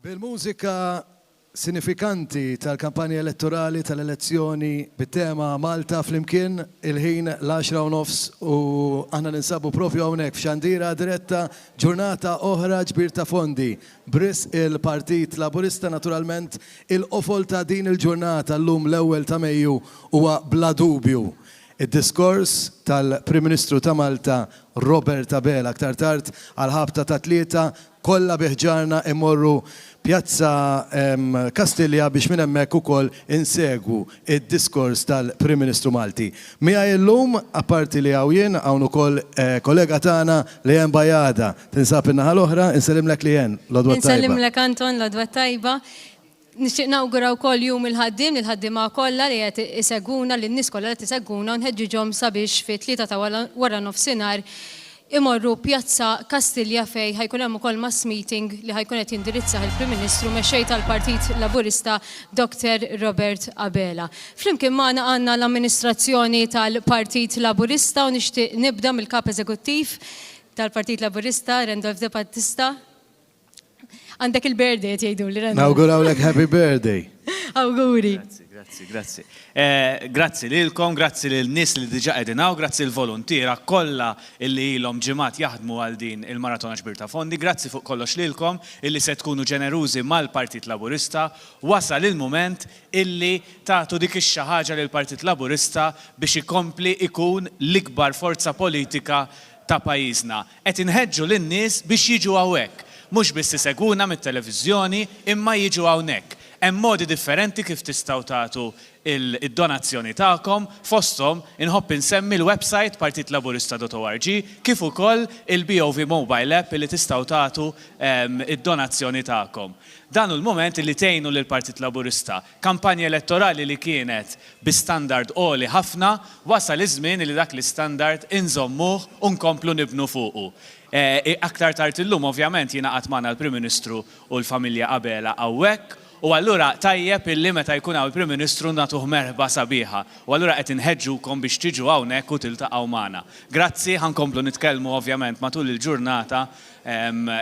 Bil-mużika sinifikanti tal-kampanja elettorali tal-elezzjoni bit-tema Malta flimkien il-ħin l-10:30 u aħna ninsabu propju hawnhekk f'xandira diretta ġurnata oħra ġbir ta' fondi. Bris il-Partit Laburista naturalment il-qofol ta' din il-ġurnata llum l-ewwel ta' Mejju huwa bla dubju id-diskors tal-Prim Ministru ta' Malta Robert Abela aktar tard għal-ħabta ta' tlieta kollha biħġarna immorru Pjazza Kastilja biex minn hemmhekk ukoll insegwu id-diskors tal-Prim Ministru Malti. Miegħi llum apparti li hawn jien hawn ukoll kollega tagħna Lijen Bajada. Tinsab in-naħa l-oħra, insellimlek Lijen, l-odwa tajba. Insellimlek Anton, l-odwa tajba. Nixtieq nawgura wkoll jum il-ħaddiem lill-ħaddiema kollha li qed isegwuna lin-nies kollha li tisegwuna nħeġġiġhom sabiex fit-tlieta ta' wara nofsinhar imorru Pjazza Kastilja fej ħajkun hemm ukoll mass meeting li ħajkun qed jindirizzaħ il-Prim Ministru mexxej tal-Partit Laburista Dr. Robert Abela. Flimkien magħna għandna l-amministrazzjoni tal-Partit Laburista u nixtieq nibda mill-kap eżekuttiv tal-Partit Laburista Rendolf De Battista. Għandek il-birthday jgħidu li Rendolf. Nawgurawlek happy birthday. Awguri. Grazzi. Grazzi lilkom, grazzi lil-nies li diġà qegħdin hawn, grazzi l-volontiera kollha illi ilhom ġimgħat jaħdmu għal din il-maratona ġbir ta' fondi, grazzi fuq kollox lilkom illi se tkunu ġenerużi mal-Partit Laburista. Wasal il-mument illi tagħtu dik ix-xi ħaġa lill-Partit Laburista biex ikompli ikun l-ikbar forza politika ta' pajjiżna. Qed inħeġġu lin-nies biex jiġu hawnhekk, mhux biss isegwuna mit-televiżjoni imma jiġu hawnhekk. Hemm modi differenti kif tistgħu tagħtu id-donazzjoni tagħkom, fosthom inħobb insemmi l-website partitlaburista.org kif ukoll il-BOV mobile app li tistgħu tagħtu id-donazzjoni tagħkom. Dan hu l-mument li tgħinu lill-Partit Laburista. Kampanja elettorali li kienet bi standard għoli ħafna, wasal iż-żmien li dak l-istandard inżommuh u nkomplu nibnu fuqu. Aktar tard illum ovvjament jingħaqad magħna l-Prim Ministru u l-familja Abela hawnhekk. U allura tajjeb illi meta jkun hawn il-Prim Ministru nagħtuh merħba sabiħa. U allura qed inħeġġukom biex tiġu hawnhekk u tiltaqgħu magħna. Grazzi, ħankomplu nitkellmu ovvjament matul il-ġurnata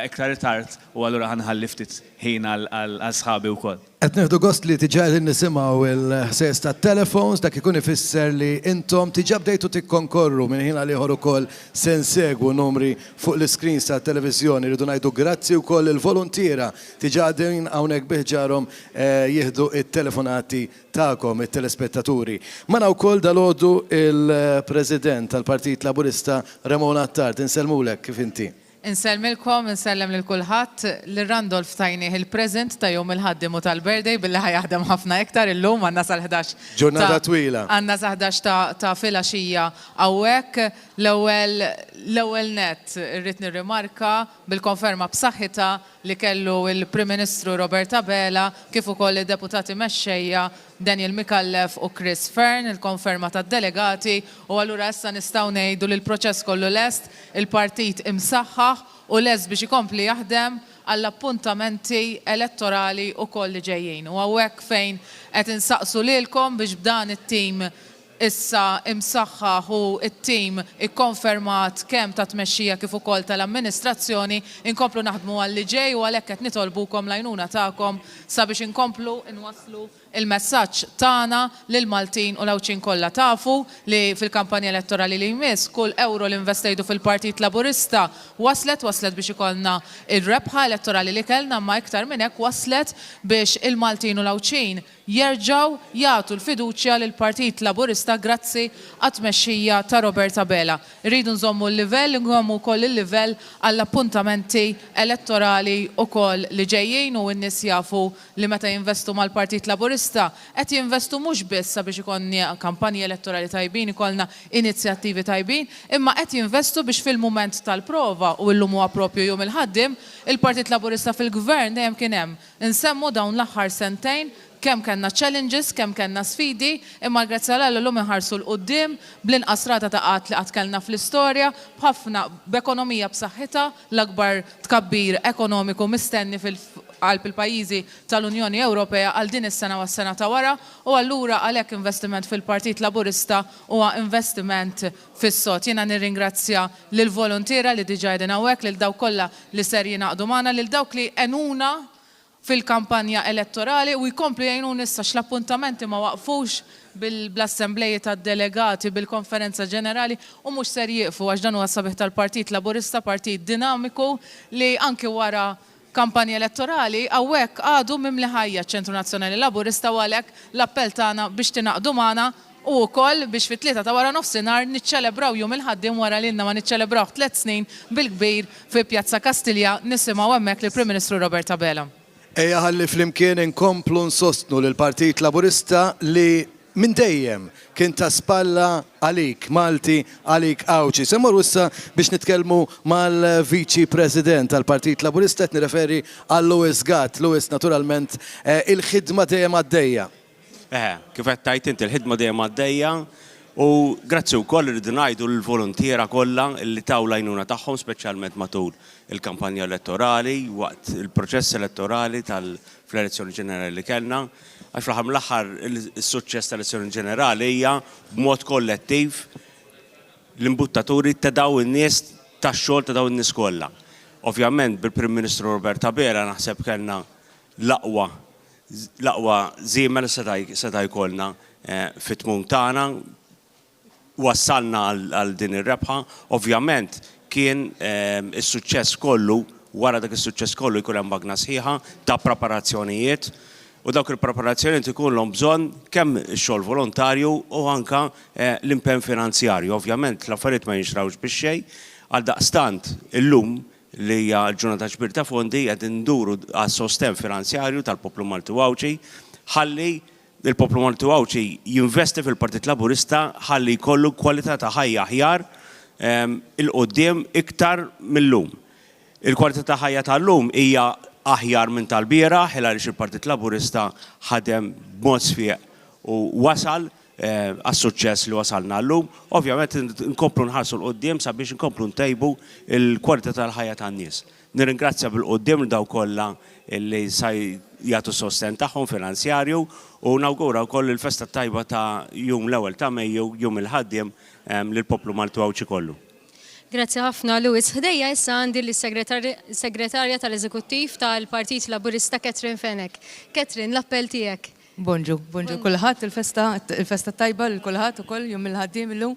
iktar tard u allura ħanħalli ftit ħin għal sħabi wkoll. Qed nieħdu gost li tiġa qegħdin nisimgħu il-ħsies tat-telefons dak ikun ifisser li intom tiġa bdejtu tikkonkorru minn ħin għal ieħor ukoll se nsegwu numri fuq l-iskreens tat-televiżjoni rridu ngħidu grazzi wkoll il-volontiera tiġa qegħdin hawnhekk biħġarhom jieħdu it-telefonati tagħkom it-telespettaturi. Magħna wkoll dalgħodu il-President tal-Partit Laburista Ramon Attard. Insellmulek kif inti. Insellmilkom, insellem lil kulħadd li Randolph tajnih il-present ta' jum il-ħaddim u tal-birthday billi ħajaħdem ħafna iktar illum għandna sal-11. Ġurnata twila. Għandna sa' 11 ta' filgħaxija hawnhekk l-ewwel net irrid nirrimarka bil-konferma b'saħħitha li kellu il-Prim Ministru Robert Abela kif ukoll id-deputati mexxejja Daniel Mikallef u Chris Fern, il-konferma tad-delegati u allura issa nistgħu ngħidu li l-proċess kollu lest, il-partit imsaħħaħ u lest biex ikompli jaħdem għall-appuntamenti elettorali wkoll li ġejjin. U hawnhekk fejn qed insaqsu lilkom biex b'dan it-tim issa imsaħħaħ u it-tim ikkonfermat kemm ta' tmexxija kif ukoll tal-amministrazzjoni inkomplu naħdmu għal li ġej u għalhekk qed nitolbukom l-għajnuna tagħkom sabiex inkomplu inwasslu il-messaġġ tagħna lil Maltin u l-Awċin kollha tafu li fil-kampanja elettorali li jmiss kull euro li investejtu fil-Partit Laburista waslet biex ikollna ir-rebħa elettorali li kellna ma iktar minn hekk waslet biex il-Maltin u l-Awċin jerġgħu jagħtu l-fiduċja lil Partit Laburista grazzi għat-tmexxija ta' Robert Abela. Irridu nżommu l-livell, nżommu wkoll il-livell għall-appuntamenti elettorali wkoll li ġejjin u n-nies jafu li meta jinvestu mal-Partit Laburista qed jinvestu mhux biss sabiex ikollni kampanji elettorali tajbin, ikollna inizjattivi tajbin, imma qed jinvestu biex fil-mument tal-prova u llum huwa proprju jum il-ħaddim, il-Partit Laburista fil-Gvern dejjem kien hemm. Insemmu dawn l-aħħar sentejn kemm kellna challenges, kemm kellna sfidi, imma grazzi għal llum inħarsu l-qudiem bl-inqas rata ta' qatt li qatt kellna fl-istorja, b'ħafna b'ekonomija b'saħħitha, l-akbar tkabbir ekonomiku mistenni fil-qalb il-pajjiżi tal-Unjoni Ewropea għal din is-sena u s-sena ta' wara u allura għalhekk investiment fil-Partit Laburista huwa investiment fis-sod. Jiena nirringrazzja lil volontiera li diġà qegħdin hawnhekk lil dawk kollha li ser jingħaqdu magħna lil dawk li għenuna fil-kampanja elettorali u jkomplu jgħinu nistax l-appuntamenti ma waqfux bl-assembleji tad-delegati, bil-konferenza ġenerali u mhux ser jieqfu għax dan huwa sabiħ tal-Partit Laburista, partit dinamiku li anke wara kampanja elettorali hawnhekk għadu mimli ħajja ċ-Ċentru Nazzjonali Laburista u għalhekk l-appell tagħna biex tinaqdu magħna u wkoll biex fit-tlieta ta' wara nofsinhar niċċelebraw jum il-ħaddiem wara li ma niċċelebraw 3 snin bil-kbir fi Pjazza Kastilja nisimgħu hemmhekk lill-Prim Ministru Robert Abela. Ejja ħalli flimkien inkomplu nsostnu lill-Partit Laburista li minn dejjem kien ta' spalla għalik Malti, għalik Awċi. Semmur issa biex nitkellmu mal-Viċi President tal-Partit Laburista, qed nirreferi għal Lewis Gatt. Lewis, naturalment, il-ħidma dejjem għaddejja. Kif qed tajt inti il-ħidma dejjem għaddejja u grazzi wkoll irridu ngħidu l-volontiera kollha li taw l-għajnuna tagħhom speċjalment matul il-kampanja elettorali waqt il-proċess elettorali fl-elezzjoni ġenerali li kellna. Għax fl-aħħar mill-aħħar is-suċċess tal-elezzjoni ġenerali hija b'mod kollettiv l-imbuttaturi ta' daw in-nies tax-xogħol ta' daw in-nies kollha. Ovvjament bil-Prim Ministru Robert Abela naħseb kellna l-aqwa żiemel seta' jkollna fit-tmum tagħna wassalna għal din ir-rebħa. Ovvjament kien is-suċċess kollu wara dak is-suċċess kollu jkun hemm magna sħiħa ta' preparazzjonijiet. U dawk il-preparazzjoni ikollhom bżonn kemm ix-xogħol volontarju u anke l-impenn finanzjarju. Ovvjament l-affarijiet ma jinxrawx bix-xejn għaldaqstant illum li hija l-ġurnata ġbir ta' fondi qed induru għas-sostenn finanzjarju tal-poplu Malti u Awċi ħalli il-poplu Malti u Awċi jinvesti fil-Partit Laburista ħalli jkollu kwalità ta' ħajja aħjar il-qudiem iktar millum. Il-kwalità ta' ħajja tal-lum hija aħjar minn tal-bieraħ għaliex il-Partit Laburista ħadem b'mod sfiq u wasal għas-suċċess li wasalna llum. Ovvjament nkomplu nħarsu l-qoddim sabiex nkomplu ntejbu l-kwalità tal-ħajja tan-nies. Nirringrazzja bil-qoddim daw kollha li sa jagħtu sosten tagħhom finanzjarju u nawgura wkoll il-festa tajba ta' jum l-ewwel ta' Mejju, jum il-ħaddiem lill-poplu Malti u Awċi kollu. Grazzi ħafna, Lewis. Ħdejja issa għandi l-segretarja tal-Eżekuttiv tal-Partit Laburista Catherine Fenech. Catherine, l-appell tiegħek. Bonġu kulħadd il-festa tajba lil kulħadd ukoll jum il-ħaddiem illum.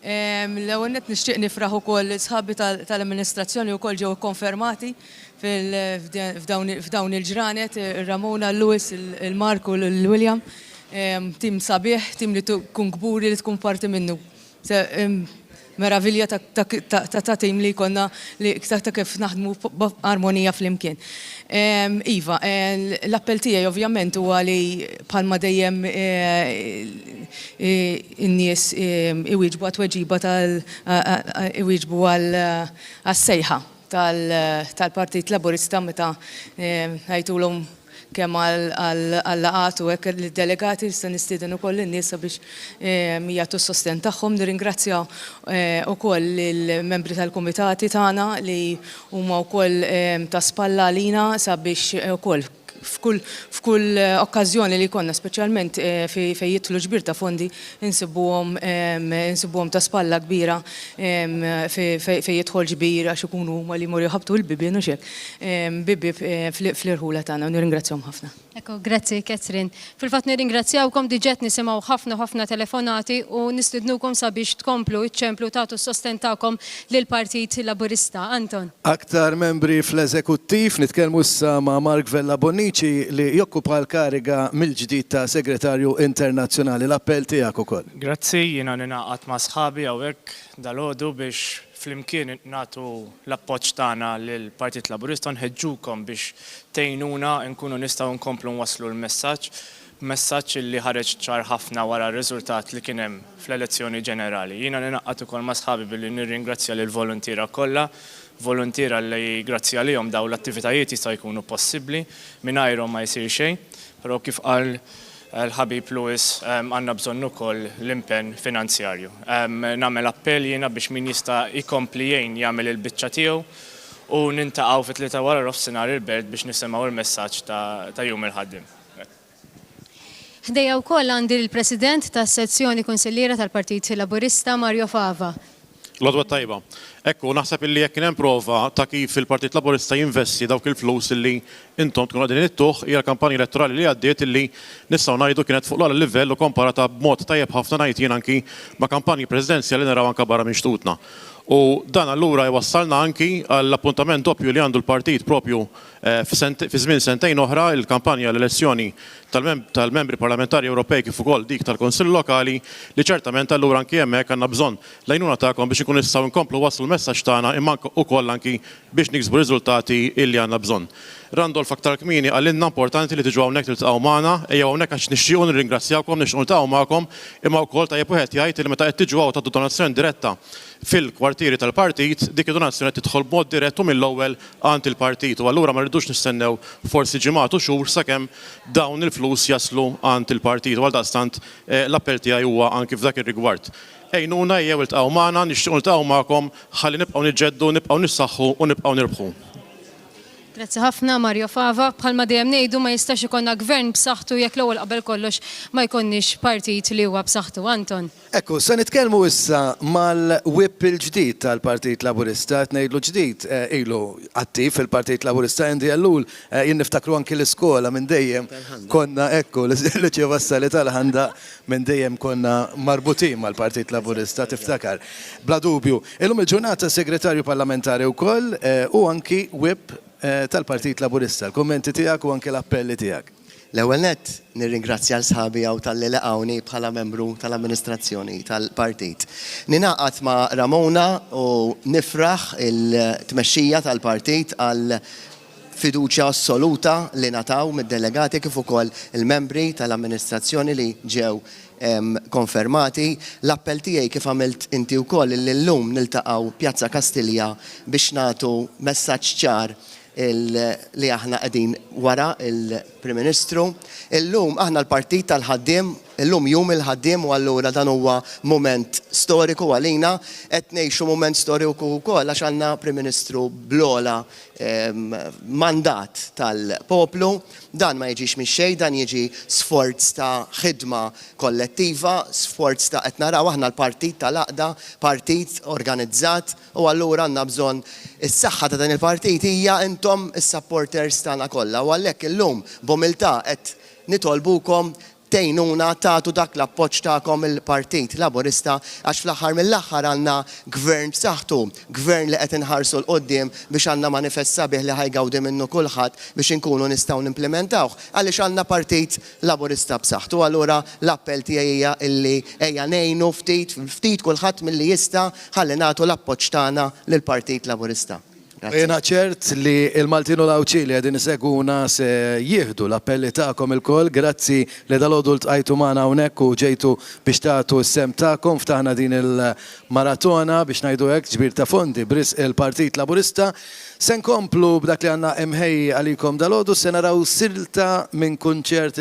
L-ewwel nett nixtieq nifraħ ukoll sħabi tal-amministrazzjoni wkoll ġew konfermati f'dawn il-ġranet, Ramona, Lewis, il-Marku, il-William. Tim sabiħ, tim li tkun kburi li tkun parti minnu. Meravilja ta' tim li konna li ta' kif naħdmu armonija fl-imkien. Iva, l-appell tiegħi ovvjament huwa li bħalma dejjem in-nies iwieġbu għat-tweġiba iwieġbu għas-sejħa tal-Partit Laburista meta ngħidulhom kemm għall-laqat u hekk il-delegati se nistieden ukoll in-nies biex jagħtu s-sosten tagħhom. Nirringrazzja ukoll il-membri tal-kumitati tagħna li huma wkoll ta' spalla għalina sabiex ukoll f'kull okkażjoni li konna, speċjalment fejn jidħlu ġbir ta' fondi, insibuhom ta' spalla kbira fejn jidħol ġbir għax ikunu huma li jmorru jħabtu l-bibien u xek. Bibi fl-irħula tagħna u nirringrazzjahom ħafna. Ekku, grazzi Catherine. Fil-fatt nirringrazzjawkom diġet nisimgħu ħafna telefonati u nistidnukom sabiex tkomplu iċċemplu tagħtu s-sosten tagħkom lill-Partit Laburista. Anton. Aktar membri fl-Eżekuttiv nitkellmu issa ma' Mark Vella Bonici li jokkupa l-kariga mill-ġdid ta' Segretarju Internazzjonali. L-appell tiegħek ukoll. Grazzi, jiena ninaqat ma' sħabi hawnhekk dalgħodu biex flimkien nagħtu l-appoġġ tagħna lill-Partit Laburista nħeġġukom biex tgħinuna nkunu nistgħu nkomplu nwasslu l-messaġġ li ħareġ ċar ħafna wara r-riżultat li kien hemm fl-elezzjoni ġenerali. Jiena ninaqat ukoll ma' sħabi billi nirringrazzja lill-volontiera kollha, volontiera li grazzi għalihom daw l-attivitajiet jista' jkunu possibbli mingħajrhom ma jsir xejn, però kif qal l-ħabib Lewis għandna bżonn ukoll l-impenn finanzjarju. Nagħmel appell jiena biex min jista' jkompli jgħin jagħmel il-biċċa tiegħu u nintaqgħu fit-tlieta wara nofsinhar il-belt biex nisimgħu il-messaġġ ta' jum il-ħaddiem. Ħdejja wkoll għandi l-President tas-sezzjoni Kunsilliera tal-Partit Laburista Mario Fava. L-għodwa tajba. Ekku, naħseb illi jekk kien hemm prova ta' kif il-Partit Laburista jinvesti dawk il-flus illi intom tkunu qegħdin ittuħ hija l-kampanja elettorali li għaddiet illi nistgħu ngħidu kienet fuq l-għala livell u komparata b'mod tajjeb ħafna ngħid jien anki ma' kampanji presidenzjali naraw anke barra minn xtutna. U dan allura jwassalna anki għall-appuntament doppju li għandu l-partit propju fi żmien sentejn oħra il-kampanja l-elezzjoni tal-membri parlamentari Ewropej kif ukoll dik tal-Konsill Lokali li ċertament allura anki hemmhekk għandna bżonn l-għajnuna tagħkom biex ikun nistgħu nkomplu waslu l-messaġġ tagħna imma ukoll anki biex niksbu riżultati illi għandna bżonn. Randolph aktar kmieni għallinna importanti li tiġu hawnhekk tiltaqgħu magħna, ejja hawnhekk għax nixtiequ nirringrazzjawkom, nixtiequ niltaqgħu magħkom, imma wkoll tajjeb wieħed jgħid li meta qed tiġu hawn tagħtu donazzjoni diretta fil-kwartieri tal-partit, dik id-donazzjoni qed tidħol b'mod direttu mill-ewwel għand il-partit u allura ma rridux nistennew forsi ġimgħat u xhur sakemm dawn il-flus jaslu għand il-partit u għaldaqstant l-appell tiegħi huwa anki f'dak ir-rigward. Ejnuna jew iltaqgħu magħna, nixtiequ niltaqgħu magħkom ħalli nibqgħu niġġeddu, nibqgħu nissaħħu u nibqgħu nirbħu. Grazzi ħafna Mario Fava, bħalma dejjem ngħidu ma jistax ikonna gvern b'saħħtu jekk l-ewwel qabel kollox ma jkollniex partit li huwa b'saħħtu. Anton. Ekku, se nitkellmu issa mal-whip il-ġdid tal-Partit Laburista, qed ngħidlu ġdid, ilu attiv fil-Partit Laburista Andy Ellul, jien niftakru anki l-iskola minn dejjem konna ekku l-ċi wassali tal-ħanda minn dejjem konna marbutin mal-Partit Laburista tiftakar. Bla dubju, illum il-ġurnata segretarju parlamentari wkoll u anki whip tal-Partit Laburista, l-kommenti tiegħek u anke l-appelli tiegħek. L-ewwel nett nirringrazzja l-sħabi għaw tal-li laqgħuni bħala membru tal-amministrazzjoni tal-partit. Ninaqat ma' Ramona u nifraħ il-tmexxija tal-partit għal fiduċja assoluta li nataw mid-delegati kif ukoll il-membri tal-amministrazzjoni li ġew konfermati. L-appell tiegħi kif għamilt inti wkoll li llum niltaqgħu Pjazza Kastilja biex nagħtu messaġġ ċar li aħna qegħdin wara il-Prim Ministru. Illum aħna l-Partit tal-Ħaddiem, illum jum il-ħaddiem u allura dan huwa mument storiku għalina, qed ngħixu mument storiku wkoll għax għandna Prim Ministru blola mandat tal-poplu. Dan ma jiġix mix-xejn, dan jiġi sforz ta' ħidma kollettiva, sforz ta' qed naraw aħna l-partit tal-aqda, partit organizzat u allura għandna bżonn is-saħħa ta' dan il-partit hija intom is-supporters tagħna kollha u għalhekk illum b'umiltà qed nitolbukom tgħinuna tagħtu dak l-appoġġ tagħkom il-Partit Laburista għax fl-aħħar mill-aħħar għandna gvern b'saħħtu, gvern li qed inħarsu l-qudiem biex għandna manifest sabiħ li ħajgawdi minnu kulħadd biex inkunu nistgħu nimplementawh għaliex għandna Partit Laburista b'saħħtu. Allura l-appell tiegħi hija illi ejja ngħinu ftit kulħadd milli jista' ħalli nagħtu l-appoġġ tagħna lill-Partit Laburista. Jena ċert li il-Maltinu Lawċili għedin seguna se jihdu l-appelli ta'kom il-koll, grazzi li dal-għodu l-tqajtu maħna unek u ġejtu biex ta'tu s-sem ta'kom, ftaħna din il-maratona biex najdu għek ġbir ta' fondi bris il-Partit Laburista. Sen komplu b'dak li għanna emħej għalikom dal-għodu, se naraw silta minn kunċert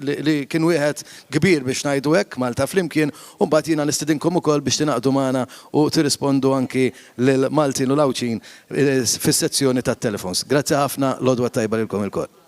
li kien wieħed kbir biex najdu għek, Malta flimkien, u mbagħad jiena nistidinkom ukoll biex tinaqdu magħna u tirrispondu anki lil Maltin u Lawċin fis-sezzjoni tat-telefons. Grazzi ħafna, l-għodwa tajba lilkom il-koll.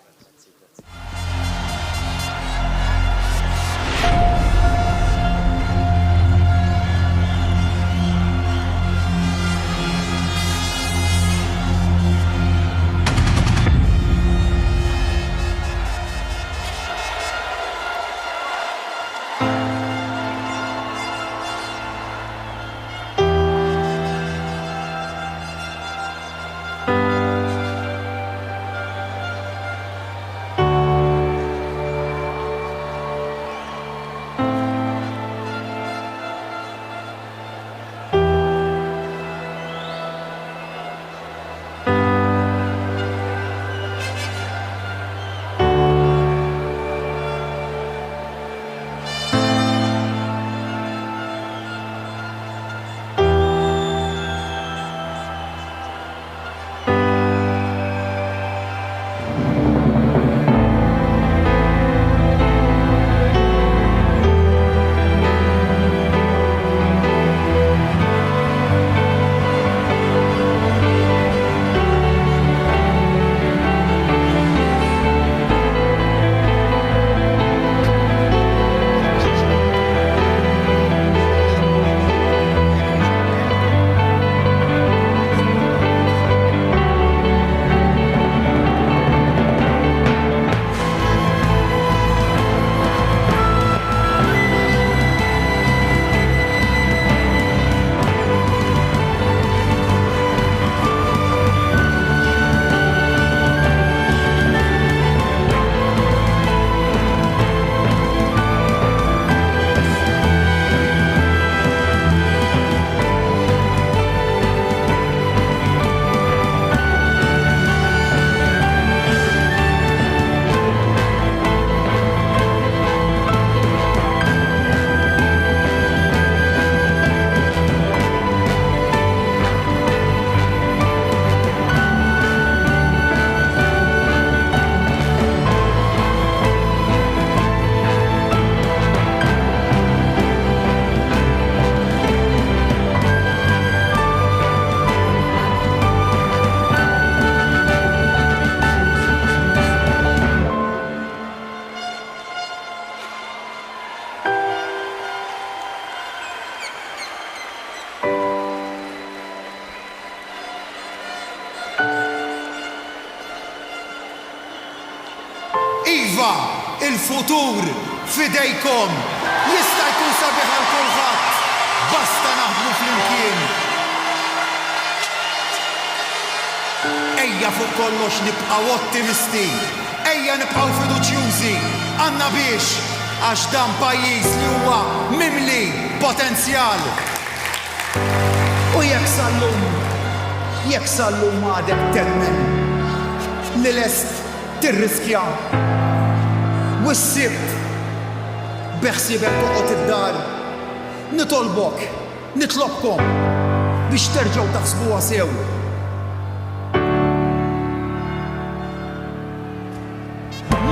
il-futur fidejkom. Jista' jkun sabiħ għal kulħadd. Basta naħdmu flimkien. Ejja fuq kollox nibqgħu ottimisti. Ejja nibqgħu fiduċjużi. Għandna biex għax dan pajjiż li huwa mimli potenzjal. U jekk sallum għadek temmen li lest tirriskja u s-sibt beħsibek toqgħod id-dar, nitlobkom biex terġgħu taħsbuha sew.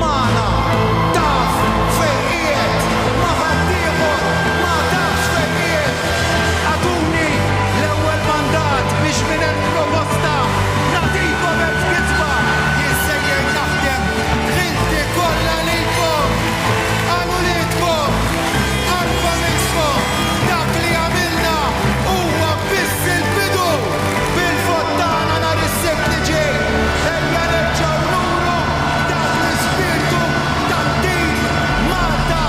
Mana taf fejn qiegħed, ma ħaddieħor ma tafx fejn qiegħed. Għatuni l-ewwel mandat biex minn hemm proposta nagħtikom hemm kitba jissejjer naħdem ħilti kollha lilkom għal uliedkom għal familkom dak li għamilna huwa biss il-bidu bil-fottana nhar is-sibt li ġej. Ejja nerġgħu nuru dak l-ispirtu tad-din Malta.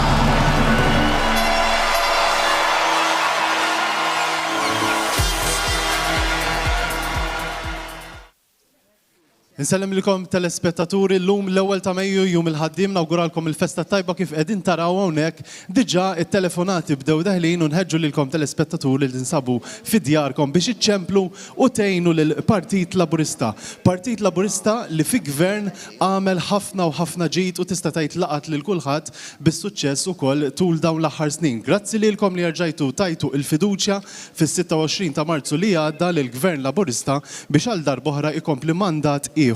Nsellem lilkom telespettaturi l-lum l-ewwel ta' Mejju jum il-ħaddiem nawguralkom il-festa tajba kif qegħdin taraw hawnhekk diġà it-telefonati bdew daħlin u nħeġġu lilkom telespettaturi li tinsabu fid-djarkom biex iċċemplu u tgħinu lil Partit Laburista. Partit Laburista li fi gvern għamel ħafna u ħafna ġid u tista' tgħid laqat lil kulħadd bis-suċċess ukoll tul dawn l-aħħar snin. Grazzi lilkom li rġajtu tajtu il-fiduċja fis-26 ta' Marzu li għadda lill-Gvern Laburista biex għal darb'oħra ikompli mandat ieħor.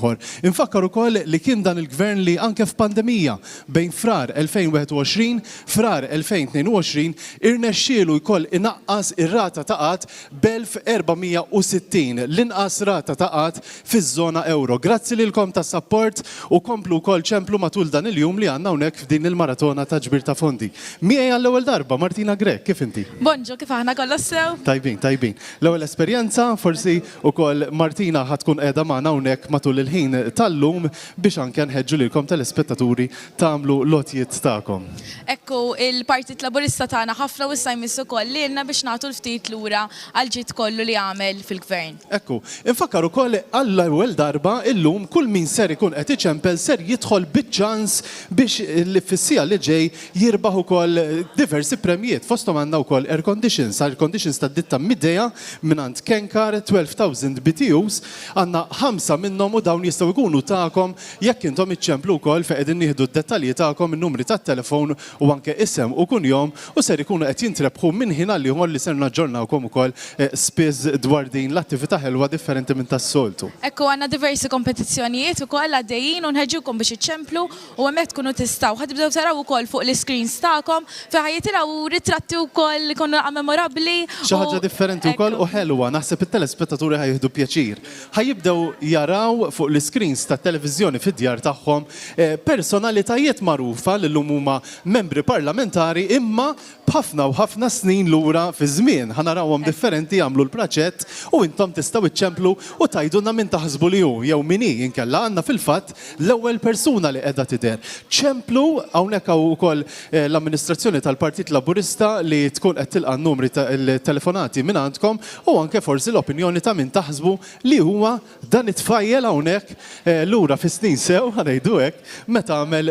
Infakkar ukoll li kien dan il-gvern li anke f'pandemija bejn frar 2021 frar 2022 irnexxielu jkoll inaqqas ir-rata ta' qatt b'1460 l-inqas rata ta' qatt fiż-żona euro. Grazzi lilkom tas-sapport u komplu wkoll ċemplu matul dan il-jum li għandna hawnhekk f'din il-maratona ta' ġbir ta' fondi. Miegħi għall-ewwel darba Martina Grek, kif inti? Bonġo, kif aħna kollha sew? Tajbin. L-ewwel esperjenza forsi wkoll Martina ħatkun qiegħda magħna hawnhekk matul il-ħin tal-lum biex anke nħeġġu lilkom telespettaturi tagħmlu lotjiet tagħkom. Ekku, il-Partit Laburista tagħna ħafna u issa jmissu ukoll lilna biex nagħtu l-ftit lura għal ġid kollu li għamel fil-gvern. Ekku, infakkar ukoll għall-ewwel darba illum kull min ser ikun qed iċempel ser jidħol biċ-ċans biex fis-sija li ġej jirbaħ ukoll diversi premjiet. Fosthom għandna wkoll air conditions tad-ditta mid-dejja mingħand Kenkar 12,000 BTUs, għandna 5 minnhom u dawn jistgħu jkunu tagħkom jekk intom iċċemplu wkoll fejn qegħdin nieħdu d-dettalji tagħkom in-numri tat-telefon u anke isem u kunjom u ser ikunu qed jintrebħu minn ħin għal ieħor li ser naġġornawkom ukoll spiss dwar din l-attività ħelwa differenti minn tas-soltu. Ekku, għandna diversi kompetizzjonijiet ukoll għaddejjin u nħeġġukom biex iċċemplu u hemmhekk tkunu tistgħu ħadibdew taraw ukoll fuq l-screens tagħkom fejn ħajjitilgħu ritratti wkoll li jkunu memorabbli. Xi ħaġa differenti wkoll u ħelwa naħseb it-telespettaturi ħajjieħdu pjaċir. Ħajjibdew jaraw fuq l-screens ta' televiżjoni fid-djar tagħhom personalitajiet magħrufa li llum huma membri parlamentari imma b'ħafna u ħafna snin lura fi żmien. Ħanarawhom differenti jagħmlu l-praċett u intom tistgħu iċċemplu u tgħidulna min taħsbu li hu jew min hi inkella għandna fil-fatt l-ewwel persuna li qiegħda tidher. ċemplu hawnhekk hawn ukoll l-amministrazzjoni tal-Partit Laburista li tkun qed tilqa' n-numri tal-telefonati minn għandkom u anke forsi l-opinjoni ta' min taħsbu li huwa dan it-tfajjel hawnhekk lura fi snin sew ħanejdu hekk meta għamel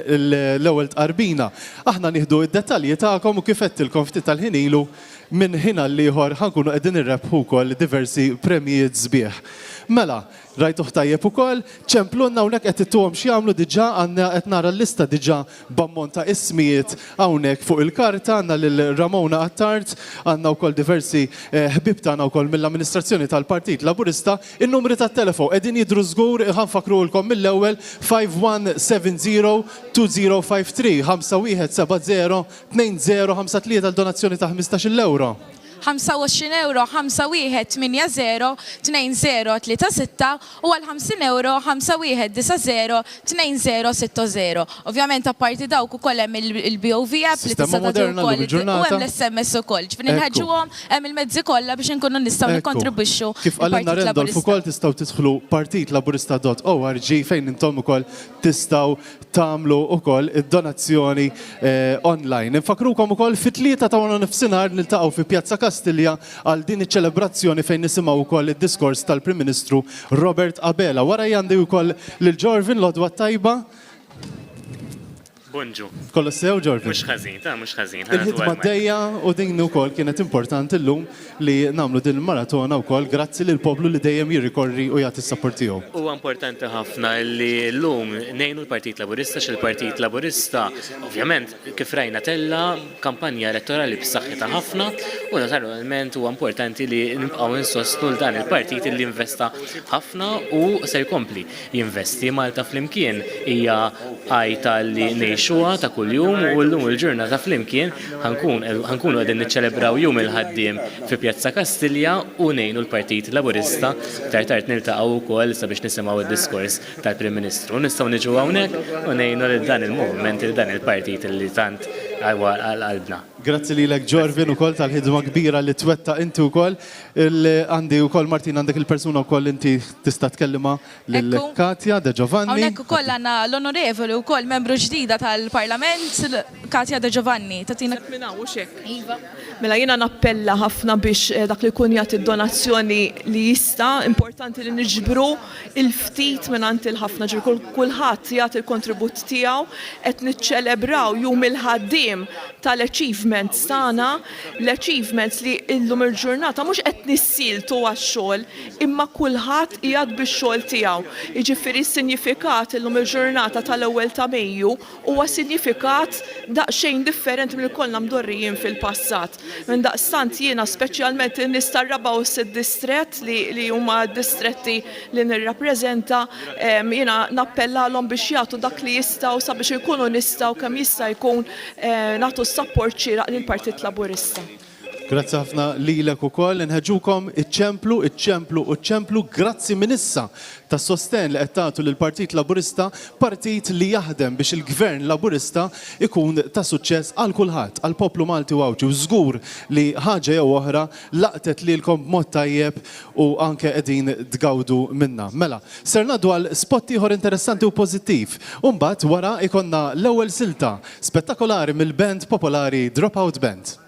l-ewwel tqarbina. Aħna nieħdu id-dettalji tagħkom u kif qedtilkom ftit tal-ħin ilu minn ħin għal ieħor ħankunu qegħdin irrebħu wkoll diversi premjiet sbieħ. Mela, rajtu tajjeb ukoll, ċemplunna hawnhekk qed ittuhom xi jagħmlu diġà għandna qed nara l-lista diġà b'ammont ta' ismijiet hawnhekk fuq il-karta għandna lil Ramona Attart, għandna wkoll diversi ħbib tagħna wkoll mill-amministrazzjoni tal-Partit Laburista. In-numri tat-telefon qegħdin jidhru żgur ħanfakrulkom mill-ewwel 5170-2053 5170-2053 għal donazzjoni ta' 15 euro. €25 518020236 u għal €50 51902060. Ovvjament apparti dawk ukoll hemm il-BOV app li tista' tagħti wkoll u hemm l-SMS ukoll. Ġifieri nħeġġuhom hemm il-mezzi kollha biex inkunu nistgħu nikkontribwixxu. Kif qalilna Rendolf ukoll tistgħu tidħlu partitlaburista.org fejn intom ukoll tistgħu tagħmlu ukoll id-donazzjoni online. Infakrukom ukoll fit-tlieta ta' wara nofsinhar niltaqgħu fi Pjazza Kastilja għal din iċ-ċelebrazzjoni fejn nisimgħu wkoll id-diskors tal-Prim Ministru Robert Abela. Wara għandi wkoll lil Jorvin l-odwa tajba. Bonġu. Kollu sew, Jorvin. Mux ħażin, mux ħażin. Il-ħidma dejja u din ukoll kienet importanti llum li nagħmlu din il-maratona wkoll grazzi lil poplu li dejjem jirrikorri u jagħti s-support tiegħu. Huwa importanti ħafna li llum ngħinu l-Partit Laburista x'il-Partit Laburista ovvjament kif rajna tella kampanja elettorali b'saħħitha ħafna u naturalment huwa importanti li nibqgħu insostnu l dan il-partit li investa ħafna u se jkompli jinvesti. Malta flimkien hija għajta li ngħixuha ta' kuljum u llum il-ġurnata flimkien ħankunu qegħdin niċċelebraw jum il-ħaddiem fi Pjazza Kastilja u ngħinu l-Partit Laburista tard niltaqgħu wkoll sabiex nisimgħu id-diskors tal-Prim Ministru. Nistgħu niġu hawnhekk u ngħinu lil dan il-movement lil dan il-partit li tant għal-qalbna. Grazzi lilek Jorvin ukoll tal-ħidma kbira li twetta inti wkoll. Għandi wkoll Martin għandek il-persuna wkoll inti tista' tkellima lil Katja De Giovanni. Hawnhekk ukoll għandna l-onorevoli wkoll membru ġdida tal-Parlament Katja De Giovanni. Tatina minna u xek. Mela jiena nappella ħafna biex dak li kun jagħti donazzjoni li jista' importanti li niġbru il-ftit mingħand il-ħafna ġir kulħadd jagħti il-kontribut tiegħu qed niċċelebraw jum il-ħaddiem tal-achievements tagħna, l-achievements li llum il-ġurnata mhux qed nissiltu għax-xogħol imma kulħadd qiegħed bix-xogħol tiegħu. Jiġifieri s-sinifikat illum il-ġurnata tal-ewwel ta' Mejju huwa sinifikat daqsxejn differenti mill kollha mdorrijin fil-passat. Minn daqstant jiena speċjalment nista' raba' distret li huma distretti li nirrappreżenta jiena nappellalhom biex jagħtu dak li jistgħu sabiex ikunu nistgħu kemm jista' jkun nagħtu s-support xieraq lill-Partit Laburista. Grazzi ħafna lilek ukoll inħeġġukom iċċemplu grazzi minn issa tas-sosten li qed tagħtu lill-Partit Laburista, partit li jaħdem biex il-Gvern Laburista ikun ta' suċċess għal kulħadd, għal poplu Malti u Awġi u żgur li ħaġa jew oħra laqtet lilkom b'mod tajjeb u anke qegħdin tgawdu minnha. Mela, ser ngħaddu għal spot ieħor interessanti u pożittiv. U mbagħad wara ikonna l-ewwel silta spettakolari mill-band popolari Dropout Band.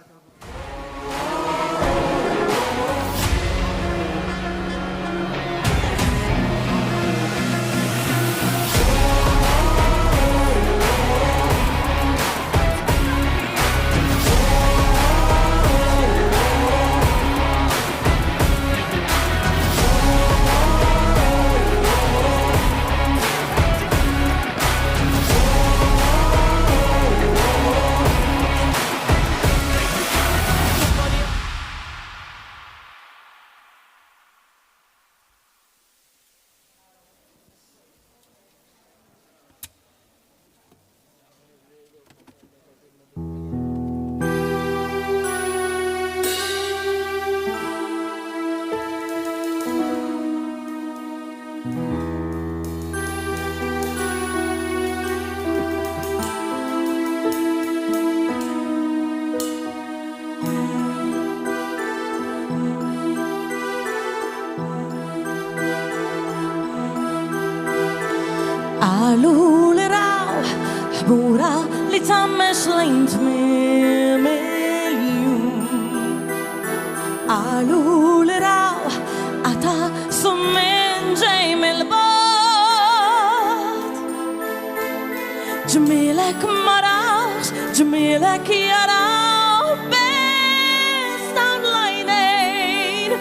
Għalu li raw ħbura li tammex lejn miljun. Għalu li raw għata summin ġej mill-bot. Ġmilek marawx, ġmilek jaraw bis dawn l-għajnejn,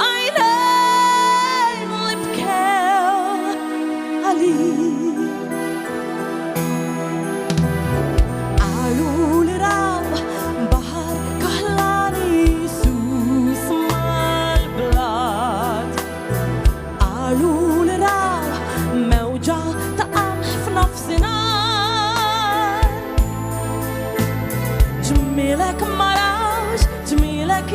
għajnejn li bkew għalik. Ġmilek marawx, ġmilek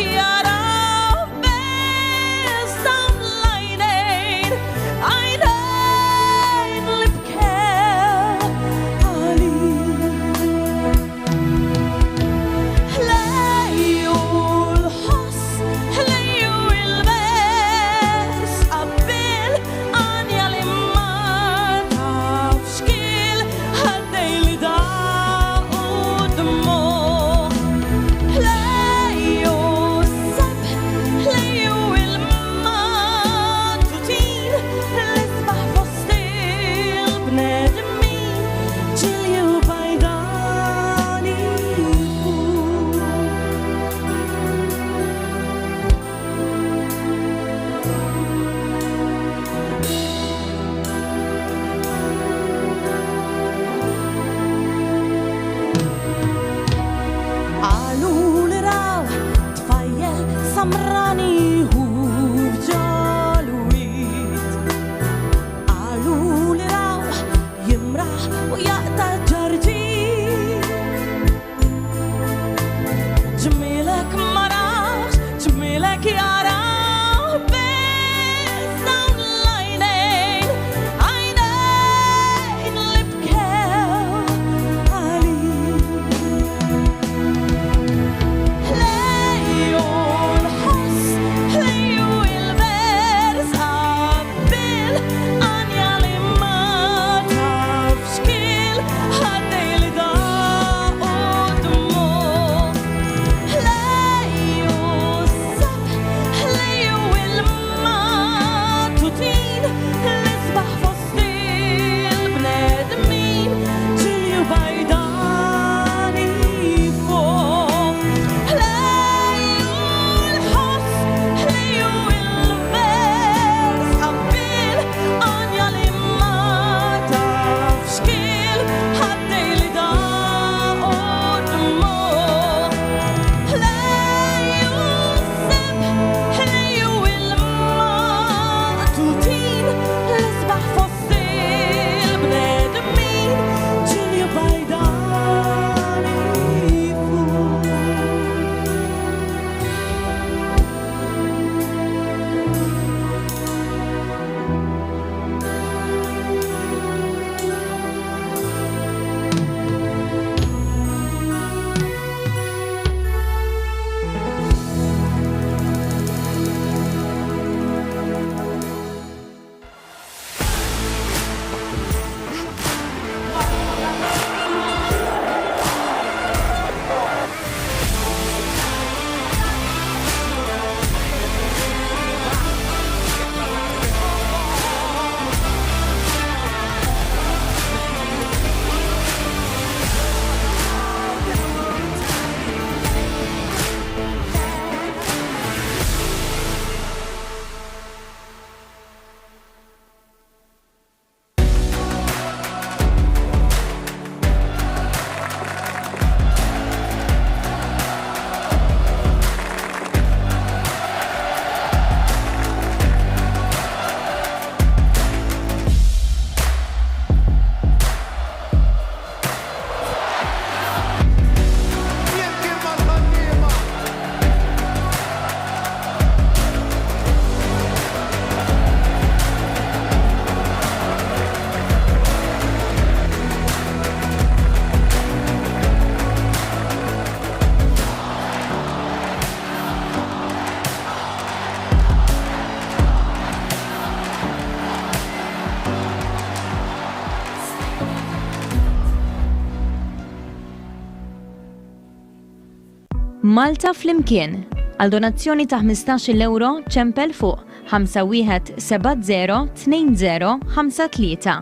Malta flimkien għal donazzjoni ta' 15 euro ċempel fuq 51702053.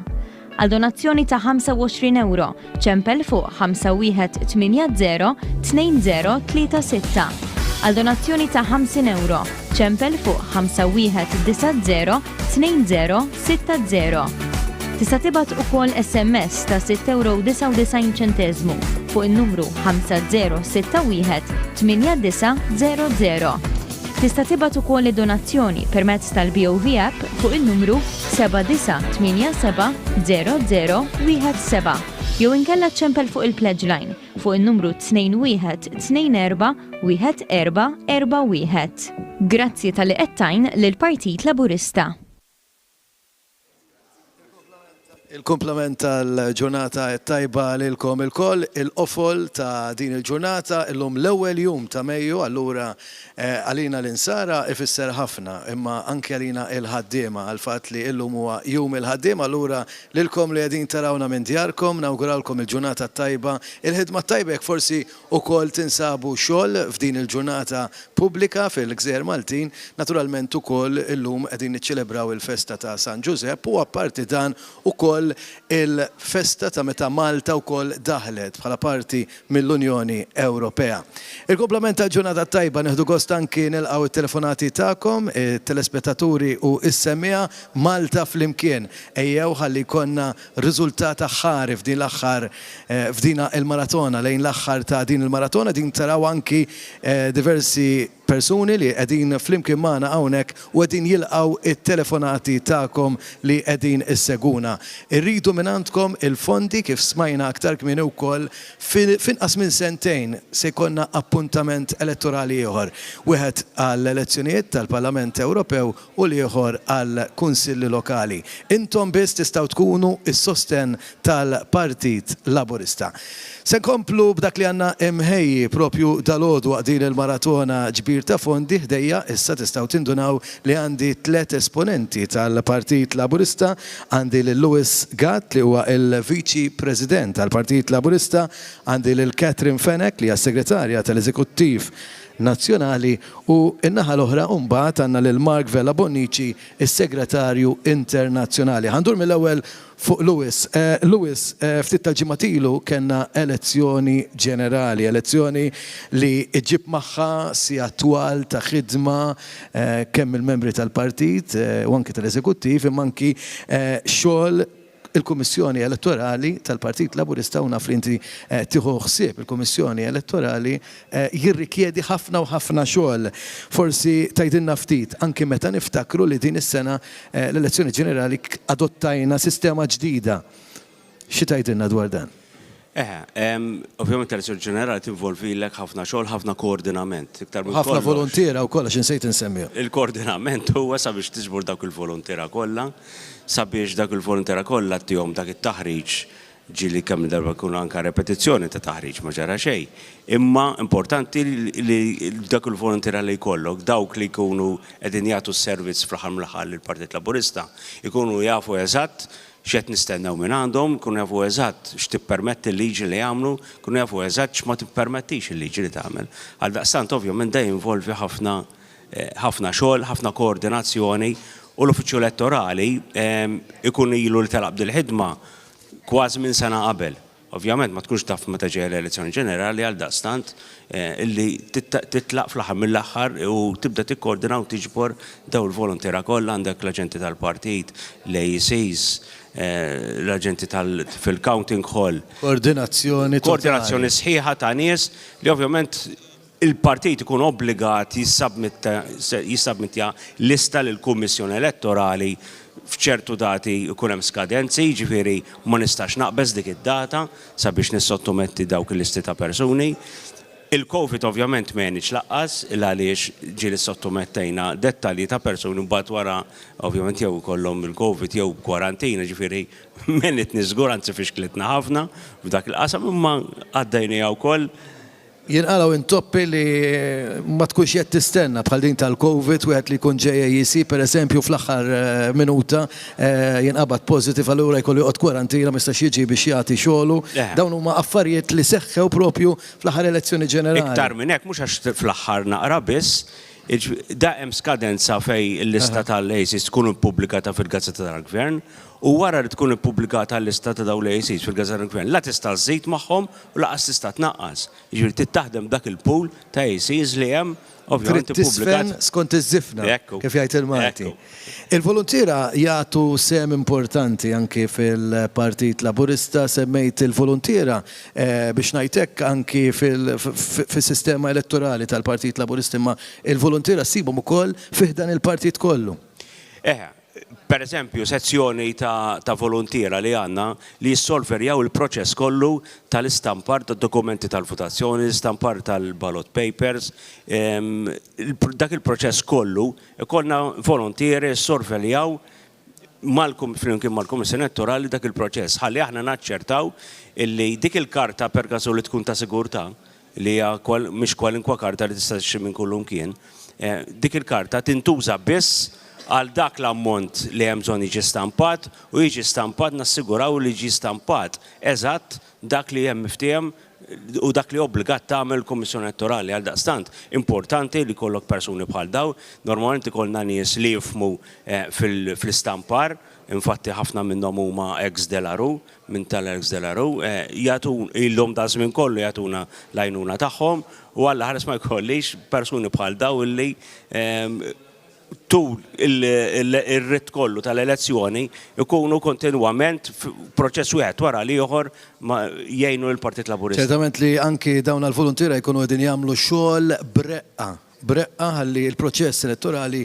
Għal donazzjoni ta' 25 euro ċempel fuq 51802036. Għal donazzjoni ta' 50 euro ċempel fuq 51902060. Tista' tibgħat ukoll SMS ta' 6.99 € fuq in-numru 50618900. Tista' tibgħat ukoll id-donazzjoni permezz tal-BOV app fuq in-numru 79870017 jew inkella ċempel fuq il-Pledge Line fuq il-numru 21241441. Grazzi tal-li qed lill-Partit Laburista. Il-komplement tal-ġurnata tajba lilkom il-koll, il-qofol ta' din il-ġurnata, illum l-ewwel jum ta' Mejju, allura għalina l-insara ifisser ħafna, imma anke għalina il-ħaddiema, għal-fatt li illum huwa jum il-ħaddiema, allura lilkom li qegħdin tarawna minn djarkom, nawguralkom il-ġurnata tajba, il-ħidma tajbek forsi ukoll tinsabu xogħol f'din il-ġurnata pubblika fil-Gżejjer Maltin, naturalment ukoll illum qegħdin niċċelebraw il-festa ta' San Giuseppe u apparti dan ukoll il-festa ta' meta Malta wkoll daħlet bħala parti mill-Unjoni Ewropea. Il-komplement tal-ġurnata tajba neħdu gost anki nilqgħu it-telefonati tagħkom, it-telespettaturi u is-semmija Malta flimkien. Ejjew ħalli jkollna riżultat aħħar f'din l-aħħar f'dina il-maratona lejn l-aħħar ta' din il-maratona din taraw anki diversi persuni li qegħdin flimkien magħna hawnhekk u qegħdin jilqgħu it-telefonati tagħkom li qegħdin isseguna. Irridu minn għandkom il-fondi kif smajna aktar kmin ukoll finqas minn sentejn se jkollna appuntament elettorali ieħor. Wieħed għall-elezzjonijiet tal-Parlament Ewropew u l-ieħor għall-Kunsilli Lokali. Intom biss tistgħu tkunu is-sosten tal-Partit Laburista. Se nkomplu b'dak li għandna imħejji propju dal-għodu din il-maratona ġbir ta' fondi ħdejja issa tistgħu tindunaw li għandi 3 esponenti tal-Partit Laburista, għandi l-Lewis Gatt li huwa il-Viċi President tal-Partit Laburista, għandi l-Catherine Fenech li hija segretarja tal-Eżekuttiv Nazzjonali u n-naħa l-oħra mbagħad għandna lil Mark Vella Bonnici, is-Segretarju Internazzjonali. Ħandur mill-ewwel fuq Lewis. Lewis, ftit tal-ġimgħat ilu kellna elezzjoni ġenerali, elezzjoni li ġib magħha sija twal ta' ħidma kemm il-membri tal-partit u anke tal-Eżekuttiv imma anki xogħol il-Kummissjoni Elettorali tal-Partit Laburista u naf li inti tieħu ħsieb il-Kummissjoni Elettorali jirrikjedi ħafna u ħafna xogħol. Forsi tgħidilna ftit anke meta niftakru li din is-sena l-elezzjoni ġenerali adottajna sistema ġdida. Xi tgħidilna dwar dan? Ovvjament l-elezzjoni ġenerali tinvolvilek ħafna xogħol, ħafna koordinament. Ħafna volontiera wkoll għax insejt insemmihom. Il-koordinament huwa sabiex tiġbor dawk il-volontiera kollha, sabiex dak il-volontiera kollha tihom dak it-taħriġ ġili kemm darba jkunu anke repetizzjoni ta' taħriġ ma ġara xejn. Imma importanti li dak il-volontiera li jkollok dawk li jkunu qegħdin jagħtu s-servizz fl-aħħar mill-aħħar lill-Partit Laburista jkunu jafu eżatt x'qed nistennew minn għandhom, kunu jafu eżatt x'tippermetti l-liġi li jagħmlu, kunu jafu eżatt x'ma tippermettix il-liġi li tagħmel. Għaldaqstant ovvjament da jinvolvi ħafna xogħol, ħafna koordinazzjoni u l-uffiċċju elettorali ikun ilu li telaq dil-ħidma kważi minn sena qabel. Ovvjament ma tkunx taf meta ġej l-elezzjoni ġenerali għaldaqstant illi titlaq fl-aħħar mill-aħħar u tibda tikkoordina u tiġbor daw il-volontiera kollha għandek l-aġenti tal-partit, l-AECs, l-aġenti fil-counting hall. Koordinazzjoni sħiħa ta' nies li ovvjament il-partit ikun obbligat jissabmitja lista lill-Kummissjoni Elettorali f'ċertu dati ikun hemm skadenzi, jiġifieri ma nistax naqbeż dik id-data sabiex nissottometti dawk il-listi ta' persuni. Il-COVID ovvjament m'għenix laqqas il għaliex ġieli sottomettejna dettalji ta' persuni mbagħad wara ovvjament jew ikollhom il-COVID jew kwarantina, ġifieri m'għenit niżgur anzi fixklitna ħafna f'dak il-qasam imma għaddejnija wkoll. Jinqalaw intoppi li ma tkunx qed tistenna bħal din tal-COVID wieħed li jkun ġej AEC pereżempju fl-aħħar minuta jinqabad positiv allura jkollu joqgħod kwarantina ma jistax jiġi biex jagħti xogħlu. Dawn huma affarijiet li seħħew propju fl-aħħar elezzjoni ġenerali. Iktar minn hekk mhux għax fl-aħħar naqra biss, da hemm skadenza fej il-lista tal-AECs tkun ippubblikata fil-Gazzetta tal-Gvern u wara li tkun ippubblikata l-lista ta' dawn l-AECs fil-Gazzetta tal-Gvern la tista' żżid magħhom u laqas tista' tnaqqas. Jiġifieri tittaħdem dak il-pool ta' AECs li hemm ovvjament ippubblikat skont iż-żifna kif jgħid il-Malti. Il-volontiera jagħtu sem importanti anke fil-Partit Laburista, semmejt il-volontiera biex ngħidlek anke fis-sistema elettorali tal-Partit Laburista imma il-volontiera ssibhom ukoll fih dan il-partit kollu. per eżempju, sezzjoni ta' volontira li għandna li jissolverjaw il-proċess kollu tal-istampar tad-dokumenti tal-votazzjoni, l-istampar tal-ballot papers, dak il-proċess kollu, ikollna volontieri jissolverjaw mal-Kummissjoni Elettorali dak il-proċess. Ħalli aħna naċċertaw illi dik il-karta per każu li tkun ta' sigurtà li hija mhix kwalinkwa karta li tista' tixtri minn kullum kien, dik il-karta tintuża biss għal dak l-ammont li hemm bżonn jiġi stampat u jiġi stampat nassiguraw li jiġi stampat eżatt dak li hemm miftehim u dak li obbligat tagħmel il-Kummissjoni Elettorali għal daqstant importanti li jkollok persuni bħal daw, normalment ikollna nies li jifhmu fl-istampar, infatti ħafna minnhom huma ex-delaru, minn tal-ex-delaru, jagħtu ilhom da żmien kollu jagħtuna l-għajnuna tagħhom u alla ħares ma jkollix persuni bħal daw illi tul il-ritt kollu tal-elezzjoni ikunu kontinwament proċess wieħed wara li ieħor jgħinu l-Partit Laburista. Ċertament li anki dawn għal-volontira jkunu qegħdin jagħmlu xogħol breqqa ħalli il-proċess elettorali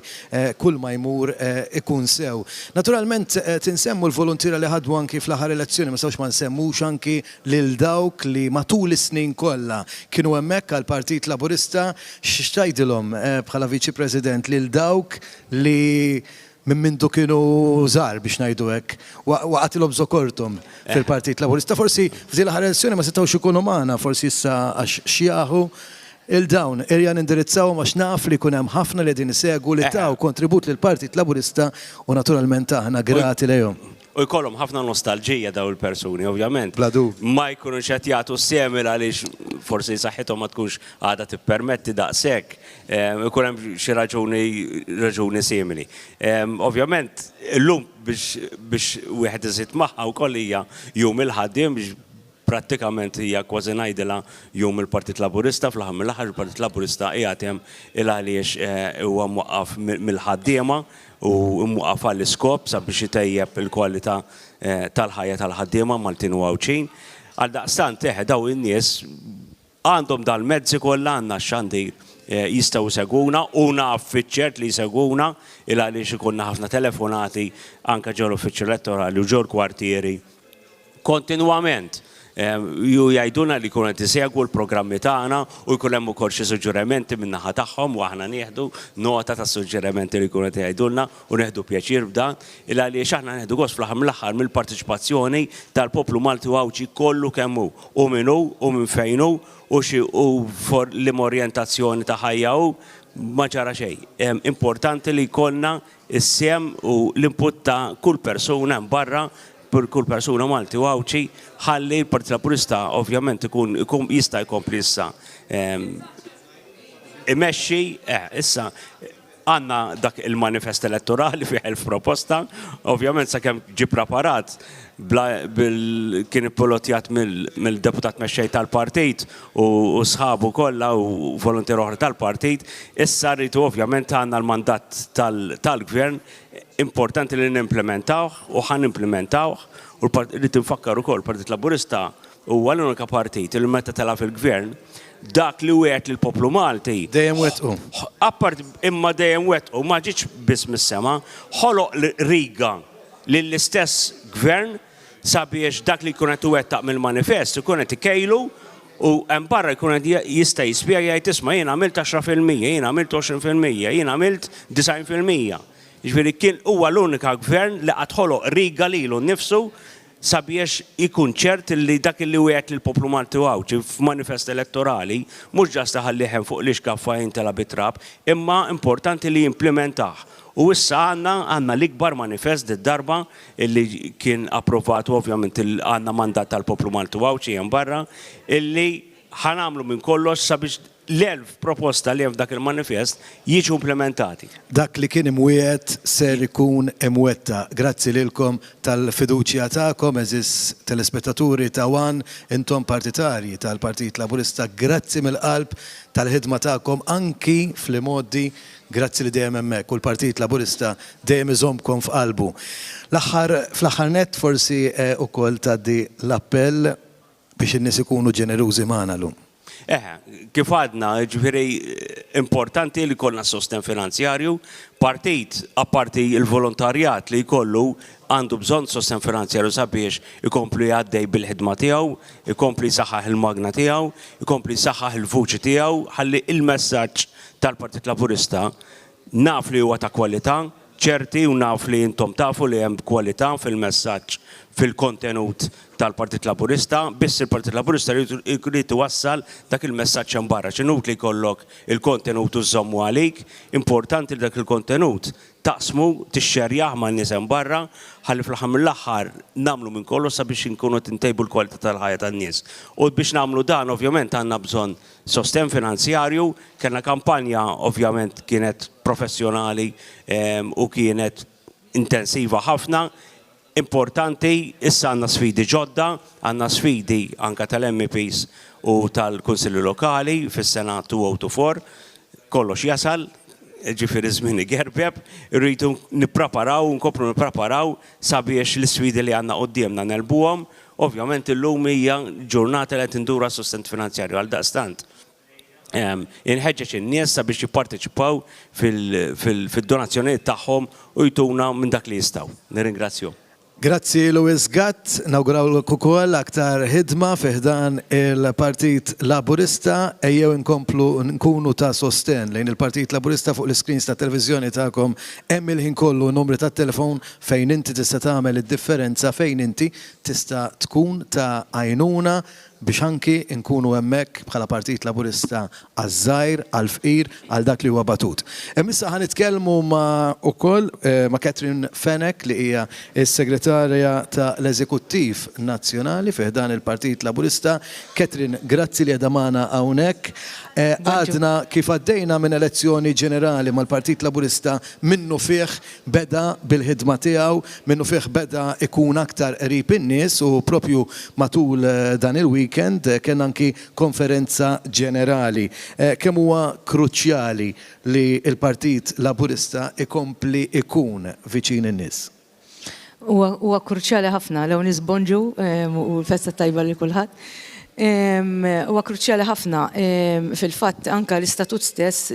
kull ma jmur ikun sew. Naturalment tinsemmu l-volontira li ħadmu anki fl-aħħar elezzjoni, ma sewx ma nsemmux anki lil dawk li matul is-snin kollha kienu hemmhekk għall-Partit Laburista x'tgħidilhom bħala Viċi President lil dawk li minn mindu kienu żgħar biex ngħidu hekk, waqgħatilhom żokorthom fil-Partit Laburista. Forsi f'din l-aħħar elezzjoni ma setgħux ikunu magħna, forsi issa għax xjaħu il-dawn irja nindirizzawhom għax naf li jkun hemm ħafna li din isegwu li taw kontribut lill-Partit Laburista u naturalment aħna grati lejhom. U jkollhom ħafna nostalġija daw il-persuni, ovvjament. Bladu. Ma jkunux qed jagħtu semel għaliex forsi saħħithom ma tkunx għadha tippermetti daqshekk, ikun hemm xi raġuni simili. Ovvjament, illum biex wieħed iżid magħha wkoll hija jum il-ħaddiem biex prattikament hija kważi ngħidilha jum il-Partit Laburista, fl-aħħar mill-aħħar il-Partit Laburista qiegħed hemm il għaliex huwa mwaqqaf mill-ħaddiema u mwaqqaf għall-iskop sabiex itejjeb il-kwalità tal-ħajja tal-ħaddiema Maltin u Għawċin. Għal daqstant daw in-nies għandhom dal-mezzi kollha għandna x'għandi jistgħu seguna u naf fiċ-ċert li jseguna il għaliex ikunna ħafna telefonati anke ġew l-uffiċċju elettorali u ġew l-kwartieri kontinwament. Ju jgħiduna li jkunu qed isegwu l-programmi tagħna u jkun hemm ukoll xi suġġerimenti min-naħa tagħhom u aħna nieħdu nota tas-suġġerimenti li jkunu qed jgħidulna u neħdu pjaċir b'dan il għaliex aħna neħdu gost fl-aħħar mill-aħħar mill-partiċipazzjoni tal-poplu Malti u Għawċi kollu kemm hu min hu u minn fejn hu u xi l-orjentazzjoni ta' ħajja hu ma ġara xejn. Importanti li jkollna is-sem u l-input ta' kull persuna barra per kull persuna Malti u Għawċi ħalli l-Partit Laburista ovvjament ikun jista' jkompli issa imexxi issa għandna dak il-manifest elettorali fih il-proposta, ovvjament sakemm ġi preparat kien ippolotjat mill-deputat mexxej tal-partit u sħabu kollha u volontier oħra tal-partit, issa rridu ovvjament għandna l-mandat tal-gvern importanti li nimplementawh u ħan implementawh u rrid infakkar ukoll Partit Laburista huwa l-unika partit li meta tela fil-gvern dak li wieħed lill-poplu Malti. Dejjem wettqu. Appart imma dejjem wettqu ma ġietx biss mis-sema, ħoloq riga lill-istess gvern sabiex dak li jkun qed iwettaq mill-manifest ikun qed ikejlu u hemm barra jkun qed jista' jispjega jgħid isma' jien għamilt 10%, jien għamilt 20%, jien għamilt 90%. Ġifieri kien huwa l-unika gvern li qed ħoloq riga lilu nnifsu sabiex ikun ċert li dak li wieħed lill-poplu Malti u Għawċi f'manifest elettorali mhux ġasta ħalliħem fuq l-ixkaffa jintela bitrab, imma importanti li jimplementah. U issa għandna l-ikbar manifest d-darba illi kien approvat ovvjament għandna mandat tal-poplu Malti u Għawċi hemm barra illi ħanamlu minn kollox sabiex l-1000 proposta li hemm dak il-manifest jiġu implementati. Dak li kien imwiet ser ikun imwetta. Grazzi lilkom tal-fiduċja tagħkom eżis telespettaturi ta' Wan, intom partitarji tal-Partit Laburista, grazzi mill-qalb tal-ħidma tagħkom anki fl-modi, grazzi li dejjem hemmhekk u l-Partit Laburista dejjem iżommkom f'qalbu. Fl-aħħar nett forsi ukoll tgħaddi l-appell biex in-nies ikunu ġenerużi magħna lum. Kif għadna, ġifieri importanti li kollna sosten finanzjarju, partit apparti il-volontarjat li jkollu għandu bżonn sosten finanzjarju sabiex ikomplu jgħaddej bil-ħidma tiegħu, ikompli saħħaħ il-magna tiegħu, ikompli saħħaħ il-vuċi tiegħu, ħalli il-messaġġ tal-Partit Laburista naf li huwa ta' kwalità, ċerti u naf li intom tafu li hemm kwalità fil-messaġġ fil-kontenut tal-Partit Laburista, biss il-Partit Laburista jrid iwassal dak il-messaġġ hemm barra. X'inut li jkollok il-kontenut użommu għalik, importanti li dak il-kontenut taqsmu tixxerjaħ ma' nies hemm barra, ħalli fl-aħħar mill-aħħar nagħmlu minn kollu sabiex inkunu tintejbu l-kwalità tal-ħajja tan-nies. U biex nagħmlu dan ovvjament għandna bżonn sosten finanzjarju, kellna kampanja ovvjament kienet professjonali u kienet intensiva ħafna. Importanti, issa għandna sfidi ġodda, għandna sfidi anke tal-MPs u tal-Kunsilli Lokali fis-Senat 2024, kollox jasal, ġifieri żmien igerbeb, irridu nippreparaw, nkomplu nippreparaw sabiex l-isfidi li għandna qudiemna nelbuhom. Ovvjament illum hija ġurnata li qed indura sostent finanzjarju għal daqstant. Inħeġġeġ in-nies sabiex jipparteċipaw fil-donazzjonijiet tagħhom u jtuna minn dak li jistgħu. Nirringrazzju. Grazzi Louis Gatt, nawguraw l-kukull aktar ħidma fiħdan il-Partit Laburista, ejjew inkomplu nkunu ta' sosten lejn il-Partit Laburista fuq l-screens ta' televizjoni ta'kom, hemm il-ħin kollu numri ta' telefon fejn inti tista' tagħmel id-differenza, fejn inti tista' tkun ta' għajnuna biex anki nkunu hemmhekk bħala Partit Laburista għaż-żgħir, għall-fqir, għal dak li huwa batut. Issa ħanitkellmu ma' Catherine Fenech li hija s-Segretarja tal-Eżekuttiv Nazzjonali fih dan il-Partit Laburista. Catherine, grazzi li qiegħda magħna hawnhekk. Għadna kif għaddejna minn elezzjoni ġenerali mal-Partit Laburista minnu fih beda bil-ħidma tiegħu, minnu fih beda ikun aktar qrib in-nies u propju matul dan il-weekend kien anki konferenza ġenerali. Kemm huwa kruċjali li l-Partit Laburista ikompli ikun viċin in-nies? Huwa kruċjali ħafna l nisbonġu u l-festa tajba li kulħadd. Huwa kruċjali ħafna fil-fatt anke l-istatut stess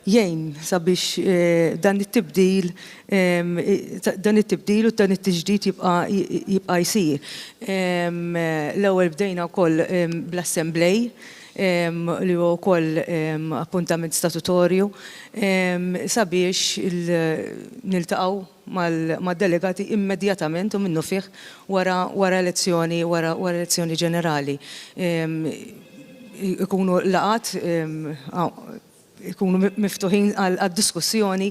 jgħin sabiex dan it-tibdil u dan it-tiġdid jibqa' jsir. L-ewwel bdejna wkoll bl-Assemblej li huwa wkoll appuntament statutorju sabiex niltaqgħu mad-delegati immedjatament u minnu fih wara elezzjoni ġenerali. Ikunu laqat ikunu miftuħin għad-diskussjoni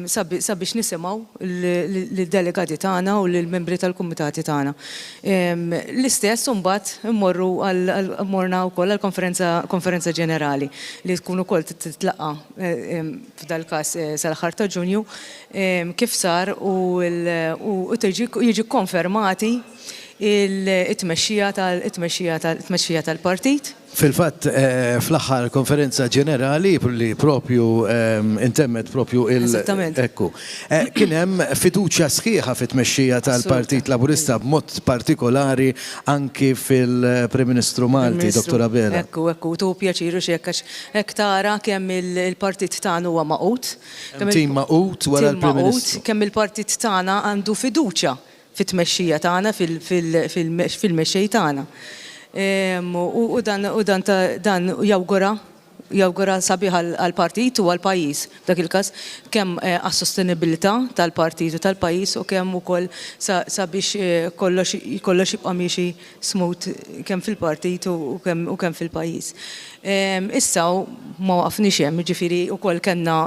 sabiex nisimgħu lill-delegati tagħna u lill-membri tal-kumitati tagħna. L-istess imbagħad morna wkoll għall-konferenza ġenerali li tkun ukoll titlaqa f'dal-każ sal-aħħar ta' Ġunju kif sar u jiġi konfermati il-tmexxija tal-partit. Fil-fatt, fl-aħħar konferenza ġenerali li propju intemmet propju Ekku. Kien hemm fiduċja sħiħa fit-tmexxija tal-Partit Laburista b'mod partikolari anki fil-Prim Ministru Malti, Dr. Abela. Ekku, tu pjaċiru hekk tara kemm il-partit tagħna huwa maqut. Tim maqut wara l-Prim Ministru. Kemm il-partit tagħna għandu fiduċja fit-tmexxija tagħna fil-mexxej tagħna. U dan jawgura sabiħ għal-partit u għal-pajjiż. Dak il-każ kemm għas-sostenibilità tal-partit u tal-pajjiż u kemm ukoll sabiex kollox jibqa' miexi smooth kemm fil-partit u kemm fil-pajjiż. Issa ma waqafniex hemm, jiġifieri wkoll kellna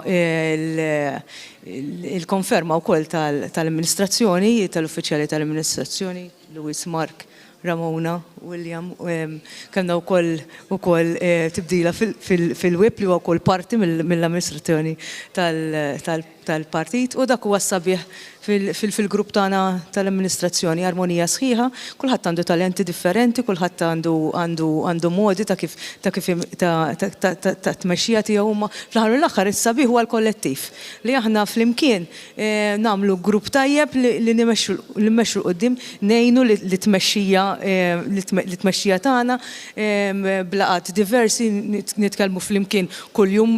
il-konferma wkoll tal-amministrazzjoni, tal-uffiċjali tal-amministrazzjoni, Louis Mark, Ramona, William, kellna wkoll tibdila fil-web li huwa wkoll parti mill-amministrazzjoni tal-partit u dak huwa sabiħ fil-grupp tagħna tal-amministrazzjoni armonija sħiħa, kulħadd għandu talenti differenti, kulħadd għandu modi ta' kif ta' tmexxija tiegħu huma fl-aħħar mill-aħħar is-sabiħ huwa l-kollettiv li aħna flimkien nagħmlu grupp tajjeb li nimexxu l-qudiem ngħinu li tmexxija li li tmexxija tagħna blaqat diversi nitkellmu flimkien kuljum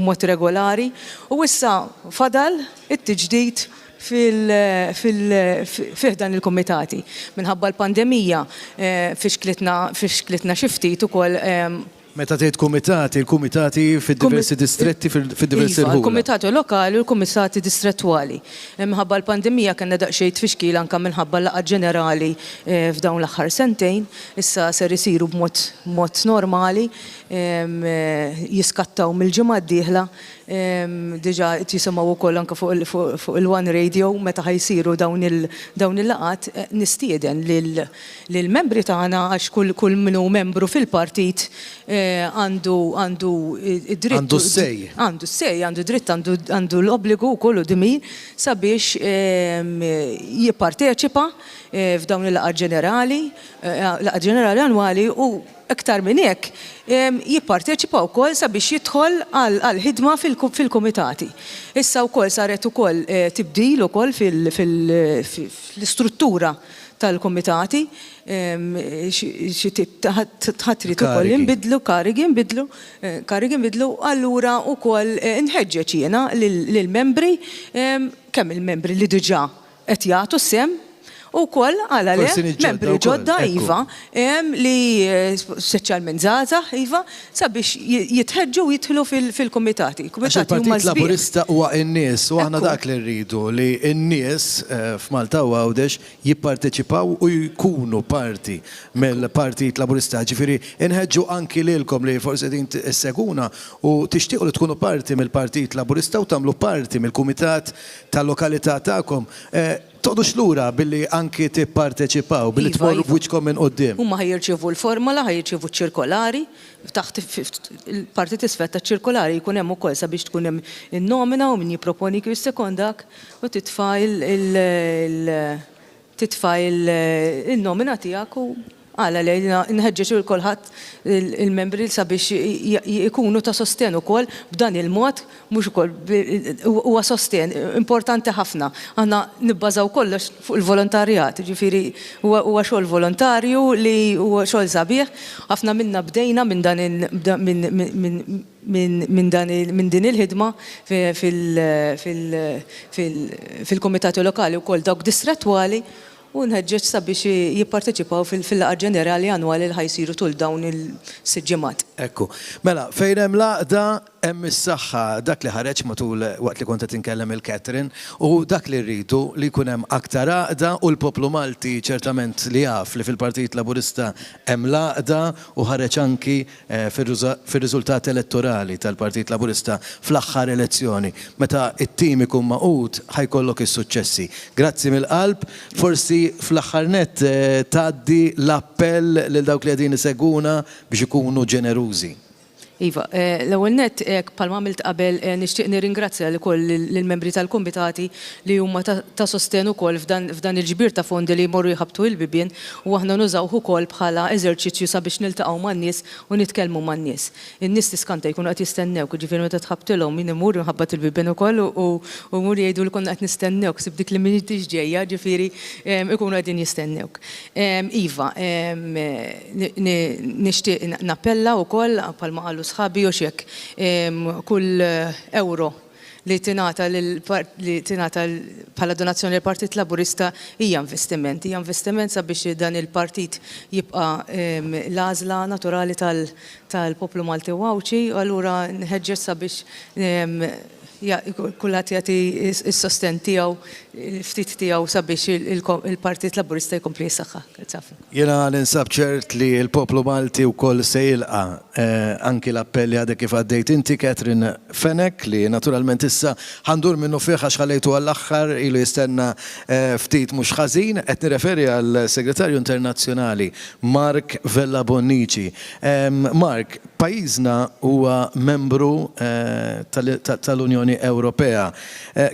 mod regolari u issa fadal it-tiġdid fil-dan il-komitati. Minħabba l-pandemija fixklitna xi ftit ukoll. Meta tgħid kumitati, il-kumitati fid-diversi distretti fid-diversi rħula. Il-kumitati lokali u l-kumitati distrettwali. Minħabba l-pandemija kellna daqsxejn tfixkil anke minħabba l-laqgħa ġenerali f'dawn l-aħħar sentejn, issa ser isiru b'mod normali, jiskattaw mill-ġimgħa d-dieħla. Diġà jisimgħu wkoll anke fuq il-One Radio meta ħajsiru dawn il-laqat nistieden lill-membri tagħna għax kull minnu membru fil-partit għandu id-dritt. Għandu s-sej. Għandu dritt, għandu l-obbligu wkoll dimir sabiex jipparteċipa f'dawn il-laqat ġenerali annwali u iktar minn hekk jipparteċipa wkoll sabiex jidħol għal-ħidma fil-kumitati. Issa wkoll saret ukoll tibdil ukoll fil-istruttura tal-kumitati, tħattrit ukoll jinbidlu, karigi jinbidlu, allura wkoll nħeġġeġ jiena lill-membri kemm il-membri li diġà qed jagħtu sem u koll għala membri ġodda Iva li speċjalment żgħażagħ Iva sabiex jitħeġġu jidħlu fil-kumitati. Il-Partit Laburista huwa n-nies u aħna dak li rridu li n-nies f'Malta u Għawdex jipparteċipaw u jkunu parti mill-Partit Laburista. Ġifieri inħeġġu anki lilkom li forsi din isseguna u tixtiequ li tkunu parti mill-Partit Laburista u tagħmlu parti mill-kumitat tal-lokalità tagħkom. Toqdux lura billi anki tipparteċipaw, billi tmorru b'wiċkom minn qoddim. Huma ħajirċievu l-formola, ħajirċievu ċirkolari, taħt il-partit isfetta ċirkolari jkun hemm ukoll sabiex tkun hemm in-nomina u min jipproponi kif sekondak u titfa' il-nomina tiegħek u għala li nħeġġeġ il-kolħat il-membri sabiex jikunu ta' sosten ukoll b'dan il-mod, mhux ukoll huwa sosten importanti ħafna. Aħna nibbażaw kollox fuq il-volontarjat, ġifieri huwa xogħol volontarju li huwa xogħol sabiħ. Ħafna minna bdejna minn din il-ħidma fil-komitati lokali wkoll dawk distrettwali u nħeġġeġ sabiex jipparteċipaw fil-laqgħa ġenerali annwali li ħajsiru tul dawn il-siġġimat. Ekku. Mela, fejn hemm laqda hemm is-saħħa dak li ħareġ matul waqt li kont qed inkellem il-Catherine u dak li rridu li jkun hemm aktar għaqda u l-poplu Malti ċertament li jaf li fil-Partit Laburista hemm laqda u ħareġ anki fir-riżultat elettorali tal-Partit Laburista fl-aħħar elezzjoni. Meta t-tim ikun maqud ħajkollok is-suċċessi. Grazzi mill-qalb, forsi fl-aħħar nett tgħaddi l-appell lil dawk li qegħdin iseguna biex ikunu ġenerużi. Iva, l-ewwel nett bħalma għamilt qabel nixtieq nirringrazzja lkoll lill-membri tal-kumitati li huma ta' sosten ukoll f'dan il-ġbir ta' fondi li jmorru jħabtu l-bibien u aħna nużawh ukoll bħala eżerċizzju sabiex niltaqgħu man-nies u nitkellmu man-nies. In-nies tiskanta jkunu qed jistennewk, ġifieri meta tħabtilhom min imur nħabbat il-bibien ukoll u mur jgħidu li konna qed nistennewk sib dik li mintix ġejja, ġifieri ikunu qegħdin jistennewk. Iva, nixtieq nappella wkoll bħalma qalu sħabi u xek kull euro li tingħata bħala donazzjoni lill Partit Laburista hija investiment sabiex dan il-partit jibqa' l-għażla naturali tal-poplu Malti u Għawċi, allura nħeġġeġ sabiex kulħadd jagħti s-sosten tiegħu, ftit tiegħu sabiex il-Partit Laburista jkompli jisaħħa. Jiena ninsab ċert li l-poplu Malti wkoll se jilqa' anki l-appelli għadek kif għaddejt inti Catherine Fenech li naturalment issa ħandur minnu fih għax ħallejtu għall-aħħar ilu jistenna ftit mhux ħażin, qed nirreferi għall-Segretarju Internazzjonali Mark Vella Bonnici. Mark, pajjiżna huwa membru tal-Unjoni Ewropea.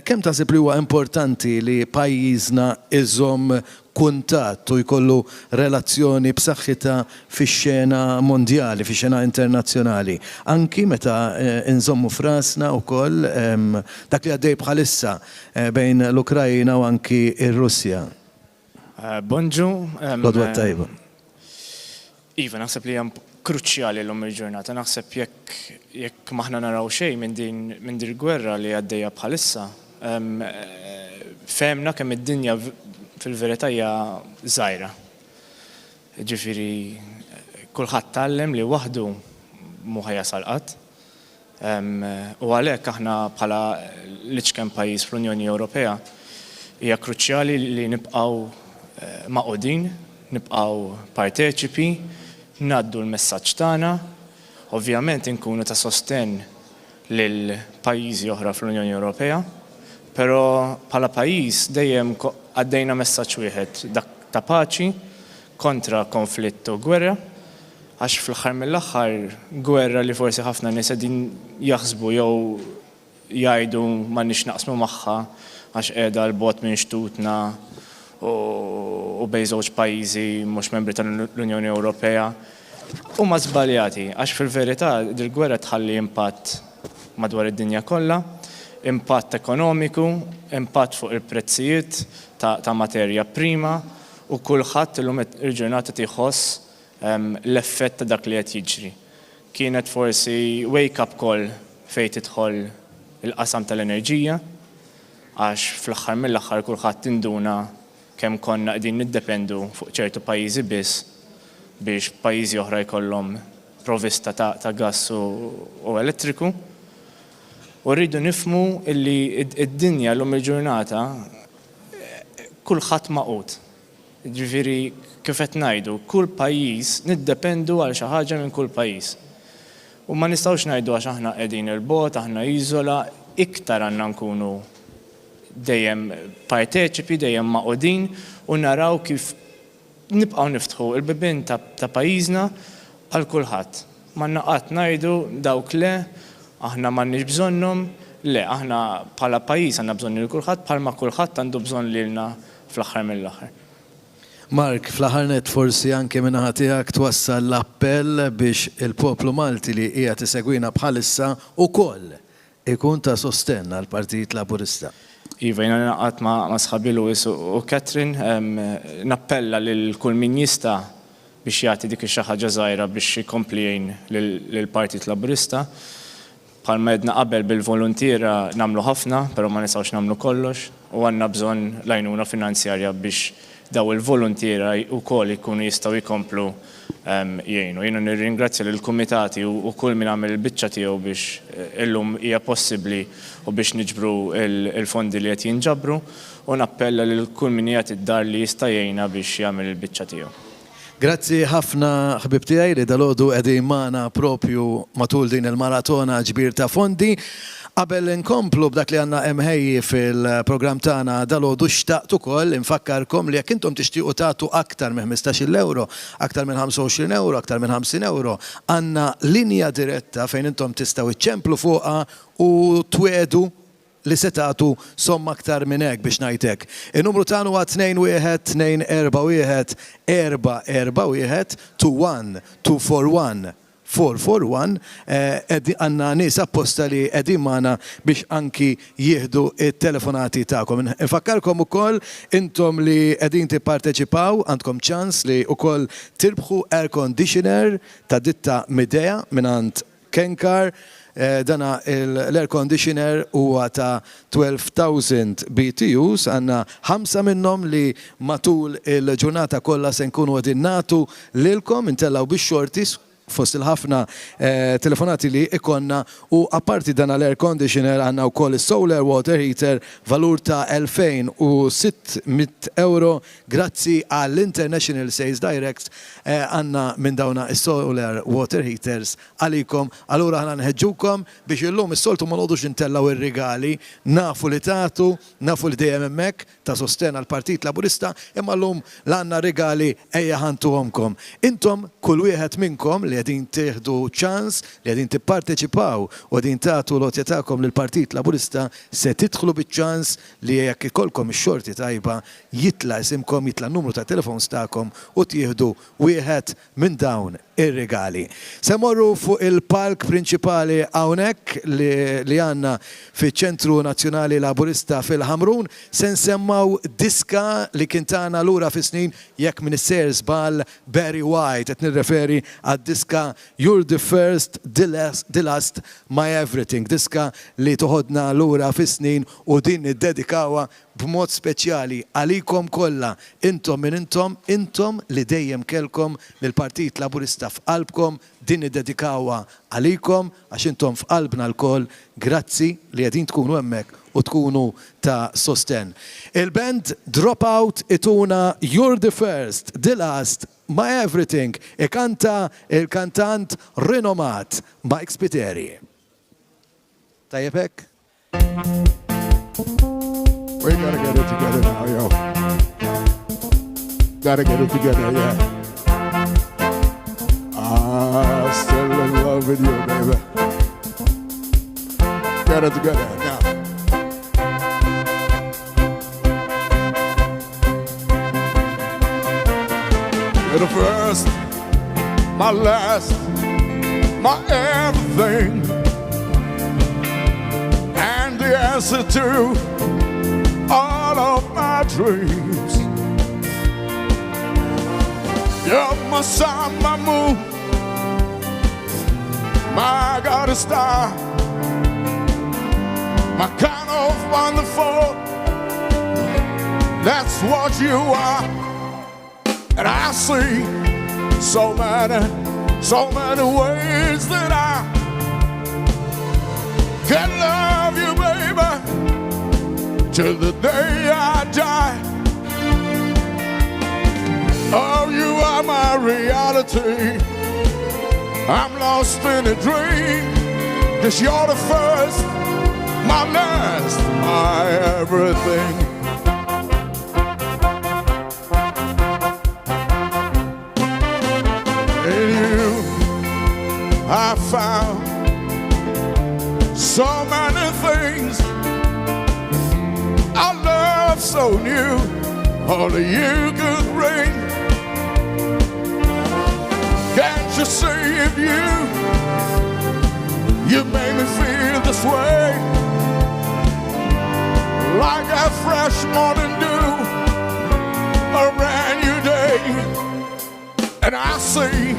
Kemm taħseb li huwa importanti li pajjiżna iżomm kuntatt u jkollu relazzjoni b'saħħitha fix-xena mondjali, fix-xena internazzjonali. Anki meta inżommu frasna wkoll dak li għaddej bħalissa bejn l-Ukrajna u anki r-Russja. Bonġu. Lodwa tajba. Iva, naħseb li hemm kruċjali l-lum il-ġurnata, naħseb jekk maħna naraw xejn minn din il-gwerra li għaddejja bħalissa, femna kemm id-dinja fil-verità hija żgħira. Ġifieri kulħadd tallem li waħdu mhu ħajasal qatt. U għalhekk aħna bħala l-iċkem pajjiż fl-Unjoni Ewropea hija kruċjali li nibqgħu maqudin, nibqgħu parteċipi, ngħaddu l-messaġġ tagħna, ovvjament inkunu ta' sostenn lil pajjiżi oħra fl-Unjoni Ewropea, però bħala pajjiż dejjem għaddejna messaġġ wieħed dak ta' paċi kontra konflitt u gwerra, għax fl-aħħar mill-aħħar gwerra li forsi ħafna nies qegħdin jaħsbu jew jgħidu m'għandniex naqsmu magħha għax qiegħda l-bogħod minn xtutna u bejn żewġ pajjiżi mhux membri tal-Unjoni Ewropea huma żbaljati għax fil-verità dil-gwerra tħalli impatt madwar id-dinja kollha, impatt ekonomiku, impatt fuq il-prezzijiet ta' materja prima u kulħadd illum il-ġurnata tieħoss l-effett ta' dak li qed jiġri. Kienet forsi wake-up call fejn tidħol il-qasam tal-enerġija għax fl-aħħar mill-aħħar kulħadd induna kemm konna qegħdin niddependu fuq ċertu pajjiżi biss biex pajjiżi oħra jkollhom provvista ta' gass u elettriku. U rridu nifhmu illi id-dinja llum il-ġurnata kulħadd maqut. Ġifieri kif qed ngħidu, kull pajjiż niddependu għal xi ħaġa minn kull pajjiż. U ma nistgħux ngħidu għax aħna qegħdin il-bogħod, aħna iżola, iktar għandna nkunu dejjem parteċipi, dejjem maqudin u naraw kif nibqgħu niftħu il-bibien ta' pajjiżna għal kulħadd. Ma naqgħod ngħidu dawk le, aħna m'għandniex bżonnhom, le, aħna bħala pajjiż għandna bżonn lil kulħadd bħalma kulħadd għandu bżonn lilna fl-aħħar mill-aħħar. Mark, fl-aħħar net forsi anke minn naħa tiegħek twassal l-appell biex il-poplu Malti li qiegħed isegwina bħalissa wkoll ikun ta' sostenn għall-Partit Laburista. Iva, jena naqat ma' sħabi Lewis u Katrin, nappella lil kull min jista' biex jagħti dik xi ħaġa żgħira biex jkompli jgħin lill-Partit Laburista. Bħalma għedna qabel bil-volontiera nagħmlu ħafna, però ma nistgħux nagħmlu kollox u għandna bżonn l-għajnuna finanzjarja biex daw il-volontiera wkoll ikunu jistgħu jkomplu jgħinu. Jiena nirringrazzja lill-kumitati u kull min għamel il-biċċa tiegħu biex illum hija possibbli u biex niġbru il-fondi li qed jinġabru u nappella lil kull min jagħti id-dar li jista' jgħinha biex jagħmel il-biċċa tiegħu. Grazzi ħafna ħbib tiegħi li dalodu qegħdin magħna propju matul din il-maratona ġbir ta' fondi. Qabel inkomplu b'dak li għandna hemm ħejji fil-programm tagħna dalodu xtaqt ukoll infakkarkom li jekk intom tixtiequ tagħtu aktar minn 15 euro, aktar minn 25 euro, aktar minn 50 euro, għandna linja diretta fejn intom tistgħu iċċemplu fuqha u twedu li se tagħtu somma aktar minn hekk biex ngħidlek. In-numru tagħna huwa 21241 441 għandna nies apposta li qegħdin magħna biex anki jieħdu it-telefonati tagħkom. Infakkarkom ukoll intom li qegħdin tipparteċipaw għandkom ċans li wkoll tirbħu air conditioner ta' ditta Midea mingħand Kenkar. Dana l-air conditioner huwa ta' 12,000 BTUs, għanna 5 minnhom li matul il-ġurnata kollha se nkunu qegħdin nagħtu lilkom intellaw bix-shorties fost il-ħafna telefonati li ikonna u apparti dan l-air conditioner għanna u koll solar water heater valur ta' 2,600 euro grazzi għall-International Sales Direct għanna minn dawna solar water heaters għalikom. Allura għanna nħedġukom biex il-lum is-soltu ma nodux intellaw ir-rigali, nafu li tatu, nafu li dejjem hemmhekk ta' sosten għal-Partit Laburista, imma l-lum l-għanna rigali ejja ħantuhomkom. Intom kull wieħed minnkom li għedin teħdu ċans, li għedin tipparteċipaw u għedin tagħtu l-otja tagħkom lill-Partit Laburista se tidħlu biċ-ċans li jekk ikolkom ix-xorti tajba jitla isimkom, jitla n-numru ta' telefons tagħkom u tieħdu wieħed minn dawn ir-regali. Se morru fuq il-palk prinċipali hawnhekk li għandna fiċ-Ċentru Nazzjonali Laburista fil-Ħamrun se nsemmaw diska li kien tagħna lura fis-snin jekk min isser żball Barry White qed nirreferi għad-diska You're the First, the Last, My Everything, diska li toħodna lura fis-snin u din niddedikawha b'mod speċjali għalikom kollha, intom li dejjem kelkom lill-Partit Laburista f'qalbkom, din niddedikawha għalikom għax intom f'qalbna l-koll, grazzi li qegħdin tkunu hemmhekk u tkunu ta' sosten. Il-band Dropout ituna You're the First, the Last, My Everything, ikanta il-kantant rinomat Mike Spiteri. Tajjeb hekk? We gotta get it together now, yo. Gotta get it together, yeah. I'm still in love with you, baby. Get it together now. You're the first, my last, my everything, and the answer to all of my dreams. You're my sun, my moon, my God, a star, my kind of wonderful. That's what you are. And I see so many ways that I can love you, baby, till the day I die. Oh, you are my reality. I'm lost in a dream, 'cause you're the first, my last, my everything. In you I found so many things I love so new, only you could bring. Can't you see if you made me feel this way, like a fresh morning dew, a brand new day. And I see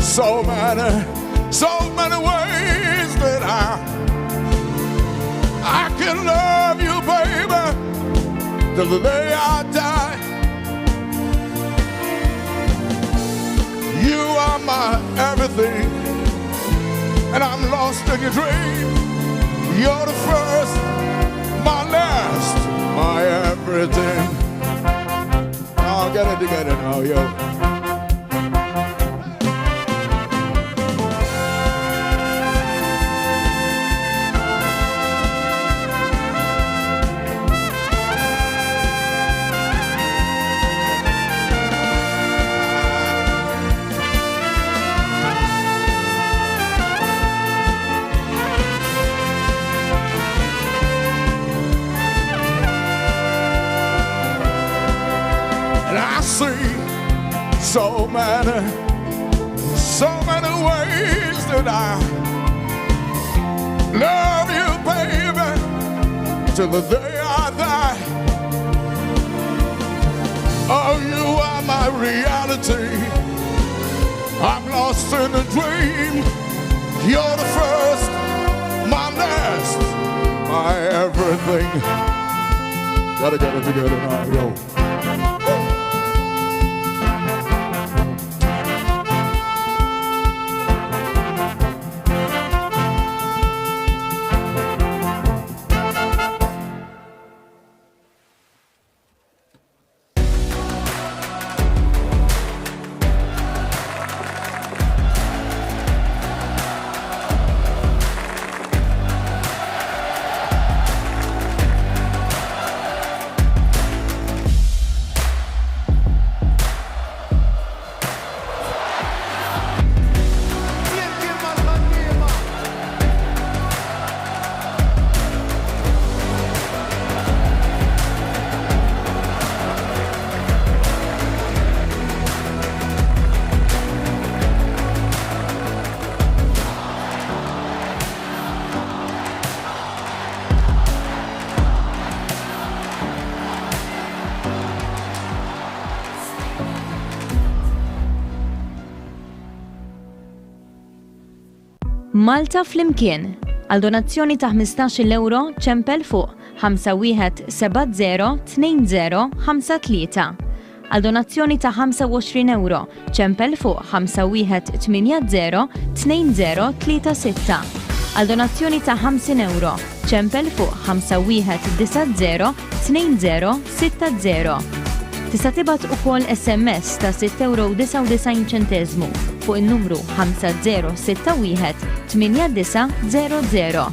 so many ways that I can love you, baby, till the day I die. You are my everything, and I'm lost in your dream. You're the first, my last, my everything. I'll get it together now, yo. So many ways that I love you, baby, till the day I die. Oh, you are my reality. I'm lost in a dream. You're the first, my last, my everything. Gotta get it together now, yo. Malta flimkien. Għal donazzjoni ta' 15 euro ċempel fuq 51702053. Għal donazzjoni ta' 25 euro ċempel fuq 51802036. Għal donazzjoni ta' 50 euro ċempel fuq 51902060. Tista' tibgħat ukoll SMS ta' 6.99 € fuq in-numru 50618900.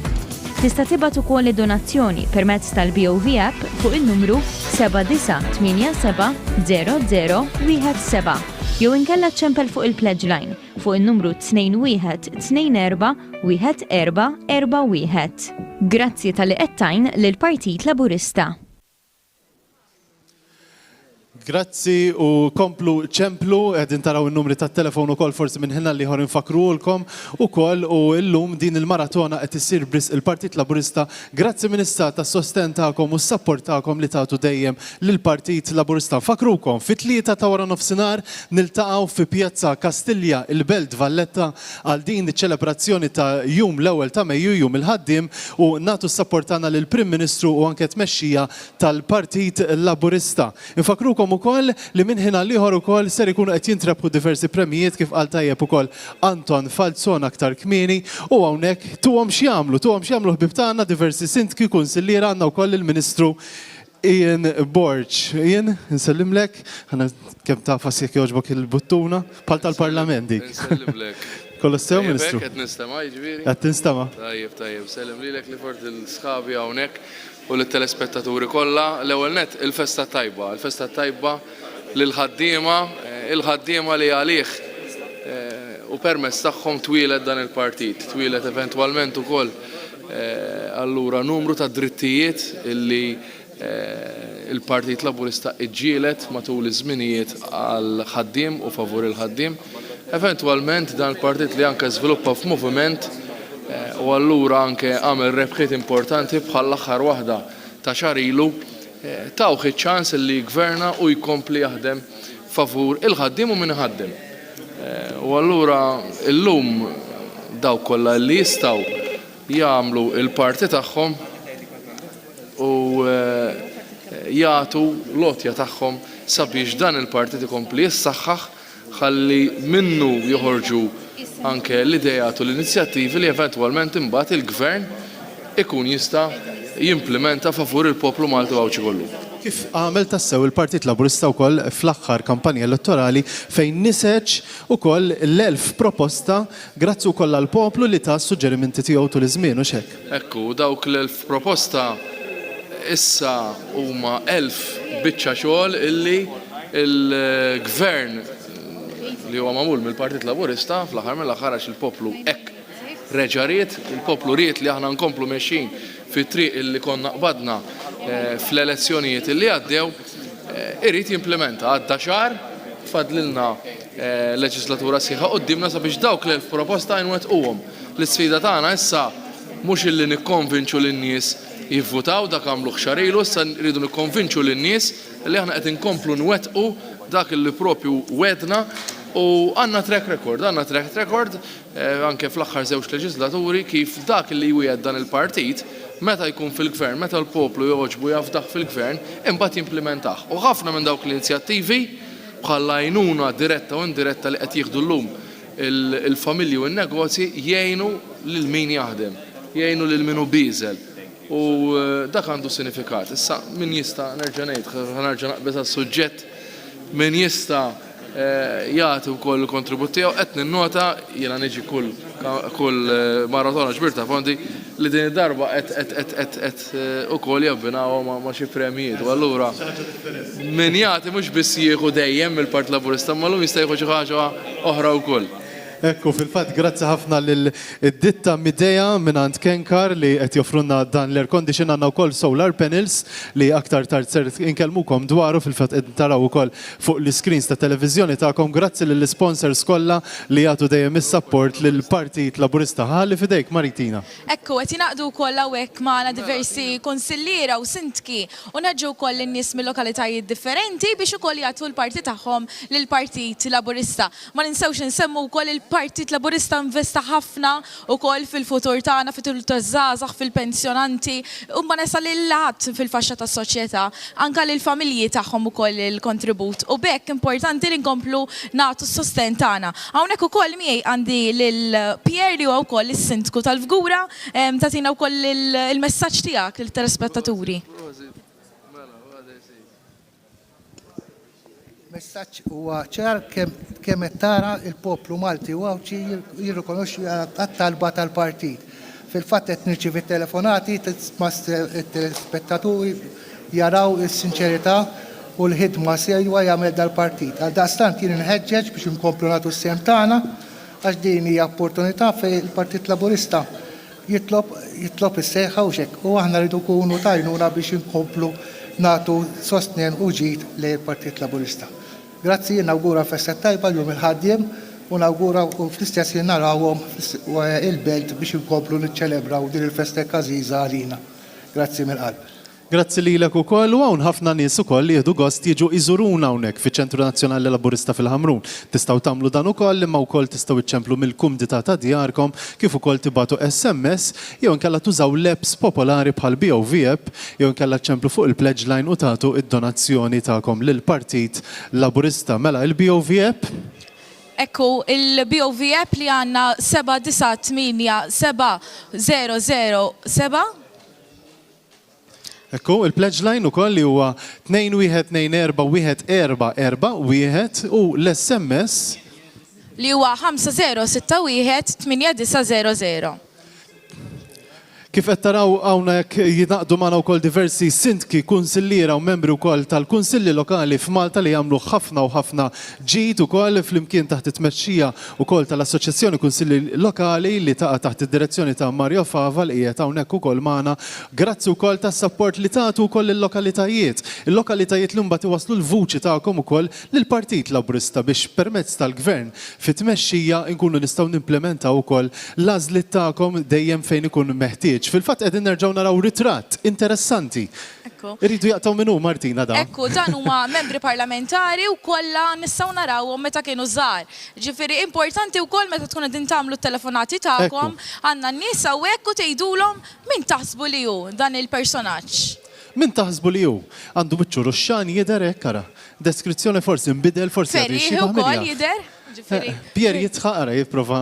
Tista' tibgħat ukoll id-donazzjoni permezz tal-BOV app fuq in-numru 79870017 jew inkella ċempel fuq il-Pledge Line fuq in-numru 21241441. Grazzi tal-li qedtajn lill-Partit Laburista. Grazzi u komplu ċemplu, għedin taraw il-numri ta' telefonu kol forsi minn ħinna li ħor infakruħulkom u kol u l-lum din il-maratona għed isir bris il-Partit Laburista. Grazzi Minista ta' sosten ta'kom u s-support ta'kom li ta'tu dejjem l-Partit Laburista. Fakrukom, fit-tlieta ta' wara nofsinar niltaqaw fi Pjazza Kastilja il-Belt Valletta għal din ċelebrazzjoni ta' jum l-ewwel ta' Mejju, jum il-ħaddim, u natu s-support tagħna lill-Prim Ministru u anke tmexxija tal-Partit Laburista. Infakrukom ukoll li minn ħina liħor ukoll ser ikunu qed jintrebħu diversi premijiet kif qal tajjeb ukoll Anton Falzon aktar kmieni u hawnhekk tuhom x'jagħmlu ħbib tagħna diversi sindki kunsilliera għandna wkoll il-Ministru Ian Borch. Ian, nsellimlek, ħana kemm tafas jekk jogħġbok il-buttuna bħal tal-Parlament dik. Nsellimlek. Kollu sew, Ministru? Qed nistema' jiġifieri. Qed tinstema'. Tajjeb, sellim lilek li fort il-sħabi hawnhekk u l-telespettaturi kollha. L-ewwel net il-festa tajba lil-ħaddiema, il-ħaddiema li għalih u permezz tagħhom twieled dan il-partit, twieled eventwalment ukoll allura numru ta' drittijiet illi il-Partit Laburista iġġielet matul iż-żminijiet għal ħaddiem u favur il-ħaddiem. Eventwalment dan il-partit li anke żviluppa f'moviment u allura anke għamel rebħiet importanti bħal l-aħħar waħda ta' xarilu tawħ iċ-ċans li gverna u jkompli jaħdem favur il-ħaddiem u min ħaddem. U allura illum daw kollha li jistgħu jagħmlu il-parti tagħhom u jagħtu lotja tagħhom sabiex dan il-partit ikompli jissaħħaħ ħalli minnu joħorġu anke l-idejat u l-inizjattivi li eventwalment imbagħad il-gvern ikun jista' jimplementa favur il-poplu Malti għawċi kollu. Kif għamel tassew il-Partit Laburista wkoll fl-aħħar kampanja elettorali fejn niseċ ukoll l-1000 proposta grazzi wkoll għall-poplu li ta' suġġerimenti tiegħu tul iż-żmien u x'hekk. Ekku, dawk l-1000 proposta issa huma 1000 biċċa xogħol illi il-gvern li huwa magħmul mill-Partit Laburista fl-aħħar mill-aħħar għax il-poplu hekk reġariet, il-poplu riet li aħna nkomplu mexxin fit-triq illi konna qbadna fl-elezzjonijiet illi għaddew irid jimplementa għadda xahar tfadlilna leġislatura sieħa qudiemna sabiex dawk l-1000 proposta nwettquhom. L-isfida tagħna issa mhux illi nikkonvinċu lin-nies jivvutaw dak għamlu xarilu, issa rridu nikkonvinċu lin-nies li aħna qed inkomplu nwettqu dak illi propju wedna u għandna track record anke fl-aħħar żewġ leġislaturi kif dak illi jwiegħed dan il-partit meta jkun fil-gvern, meta l-poplu joħġbu jafdaħ fil-gvern, imbagħad jimplementaħ. U ħafna minn dawk l-inizjattivi bħala għajnuna diretta u indiretta li qed jieħdu llum il-familji u n-negozji jgħinu lil min jaħdem, jgħinu lil min hu biżel. U dak għandu sinifikat. Issa min jista' nerġa' ngħid, nerġa' naqbes għas-suġġett min jista' jagħti wkoll il-kontribut tiegħu qed ninnota jiena niġi kull maratona ġbirta fondi li din id-darba qed ukoll jabbinaw ma' xi premjiet. U allura min jagħti mhux biss jieħu dejjem mill-Partit Laburista, ma llum jista' jieħu xi ħaġa oħra wkoll. Ekku, fil-fatt, grazzi ħafna l-ditta Midea minant Kenkar li qed joffrunna dan l-air condition għandna wkoll solar panels li aktar tard ser inkellmukom dwaru fil-fatt qed taraw ukoll fuq l-screens ta' televiżjoni tagħkom. Grazzi lill-sponsors kollha li jagħtu dejjem is-support lill-Partit Laburista. Ħalli fidejk Maritina. Ekku, qed jingħaqdu wkoll hawnhekk magħna diversi konsilliera u sindki u naġġu wkoll in-nies mill-lokalitajiet differenti biex ukoll jagħtu l-parti tagħhom lill-Partit Laburista. Ma ninsewx insemmu wkoll il-Partit Laburista investa ħafna ukoll fil-futur tagħna, fit-tul taż-żgħażagħ, fil-pensjonanti, u ma nesal il-lat fil-faxxa tas-soċjetà, anke lill-familji tagħhom ukoll il-kontribut. U bekk importanti li nkomplu nagħtu s-sosten tagħna. Hawnhekk ukoll miegħi għandi lil Pierre li huwa wkoll is-sindku tal-Fgura, tagħtina wkoll il-messaġġ tiegħek lill-telespettaturi. Messaġġ huwa ċar kemm qed tara il-poplu Malti u għawċi jirrikonoxxi għat-talba tal-partit. Fil-fatt qed nirċievi telefonati it-telespettaturi jaraw is-sinċerità u l-ħidma sejwa jagħmel dal-partit. Għal daqstant jien inħeġġeġ biex inkomplu nagħtu s-sem tagħna għax din hija opportunità fejn il-Partit Laburista jitlob is-sejħa u xekk. U aħna rridu nkunu tajnuna biex inkomplu nagħtu sostnen u ġid lejn il-Partit Laburista. Grazzi, nawgura festa tajba l-jum il-ħaddiem u nawgura u fl-istess narawhom il-belt biex inkomplu niċċelebraw din il-festa każiża għalina. Grazzi mill-qalb. Grazzi lilek ukoll u hawn ħafna nies ukoll li jieħdu gost jiġu iżuruna hawnhekk fiċ-Ċentru Nazzjonali Laburista fil-Ħamrun. Tistgħu tagħmlu dan ukoll imma wkoll tistgħu iċċemplu mill-kumdità ta' djarkom kif ukoll tibagħtu SMS jew inkella tużaw l-apps popolari bħal BOV app jew inkella ċċemplu fuq il-pledge line u tagħtu id-donazzjoni tagħkom lill-Partit Laburista. Mela il-BOV app? Ekku, il-BOV app li għandna 7987007. Ekku, il-pledge line ukoll li huwa 21241441 u l-SMS li huwa 50618900. Kif qed taraw hawnhekk jinaqdu magħna wkoll diversi sindki, kunsilliera u membri wkoll tal-Kunsilli Lokali f'Malta li jagħmlu ħafna u ħafna ġid ukoll flimkien taħt it-tmexxija wkoll tal-Assoċjazzjoni Kunsilli Lokali li taqa' taħt id-direzzjoni ta' Mario Fava li qiegħed hawnhekk ukoll magħna. Grazzi wkoll tas-sapport li tagħtu wkoll il-lokalitajiet. Il-lokalitajiet li mbagħad iwasslu l-vuċi tagħkom ukoll lill-Partit Laburista biex permezz tal-Gvern fit-tmexxija nkunu nistgħu nimplementaw ukoll l-għażliet tagħkom dejjem fejn ikun meħtieġ. Fil-fatt qegħdin nerġgħu naraw ritratt interessanti. Irridu jaqtaw minnu Martina da. Ekku, dan huma membri parlamentari u kollha nistgħu narawhom meta kienu żgħar. Ġifieri importanti wkoll meta tkun qegħdin tagħmlu t-telefonati tagħkom għandna n-nies hawnhekk u tgħidulhom min taħsbu li hu dan il-personaġġ. Min taħsbu li hu? Għandu biċċu ruxxan jidher hekk ara. Deskrizzjoni forsi nbidel forsi Ferri wkoll jidher? Pier jitħaqra jipprova.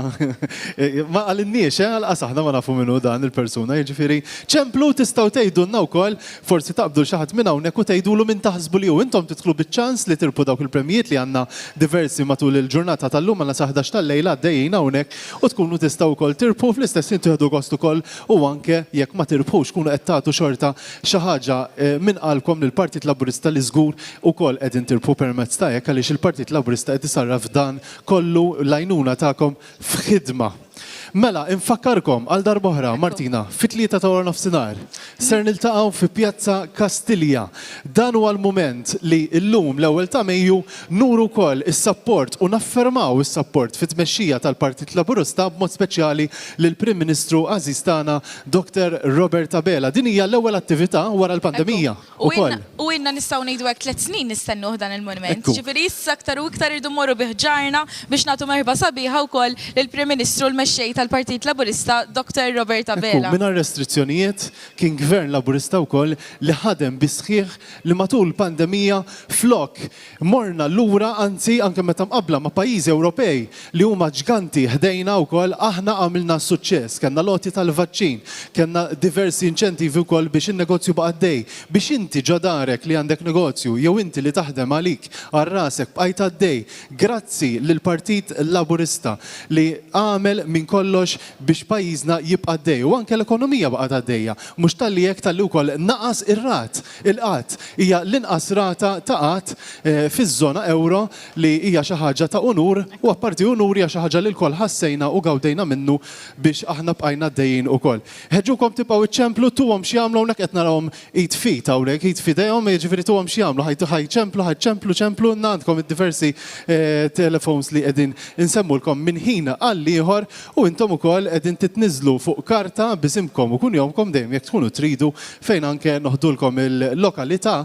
Ma għal-inniex, għal-qasaħna ma nafu minnu dan il-persuna, jiġifieri ċemplu tistgħu tgħidulna wkoll forsi taqbdu xi ħadd minn hawnhekk u tgħidulu min taħsbu li hu. Intom tidħlu biċ-ċans li tirpu dawk il-premijiet li għandna diversi matul il-ġurnata tal-lum għandna sa 11 tal-lejla għaddejjin hawnhekk u tkunu tistgħu wkoll tirpu fl-istess ħin tieħdu gost ukoll u anke jekk ma tirpux kunu qed tagħtu xorta xi ħaġa minn qalbkom lill-Partit Laburista li żgur ukoll qegħdin tirpu permezz ta' hekk għaliex il-Partit Laburista qed isarraf dan kollu l-għajnuna tagħkom f'ħidma. Mela, infakkarkom għal darbohra, Martina, fit-3 ta' nofsinhar, ser niltaqgħu fi Pjazza Kastilja. Dan huwa l-mument li llum l-ewwel ta' Mejju nuru wkoll is-sapport u naffermaw is-sapport fit-tmexxija tal-Partit Laburista b'mod speċjali lill-Prim Ministru Għażiż tagħna Dr. Robert Abela. Din hija l-ewwel attività wara l-pandemija ukoll. U inna nistgħu ngħidu hekk 3 snin nistennuh dan il-monument. Ġifieri issa aktar u iktar irdu mmorru bih ġarna biex nagħtu merħba sabiħa wkoll lill-Prim Ministru l-mexxej tal-Partit Laburista Dr. Robert Abela. Mingħajr restrizzjonijiet kien Gvern Laburista wkoll li ħadem bisħieħ li matul pandemija flok morna lura anzi anke meta mqabbla ma' pajjiżi Ewropej li huma ġganti ħdejna wkoll aħna għamilna suċċess. Kenna loti tal-vaċċin, kenna diversi inċentivi wkoll biex in-negozju baqa' għaddej. Biex inti ġodarek li għandek negozju jew inti li taħdem għalik għal rasek bqajt għaddej. Grazzi lill-Partit Laburista li għamel minn kollox biex pajjiżna jibqa' għaddej u anke l-ekonomija baqgħet għaddejja. Mhux talli hekk talli wkoll naqas ir-rat. Il-qatt hija l-inqas rata ta' qatt fiż-żona euro li hija xi ħaġa ta' unur u apparti unur hija xi ħaġa li l-kol ħassejna u gawdejna minnu biex aħna bqajna għaddejjin ukoll. Ħeġġukom tibqgħu iċċemplu tuhom xi jagħmlu hawnhekk qed narawhom id fit hawnhekk id fidejhom jiġifieri tuhom xi jagħmlu ħajċemplu għandkom id-diversi telefons li qegħdin insemmulkom minn ħin għal ieħor u intom ukoll qegħdin titniżlu fuq karta bisimkom u kun jomkom dejjem jekk tkunu tridu fejn anke noħdulkom il-lokalità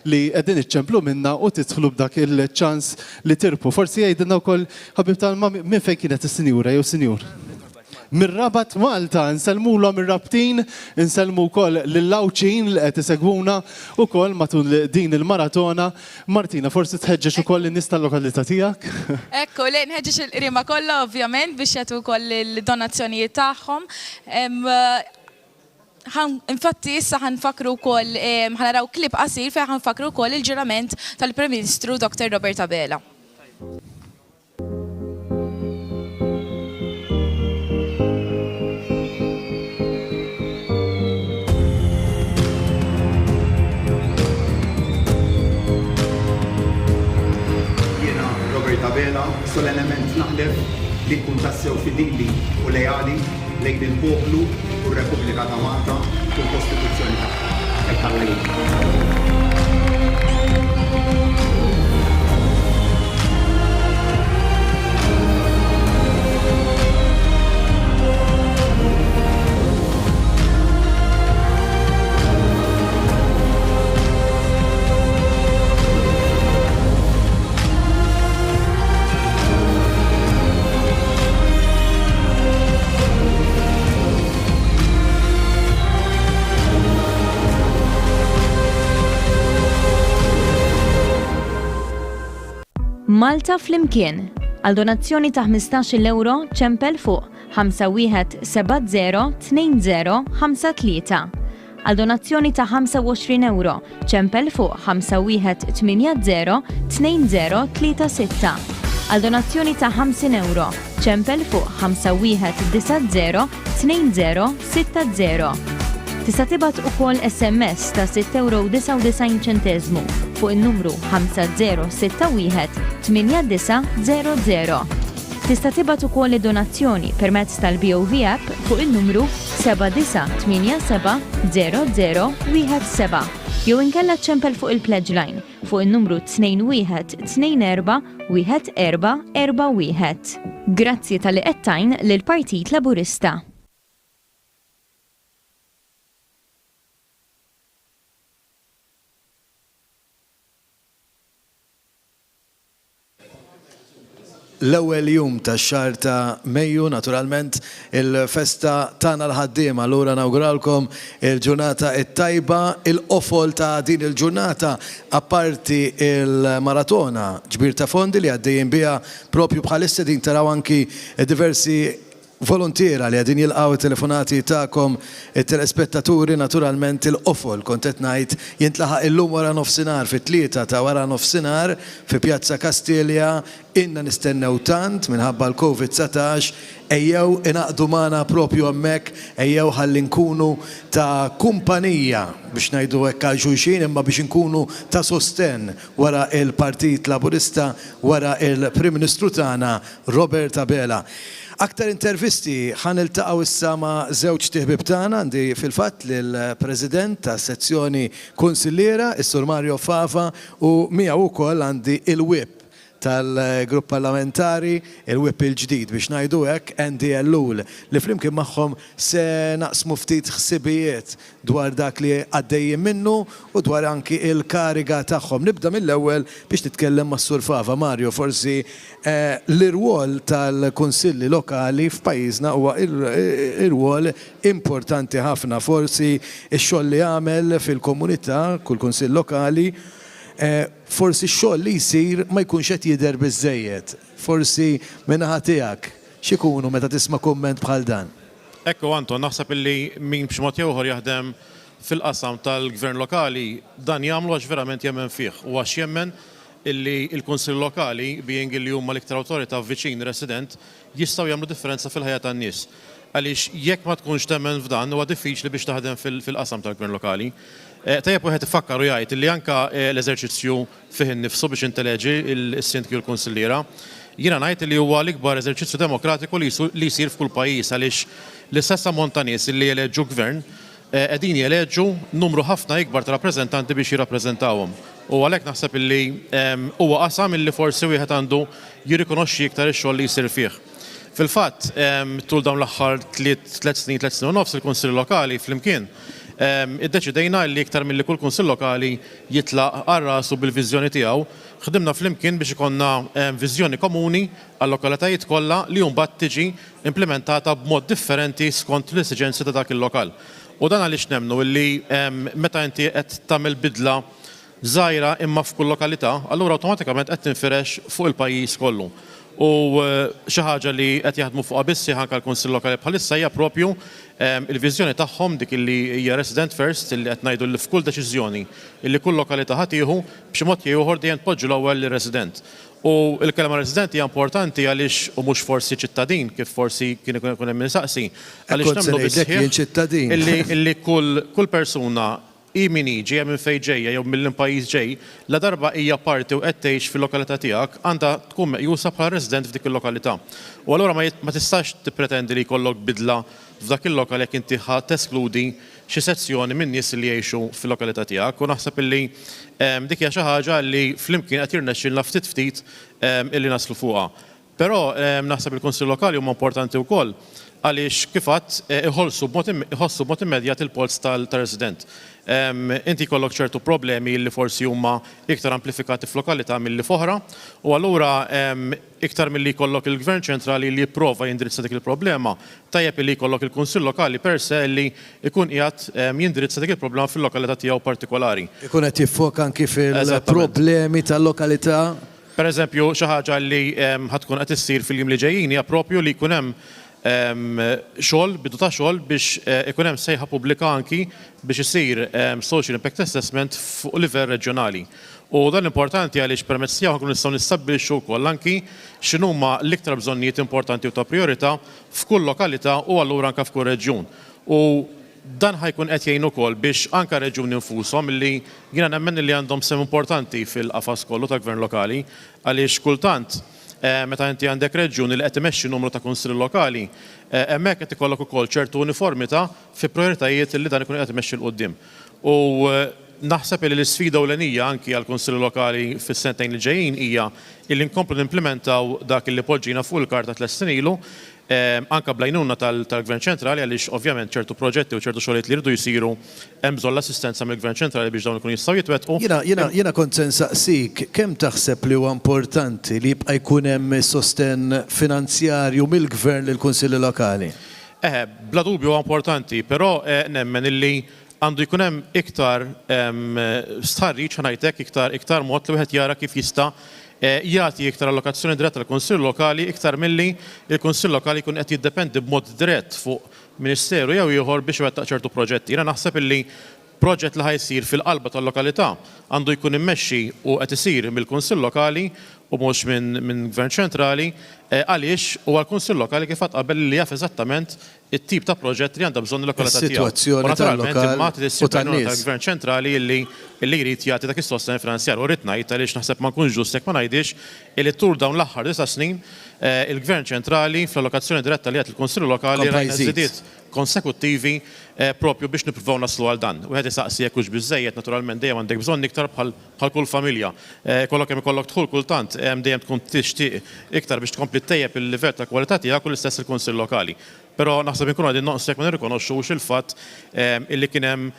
li qegħdin iċċemplu minna u tidħlu b'dak il-ċans li tirpu. Forsi jgħidilna wkoll ħabib tal-ma minn fejn kienet is-sinjura jew sinjur? Mir-Rabat Malta, nselmulhom ir-rabtin, nselmu wkoll lill-lawċin li qed isegwuna wkoll matul din il-maratona. Martina, forsi tħeġġeġ ukoll in-nies tal-lokalità tiegħek? Ekku, li nħeġġeġ il-qrima kollha ovvjament biex jagħtu wkoll il-donazzjonijiet tagħhom. Infatti, issa ħanfakru wkoll ħanaraw klip qasir fejn ħanfakru wkoll il-ġurament tal-Prim Ministru Dr. Robert Abela. Abela, solennement naħlef li kun tassew fidili u lejali lejn il-poplu u r-Repubblika ta' Malta u l-Kostituzzjoni tagħha. Malta flimkien. Għal donazzjoni ta' 15 euro ċempel fuq 51702053. Għal donazzjoni ta' 25 euro ċempel fuq 51802036. Għal donazzjoni ta' 50 euro ċempel fuq 51902060. Tista' tibgħat ukoll SMS ta' 6.99 € fuq in-numru 50618900. Tista' tibgħat ukoll id-donazzjoni permezz tal-BOV app fuq in-numru 79870017 jew inkella ċempel fuq il-Pledge Line fuq in-numru 21241441. Grazzi tal-li qedtajn lill-Partit Laburista. L-ewwel jum tax-xahar ta' Mejju, naturalment il-festa tagħna l-ħaddiema, allura nawguralkom il-ġurnata t-tajba, il-qofol ta' din il-ġurnata apparti il-maratona ġbir ta' fondi li għaddejjin biha propju bħalissa din taraw anki diversi volontiera li għadin jilqaw telefonati ta'kom il-telespettaturi, naturalment il-qofol kontet najt jintlaħaq il-lum wara nofsinar fit-tlieta ta' wara nofsinar fi Pjazza Kastilja. Inna nistennew tant minħabba l-COVID-19 ejjew inaqdu mana propju hemmhekk, ejjew ħalli nkunu ta' kumpanija biex ngħidu hekk għal xulxin imma biex nkunu ta' sosten wara il-Partit Laburista, wara il-Prim Ministru tagħna Robert Abela. Aktar intervisti ħan iltaqgħu issa ma' żewġ tieħbib tagħna, għandi fil-fatt lill-President ta' sezzjoni Kunsilliera, is-Sur Mario Fava, u miegħu wkoll għandi il-Whip tal-grupp parlamentari, il-Whip il-ġdid biex ngħidu hekk Andy Ellul li flimkien magħhom se naqsmu ftit ħsibijiet dwar dak li għaddejjin minnu u dwar anki il-kariga tagħhom. Nibda mill-ewwel biex titkellem mas-Sur Fava. Mario, forsi l-irwol tal-kunsilli lokali f'pajjiżna huwa irwol importanti ħafna. Forsi x-xogħol li għamel fil-komunità kull kunsill lokali forsi x-xogħol li jsir ma jkunx qed jidher biżżejjed. Forsi min-naħa tiegħek x'ikunu meta tisma' kumment bħal dan? Ekku Anton, naħseb illi min b'xi mod ieħor jaħdem fil-qasam tal-gvern lokali dan jagħmlu għax verament jemmen fih u għax jemmen illi il-kunsill lokali being illi huma l-iktar awtorità viċin resident jistgħu jagħmlu differenza fil-ħajja tan-nies. Għaliex jekk ma tkunx temmen f'dan huwa diffiċli biex taħdem fil-qasam tal-gvern lokali. Tajjeb wieħed ifakkaru jgħid li anke l-eżerċizzju fih innifsu biex inteleġi il-sindki u l-kunsilliera. Jiena ngħid li huwa l-ikbar eżerċizzju demokratiku li jsir f'kull pajjiż għaliex l-istess ammont ta' nies li jeleġġu gvern qegħdin jeleġġu numru ħafna ikbar ta' rappreżentanti biex jirrappreżentawhom. U għalhekk naħseb illi huwa qasam illi forsi wieħed għandu jirrikonoxxi iktar ix-xogħol li jsir fih. Fil-fatt, tul dawn l-aħħar 3 snin u nofs il-Kunsill Lokali flimkien iddeċidejna li iktar milli kull kunsill lokali jitlaq għar-rasu bil-viżjoni tiegħu, ħdimna flimkien biex ikonna viżjoni komuni għall-lokalitajiet kollha li mbagħad tiġi implementata b'mod differenti skont l-esiġenzi ta' dak il-lokal. U dan għaliex nemmnu li meta inti qed tagħmel bidla żgħira imma f'kull lokalità, allura awtomatikament qed tinfirex fuq il-pajjiż kollu. U xi ħaġa li qed jaħdmu fuqha biss anke l-Kunsill Lokali bħalissa hija proprju il-viżjoni tagħhom dik li hija resident first illi qed ngħidu li f'kull deċiżjoni illi kull lokalità ħadd tieħu b'xi mod ieħor dejjem tpoġġu l-ewwel lir-resident. U l-kelma resident hija importanti għaliex u mhux forsi ċittadin kif forsi kien ikun hemm insaqsi għaliex nemmnu bisħieħ illi kull persuna min ġejja minn fejn ġejja jew mill-pajjiż ġej, la darba hija parti u qed tgħix fil-lokalità tiegħek għandha tkun meqjusa bħala resident f'dik il-lokalità. U allura ma tistax tippretendi li jkollok bidla f'dak il-lokal jekk inti ħadd teskludi xi sezzjoni minn nies li jgħixu fil-lokalità tiegħek u naħseb illi dik hija xi ħaġa li flimkien qed jirnexxilna ftit illi naslu fuqha. Però naħseb il-Kunsill Lokali huma importanti wkoll għaliex kif għadd iħossu b'mod immedjat il-polz tal-resident. Inti jkollok ċertu problemi li forsi huma iktar amplifikati f'lokalità milli f'oħra u allura iktar milli jkollok il-Gvern ċentrali li jipprova jindirizza dik il-problema, tajjeb li jkollok il-Kunsill Lokali per se li jkun qiegħed jindirizza dik il-problema fil-lokalità tiegħu partikolari. Ikun qed jiffoka anki fil-problemi tal-lokalità. Per eżempju, xi ħaġa li ħatkun qed issir fil-jiem li ġejjin hija proprju li jkun hemm xogħol, bidu ta' xogħol biex ikun hemm sejħa pubblika anki biex isir social impact assessment fuq livell reġjonali. U dan importanti għaliex permezz tiegħu nkunu nistgħu nistabbilixxu wkoll anki x'inhuma l-iktar bżonnijiet importanti u ta' priorità f'kull lokalità u allura anke f'kull reġjun. U dan ħajkun qed jgħin ukoll biex anke reġjuni infushom li jiena nemmen li għandhom sem importanti fil-qafas kollu ta' gvern lokali għaliex kultant meta inti għandek reġjuni li qed imexxi numru ta' kunsilli lokali, hemmhekk qed ikollok ukoll ċertu uniformità fi prijoritajiet li dan ikun qed imexxi l quddiem. U naħseb li l-isfida ewlenija anki għall kunsilli lokali fis-sentejn li ġejjin hija li nkomplu nimplementaw dak li poġġina fuq il-karta tliet ilu anke blajnuna tal-Gvern ċentrali għaliex ovvjament ċertu proġetti u ċertu xogħlijiet li jridu jsiru hemm bżonn l-assistenza mill-Gvern ċentrali biex dawn ikunu jistgħu jitwettqu. Jiena kont se nsaqsik kemm taħseb li huwa importanti li jibqa' jkun hemm sostenn finanzjarju mill-Gvern lill-Kunsilli Lokali? Bla dubju huwa importanti, però nemmen illi għandu jkun hemm iktar stħarriġ ħanajtek iktar mod li wieħed jara kif jista' jagħti iktar allokazzjoni diretta tal-Kunsill Lokali iktar milli il-Kunsill Lokali jkun qed jiddependi b'mod dirett fuq ministeru jew ieħor biex iwettaq ċertu proġetti. Jiena naħseb illi proġett li ħajsir fil-qalba tal-lokalità għandu jkun immexxi u qed isir mill-Kunsill Lokali u mhux minn Gvern ċentrali għaliex huwa l-Kunsill Lokali kif qatt qabel li jaf eżattament it-tip ta' proġett li għandha bżonn il-lokalità tiegħu. Is-sitwazzjoni tal-lokal u tal-Gvern ċentrali li jrid jagħti dak is-sosten finanzjarju. U rrid ngħid għaliex naħseb ma nkunx ġust jekk ma ngħidix illi tul dawn l-aħħar 9 snin il-Gvern ċentrali fl-allokazzjoni diretta li għat il-Konsillu Lokali rajna żidiet konsekuttivi propju biex nippruvaw naslu għal dan. U għed jisaqsi jekk hux biżejjed naturalment dejjem għandek bżonn iktar bħal kull familja. Kollok hemm ikollok dħul kultant dejjem tkun tixtieq iktar biex tkompli tejjeb il-livell ta' kwalità tiegħek u l-istess il-Kunsill Lokali. Però naħseb inkunu qegħdin noqs jekk ma nirrikonoxxux il-fatt illi kien hemm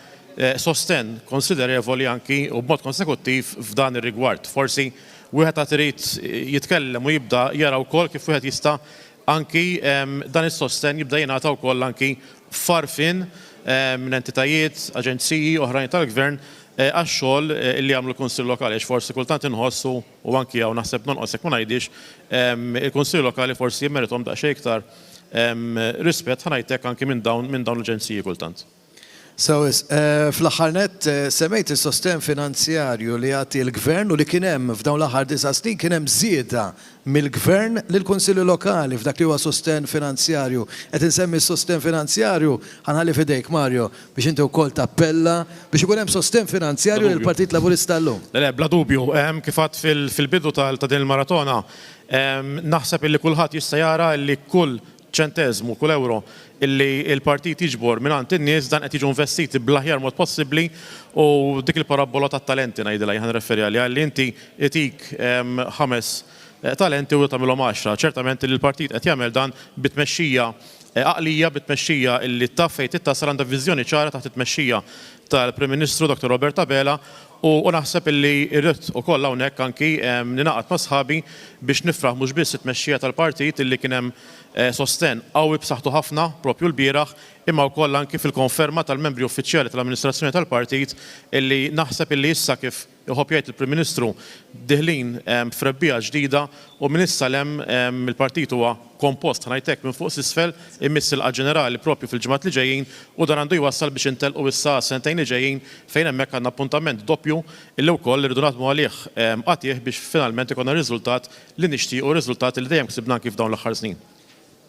sosten konsiderevoli anki u b'mod konsekuttiv f'dan ir-rigward. Forsi wieħed għad irid jitkellem u jibda jara wkoll kif wieħed jista' anki dan is-sosten jibda jingħata wkoll anki farfin minn entitajiet, aġenziji oħrajn tal-Gvern għax-xogħol li jagħmlu l-Kunsill Lokali għax forsi kultant inħossu u anki hawn naħseb nonqos jekk ma ngħidix il-Kunsill Lokali forsi jimmerithom daqsxejn iktar rispett ħanajtek anki minn dawn l-aġenziji kultant. Fl-aħħar nett semmejt is-sosten finanzjarju li jagħti l-Gvern u li kien hemm f'dawn l-aħħar 9 snin kien hemm żieda mill-Gvern lill-Kunsilli Lokali f'dak li huwa sosten finanzjarju. Qed insemmi s-sosten finanzjarju ħanħalli f'idejk Mario biex inti wkoll tappella biex ikun hemm sosten finanzjarju lill-Partit Laburista llum. Le, bla dubju, kif għadd fil-bidu ta' din il-maratona naħseb illi kulħadd jista' jara li kull ċentezmu, kull euro illi il-partit jiġbor mingħand in-nies dan qed jiġu investiti bl-aħjar mod possibbli u dik il-parabola tat-talenti ngħidilha jien referi għaliha li inti itik talenti u tagħmilhom 10. Ċertament li l-partit qed jagħmel dan bitmexxija għaqlija, bitmexxija illi taf fejn tittasal għandha viżjoni ċara taħt it-tmexxija tal-Prim Ministru Dr. Roberta Bela u naħseb illi irrid ukoll hawnhekk anki ninaqgħad ma' sħabi biex nifraħ mhux biss it-tmexxija tal-partit illi kien hemm sosten qawwi b'saħħtu ħafna propju l-bieraħ imma wkoll anki fil-konferma tal-membri uffiċjali tal-amministrazzjoni tal-partit illi naħseb illi issa kif iħobb jgħid il-Prim Ministru diħlin f'rebbija ġdida u minn issa hemm il-partit huwa kompost ħanajtek minn fuq s'isfel immiss il-qa ġenerali propju fil-ġimgħat li ġejjin u dan għandu jwassal biex intelqu issa sentejn li ġejjin fejn hemmhekk għandna appuntament doppju illi wkoll irridu naħdmu għalih qatih biex finalment ikollna riżultat li nixtiequ riżultat li dejjem ksibna kif dawn l-aħħar snin.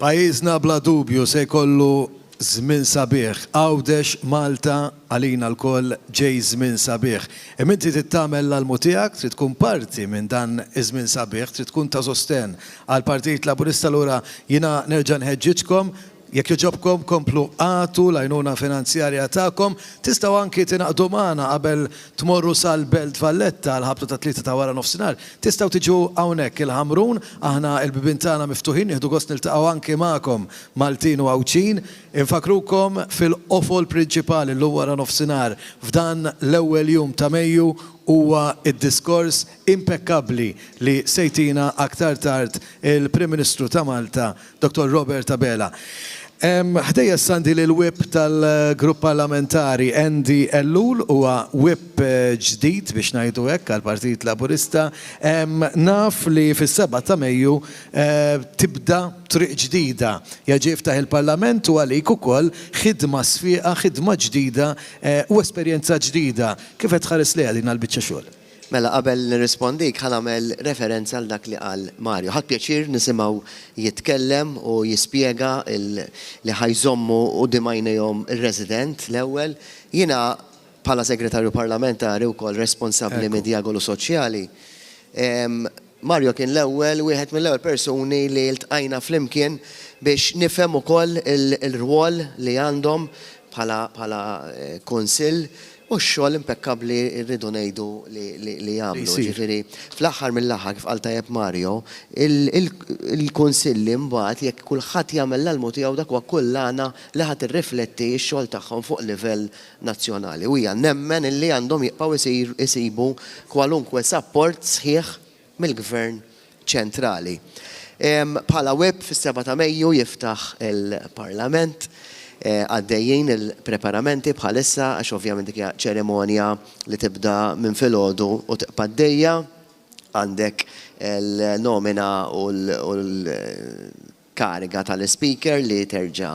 Pajjiżna bla dubju se jkollu żmien sabiħ. Għawdex Malta għalina l-koll ġej żmien sabiħ. Inti trid tagħmel l-almu tiegħek, trid tkun parti minn dan iż-żmien sabiħ, trid tkun ta' sosten għall-Partit Laburista lura jiena nerġa' nħeġġiġkom jekk joġobkom komplu għatu l-għajnuna finanzjarja tagħkom, tistgħu anki tinaqdu magħna qabel tmorru sal-Belt Valletta l-ħabta ta' 3 ta' wara nofsinhar. Tistgħu tiġu hawnhekk il-Ħamrun, aħna l-bibien tagħna miftuħin, nieħdu gost niltaqgħu anki magħkom Maltin u Għawċin. Infakrukom fil-qofol prinċipali l wara nofsinhar f'dan l-ewwel jum ta' Mejju huwa id-diskors impeccabbli li sejtina aktar tard il-Prim Ministru ta' Malta, Dr. Roberta Bela. Ħdejja sandi li l-whip tal-grupp parlamentari Andy Ellul huwa whip ġdid biex ngħidu hekk għall-Partit Laburista. Naf li fis-7 ta' Mejju tibda triq ġdida. Jaġi jiftaħ il-Parlament u għalik ukoll ħidma sfiqa, ħidma ġdida u esperjenza ġdida. Kif qed tħares lejha din għall-biċċa xogħol? Mela, qabel nirrispondik, ħanamel referenza għal dak li qal Mario. Ħadd pjaċir nisimgħu jitkellem u jispjega li ħajżommu u dimajnejhom ir-resident l-ewwel. Jiena bħala segretarju parlamentari wkoll responsabbli mid-dialogu soċjali. Mario kien l-ewwel wieħed mill-ewwel persuni li ltqajna flimkien biex nifhem ukoll il-rwol li għandhom bħala kunsill u x-xogħol impeccabbli rridu ngħidu li jagħmlu. Ġifieri fl-aħħar mill-aħħar kif qal tajjeb Mario, il-kunsilli mbagħad jekk kulħadd jagħmel l-almu tiegħu dak huwa kull li ħadd irrifletti x-xogħol tagħhom fuq livell nazzjonali. U hija nemmen illi għandhom jibqgħu isibu kwalunkwe support sħiħ mill-Gvern ċentrali. Bħala web fis-7 ta' Mejju jiftaħ il-Parlament. Għaddejjin il-preparamenti bħalissa għax ovvjament dik ċerimonja li tibda minn filgħodu u tibqa' għaddejja għandek il-nomina u l-kariga tal-speaker li terġa'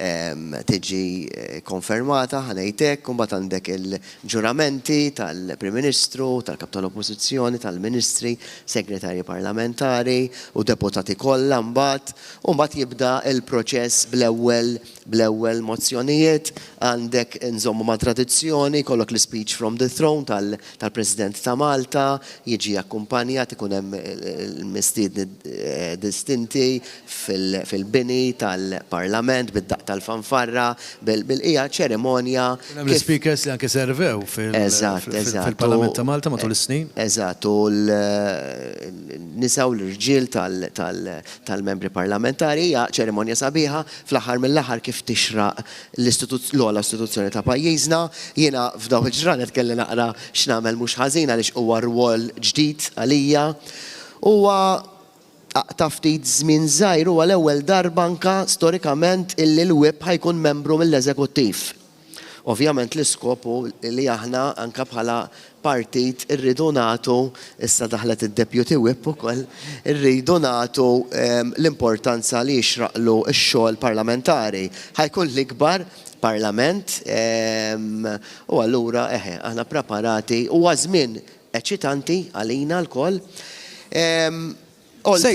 tiġi konfermata ħanejtek, u mbagħad għandek il-ġuramenti tal-Prim Ministru, tal-Kap tal-Oppożizzjoni, tal-Ministri, Segretarji Parlamentari u deputati kollha mbagħad, u mbagħad jibda il-proċess bl-ewwel mozzjonijiet, għandek nżommu ma' tradizzjoni, kollok l-speech from the throne tal-President ta' Malta, jiġi akkumpanjat ikun hemm il-mistiedni distinti fil-bini tal-Parlament bid-daqq tal-fanfarra bil-qija ċerimonja. L-speakers li anke servew fil-Parlament ta' Malta matul is-snin. Eżatt, u l-nisa u l-irġiel tal-membri parlamentari hija ċerimonja sabiħa fl-aħħar mill-aħħar kif tixraq l-ogħla istituzzjoni ta' pajjiżna. Jiena f'dawn il-ġranet kelli naqra x'nagħmel mhux ħażin għaliex huwa rwol ġdid għalija. Huwa ta' ftit żmien żgħir huwa l-ewwel darba anke storikament illi l-whip ħajkun membru mill-eżekuttiv. Ovvjament l-iskop li aħna anke bħala partit irridu nagħtu, issa daħlet id-deputy whip ukoll, irridu nagħtu l-importanza li jixraqlu x-xogħol parlamentari. Ħajkun l-ikbar parlament u allura aħna preparati huwa żmien eċitanti għalina l-koll. Se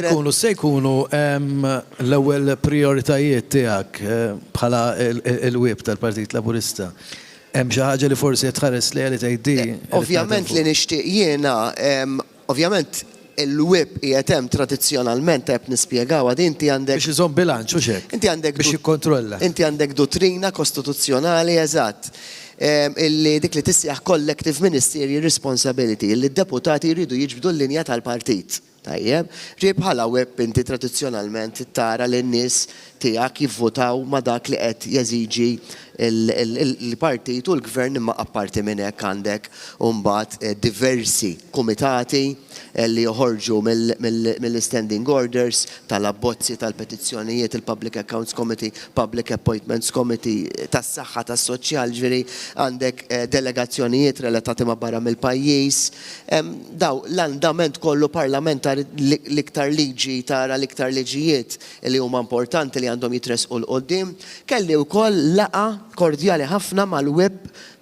jkunu l-ewwel prioritajiet tiegħek bħala il-whip tal-Partit Laburista. Hemm xi ħaġa li forsi qed tħares lejha li tgħiddi. Ovvjament li nixtieq jiena, ovvjament il-whip qiegħed hemm tradizzjonalment qed nispjegawha din inti għandek biex iżomm bilanċ u xek. Inti għandek biex jikkontrolla. Inti għandek dottrina kostituzzjonali eżatt. Illi dik li tissejjaħ collective ministerial responsibility, illi d-deputati jridu jiġbdu l-linja tal-partit. Tajjeb, bħala web inti tradizzjonalment tara li n-nies tiegħek jivvotaw ma dak li qed jeżiġi il-partit u l-gvern imma apparti minn hekk għandek mbagħad diversi kumitati li joħorġu mill-standing orders tal-abbozzi tal-petizzjonijiet, il-Public Accounts Committee, Public Appointments Committee, tas-saħħa tas-soċjal, ġifieri għandek delegazzjonijiet relatati ma' barra mill-pajjiż. Daw l-andament kollu parlamentari l-iktar liġi tara l-iktar liġijiet li huma importanti li għandhom jitresqu l-qoddim. Kelli wkoll laqa kordjali ħafna mal-web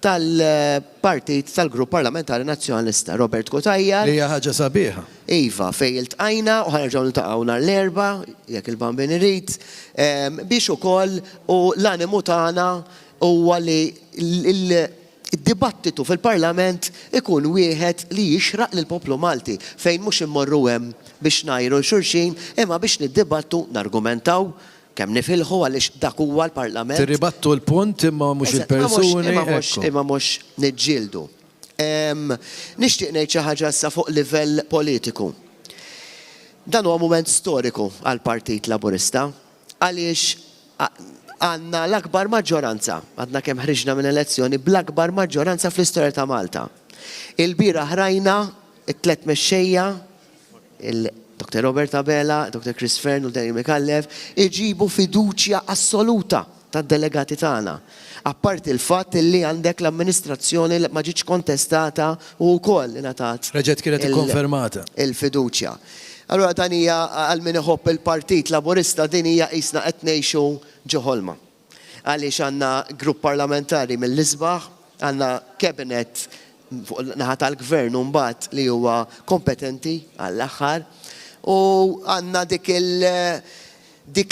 tal-partit tal-Grupp Parlamentari Nazzjonalista Robert Kotajjar. Li hija ħaġa sabiħa. Iva, fej iltqajna u ħarġgħu niltaqgħu nhar l-erba' jekk il-bambin irid, biex ukoll u l-animu tagħna huwa li id-dibattitu fil-Parlament ikun wieħed li jixraq lill-poplu Malti fejn mhux immorru hemm biex ngħajru xulxin imma biex niddibattu nargumentaw kemm nifilħu għaliex dak huwa l-Parlament. Tirribattu l-punt imma mhux il-persuni. Imma mhux niġġieldu. Nixtieq ngħid xi ħaġa issa fuq livell politiku. Dan huwa mument storiku għall-Partit Laburista għaliex għandna l-akbar maġġoranza, għadna kemm ħriġna minn elezzjoni bl-akbar maġġoranza fl-istorja ta' Malta. Il-bieraħ rajna it-tlet mexxejja, Dr. Robert Abela, Dr. Chris Fern u Daniel Mikallef, iġibu fiduċja assoluta tad-delegati tagħna. Apparti il-fatt li għandek l-amministrazzjoni ma ġietx kontestata u wkoll ingħatat. Reġgħet kienet ikkonfermata. Il-fiduċja. Allura dan hija għal min iħobb il-Partit Laburista din hija qisna qed ngħixu ġo ħolma. Għaliex għandna grupp parlamentari mill-isbaħ, għandna cabinet fuq naħa tal-gvern mbagħad li huwa kompetenti għall-aħħar u għandna dik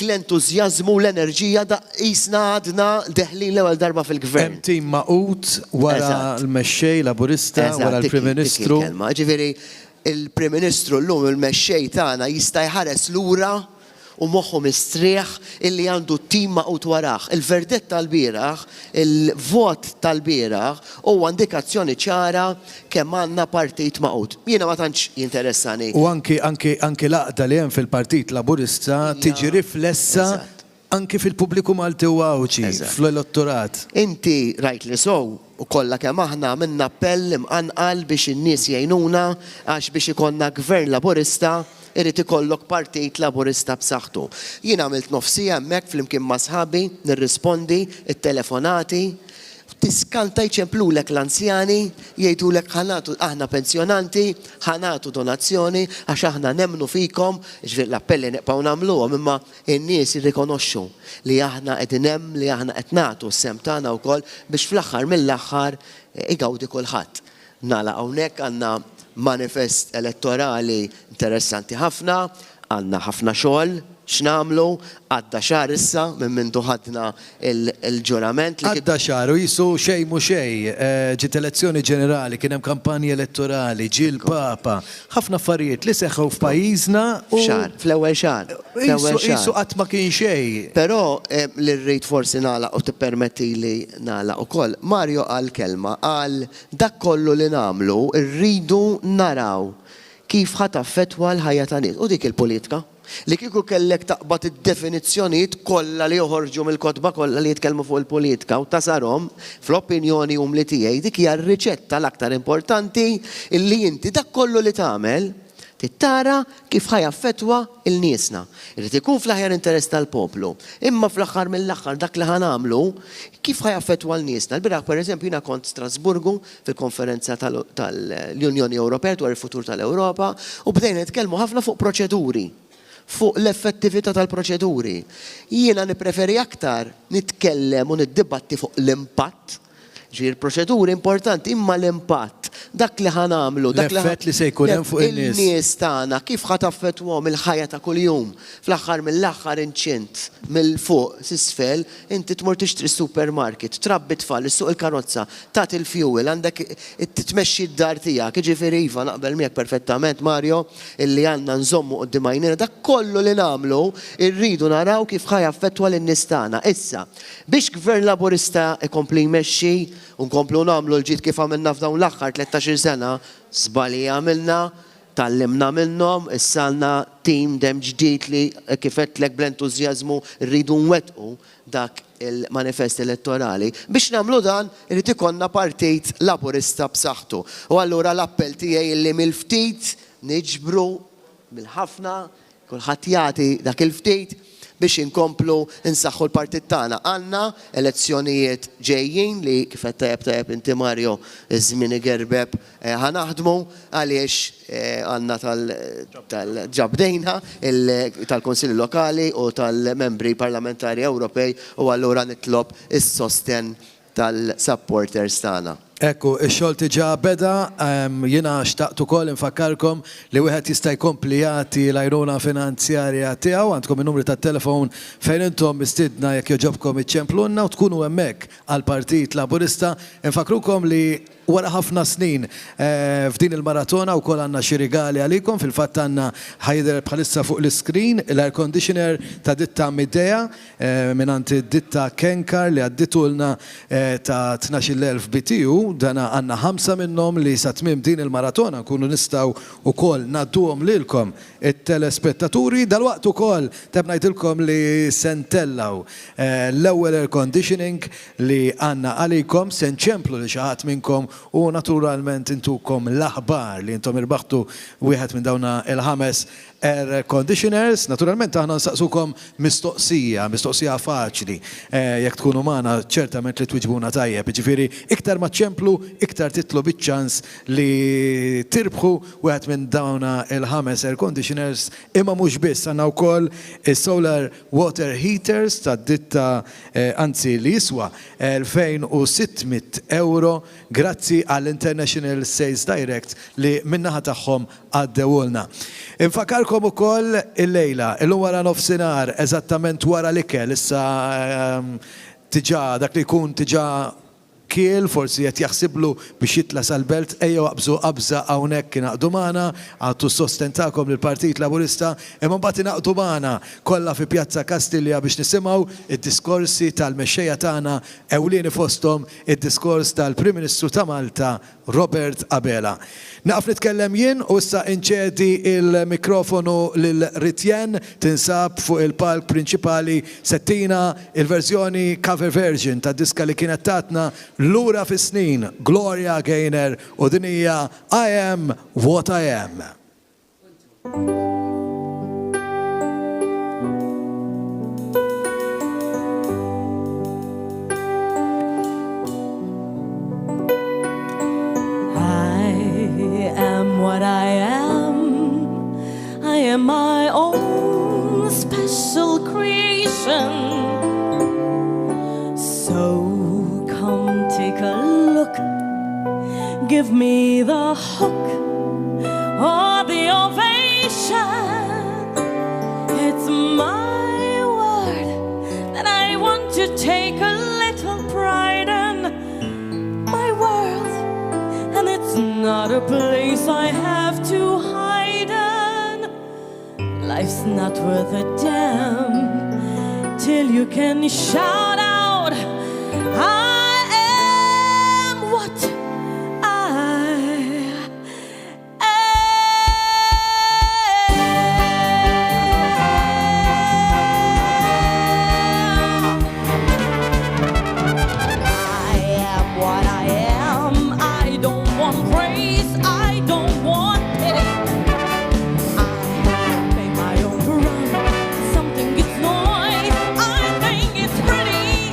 l-entużjażmu l-enerġija da qisna għadna deħlin l-ewwel darba fil-gvern. Hemm tim maqut wara l-mexxej Laburista wara l-Prim Ministru. Ġifieri il-Prim Ministru llum il-mexxej tagħna jista' jħares lura u moħħu mistrieħ illi għandu tim maqut waraħ. Il-verdett tal-bieraħ, il-vot tal-bieraħ huwa indikazzjoni ċara kemm għandna partit maqut. Jiena ma tantx jinteressani. U anki l-għaqda li hemm fil-Partit Laburista tiġi riflessa anki fil-pubbliku Malti u għawċi, fl-elettorat. Inti rajt li sow u kollha kemm aħna minna appell imqanqal biex in-nies jgħinuna għax biex ikonna gvern Laburista irid ikollok Partit Laburista b'saħħtu. Jien għamilt nofsija hemmhekk flimkien ma' sħabi, nirrispondi it-telefonati, tiskanta jċemplulek l-anzjani, jgħidulek ħanatu aħna pensjonanti, ħanatu donazzjoni għax aħna nemmnu fikom, ġifier l-appelli neqgħu nagħmluhom imma n-nies jirrikonoxxu li aħna qegħdin hemm li aħna qed nagħtu s-sem tagħna wkoll biex fl-aħħar mill-aħħar igawdi kulħadd. Nagħlaq hawnhekk għandna manifest elettorali interessanti ħafna, għandna ħafna xogħol x'namlu, għadda xahar issa minn mindu ħadna il-ġurament. Għadda xahar u jisu xejn mhu xejn, ġiet elezzjoni ġenerali, kien hemm kampanji elettorali, ġie l-Papa, ħafna affarijiet li seħħu f'pajjiżna fl-ewwel xahar. Jisu qatt ma kien xejn. Però li rrid forsi nagħlaq u tippermettili nagħlaq ukoll. Mario qal kelma qal dak kollu li nagħmlu rridu naraw kif ħataffettwa l-ħajja ta' nies u dik il-politika. Li kieku kellek taqbad id-definizzjonijiet kollha li joħorġu mill-kotba kollha li jitkellmu fuq il-politika u tasarhom fl-opinjoni li tiegħi dik hija r-riċetta l-aktar importanti illi inti dak kollu li tagħmel tittara kif ħajaffettwa il-niesna. Irid ikun fl-aħjar interess tal-poplu. Imma fl-aħħar mill-aħħar dak li ħanamlu kif ħajaffettwa l-niesna. L-biraħ pereżempju jiena kont Strasburgu fil-konferenza tal-Unjoni Ewropea dwar il-futur tal-Ewropa u bdejna nitkellmu ħafna fuq proċeduri. Fuq l-effettività tal-proċeduri. Jiena nippreferi aktar nitkellem u niddibatti fuq l-impatt. Ġir proċeduri importanti imma l-impatt. Dak li ħanamlu, l-effett li se jkun hemm fuq in-nies. Il-nies tagħna kif ħataffettwhom il-ħajja ta' kuljum. Fl-aħħar mill-aħħar inċint mill-fuq s'isfel inti tmur tixtri supermarket, trabbi tfal, issuq il-karozza, tagħti il-fuel, għandek titmexxi d-dar tiegħek. Jiġifieri iva naqbel miegħek perfettament Mario illi għandna nżommu quddiem għajnina dak kollu li nagħmlu irridu naraw kif ħajaffettwa lin-nies tagħna. Issa, biex gvern Laburista ikompli jmexxi u nkomplu nagħmlu l-ġid kif għamilna f'dawn l-aħħar 13 sena, żbalji għamilna, tallimna minnhom, issa għandna tim dem ġdid li kifetlek bl-entużjażmu rridu nwettqu dak il-manifest elettorali. Biex nagħmlu dan, irid ikollna partit laburista b'saħħtu. U allura l-appell tiegħi li mill-ftit niġbru mill-ħafna, kulħadd jagħti dak il-ftit biex inkomplu insaħħu l-partit tagħna. Għandna elezzjonijiet ġejjin li kif qed tajjeb inti Mario iż-żmien igerbeb ħanaħdmu għaliex għandna tal-ġabdejna tal-Kunsilli Lokali u tal-membri parlamentari Ewropej u allura nitlob is-sosten tal-supporters tagħna. Ekku, ix-xogħol diġà beda, jiena xtaqt ukoll infakkarkom li wieħed jista' jkompli jagħti l-għajnuna finanzjarja tiegħu, għandkom in-numri tat-telefon fejn intom mistiedna jekk joġobkom iċċemplunna u tkunu hemmhekk għall-Partit Laburista. Infakrukom li wara ħafna snin f'din il-maratona wkoll għandna xi rigali għalikom, fil-fatt għandna ħajder bħalissa fuq l-iskrin l-air conditioner ta' ditta Midea mingħand id-ditta Kenkar li għadditulna ta' 12,000 BTU. Dana għanna 5 minnhom li sa tmiem din il-maratona nkunu nistgħu ukoll nadduhom lilkom it-telespettaturi. Dalwaqt ukoll ngħidilkom li sentellaw l-ewwel air conditioning li għandna għalikom se nċemplu li xi ħadd minnkom u naturalment intukom l-aħbar li intom irbaħtu wieħed minn dawna il-5 air conditioners. Naturalment aħna nsaqsukom mistoqsija faċli. Jekk tkunu magħna ċertament li twiġbuna tajjeb. Ġifieri iktar ma ċemplu, iktar titlu biċ-ċans li tirbħu wieħed minn dawna il-5 air conditioners. Imma mhux biss għandna wkoll is-solar water heaters tad-ditta anzi li jiswa 2,600 euro grazzi għall-International Sales Direct li min-naħa tagħhom għaddewulna. Infakarkom ukoll il-lejla, illum wara nofsinhar eżattament wara l-ikel, issa tiġà dak li jkun tiġà kiel forsi qed jaħsiblu biex jitla sal-belt ejjew qabżu qabża hawnhekk ingħaqdu magħna, għadtu sostentakom lill-Partit Laburista, imma mbagħad ingħaqdu magħna kollha fi Pjazza Kastilja biex nisimgħu id-diskorsi tal-mexxejja tagħna ewlieni fosthom id-diskors tal-Prim Ministru ta' Malta Robert Abela. Naqaf nitkellem jien u issa inċedi il-mikrofonu lil Ritjen tinsab fuq il-palk prinċipali settina il-verżjoni cover version ta' diska li kienet tatna lura fis-snin Gloria Gaynor u din hija I Am What I Am. What I am, I am my own special creation. So come take a look, give me the hook or the ovation. It's my word that I want to take a little pride in my world. And it's not a place I have to hide in. Life's not worth a damn till you can shout out, I am what I am. I am what I am. I don't want praise, I don't want pity. I make my own run, something gets noise, I think it's pretty.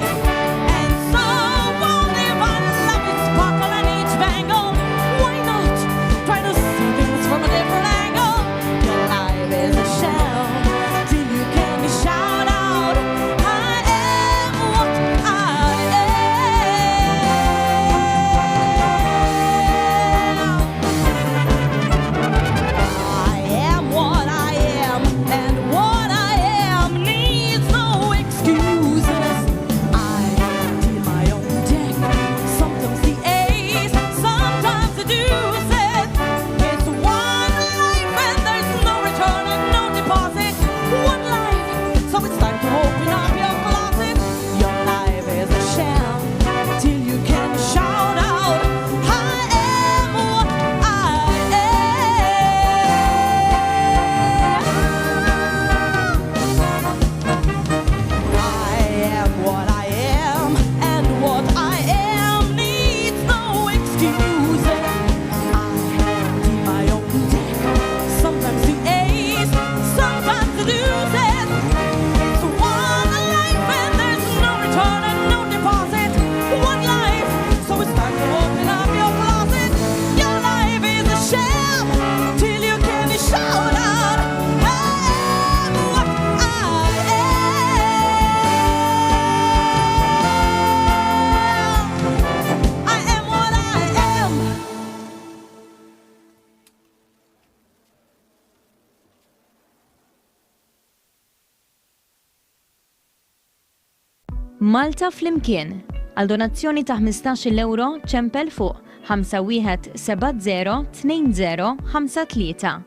Malta flimkien. Għal donazzjoni ta' 15 euro ċempel fuq 51702053.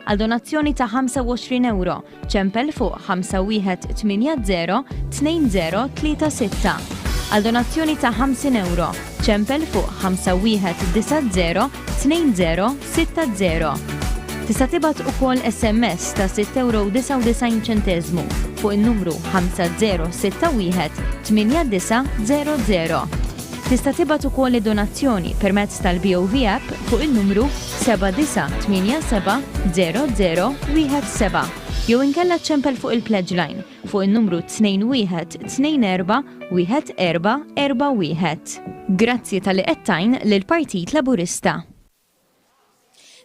Għal donazzjoni ta' 25 euro ċempel fuq 51802036. Għal donazzjoni ta' 50 euro ċempel fuq 51902060. Tista' tibgħat ukoll SMS ta' 6.99 fuq in-numru 50618900. Tista' tibgħat ukoll id-donazzjoni permezz tal-BOV app fuq in-numru 79870017 jew inkella ċempel fuq il-Pledge Line fuq in-numru 21241441. Grazzi tal-li qedtajn lill-Partit Laburista.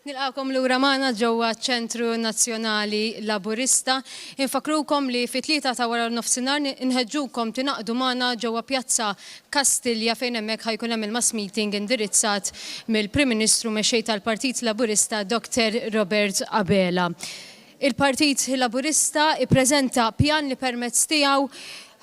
Nilqakom lura magħna ġewwa ċ-Ċentru Nazzjonali Laburista. Infakrukom li fit-3 ta' wara nofsinhar inħeġġukom tingħaqdu magħna ġewwa Pjazza Kastilja fejn hemmhekk ħajkun hemm il-mass meeting indirizzat mill-Prim Ministru mexxej tal-Partit Laburista Dr. Robert Abela. Il-Partit Laburista ippreżenta pjan li permezz tiegħu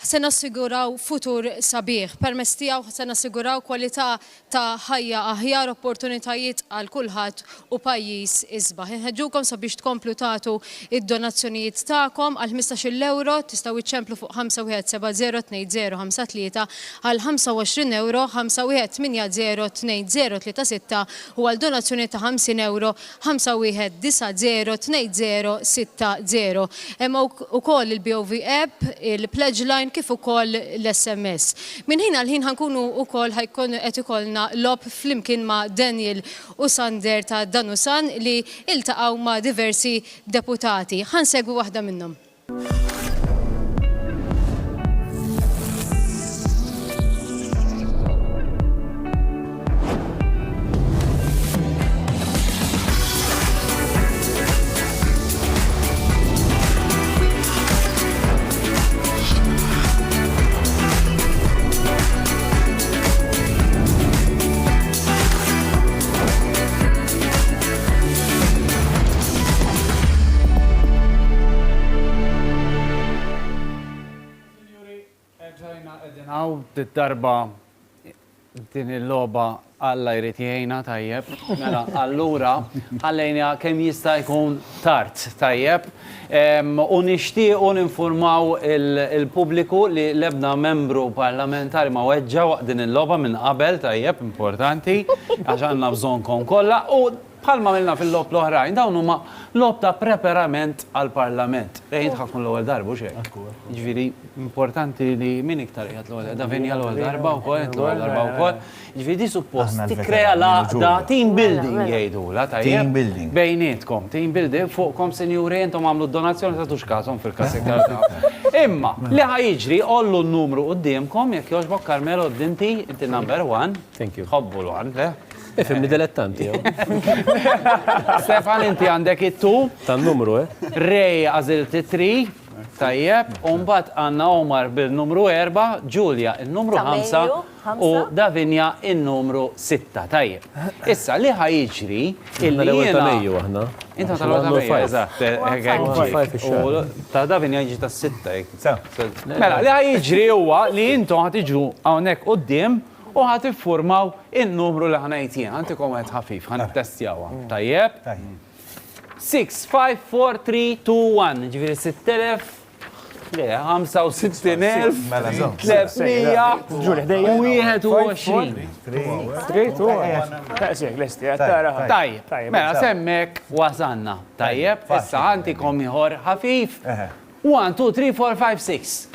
se nassiguraw futur sabiħ. Permezz tiegħu se nassiguraw kwalità ta' ħajja aħjar, opportunitajiet għal kulħadd u pajjiż isbaħ. Inħeġġukom sabiex tkomplu tagħtu id-donazzjonijiet tagħkom għal 15 euro tistgħu iċċemplu fuq 51702053 għal 25 euro 51802036 u għal donazzjoni ta' 50 euro 51902060. Hemm ukoll il-BOV app, il-Pledge Line kif ukoll l-SMS. Min ħin għal ħin ħankunu ukoll ħajkun qed ikollna lob flimkien ma' Daniel u Sander ta' Danusan li iltaqgħu ma' diversi deputati. Ħansegwu waħda minnhom. Darba din il-loba Alla jrid jgħinna tajjeb. Mela, allura ħallejna kemm jista' jkun tard tajjeb. U nixtiequ ninformaw il-pubbliku li l-ebda membru parlamentari ma weġġa waqt din il-loba minn qabel tajjeb importanti għax għandna bżonnkom kollha u bħalma milna fil-lob l-oħrajn, dawn huma lob ta' preparament għal-Parlament. Rejn ħakun l-ewwel darba xek. Ġifieri importanti li min iktar qiegħed l-ewwel da venja l-ewwel darba wkoll, l-ewwel darba wkoll. Ġifieri di suppost tikkrea laqda team building jgħidula tajjeb. Team building. Bejnietkom, team building fuqkom sinjuri intom għamlu d-donazzjoni ta' tux kasom fil-kassektar. Imma li ħajġri ollu n-numru qudiemkom jekk jogħġbok Carmelo d-dinti inti number 1. Thank you. Ħobbu l-1, Ifimni dilettanti, Stefan, inti għandek it-2. Tan-numru, Rej għazilt 3. Tajjeb, umbat għanna Omar bil-numru 4, Giulia il-numru 5 u Davinja il-numru 6. Tajjeb. Issa li ħajġri il-li jena. Inta tal-għu eżatt. Ta' Davinja jġi ta' 6. Mela, li ħajġri huwa li intom ħatiġu għawnek u d-dim u ħat iffurmaw il-numru li ħanajtien. Għantikom għed ħafif, ħan testjawa. Tajjeb? 6, 5, 4, 3, 2, 1. Ġifiri 6,000. 65,321. Tajjeb, mela semmek wasanna. Tajjeb, issa għantikom iħor ħafif. 1, 2, 3, 4, 5, 6.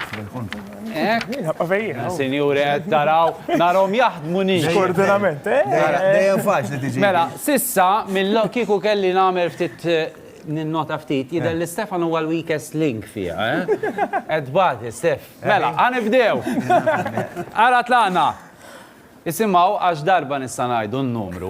Senjuri, taraw, narom jaħdmu nix. Koordinament, Dejjem faċli tiġi. Mela, sissa, mill-kiku kelli namer ftit ninnota ftit, jidher li Stefan huwa l-weakest link fija, Edbadi, Stef. Mela, għanibdew. Ara tlaqna. Isimaw, għax darba nista' ngħidu n-numru.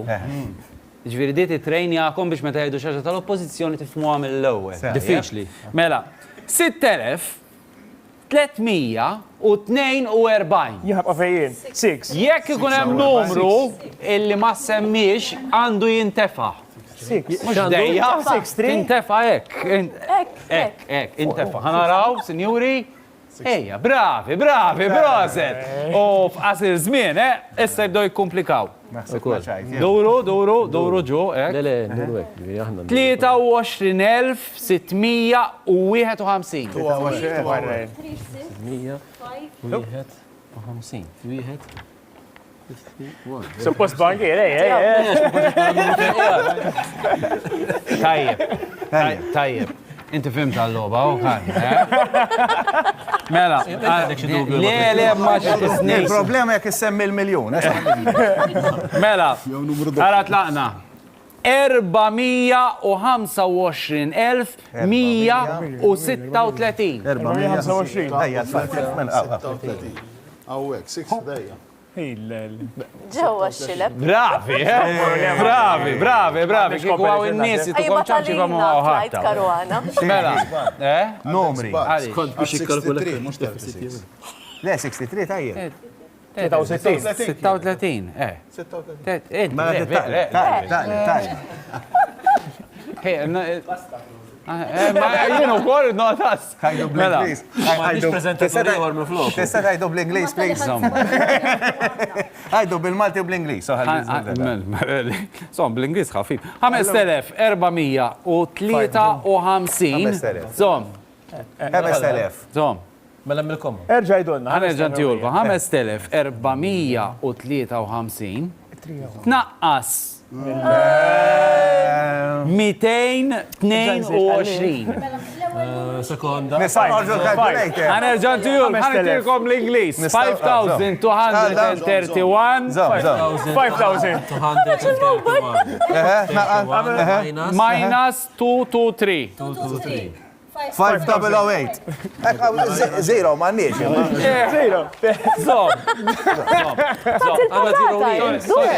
Ġifieri di titrejnjakom biex meta jgħidu xi ħaġa tal-oppożizzjoni tifhmuha mill-ewwel. Diffiċli. Mela, 6,342. Jħabqa fejjien. 6. Jekk ikun hemm numru illi ma semmix għandu jintefa'. Mhux dejja. Intefa' hekk. Hekk, intefa'. Ħanaraw, sinjuri. Ejja, bravi, proset. U f'qasir żmien, issa jibdew jikkomplikaw. Duru ġo, ek. Le, duru hekk, aħna. 23,651. 151. Suppost bankier, Tajjeb. Inti fimt għall-loba, u kan. Mela, le, ma xisnis. Il-problema jek issemmi il-miljon. Mela, għara tlaqna. 425,136. 425. Għawek, 6 dejja. ġewwa x-xileb. Bravi. Kieku għaw in-nies jitukom ċamċi komu għaw ħatta. Mela, Numri. Kont biex jikkalkulek. Le, 63 tajjeb. 36, Ma jienu kol notas. Ħajdu bl-Inglis. Tista tajdu bl-Inglis, please. Ħajdu bil-Malti u bl-Inglis. Som, bl-Inglis ħafif. 5,453. Som. 5,000. Som. Mela milkom. Erġa jdunna. Ħanerġan tijulkom. 5,453. Tnaqqas. 222. Sekonda. Ħanerġan tijul, ħanerġilkom l-Inglis. 5,231. 5,231. Minus 223. 5,008. Zero, ma nix. Zero. Zom.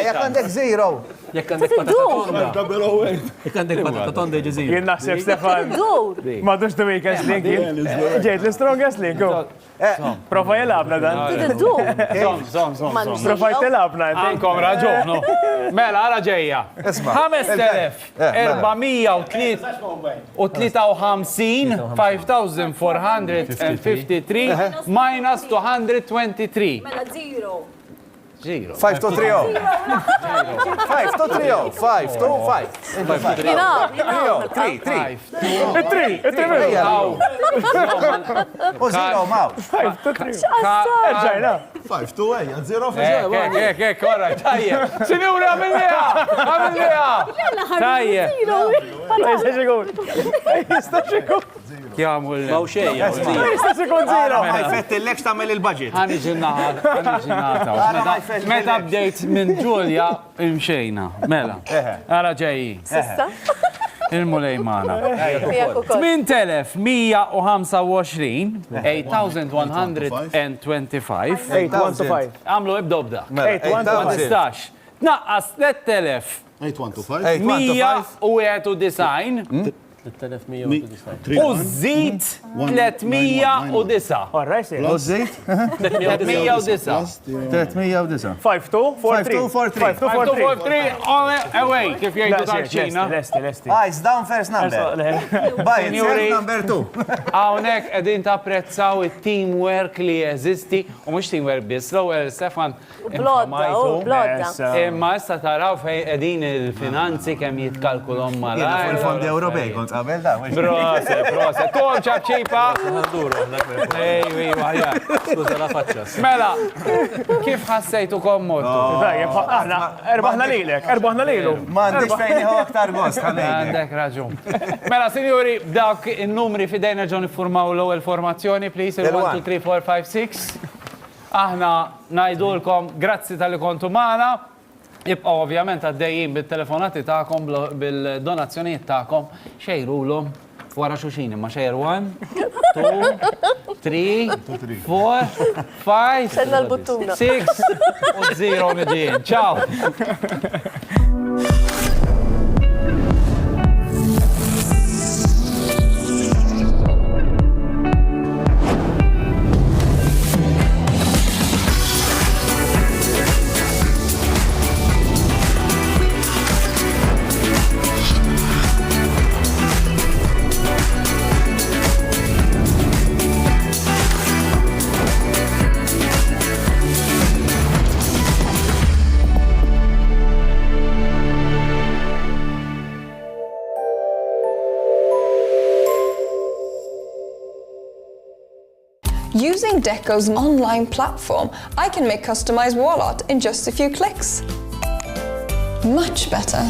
Jek għandek zero. Jek għandek patatonda. Jek għandek patatonda ġizir. Jien naħseb Stefan. Madux the weakest link. Ġejt l-strongest link. Prova jelabna dan. Zom. Prova jelabna. Għankom raġun. Mela, għara ġeja. 5,453, 5,453 minus 223. Mela zero. 5,230. 5,230. 5,230. 5,230. U zero maw. 5,230. 5,230. Zero for zero. Korra, tajja. Sinjuri, għamilnija. Tajja. Kjamu l- Mawxeja. Jistax ikun zero. Ħajfett il-lex tamel il-budget. Meta bdejt minn Ġulja imxejna. Mela. Għara ġejji. Il-mulej maħna. 8,125, 8,125. 8,125. Għamlu ibdobda. 8,125. Naqqas 3,000. 191. U zid 309. U zid? 309. 5,243. Away, kif jgħidu taċċina. Ice down first number. Buy it, number 2. Għawnek edin tapprezzaw il-teamwork li jeżisti, u mux teamwork bis, l-ewel Stefan. Blodda. Imma issa taraw fej edin il-finanzi kem jitkalkulom malaj. Jena fuq il-fondi Ewropej, kont qabel da. Proset. Tom ċabċipa. Ejwi, wahja. Skuza la faċċa. Mela, kif ħassejtu kommortu? Erbaħna lilu. Mandiġ fejni hu aktar gost. Għandek raġun. Mela, sinjuri, dawk il-numri fidejna ġon iffurmaw l-ewwel formazzjoni, please, il-1, 2, 3, 4, 5, 6. Aħna najdulkom grazzi tal-li kontu maħna. Ibqa ovvjament għaddejjien bil-telefonati ta'kom, bil-donazzjonijiet ta'kom, xejrulhom wara xuxini, ma xejr 1, 2, 3, 4, 5, 6 u 0 midin. Ciao! Using Deco's online platform, I can make customized wall art in just a few clicks. Much better.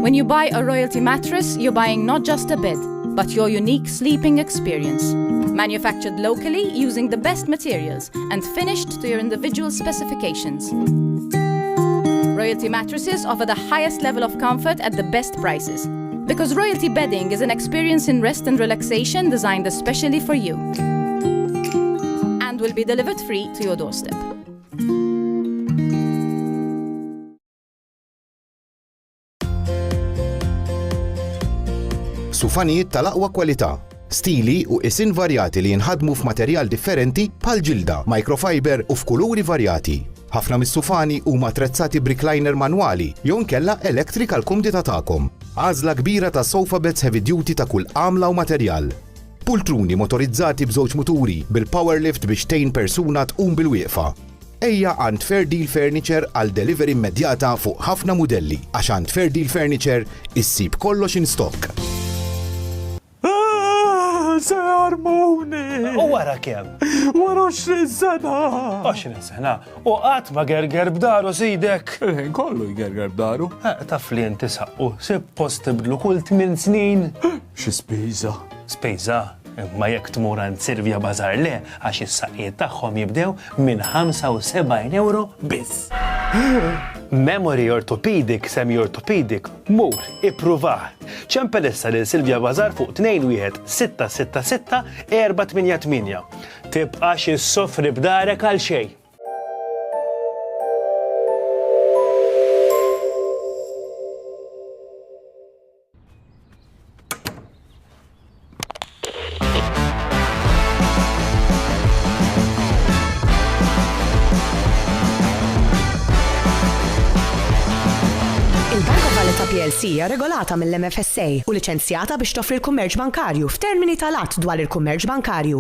When you buy a Royalty mattress, you're buying not just a bed, but your unique sleeping experience. Manufactured locally using the best materials and finished to your individual specifications. Royalty mattresses offer the highest level of comfort at the best prices. Because Royalty bedding is an experience in rest and relaxation designed especially for you. And will be delivered free to your doorstep. Sufanijiet tal-aqwa kwalità, stili u isin varjati li jinħadmu f'materjal differenti bħal ġilda, microfiber u f'kuluri varjati. Ħafna mis-sufani huma attrezzati b'recliner manwali jew inkella electrical kumdita tagħkom. Għażla kbira ta' sofa beds heavy duty ta' kull għamla u materjal. Pultruni motorizzati b'żewġ muturi bil-power lift biex tgħin persuna tqum bil-wieqfa. Ejja għand Fair Deal Furniture għal delivery immedjata fuq ħafna mudelli għax għand Fair Deal Furniture issib kollox in stock. Se armoni! U wara kemm? Wara 20 sena! 20 sena. U qatt ma gerger b'daru sidek. Kollu jgerger b'daru. Taf li inti saqqu, se post tibdlu kull 8 snin. Xi spiża? Spiża? Ma jekk tmur għand Silvia Bazar le, għax is-saqqiet tagħhom jibdew minn 75 euro biss. Memory Orthopedic, Semi Orthopedic, mur, ippruvaħ. ċempelissa lil Silvia Bazar fuq 21666-488. Tibqax issofri b'darek għal xejn. PLC hija regolata mill-MFSA u liċenzjata biex toffri l-kummerċ bankarju f'termini tal-att dwar il-kummerċ bankarju.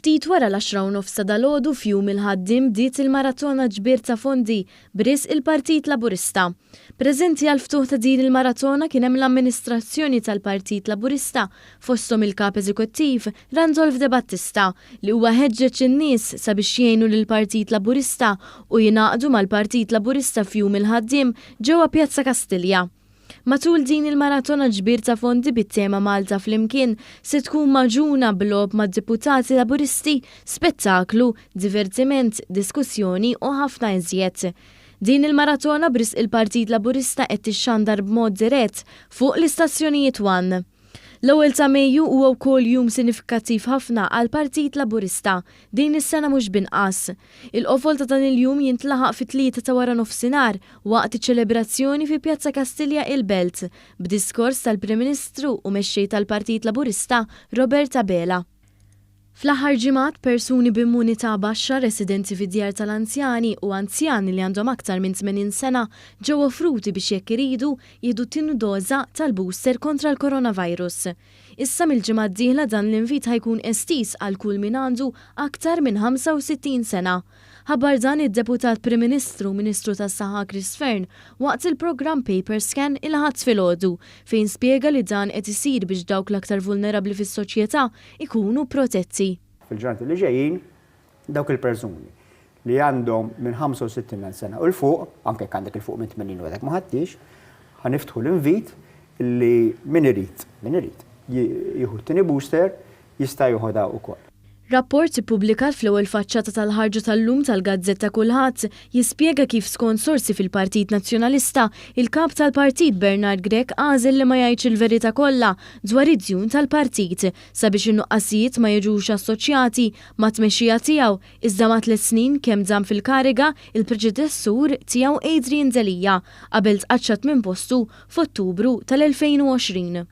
Ftit wara l-10:30 dalgħodu f'jum il-ħaddiem bdiet il-maratona ġbir ta' fondi b'risq il-Partit Laburista. Preżenti għal ftuħ ta' din il-maratona kien hemm l-amministrazzjoni tal-Partit Laburista fosthom il-kap eżekuttiv Randolph De Battista li huwa ħeġġeġ in-nies sabiex jgħinu lill-Partit Laburista u jingħaqdu mal-Partit Laburista f'jum il-ħaddiem ġewwa Pjazza Kastilja. Matul din il-maratona ġbir ta' fondi bit-tema Malta flimkien se tkun maġuna b'logħob mad-deputati Laburisti, spettaklu, divertiment, diskussjoni u ħafna iżjed. Din il-maratona bris il-Partit Laburista qed tixxandar b'mod dirett fuq l-istazzjonijiet 1. L-ewwel ta' Mejju huwa wkoll jum sinifikattiv ħafna għal Partit Laburista, din is-sena mhux binqas. Il-qofol ta' dan il-jum jintlaħaq fit-3 ta' wara nofsinhar waqt iċ-ċelebrazzjoni fi Pjazza Kastilja il-Belt b'diskors tal-Prim Ministru u mexxej tal-Partit Laburista Robert Abela. Fl-aħħar ġimgħat persuni b'immunità baxxa residenti fid-djar tal-anzjani u anzjani li għandhom aktar minn 80 sena ġew offruti biex jekk iridu jieħdu tieni doża tal-booster kontra l-coronavirus. Issa mill-ġimgħa d-dieħla dan l-invit ħajkun estiż għal kull min għandu aktar minn 65 sena. Ħabbar dan id-Deputat Prim Ministru Ministru tas-Saħħa Chris Fern waqt il-programm Paper Scan il-ħadd filgħodu fejn spjega li dan qed isir biex dawk l-aktar vulnerabbli fis-soċjetà ikunu protetti. Fil-ġranet li ġejjin dawk il-persuni li għandhom minn 65 sena u l-fuq, anke għandek il-fuq minn 80 u għedek ma ħaddix, ħaniftħu l-invit li min irid jieħu t-tieni booster jista' jieħodha wkoll. Rapport ippubblikat fl-ewwel faċċata tal-ħarġa tal-lum tal-Gazzetta Kulħadd jispjega kif skont sorsi fil-Partit Nazzjonalista il-kap tal-Partit Bernard Grech għażel li ma jgħidx il-verità kollha dwar id-djun tal-partit sabiex in-nuqqasijiet ma jiġux assoċjati ma' tmexxija tiegħu iżda ma' 3 snin kemm żamm fil-kariga il-preċedessur tiegħu Adrian Zelija qabel tqaċċat minn postu f'Ottubru tal-2020.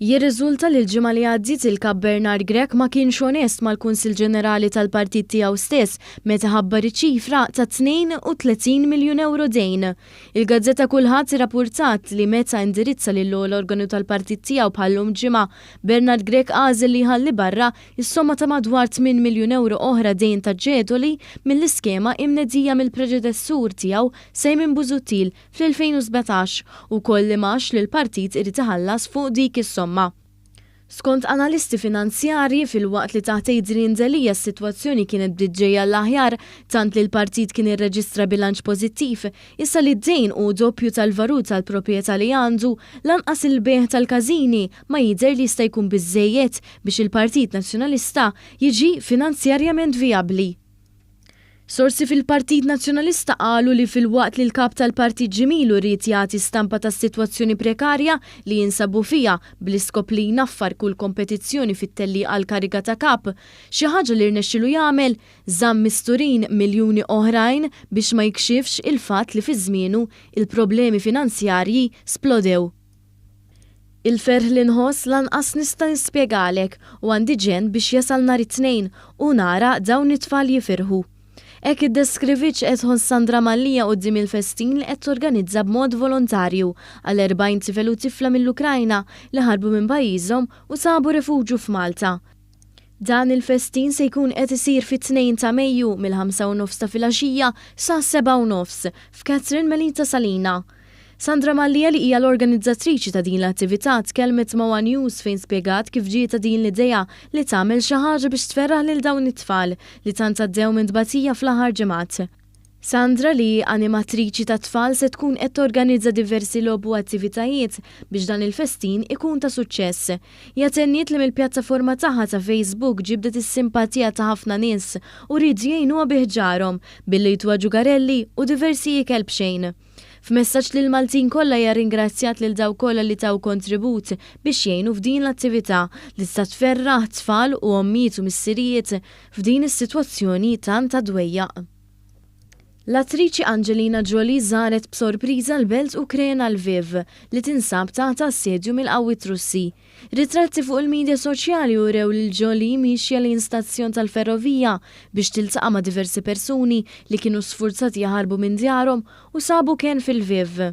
Jirriżulta li l-ġimgħa li għaddiet il-Kap Bernard Grek ma kienx onest mal-Kunsill Ġenerali tal-Partit tiegħu stess meta ħabbar iċ-ċifra ta' 32 miljun euro dejn. Il-Gazzetta Kulħadd irrappurtat li meta indirizza lill-ogħla organu tal-Partit tiegħu bħallum ġimgħa Bernard Grek għażel li ħalli barra is-somma ta' madwar 8 miljun euro oħra dejn ta' ġedoli mill-iskema imnedija mill-preġedessur tiegħu Sejmin Busuttil fl-2017 u kolli max li l-partit irid iħallas fuq dik is-somma. Skont analisti finanzjarji fil-waqt li taħt Adrian Delija s-sitwazzjoni kienet bdiġġejja l-aħjar tant li l-partit kien irreġistra bilanċ pożittiv, issa li d-dejn u doppju tal-varut tal-proprjetà li għandu lanqas il-beħ tal-każini ma jidher li jista' jkun biżżejjed biex il-Partit Nazzjonalista jiġi finanzjarjament vijabbli. Sorsi fil-Partit Nazzjonalista qalu li fil-waqt li l-kap tal-Partit Ġemilu rrid jagħti stampa tas-sitwazzjoni prekarja li jinsabu fija bl-iskop li jnaffar kull kompetizzjoni fit-telli għal kariga ta' kap, xi ħaġa li rnexxielu jagħmel żamm misturin miljuni oħrajn biex ma jikxifx il-fatt li fi żmienu il-problemi finanzjarji splodew. Il-ferħ li nħoss lanqas nista' nispjegalek u għandi ġen biex jasal nhar it-tnejn u nara dawn it-tfal jifirħu. Ek id-deskriviċ qed Sandra Mallija quddiem il-festin li qed torganizza b'mod volontarju għal 40 tifel u tifla mill-Ukrajna li ħarbu minn pajjiżhom u sabu rifuġju f'Malta. Dan il-festin se jkun qed isir fit-2 ta' Mejju mill-5:30 ta' filgħaxija sa' 7:30 f'Catherine Melita Salina. Sandra Mallija li hija l-organizzatriċi ta' din l-attività tkellmet ma' One News fejn spjegat kif ġiet ta' din l-idea li tagħmel xi ħaġa biex tferraħ lil dawn it-tfal li tant għaddew minn tbatija fl-aħħar ġimgħat. Sandra li animatriċi ta' tfal se tkun qed torganizza diversi logħbu u attivitajiet biex dan il-festin ikun ta' suċċess. Jatenniet li mill-pjattaforma tagħha ta' Facebook ġibdet is-simpatija ta' ħafna nies u rridu jgħinuha biħġarhom billi jitwaġġu garelli u diversi ikel b'xejn. F'messaġġ lil Maltin kollha hija ringrazzjat lil daw kollha li taw kontribut biex jgħinu f'din l-attività li tista' tferraħ tfal u ommijiet u missirijiet f'din is-sitwazzjoni tant dwejjaq. L-attriċi Angelina Jolie żaret b'sorpriża l-belt Ukrajna Lviv li tinsab taħt assedju mill-qawwiet Russi. Ritratti fuq il-medja soċjali urew lil Jolie mixja lejn stazzjon tal-ferrovija biex tiltaqa' ma' diversi persuni li kienu sfurzati jaħarbu minn djarhom u sabu kien fil-Lviv.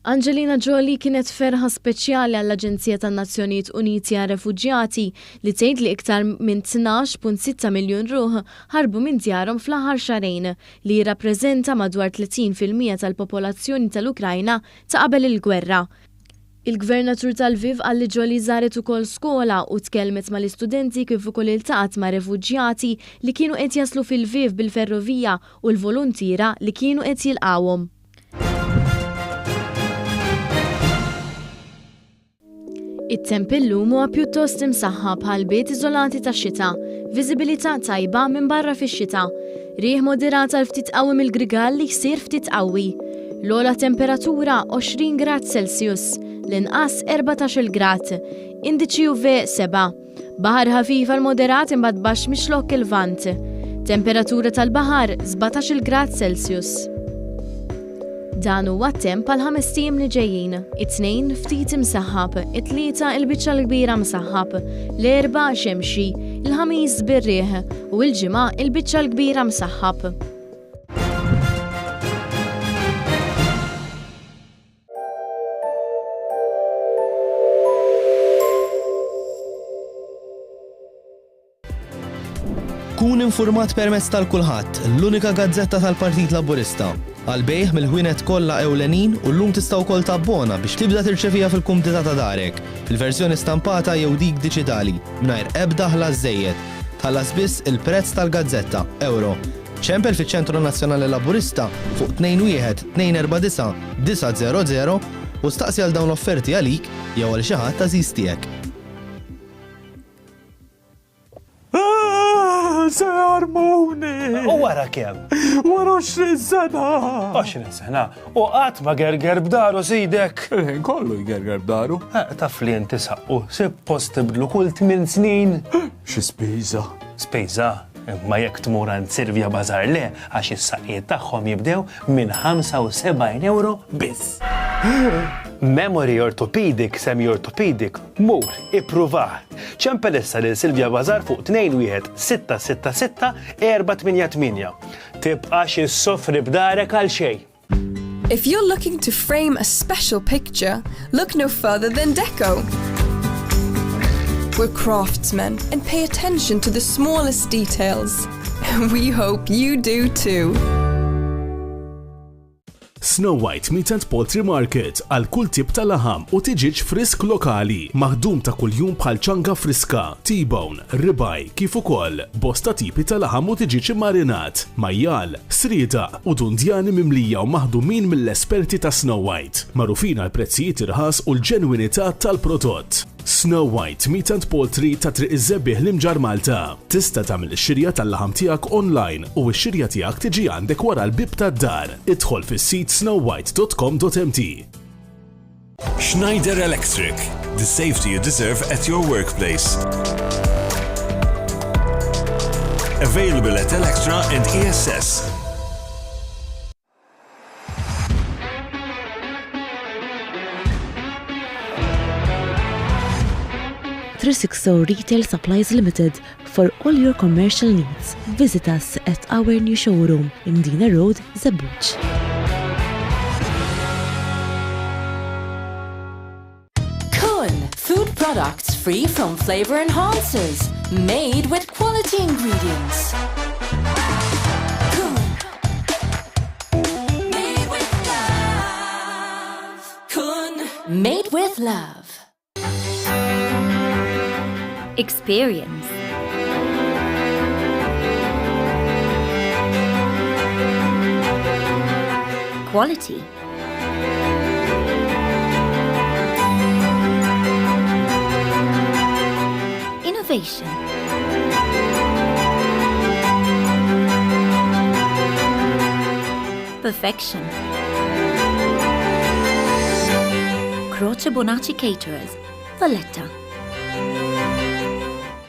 Angelina Jolie kienet ferħa speċjali għall-Aġenzija tan-Nazzjonijiet Uniti għal Refuġjati li tgħid li iktar minn 12.6 miljun ruħ ħarbu minn djarhom fl-aħħar xarejn li jirrappreżenta madwar 30% tal-popolazzjoni tal-Ukrajna ta' qabel il-gwerra. Il-Gvernatur tal-Lviv għalli Jolie żaret ukoll skola u tkellmet mal-istudenti kif ukoll iltaqat ma' refuġjati li kienu qed jaslu fil-Lviv bil-ferrovija u l-volontira li kienu qed jilqawhom. It-temp illum huwa pjuttost imsaħħa bħal bejt iżolati tax-xita, viżibilità tajba minn barra fix-xita, riħ moderata l-ftit qawwi mill-grigal li jsir ftit qawwi. L-ogħla temperatura 20 grad Celsius, l-inqas 14 grad, indiċi UV 7, baħar ħafif għal moderat imbagħad baxx mixlok il-vant. Temperatura tal-baħar 17 grad Celsius. Dan huwa temp għal 5 tiem li ġejjin, it-tnejn ftit imsaħħab, it-tlieta il-biċċa l-kbira msaħħab, l-erba' xemxi, il-ħamis birrieħ u l-ġimgħa il-biċċa l-kbira msaħħab. Kun infurmat permezz tal-kulħadd, l-unika gazzetta tal-Partit Laburista. Għal-bejħ mill-ħwienet kollha ewlenin u llum tista' wkoll tabbona biex tibda tirċevija fil-kumdita ta' darek, fil-verżjoni stampata jew dik diġitali, mingħajr ebda ħlas żejjed. Tħallas biss il-prezz tal-gazzetta, euro. ċempel fiċ-Ċentru Nazzjonali Laburista fuq 21 249 900 u staqsi għal dawn l-offerti għalik jew għal xi ħadd tażiż tiegħek. Se armoni! U wara kemm? Wara 20 sena! 20 sena. U qatt ma gerger b'daru sidek. Kollu jgerger b'daru. Taf li inti saqqu, se post tibdlu kull 8 snin. Xi spiża. Spiża? Ma jekk tmur għand Sirvja Bażar le, għax is-saqqiet tagħhom jibdew minn 75 euro biss. Memory Orthopedic, Semi Orthopedic, mur, ippruvaħ. ċempelissa lil Silvja Bazar fuq 21666 Tibqax issofri b'darek għal xejn. If you're looking to frame a special picture, look no further than Deco. We're craftsmen and pay attention to the smallest details. We hope you do too. Snow White Meat and Poultry Market għal kull tip ta' laħam u tiġiġ frisk lokali, maħdum ta' kuljum bħal ċanga friska, T-bone, ribaj, kif ukoll bosta tipi ta' laħam u tiġiġ marinat, majjal, srieda u dundjani mimlija u maħdumin mill-esperti ta' Snow White, magħrufin għal prezzijiet irħas u l-ġenwinità tal-prodott. Snow White Meat and Poultry ta' Triq iż-Żebbieħ l-Imġar Malta. Tista' tagħmel ix-xirja tal-laħam tiegħek online u x-xirja tiegħek tiġi għandek wara l-bib tad-dar. Idħol fis-sit snowwhite.com.mt. Schneider Electric, the safety you deserve at your workplace. Available at Electra and ESS. 360 Retail Supplies Limited for all your commercial needs. Visit us at our new showroom in Dina Road, Zabuċ. Kun, food products free from flavor enhancers, made with quality ingredients. Kun, made with love. Kun, made with love. Experience. Quality. Innovation. Perfection. Croce Bonacci Caterers, Valletta.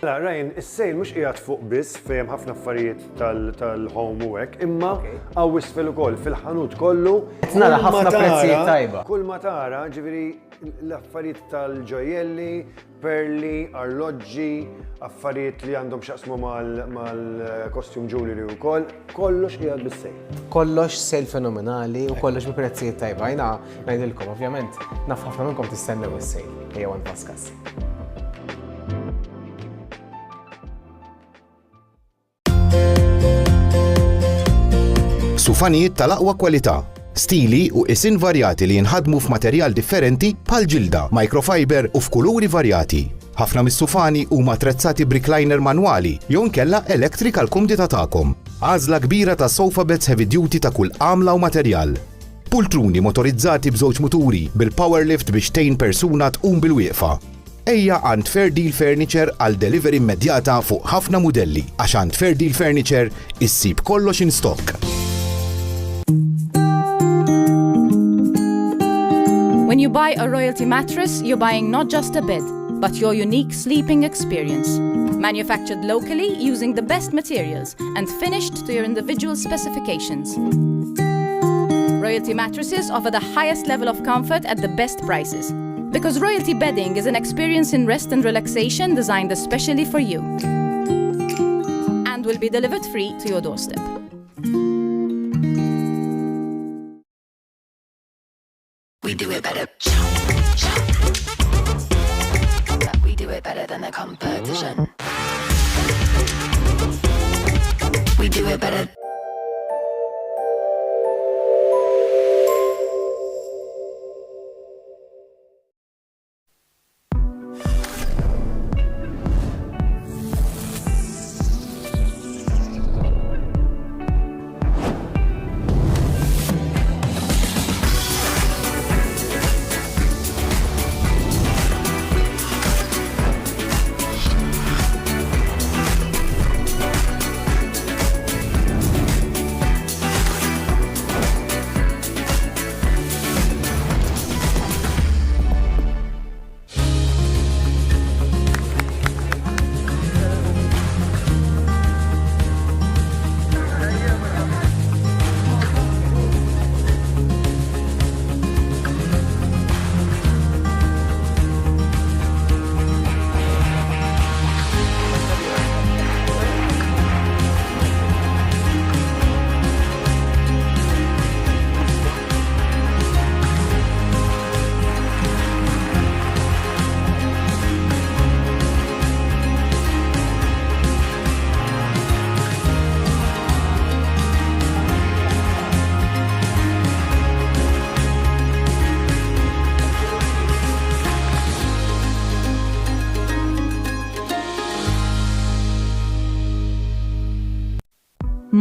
Ryan, is-sejl mhux qiegħed fuq biss fejn ħafna affarijiet tal-home u hekk, imma hawn isfel ukoll fil-ħanut kollu. Nara ħafna prezzijiet tajba. Kull ma tara, ġifieri l-affarijiet tal-ġojelli, perli, arloġġi, affarijiet li għandhom x'jaqsmu mal-costume jewelry wkoll, kollox qiegħed bis-sejl. Kollox sejl fenomenali u kollox bi prezzijiet tajba. Jiena ngħidilkom, ovvjament, naf ħafna minnkom tistennew is-sejl. Ejja wan paskas. Sufanijiet tal-aqwa kwalità, stili u isin varjati li jinħadmu f'materjal differenti bħal ġilda, microfiber u f'kuluri varjati. Ħafna mis-sufani huma attrezzati brickliner manwali jew inkella electric għal kumdita tagħkom. Għażla kbira ta' sofa beds heavy duty ta' kull għamla u materjal. Pultruni motorizzati b'żewġ muturi bil-power lift biex tgħin persuna tqum bil-wieqfa. Ejja għand Fair Deal Furniture għal delivery immedjata fuq ħafna mudelli għax għand Fair Deal Furniture issib kollox in stock. When you buy a Royalty mattress, you're buying not just a bed, but your unique sleeping experience. Manufactured locally using the best materials and finished to your individual specifications. Royalty mattresses offer the highest level of comfort at the best prices. Because Royalty bedding is an experience in rest and relaxation designed especially for you. And will be delivered free to your doorstep. We do it better. We do it better than the competition. We do it better.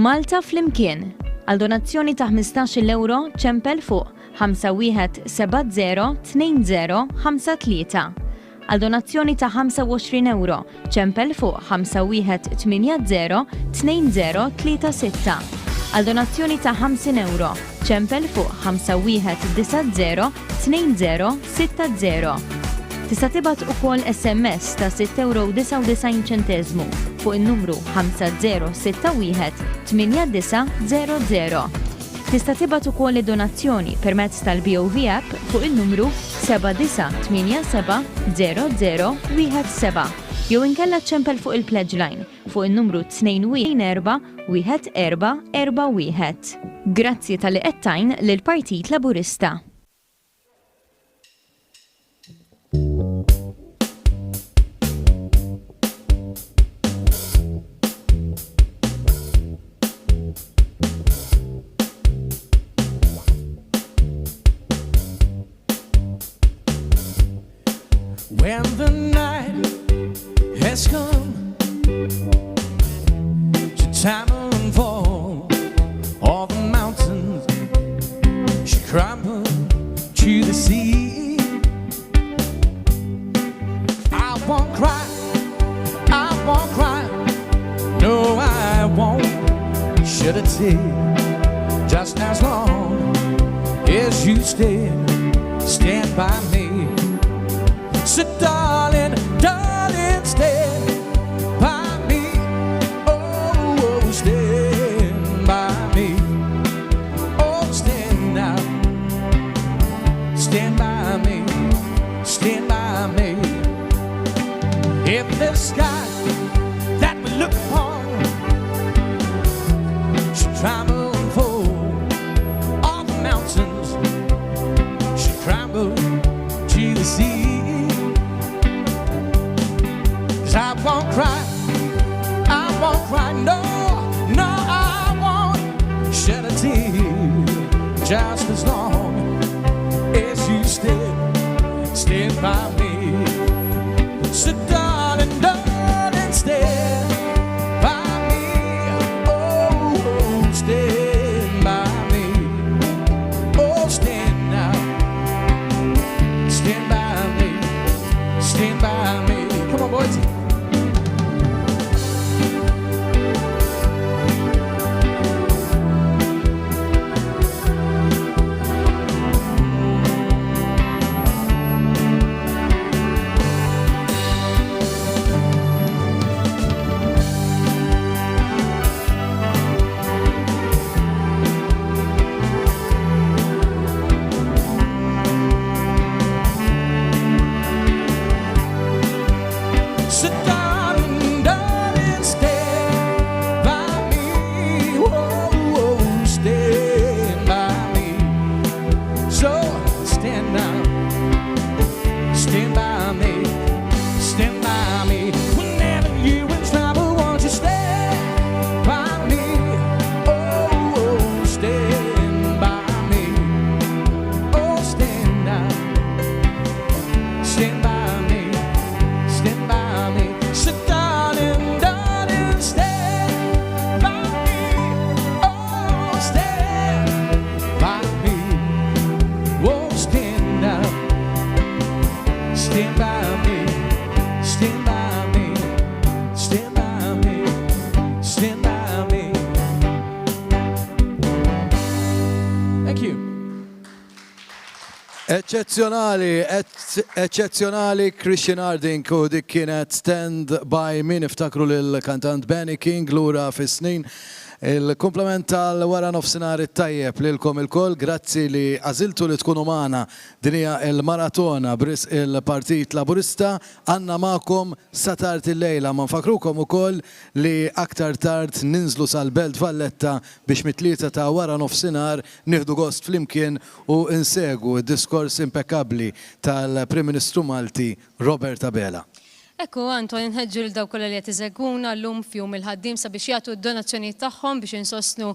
Malta flimkien. Għal donazzjoni ta' 15 euro ċempel fuq 51702053. Għal donazzjoni ta' 25 euro ċempel fuq 51802036. Għal donazzjoni ta' 50 euro ċempel fuq 51902060. Tista' tibgħat ukoll SMS ta' 6.99 fuq in-numru 50618900. Tista' tibgħat ukoll id-donazzjoni permezz tal-BOV app fuq il-numru 79870017 jew inkella ċempel fuq il-pledge line fuq il-numru 241441. Grazzi tal-li qed lill-Partit Laburista. When the night has come to travel and fall, all the mountains should crumble to the sea. I won't cry, no I won't shed a tear, just as long as you stand by me. So darling, stand by me. Oh, stand by me. Oh, stand now. Stand by me. Stand by me. If the sky that we look upon should travel and fall, all the mountains should crumble to the sea. I won't cry, no, I won't shed a tear, just as long as you stand by me. So darling, stand by me, oh, stand by me, oh, stand now, stand by me, stand by me. Come on, boys. Eccezzjonali Christian Harding u dik kienet Stand By Me, niftakru lill-kantant Benny King lura fis-snin. Il-komplement tal-wara nofsinhar it-tajjeb lilkom il-koll, grazzi li għażiltu li tkunu magħna din hija l-maratona bris il-Partit Laburista. Għandna magħkom sa tard il-lejla, ma nfakrukom ukoll li aktar tard ninżlu sal-Belt Valletta biex mit-tlieta ta' wara nofsinhar nieħdu gost flimkien u insegu d-diskors impeccabbli tal-Prim Ministru Malti Robert Abela. Ekku, Anton, nħedġu l-daw kolla li jtizeguna l-lum fjum il-ħaddim sabiex jgħatu d-donazzjoni tagħhom biex insostnu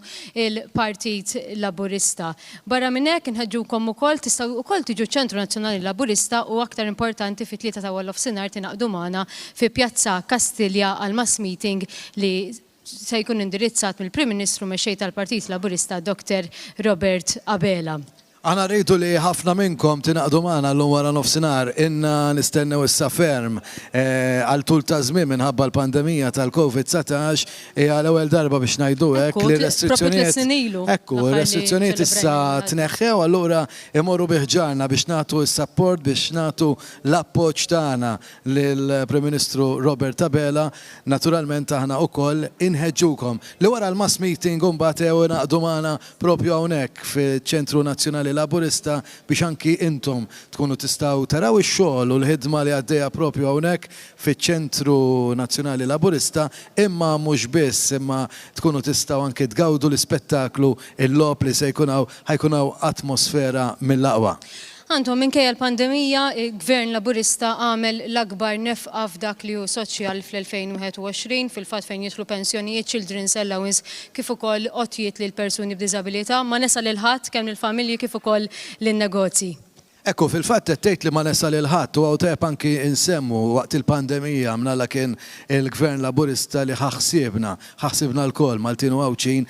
il-Partit Laburista. Barra minnek nħedġukom ukoll tistgħu ukoll tiġu ċentru Nazzjonali Laburista u aktar importanti fit-tlieta ta' wall of sinar tinaqdu magħna fi Pjazza Kastilja għal mass meeting li se jkun indirizzat mill-Prim Ministru mexxej tal-Partit Laburista Dr. Robert Abela. Għana rridu li ħafna minnkom tinaqdu maħna l-lum wara nofsinar inna nistennew issa ferm għal tul ta' żmien minħabba l-pandemija tal-COVID-19 hija l-ewwel darba biex ngħidu hekk li restrizzjonijiet issa tneħħew allura imorru biħġarna biex nagħtu s-support biex nagħtu l-appoġġ tagħna lill-Prim Ministru Robert Abela. Naturalment aħna wkoll inħeġġukom li wara l-mass meeting mbagħad naqdu maħna propju hawnhekk fiċ-Ċentru Nazzjonali Laburista biex anki intom tkunu tistaw taraw ix-xogħol u l-ħidma li għaddejja propju hawnhekk fiċ-Ċentru Nazzjonali Laburista imma mhux biss imma tkunu tistaw anki tgawdu l-ispettaklu il-logħob li se ħajkun hawn atmosfera mill-aqwa. Għandhom minkejja l-pandemija, il-Gvern Laburista għamel l-akbar nefqa f'dak li hu soċjal fl-2021 fil-fatt fejn jitlu pensjonijiet, children's allowance kif ukoll qotjiet lil persuni b'diżabilità ma nesa lil ħadd kemm lill-familji kif ukoll lin-negozji. Ekku, fil-fatt tgħid li ma nesa lil ħadd u għawtep anki insemmu waqt il-pandemija mnalla kien il-Gvern Laburista li ħaħsibna l-kol Maltin u Għawċin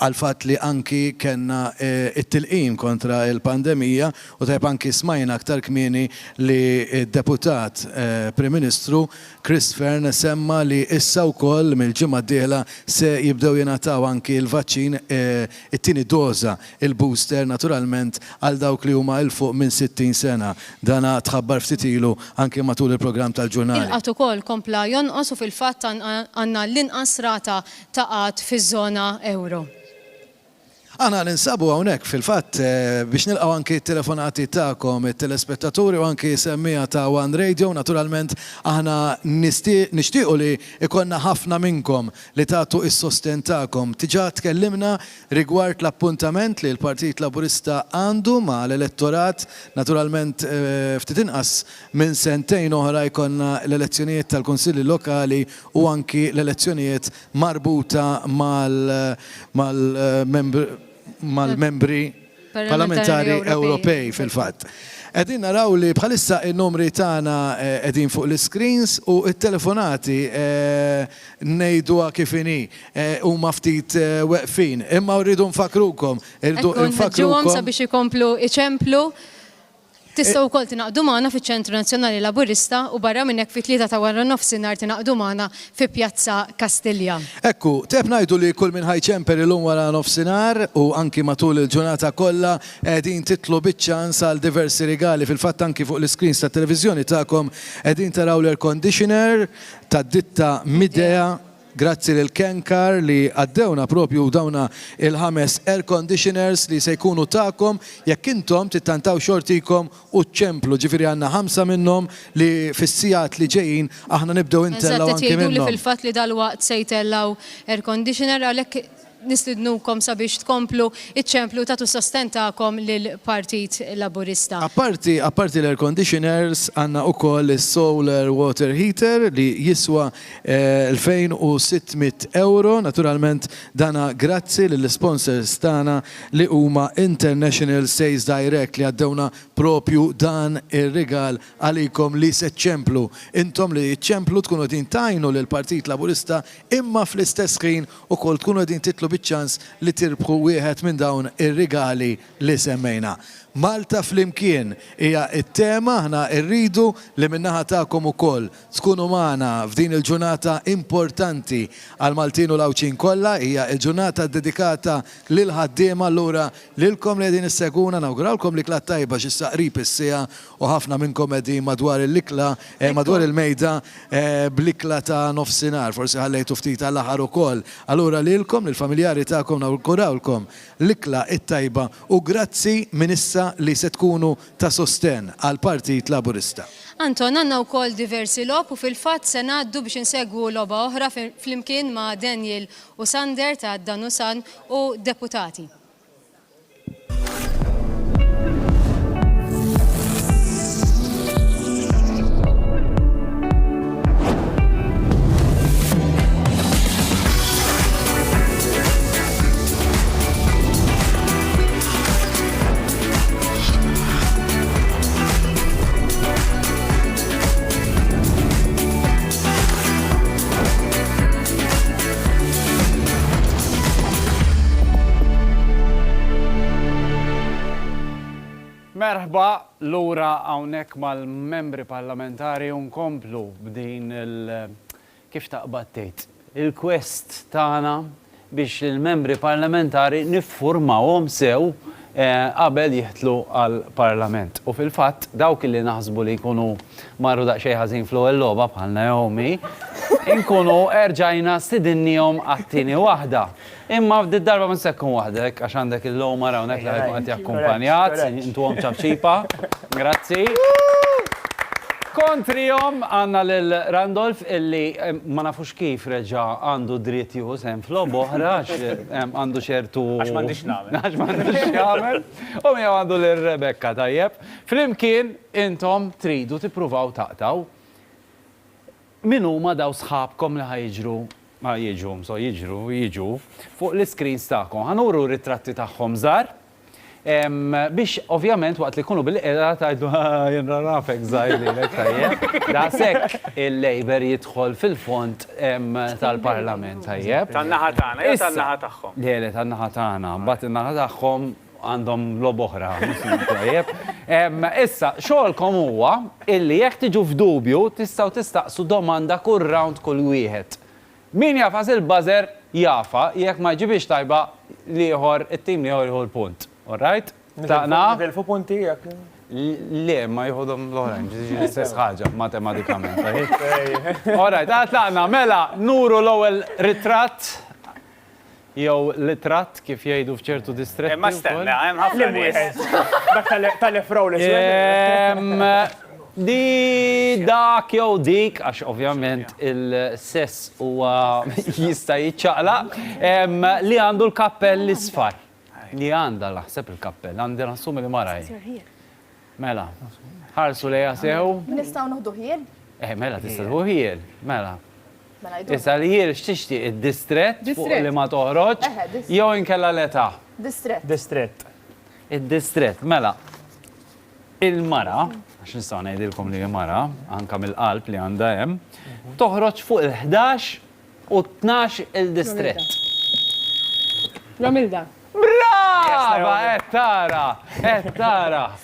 għal-fatt li anki kellna it-tilqim kontra il-pandemija u tajb anki smajna aktar kmieni li il-deputat Prim Ministru Chris Fern semma li issa wkoll mill-ġimgħa d-dieħla se jibdew jingħataw anki il-vaċċin it-tieni doża il-booster naturalment għal dawk li huma il fuq minn 60 sena. Dana tħabbar ftit ilu anke matul il-programm tal-ġurnali. Il-qatt ukoll kompla jonqos u fil-fatt għandna l-inqas rata ta' qatt fiż-żona euro. Għana ninsabu għawnek fil-fat biex nilqaw anki telefonati ta'kom, il-telespettaturi u anki semmija ta' One Radio. Naturalment aħna nishtiqu li ikonna ħafna minnkom li ta'tu is-sosten ta'kom. Tiġa tkellimna rigward l-appuntament li l-Partit Laburista għandu ma' l-elettorat. Naturalment ftit inqas minn sentejn oħra jkonna l-elezzjonijiet tal-Konsilli Lokali u anki l-elezzjonijiet marbuta mal-membri parlamentari Ewropej fil-fatt. Edin naraw li bħalissa il-numri tagħna edin fuq l-screens u il-telefonati nejduha kif inhi huma ftit weqfin. Imma rridu nfakrukom. Nfakrukom sabiex ikomplu iċemplu. Tistgħu wkoll tinaqdu magħna fiċ-Ċentru Nazzjonali Laburista u barra minn hekk fit-3 ta' wara nofsinhar tinaqdu magħna fi Pjazza Kastilja. Ekku, teb ngħidu li kull minn ħajċemper illum wara nofsinhar u anki matul il-ġurnata kollha qegħdin titlu biċ-ċans għal diversi rigali fil-fatt anki fuq l-iskreens tat-televiżjoni tagħkom qegħdin taraw l-air conditioner tad-ditta Midea. Grazzi lil Kenkar li għaddewna propju dawna il-5 air conditioners li se jkunu ta'kom jekk intom tittantaw xortikom u ċemplu ġifieri għandna 5 minnhom li fis-sigħat li ġejjin aħna nibdew intellaw anke minnhom. Li fil-fatt li dal-waqt se jtellaw air conditioner għalhekk nistidnukom sabiex tkomplu iċ-ċemplu tagħtu sosten tagħkom lill-Partit Laburista. Apparti l-air conditioners għandna wkoll is-solar water heater li jiswa 2600 euro. Naturalment dana grazzi lill-sponsors tagħna li huma International Sales Direct li għaddewna propju dan ir-rigal għalikom li se ċemplu. Intom li ċemplu tkunu din tajnu lill-Partit Laburista imma fl-istess ħin ukoll tkunu din titlu biċ-ċans li tirbħu wieħed minn dawn ir-rigali li semmejna. Malta flimkien hija t-tema aħna rridu li minnaħa tagħkom ukoll tkunu magħna f'din il-ġurnata importanti għal Maltin u l-Għawċin kollha hija l-ġurnata dedikata lil ħaddiema allura lilkom li qegħdin isseguna nawguralkom l-ikla tajba x'issa qrib is-sija u ħafna minnkom qegħdin madwar il-ikla madwar il-mejda bl-ikla ta' nofsinhar forsi ħallejtu ftit għall-aħħar ukoll. Allura lilkom lill-familjari tagħkom nawgurawlkom l-ikla it-tajba u grazzi minn issa li se tkunu ta' sosten għal Partit Laburista. Anton, għandna wkoll diversi lob u fil-fatt se ngħaddu biex insegwu logħba oħra flimkien ma' Daniel u Sander ta' Danusan u deputati. Merħba l-ura hawnhekk mal-membri parlamentari unkomplu b'din kif taqbattejt il-quest tagħna biex il-membri parlamentari niffurmawhom sew qabel jihtlu għal-parlament. U fil-fatt, dawk li naħsbu li jkunu marru daqsxejn ħażin fl-ewwel logħba bħal Naomi, inkunu erġajna stidinnihom għat-tieni waħda. Imma f'did darba ma nsekkun waħdek għax għandek il-lowma hawnhekk li ħajkun qed jakkumpanjat, intuhom ċabċipa. Grazzi. Kontrihom għandna lil Randolph illi ma nafux kif reġa' għandu dritt jieħu sem fl-logħba oħra għandu ċertu Għax m'għandix nagħmel. Għax m'għandix jagħmel. U miegħu għandu lil Rebecca tajjeb. Flimkien intom tridu tippruvaw taqtaw min huma daw sħabkom li ħajġru ma jiġu fuq l-screens tagħkom. Ħanuru ritratti tagħhom żgħar. Biex ovvjament waqt li kunu bil-qeda tajdu jenra rafek zaħli tajjeb. Daqshekk il-Labor jidħol fil-fond tal-Parlament tajjeb. Tan-naħa tagħna, jew tan-naħa tagħhom. Le, tan-naħa tagħna, mbagħad in-naħa tagħhom għandhom lob oħra. Issa, xogħolkom huwa illi jekk tiġu f'dubju tistgħu tistaqsu domanda kull round kull wieħed. Min jafas il-buzzer jafa jekk ma jġibix tajba liħor it-tim liħor jieħu l-punt. All right? Taqna? Nilfu punti jek. Le, ma jħodhom l-orange, ġiġi l-istess ħaġa matematikament. All right, taqna, mela, nuru l-ewwel ritratt. Jew litrat kif jgħidu f'ċertu distretti. Ma stenna, hemm ħafna nies. Dak tal-efraw li Di dak jew dik, għax ovvjament il-sess huwa jista' jiċċaqlaq, li għandu l-kappell l-isfar. Li għanda laħseb il-kappell, għandi nassumi li maraj. Mela, ħarsu lejha sew. Nistgħu noħdu ħiel? Mela, tista' tħu ħiel, mela. Issa li ħiel x'tixtieq id-distrett fuq li ma toħroġ, jew inkella l-età. Distrett. Id-distrett, mela. Il-mara, għax nistgħu ngħidilkom li mara, anke mill-qalb li għandha hemm, toħroġ fuq il-11 u 12 il-distrett. Ramilda. Brava, tara.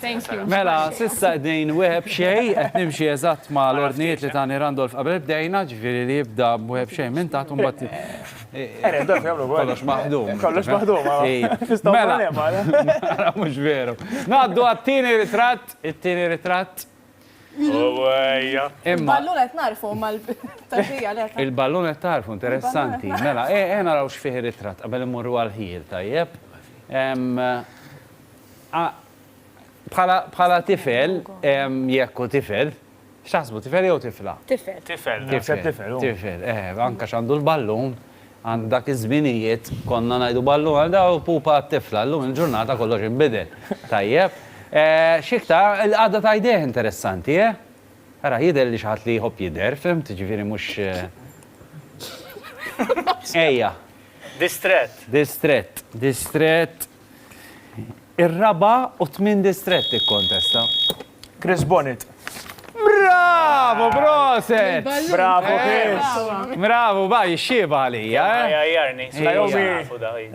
Thank you. Mela, sissa qegħdin wieħeb xejn, qed nimxi eżatt ma' l-ordnijiet li tani Randolph qabel bdejna, ġifieri li jibda b'wieħeb xejn minn taħt imbagħad. Kollox maħdum. Kollox maħdum. Mela, mhux veru. Ngħaddu għat-tieni ritratt, it-tieni ritratt. Il-ballunet narfu mal-tarfija li għata. Il-ballunet tarfu, interessanti. Mela, naraw x'fih ritratt, qabel immurru għal-ħiel, tajjeb. Bħala tifel, jekku tifel, x'taħsbu tifel jew tifla? Tifel, anke x'għandu l-ballun, għand dak iż-żminijiet konna ngħidu ballun għal u pupa t-tifla, llum il-ġurnata kollox inbidel. Tajjeb. Xikta, l-għadda ta' idea interessanti, Ara, jider li xaħat li jħobb jider, fimt, ġifiri mux... Ejja. Distrett. Ir-raba u 8 distretti kontesta. Chris Bonnet. Bravo, proset! Bravo, Chris. Bravo, baj, xieba għalija, Jarni.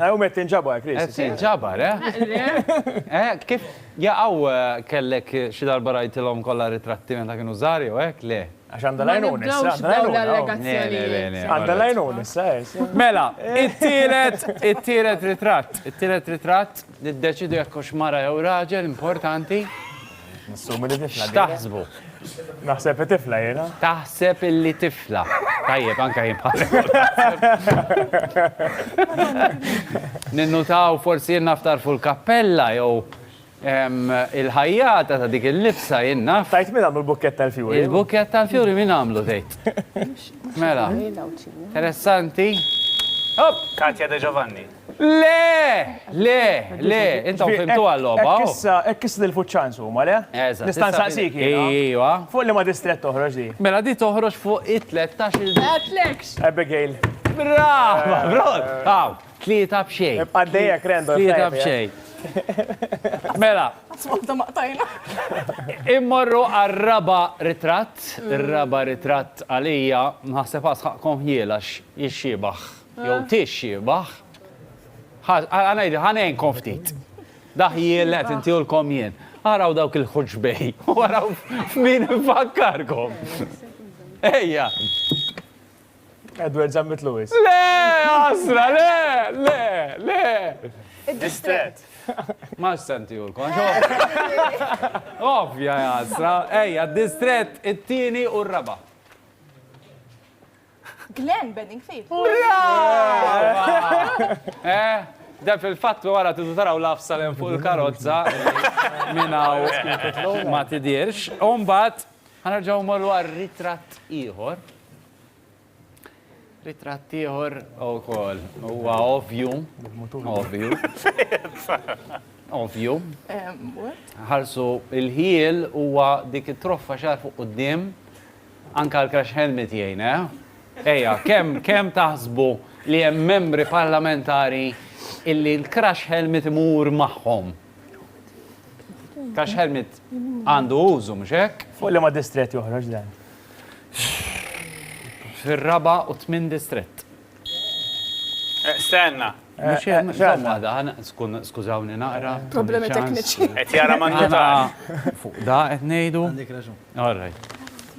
Najomi tinġabar, Chris. Tinġabar, Kif jaqaw kellek xi darba rajtilhom kollha ritratti minn dak kienu żgħar jew hekk le? Għax għandha lajnun issa. Mela, it-tielet ritratt, niddeċidu jekk hux mara jew raġel importanti. Nissumi li tifla. X'taħsbu? Naħseb tifla jena? Taħseb illi tifla. Tajjeb, anka jibħal. Ninnutaw forsi naftar fuq il-kappella jew il-ħajjata ta' dik il-libsa jenna. Tajt min għamlu l-bukket tal-fjuri? Il-bukket tal-fjuri min għamlu tejt. Mela, interessanti. Katja De Giovanni. Le, intom fimtu għall-loba. Ekkis dil-fuċċan suma, le? Nistan saqsik. Iwa. Fuq li ma distret toħroġ di. Mela di toħroġ fuq it-13 il-distrett. Abigail. Brava, brod. Għaw, 3 b'xej. Għaddeja krendo. 3 b'xej. Mela. Smonta maqtajna. Immorru għal-raba ritratt. Il-raba ritratt għalija, naħseb għasħakom jielax jixxibaħ. Jow tixxibaħ. Ħanajn konftit. Daħ jielet intijulkom jien. Araw dawk il-ħuġbej, waraw f'min infakkarkom. Ejja. Edward Zammit Lewis. Le, asra, le. Distret. Ma s-senti julkom. Ovvja, asra. Ejja, distret, it-tieni u r-raba. Glenn Bedingfield. Da fil-fatt wara tidu taraw l-afsalem fuq il-karozza minnaw ma tidirx. Umbat, ħanarġaw morru għal-ritratt ieħor. Ritratt ieħor ukoll huwa ovvju. Ħarsu il-ħiel huwa dik it-troffa xar fuq quddiem anke l-crash helmet jgħin, Ejja, kemm taħsbu li hemm membri parlamentari illi l-crash helmet imur magħhom. Crash helmet għandu użu, mhux hekk? Fuq li ma distret joħroġ dan. Fir-raba u 8 distret. Stenna. Mhux hemm waħda, skużawni naqra. Problemi tekniċi. Qed jara manġutar. Fuq da qed ngħidu. Għandek raġun. All right.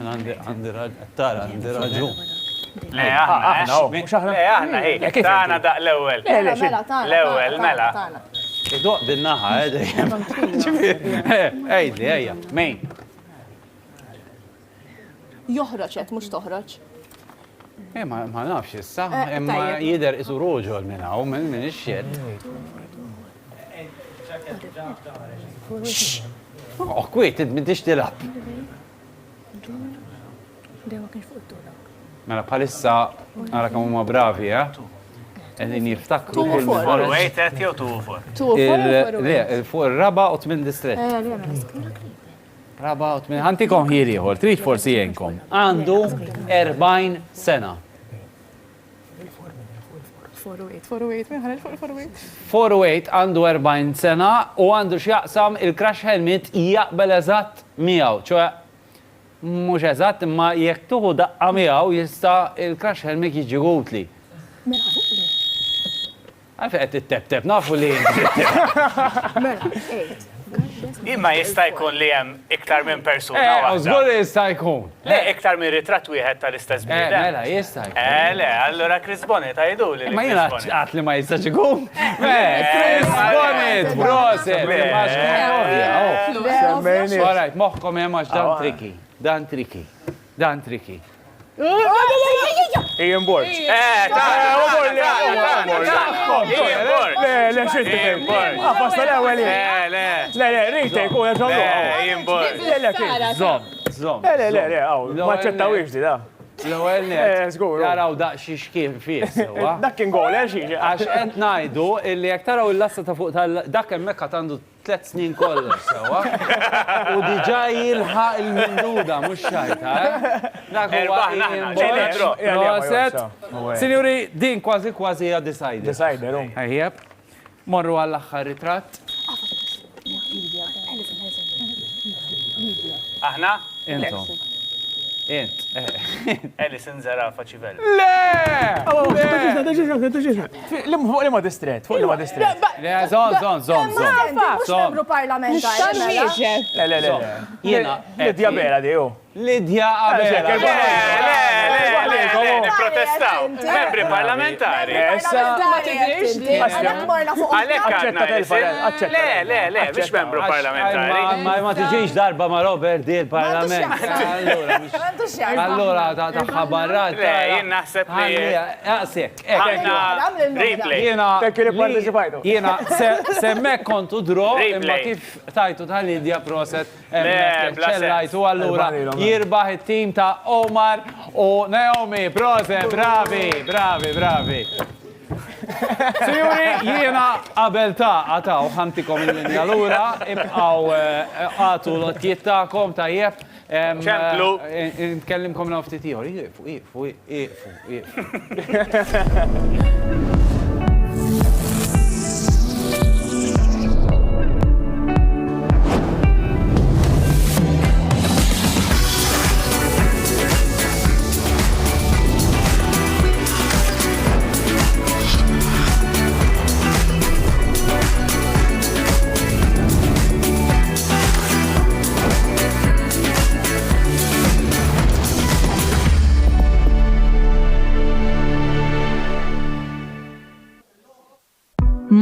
Għandi raġun. Le, aħna, tana daq l-ewel. L-ewel, mela. Doq din-naħa, ejdi, ejja, mejn. Joħroġ qed mhux toħroġ. Ma nafx issa, imma jidher isu roġol minn hawn minn ix-xjed. Kwiet, m'intix tilab. Mela bħalissa għara kemm huma bravi, qegħdin jiftakru il-forweight qed jew fuq ir-raba u 8 distret. Raba u 8. Ħantikom ħiel ieħor, trid forsi jenkom. Għandu 40 sena. Forweight għandu 40 sena u għandu x'jaqsam il-crash helmet jaqbel eżatt miegħu, ċoe mhux eżatt imma jekk tuħu daqqa miegħu jista' il-crash helmet jiġi gutli. Għalfejn qed titteb nafu li Imma jista' jkun li hemm iktar minn persuna waħda. Żgur jista' jkun. Le, iktar minn ritratt wieħed tal-istess bniedem. Mela jista' jkun. Le, allura Chris Bonnet għajdu li. Ma jiena qatt li ma jistax ikun. Chris Bonnet, proset. All right, moħħkom hemm għax dan triki. Ian Borg. Le, xilti Ian Borg. Pasta l-ewwel. Le, rejtek u jaġġaw. Ian Borg. Zom. Le, ma ċettawiex di da. L-ewwel jaraw daqsxi xkien fih sewwa. Dak kien gol, xiex. Għax qed ngħidu illi jekk taraw il-lassa ta' fuq dak hemmhekk qed għandu 3 snin kollox sewwa. U diġà jilħaq il-minduda mhux xajta, Dak huwa Sinjuri, din kważi hija decider. Decider, Ejjeb. Morru għall-aħħar ritratt. Aħna? Intom. Alison Zara Faċivell. Le! Fuq li ma distret, Le, zon. Mux membru parlamentari. Le. Lidja Bera di ju. Lidja Abela. Le, protestaw. Membri parlamentari. Le, biex membru parlamentari. Ma tiġiġ darba ma Robert di l-parlament. Allora, ta' ħabarrat. Le, jien naħseb li. Jaqsek. Replay. Jiena semmek kontu dro imma kif tajtu ta' Lidja proset ċellajtu allura jirbaħ it-tim ta' Omar u Naomi. Proset, bravi. Signori, jiena qabel ta' għataw ħantikom il-linja l-ura, ibqaw għatu l-otjiet ta'kom tajjeb. ċemplu. Nkellimkom na' ftit ieħor. Iqfu.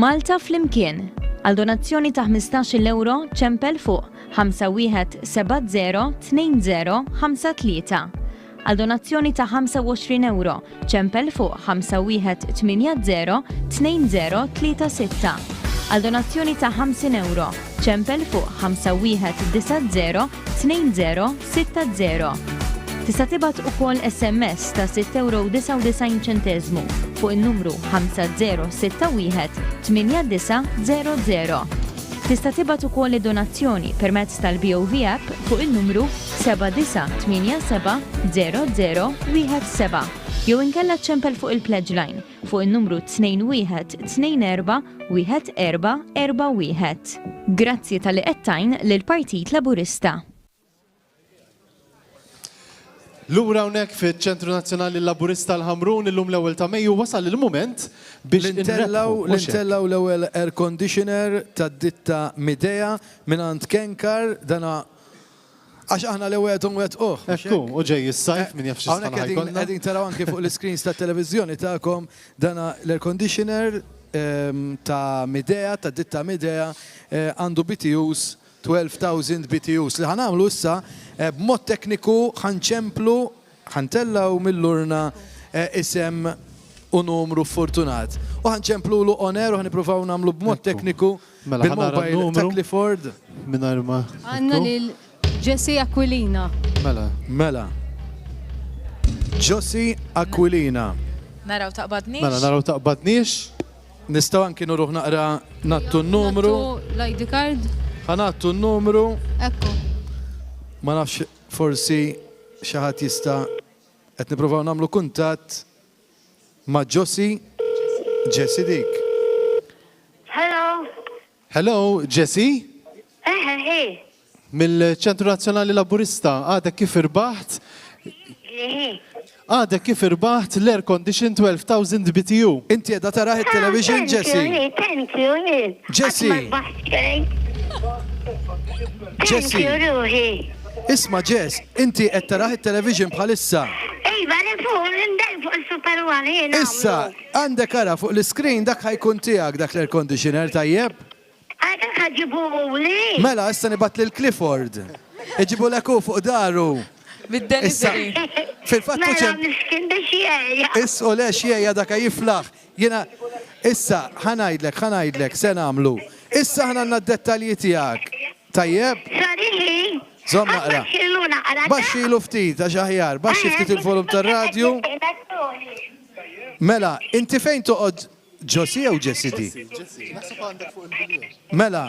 Malta flimkien. Għal donazzjoni ta' 15 euro ċempel fuq 51702053. Għal donazzjoni ta' 25 euro ċempel fuq 51802036. Għal donazzjoni ta' 50 euro ċempel fuq 51902060. Tista' tibgħat ukoll SMS ta' 6.99 € fuq in-numru 50618900. Tista' tibgħat ukoll id-donazzjoni permezz tal-BOV app fuq il-numru 79870017 jew inkella ċempel fuq il-Pledge Line fuq il-numru 21241441. Grazzi tal-li qedtajn lill-Partit Laburista. Lura hawnhekk fiċ-Ċentru Nazzjonali Laburista l-Ħamrun illum l-ewwel ta' Mejju wasal il-mument biex intellaw l-ewwel air conditioner tad-ditta Midea mingħand Kenkar dana għax aħna l-ewwel Ekku, u ġej is-sajf min jaf x'istan ħajkolna. Qegħdin taraw anke fuq l-screens tat-televiżjoni tagħkom dana l-air conditioner ta' Midea, tad-ditta Midea għandu BTUs 12,000 BTUs li ħanamlu issa b'mod tekniku ħanċemplu ħantellaw mill-urna isem u numru fortunat. U ħanċemplu lu oner u ħanipruvaw namlu b'mod tekniku bil-mobile ta' Clifford. Għanna lil Jessie Aquilina. Mela. Jessie Aquilina. Naraw taqbadniex? Mela, naraw taqbadniex. Nistaw anki nuruħ naqra nattu n-numru. Nattu l-ID card. Ħanattu n-numru. Ekku. Ma nafx forsi xaħat jista' qed nippruvaw nagħmlu kuntatt ma' Jessie dik. Hello. Hello, Jessie? Hey. Mill-Ċentru Nazzjonali Laburista, għadek kif irbaħt? Għadek kif irbaħt l-air condition 12,000 BTU. Inti għedha taraħ il-television, Jessie? Thank you. Jessie. Isma Jess, inti qed taraħ il-television bħalissa. Issa, għandek ara fuq l-screen dak ħajkun tiegħek dak l-air conditioner tajjeb? Mela, issa nibat lil Clifford. Iġibu l-eku fuq daru. Bid-delivery. Fil-fattu Issu le xiejja daka jiflaħ. Jena, issa, ħanajdlek, se namlu. Issa ħana d-dettalji tiegħek. Tajjeb? Zom naqra. Baxxilu ftit, għax aħjar, baxxi ftit il-volum tar-radju. Mela, inti fejn toqgħod Jessie jew Jessie di? Mela,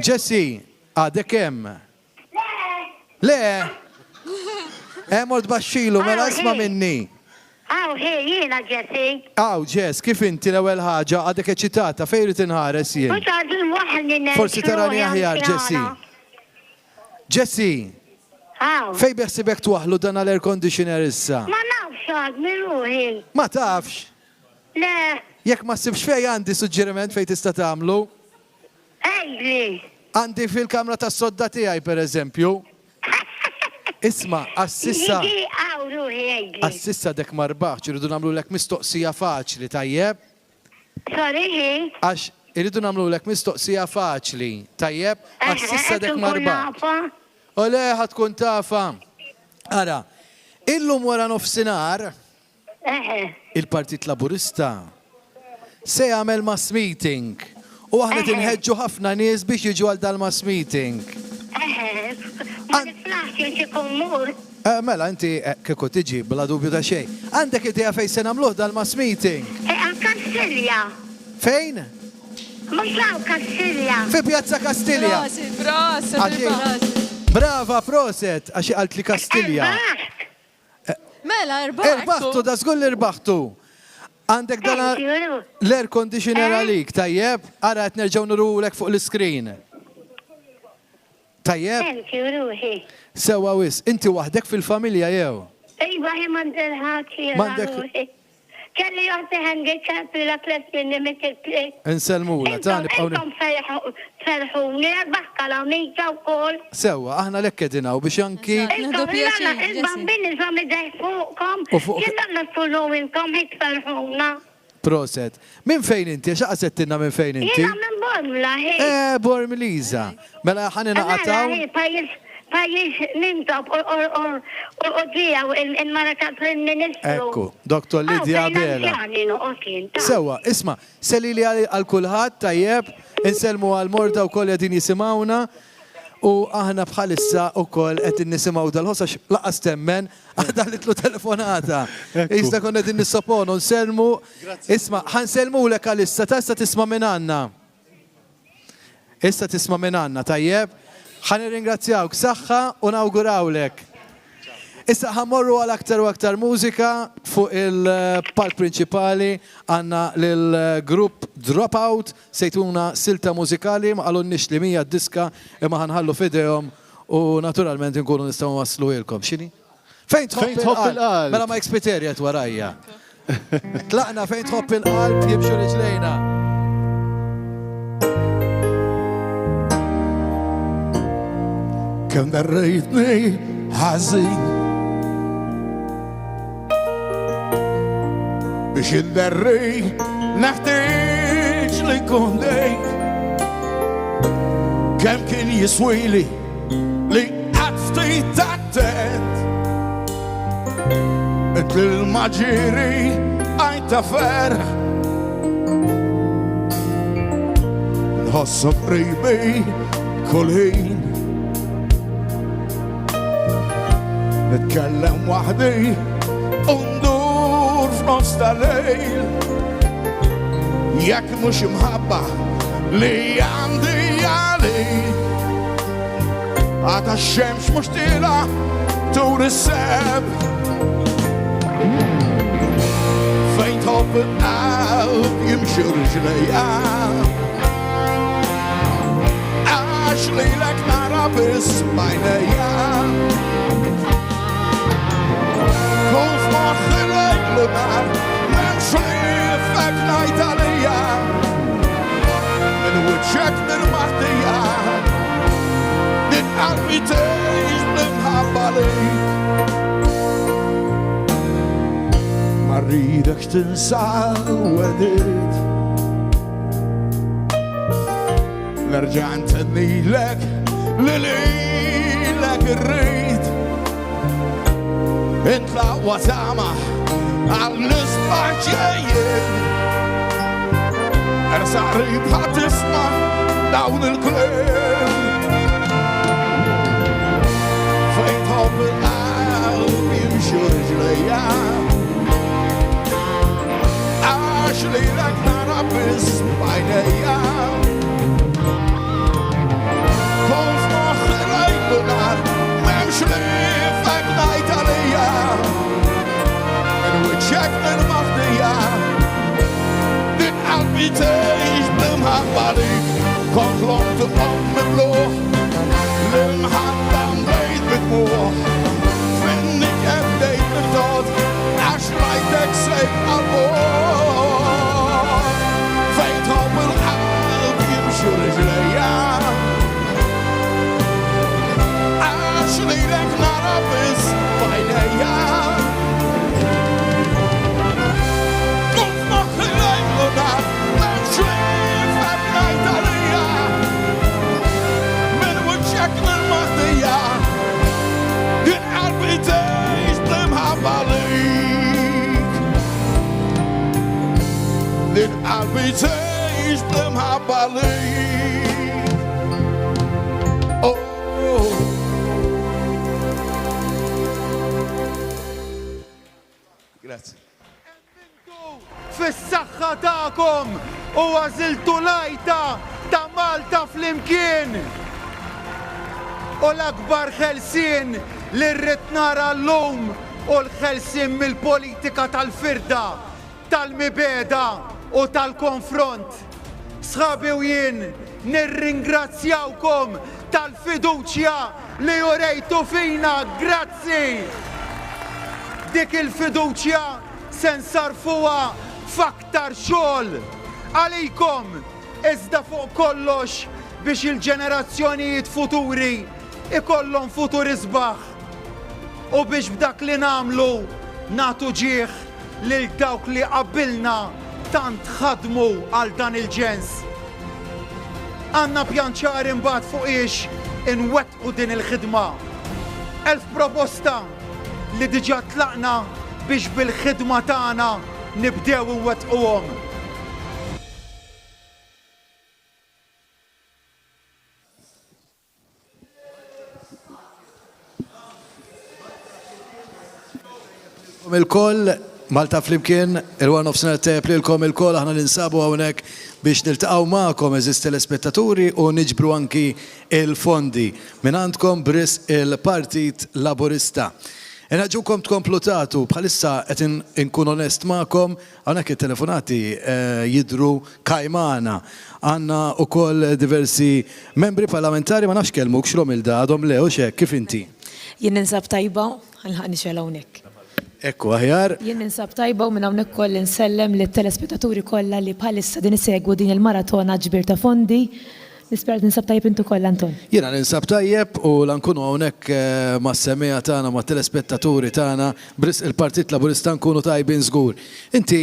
Jessie, għadek hemm. Le. Mort baxxilu, mela isma' minni. Jiena Jessie. Jess, kif inti l-ewwel ħaġa għadek eċitata fejn rid inħares jien? Forsi tarani aħjar, Jessie. Jessie. Fejn beħsibek twaħlu dan l-air conditioner issa? Ma nafx ruħi. Ma tafx? Le. Jekk ma ssibx fejn għandi suġġeriment fejn tista' tagħmlu? Ejli. Għandi fil-kamra tas-sodda tiegħi pereżempju. Isma, assissa dek marbaħ, iridu namlu lek mistoqsija faċli, tajjeb? Sorry? Għax iridu namlu lek mistoqsija faċli, tajjeb? Assissa dek marbaħ. Ole, ħatkun tafa. Ara, illum wara nofsinhar, il-Partit Laburista se jagħmel mass meeting u aħna tinħeġġu ħafna nies biex jiġu għal dal-mass meeting. Mela, inti kieku tiġi bla dubju ta' xejn. Għandek idea fejn se nagħmluh dal-mass meeting? Kastilja. Fejn? Mhux law Kastilja. Fi Pjazza Kastilja. Brava, proset, għaxi qalt li Kastilja. Mela, irbaħtu, da żgur irbaħtu. Għandek dan l-air conditioner għalik, tajjeb? Ara qed nerġgħu nurulek fuq l-screen. Tajjeb? Sewa wis, inti waħdek fil-familja jew? Ejba, mandilħat kelli joħti ħangi ċapi la kles minni mit-il-klik. Inselmula, ta' nibqaw. Intom ferħuni, għadbaħkala, mejta u kol. Sewa, aħna lekkedinaw biex anki. Il-bambini zami daħ fuqkom, jenna l-tullu inkom hit ferħuna. Proset. Minn fejn inti? Xaqsettinna minn fejn inti? Jena minn Bormla, Bormliza. Mela ħanina qataw? Pajis nintob u ġija il-mara ta' Prim Ministru. Ekku, Dr. Lidja Bela. Sewa, isma, selli li għal-kulħat tajjeb, inselmu għal-morda u koll jadin jisimawna u aħna bħalissa u koll għed nisimaw dal-ħosa laqas temmen għadalitlu telefonata. Iżda konna din nissaponu, nselmu, isma, ħanselmu l-ek għal-issa, ta' issa tisma minn għanna. Issa tisma minn għanna, tajjeb. ħan ringrazzjawk saħħa u nawgurawlek. Issa ħamorru għal aktar u aktar mużika fuq il-park prinċipali għanna l-grupp Dropout sejtuna silta mużikali ma għalun li mija diska imma ħanħallu fidejhom u naturalment nkunu nistaw waslu ilkom. Xini? Fejn tħobb il-qalb? Mela ma ekspiterjet warajja. Tlaqna fejn tħobb il-qalb jimxu riġlejna. Kem darrejtni ħażin biex indarrej naħtieġ li nkun dejk kemm kien jiswili li qatt ftit attent qed lill-maġieri għajta ferħ nħossu qribi kull ħin nitkellem waħdi u ndur f'nofs tal-lejl jekk mhux imħabba li għandi għalik għada x-xemx mhux tila tur is-seb fejn tħobb il-qalb jimxi riġlejja għax lilek nara biss b'għajnejja Kun f'moħħi lejlu nar, memx rifek najt għalija Min wiċċek nirmaħdija Din qalbi tgħix bl-imħabba lejk Ma rridek tinsa wedit Nerġa' ntennilek li lilek irrid Intla wasama għal-nisbaċejjen Ersa qrib ħatisma dawn il-klem Fejn tħobb il-qalb jimxu riġlejja Għax lilek nara biss b'għajnejja Kun f'moħħi lejlu nar m'hemmx rifek ngħid għalija Min wiċċek nirmaħdija Din qalbi tgħix bl-imħabba lik Kont lomtu mibluħ L-imħabba mdejt bidmuħ Finni kemm bdejt nifdod Għax rajtek sejt għal-bot Fejn tħobb il-qalb jimxu riġlejja Għax lilek nara biss b'għajnejja Kun f'moħħi lejlu nar m'hemmx rifek ngħid għalija Min wiċċek nirmaħdija Din qalbi tgħix bl-imħabba lik Din qalbi tgħix bl-imħabba lik Oh Grazie. Fis-saħħa tagħkom u għażiltu lajta ta' Malta flimkien. U l-akbar ħelsien li rrid nara llum u l-ħelsien mill-politika tal-firda, tal-mibeda u tal-konfront. Sħabi u jien nirringrazzjawkom tal-fiduċja li jurejtu fina, grazzi! Dik il-fiduċja se nsarfuha f'aktar xogħol għalikom iżda fuq kollox biex il-ġenerazzjonijiet futuri ikollhom futur isbaħ u biex b'dak li nagħmlu nagħtu ġieħ lil dawk li qabilna tant ħadmu għal dan il-ġens. Għanna pjanċar imbagħad fuq ix inwettqu din il-ħidma. 1000 proposta li diġà tlaqna biex bil-ħidma tagħna nibdew inwettquhom. Il-koll Malta flimkien, il-War Nofsinhar tajjeb lilkom il-koll, aħna ninsabu hawnhekk biex niltaqgħu magħkom eżis telespettaturi u niġbru anki il-fondi minn għandkom bris il-Partit Laburista. Inaġukom tkomplu tagħtu bħalissa qed inkun onest magħkom hawnhekk it-telefonati jidru kajmana. Għandna wkoll diversi membri parlamentari ma nafx kellmuk x'rom il-da għadhom lew x'hekk kif inti. Jien ninsab tajba, ħanħaqni xel hawnhekk. Ekku aħjar. Jien ninsab tajba u minn hawnhekk koll insellem lit-telespettaturi kollha li bħalissa din isegwu din il-maratona ġbir ta' fondi. Nispera ninsab tajjeb intu kollha Anton. Jiena ninsab tajjeb u nkunu hawnhekk mas-semija tagħna mat-telespettaturi tagħna bris il-Partit Laburista nkunu tajbin żgur. Inti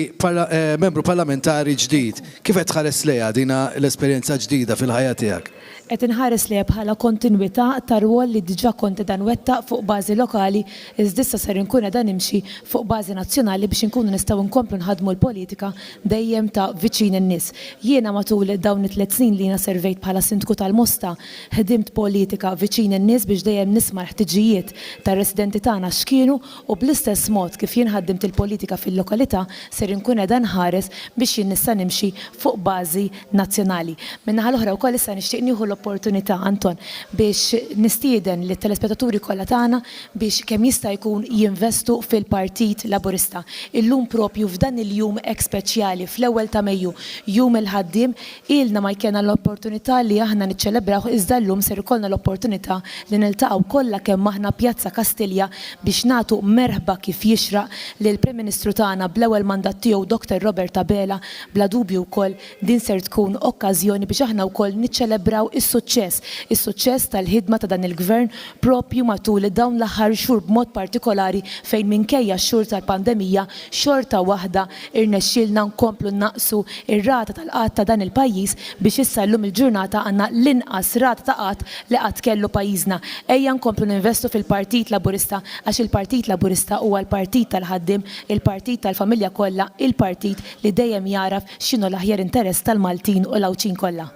membru parlamentari ġdid, kif qed tħares lejha dina l-esperjenza ġdida fil-ħajja tiegħek? Qed inħares li bħala kontinwità ta' rwol li diġà kont dan wettaq fuq bażi lokali, iżdissa ser inkun qiegħda nimxi fuq bażi nazzjonali biex inkunu nistgħu nkomplu nħadmu l-politika dejjem ta' viċin in-nies. Jiena matul dawn it-3 snin li jiena servejt bħala sindku tal-Mosta, ħdimt politika viċin in-nies biex dejjem nisma' l-ħtiġijiet tar-residenti tagħna x'kienu u bl-istess mod kif jien ħaddimt il-politika fil-lokalità ser inkun qiegħda nħares biex jien nista' nimxi fuq bażi nazzjonali. Min-naħa l-oħra wkoll issa nixtieq nieħu opportunità Anton biex nistieden li telespettaturi kollha tagħna biex kemm jista' jkun jinvestu fil-Partit Laburista. Illum propju f'dan il-jum ek speċjali fl-ewwel ta' Mejju, jum il-ħaddiem, ilna ma jkena l-opportunità li aħna niċċelebraw iżda llum ser ikollna l-opportunità li niltaqgħu kollha kemm aħna Pjazza Kastilja biex nagħtu merħba kif jixraq lil Prim Ministru tagħna bl-ewwel mandat tiegħu Dr. Robert Abela, bla dubju wkoll din ser tkun okkażjoni biex aħna wkoll niċċelebraw is-suċċess tal-ħidma ta' dan il-gvern propju matul dawn l-aħħar xhur b'mod partikolari fejn minkejja x-xhur tal-pandemija xorta waħda irnexxielna nkomplu naqsu ir-rata tal-qatt ta' dan il-pajjiż biex issa llum il-ġurnata għandna l-inqas rata ta' qatt li qatt kellu pajjiżna. Ejja nkomplu ninvestu fil-Partit Laburista għax il-Partit Laburista huwa l-partit tal-ħaddiem, il-partit tal-familja kollha, il-partit li dejjem jaraf x'inhu l-aħjar interess tal-Maltin u l-Awċin kollha.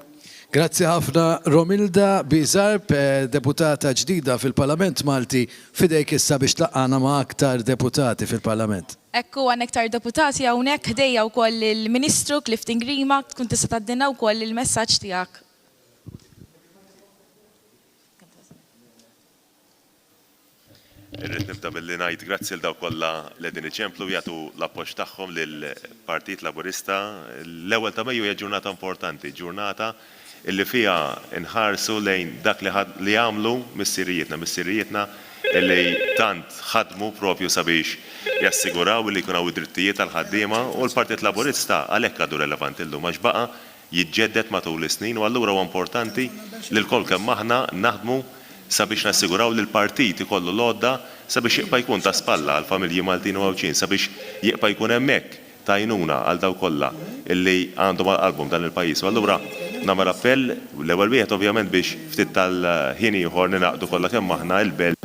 Grazzi ħafna Romilda Bizarb, deputata ġdida fil-Parlament Malti, fidejk issa biex tlaqqana ma' aktar deputati fil-Parlament. Ekku għan aktar deputati hawnhekk ħdejja wkoll il-Ministru Clifton Grima tkun tista' tgħaddilna wkoll il-messaġġ tiegħek. Irrid nibda billi ngħid grazzi l daw kollha li din iċemplu jagħtu l-appoġġ tagħhom lill-Partit Laburista. L-ewwel ta' Mejju hija ġurnata importanti, ġurnata illi fija nħarsu lejn dak li għamlu missirijietna illi tant ħadmu propju sabiex jassiguraw li jkun hawn id-drittijiet tal-ħaddiema u l-Partit Laburista għalhekk għadu relevanti llum għax baqa' jiġġedded matul is-snin u allura huwa importanti li l-kol kemm aħna naħdmu sabiex nassiguraw li l-partit ikollu l-għodda sabiex jibqa' jkun ta' spalla għal familji Maltin u Awċin, sabiex jibqa' jkun hemmhekk tajnuna għal daw kollha illi għandhom għal-qalbhom dan il-pajjiż. Allura nagħmel appell l-ewwel wieħed ovvjament biex ftit tal-ħin ieħor ninaqdu kollha kemm aħna l-belt.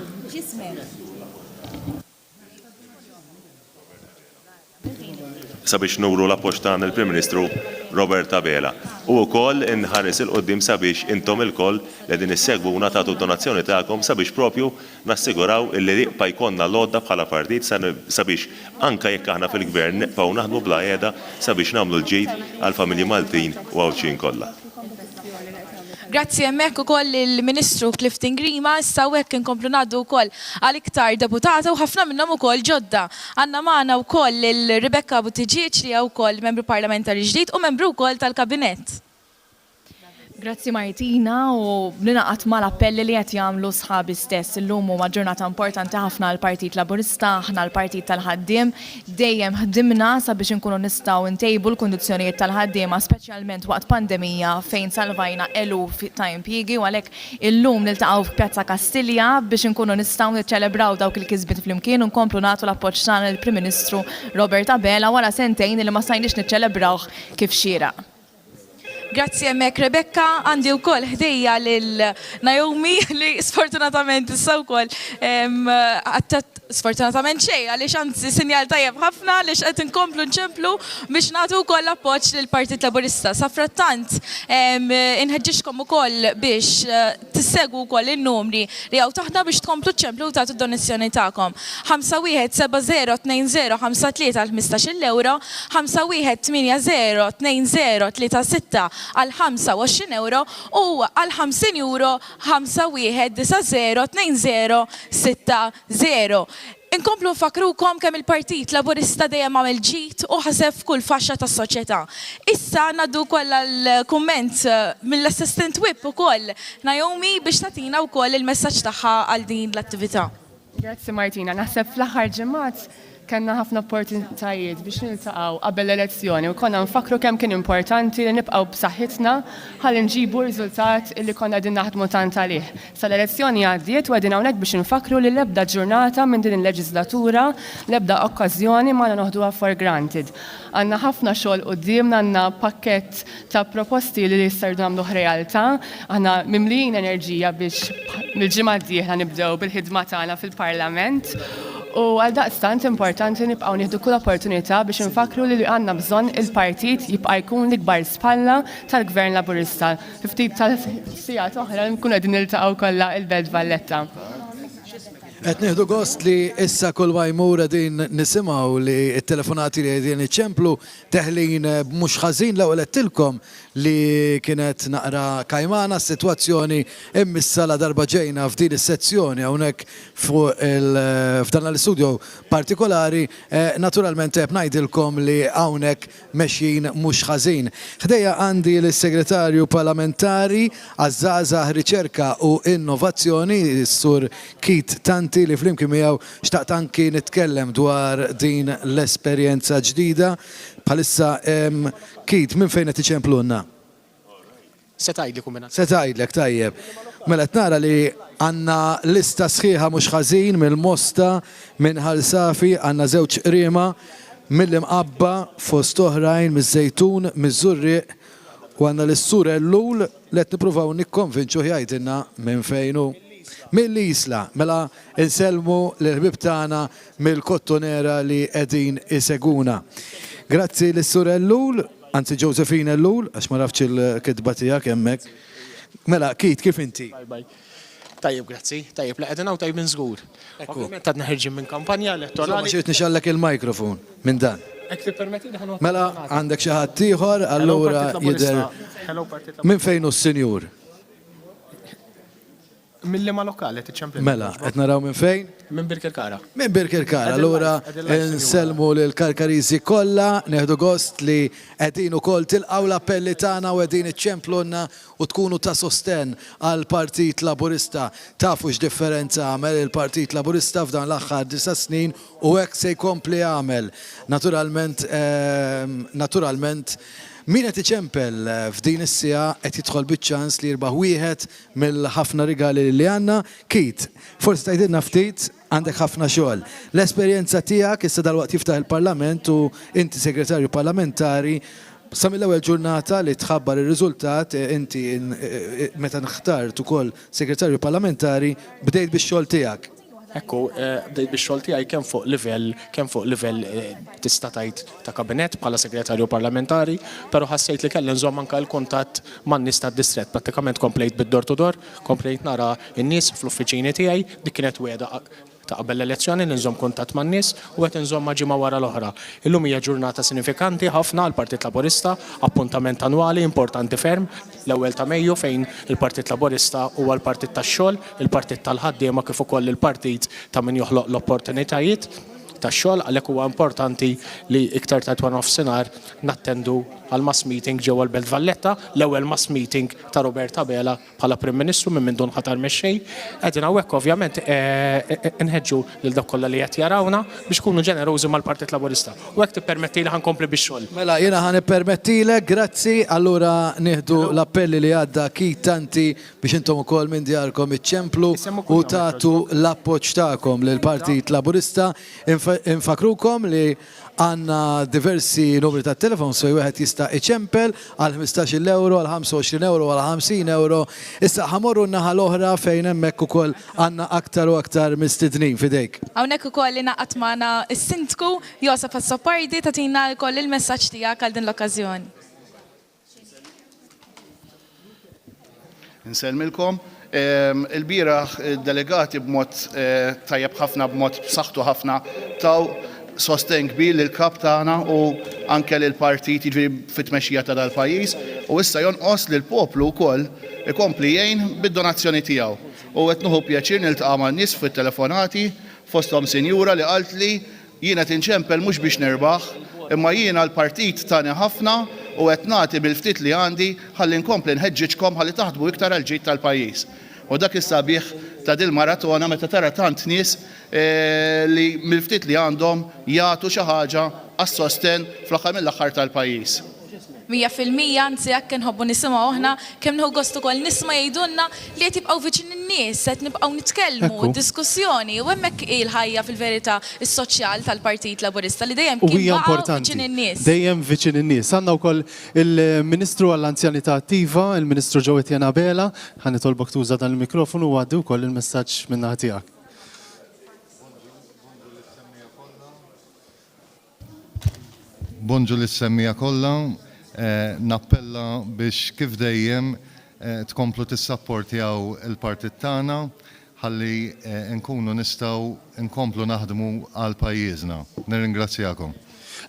Sabiex nuru l-appoġġ tagħna il-Prim Ministru Robert Abela. U wkoll inħares il-qoddim sabiex intom il-koll li din issegwu u nagħtu donazzjoni tagħkom sabiex propju nassiguraw illi jibqa' jkollna l-għodda bħala partit sabiex anke jekk aħna fil-gvern nibqgħu naħdmu bla qiegħda sabiex nagħmlu l-ġid għall-familji Maltin u Awċin kollha. Grazzi hemmhekk ukoll il-Ministru Clifton Grima, issa hekk inkomplu ngħaddu wkoll għal iktar deputata u ħafna minnhom ukoll ġodda. Għandna magħna wkoll il-Rebecca Buttigieg li hija wkoll membru parlamentari ġdid u membru wkoll tal-Kabinett. Grazzi Martina u b'ninaqat mal-appelli li qed jagħmlu sħabi stess. Illum huwa ġurnata importanti ħafna l-Partit Laburista, ħna l-Partit tal-ħaddiem, dejjem ħdimna sabiex inkunu nistgħu ntejbu l-kundizzjonijiet tal-ħaddiema speċjalment waqt pandemija fejn salvajna eluf ta' impjiegi u għalhekk illum niltaqgħu f'Pjazza Kastilja biex inkunu nistgħu niċċelebraw dawk il-kisbiet flimkien u nkomplu nagħtu l-appoġġ tagħna lill-Prim Ministru Robert Abela wara sentejn li ma stajniex niċċelebrawh kif xieraq. Grazzi emmek Rebecca, għandi u koll ħdejja l-Naomi li sfortunatament issa wkoll għattat sfortunatament xej għaliex anzi sinjal tajjeb ħafna għaliex qed inkomplu nċemplu biex nagħtu wkoll appoġġ lill-Partit Laburista. Sa frattant inħeġġixkom ukoll biex tissegwu wkoll in-numri li hawn taħna biex tkomplu tċemplu u tagħtu d-donazzjoni tagħkom. 51702053 għal 15 euro, 51802036 għal 25 euro u għal 50 euro 51902060. Inkomplu nfakrukom kemm il-Partit Laburista dejjem għamel ġid u ħaseb f'kull faxxa tas-soċjetà. Issa ngħaddu wkoll l-kumment mill-Assistant Whip ukoll Naomi biex tagħtina wkoll il-messaġġ tagħha għal din l-attività. Grazzi Martina, naħseb fl-aħħar ġimgħat kellna ħafna opportunitajiet biex niltaqgħu qabel l-elezzjoni u konna nfakru kemm kien importanti li nibqgħu b'saħħitna ħalli nġibu riżultat li konna din naħdmu tant għalih. Sal-elezzjoni għaddiet u qegħdin hawnhekk biex nfakru li l-ebda ġurnata minn din il-leġislatura, l-ebda okkażjoni ma noħduha for granted. Għandna ħafna xogħol qudiemna, għandna pakkett ta' proposti li jistgħu nagħmlu realtà, għandna mimlijin enerġija biex mill-ġimgħa d-dieħla nibdew bil-ħidma tagħna fil-Parlament. U għal-daqstant importanti nibqgħu nieħdu kull opportunità biex nfakru li għandna bżonn il-partit jibqa' jkun l-ikbar spalla tal-Gvern Laburista. Ftit tal-sigħat oħra nkun qegħdin niltaqgħu kollha il-Belt Valletta. Qed nieħdu gost li issa kull ma jmur din nisimgħu li t-telefonati li qegħdin iċċemplu teħlin mhux ħażin l-ewwel qedtilkom li kienet naqra kajmana s-sitwazzjoni immissa la darba ġejna f'din is-sezzjoni hawnhekk f'dan l-istudio partikolari naturalment qed ngħidilkom li hawnhekk mexjin mhux ħażin. Ħdejja għandi l-Segretarju Parlamentari għaż-Żgħażagħ Riċerka u Innovazzjoni s-Sur Kit Tanti li flimkien miegħu xtaqt anki nitkellem dwar din l-esperjenza ġdida. Bħalissa Kit, minn fejn qed iċemplunna? Setajdlek tajjeb. Mela qed nara li għandna lista sħiħa mhux ħażin mill-Mosta, minn Ħalsafi, għandna żewġ qriema mill-Imqabba fost oħrajn miż-Żejtun, miż-Żurrieq u għandna l-Sur Ellul li qed nippruvaw nikkonvinċu jgħidilna minn fejn hu. Mill-Isla, mela inselmu l-ħbib tagħna mill-Kottonera li qegħdin iseguna. Grazzi l-Sur Ellul, anzi Josephine Ellul, għax ma nafx il-kidba tiegħek hemmhekk. Mela, Kit, kif inti? Tajjeb, grazzi. Tajjeb, la qegħdin hawn tajbin żgur. Ovvjament għadna ħirġin minn kampanja elettorali. Xejn nixallek il-mikrofon minn dan. Hekk tippermetti li ħanod. Mela, għandek xi ħadd ieħor, allura jidher minn fejn hu s-Sinjur? Mill-liema lokali tiċċempli. Mela, qed naraw minn fejn? Minn Birkirkara. Minn Birkirkara, allura nselmu lil Karkariżi kollha, neħdu gost li qegħdin ukoll tilqgħu l-appelli tagħna u qegħdin iċċemplunna u tkunu ta' sostenn għall Partit Laburista. Tafu x'differenza għamel il-Partit Laburista f'dan l-aħħar 9 snin u hekk se jkompli għamel. Naturalment, min qed iċempel f'din is-sija qed jidħol biċ-ċans li jirbaħ wieħed mill-ħafna rigali li għandna. Kit, forsi tgħidilna ftit għandek ħafna xogħol. L-esperjenza tiegħek issa dalwaqt jiftaħ il-Parlament u inti segretarju parlamentari sa mill-ewwel ġurnata li tħabbar ir-riżultat inti meta nħtart ukoll segretarju parlamentari bdejt bix-xogħol tiegħek. Ekku, bdejt bix-xogħol tiegħi kemm fuq livell tista' tgħid ta' kabinett bħala segretarju parlamentari, però ħassejt li kelli nżomm anke l-kuntatt man-nies tad-distrett. Prattikament komplejt bid-door to door, komplejt nara n-nies fl-uffiċini tiegħi, dik kienet wiegħda ta' qabel l-elezzjoni li nżomm kuntatt man-nies u qed inżomm ġimgħa wara l-oħra. Illum hija ġurnata sinifikanti ħafna għall Partit Laburista, appuntament annwali importanti ferm l-ewwel ta' Mejju fejn il-Partit Laburista huwa l-Partit tax-xogħol, il-Partit tal-ħaddiema kif ukoll il-Partit ta' min joħloq l-opportunitajiet. tax-xogħol għalhekk huwa importanti li iktar ta' wara nofsinhar nattendu għal mass meeting ġewwa l-Belt Valletta, l-ewwel mass meeting ta' Roberta Bela bħala Prim Ministru minn dun ħatar mexxej. Qegħdin hawnhekk ovvjament inħeġġu lil dawk kollha li qed jarawna biex kunu ġenerużi mal-Partit Laburista. U hekk tippermettili ħankompli bix-xogħol. Mela jiena ħanippermettilek, grazzi, allura nieħdu l-appelli li għadda tanti biex intom ukoll minn djarkom iċċemplu u tagħtu l-appoġġ tagħkom lill-Partit Laburista. Infakrukom li għanna diversi numri ta' telefon, so jwieħed jista' iċempel għal 15 euro, għal 25 euro, għal 50 euro. Issa ħamorru n-naħa l-oħra fejn hemmhekk ukoll għandna aktar u aktar mistednin fidejk. Hawnhekk ukoll li naqgħod magħna s-Sindku Josef Assopardi tagħtina wkoll il-messaġġ tiegħek għal din l-okkażjoni. Nselmilkom. Il-bieraħ delegati b'mod tajjeb ħafna, b'mod b'saħħtu ħafna taw sosten kbir lill-kap tagħna u anke lill-partit jiġri fit-tmexxija ta' dal-pajjiż u issa jonqos lill-poplu wkoll ikompli jgħin bid-donazzjoni tiegħu. U qed nieħu pjaċir niltaqa' man nies fit-telefonati fosthom sinjura li qalt li jiena tinċempel mhux biex nirbaħ, imma jiena l-partit tani ħafna u qed nagħti bil-ftit li għandi ħalli nkompli nħeġġiġkom ħalli taħdmu iktar għal ġid tal-pajjiż. U dak is-sabiħ ta' dil maratona meta tara tant nies li mill-ftit li għandhom jagħtu xi ħaġa għas-sosten fl-aħħar mill-aħħar tal-pajjiż. 100% anzi jekk inħobbu nisimgħu aħna kemm nieħu gost ukoll nisma' jgħidulna li qed jibqgħu viċin in-nies, qed nibqgħu nitkellmu, diskussjoni u hemmhekk il-ħajja fil-verità is-soċjal tal-Partit Laburista li dejjem kien baqgħu viċin in-nies. Dejjem viċin in-nies. Għandna wkoll il-Ministru għall-Anzjanità Attiva, il-Ministru Ġewwetjana Bela, ħanitolbok tuża dan il-mikrofonu u għaddi wkoll il-messaġġ min-naħa tiegħek. Bonġu lis-semmija kollha. Nappella biex kif dejjem tkomplu tissapportjaw il-partit tagħna ħalli nkunu nistgħu nkomplu naħdmu għal pajjiżna. Nirringrazzjakom.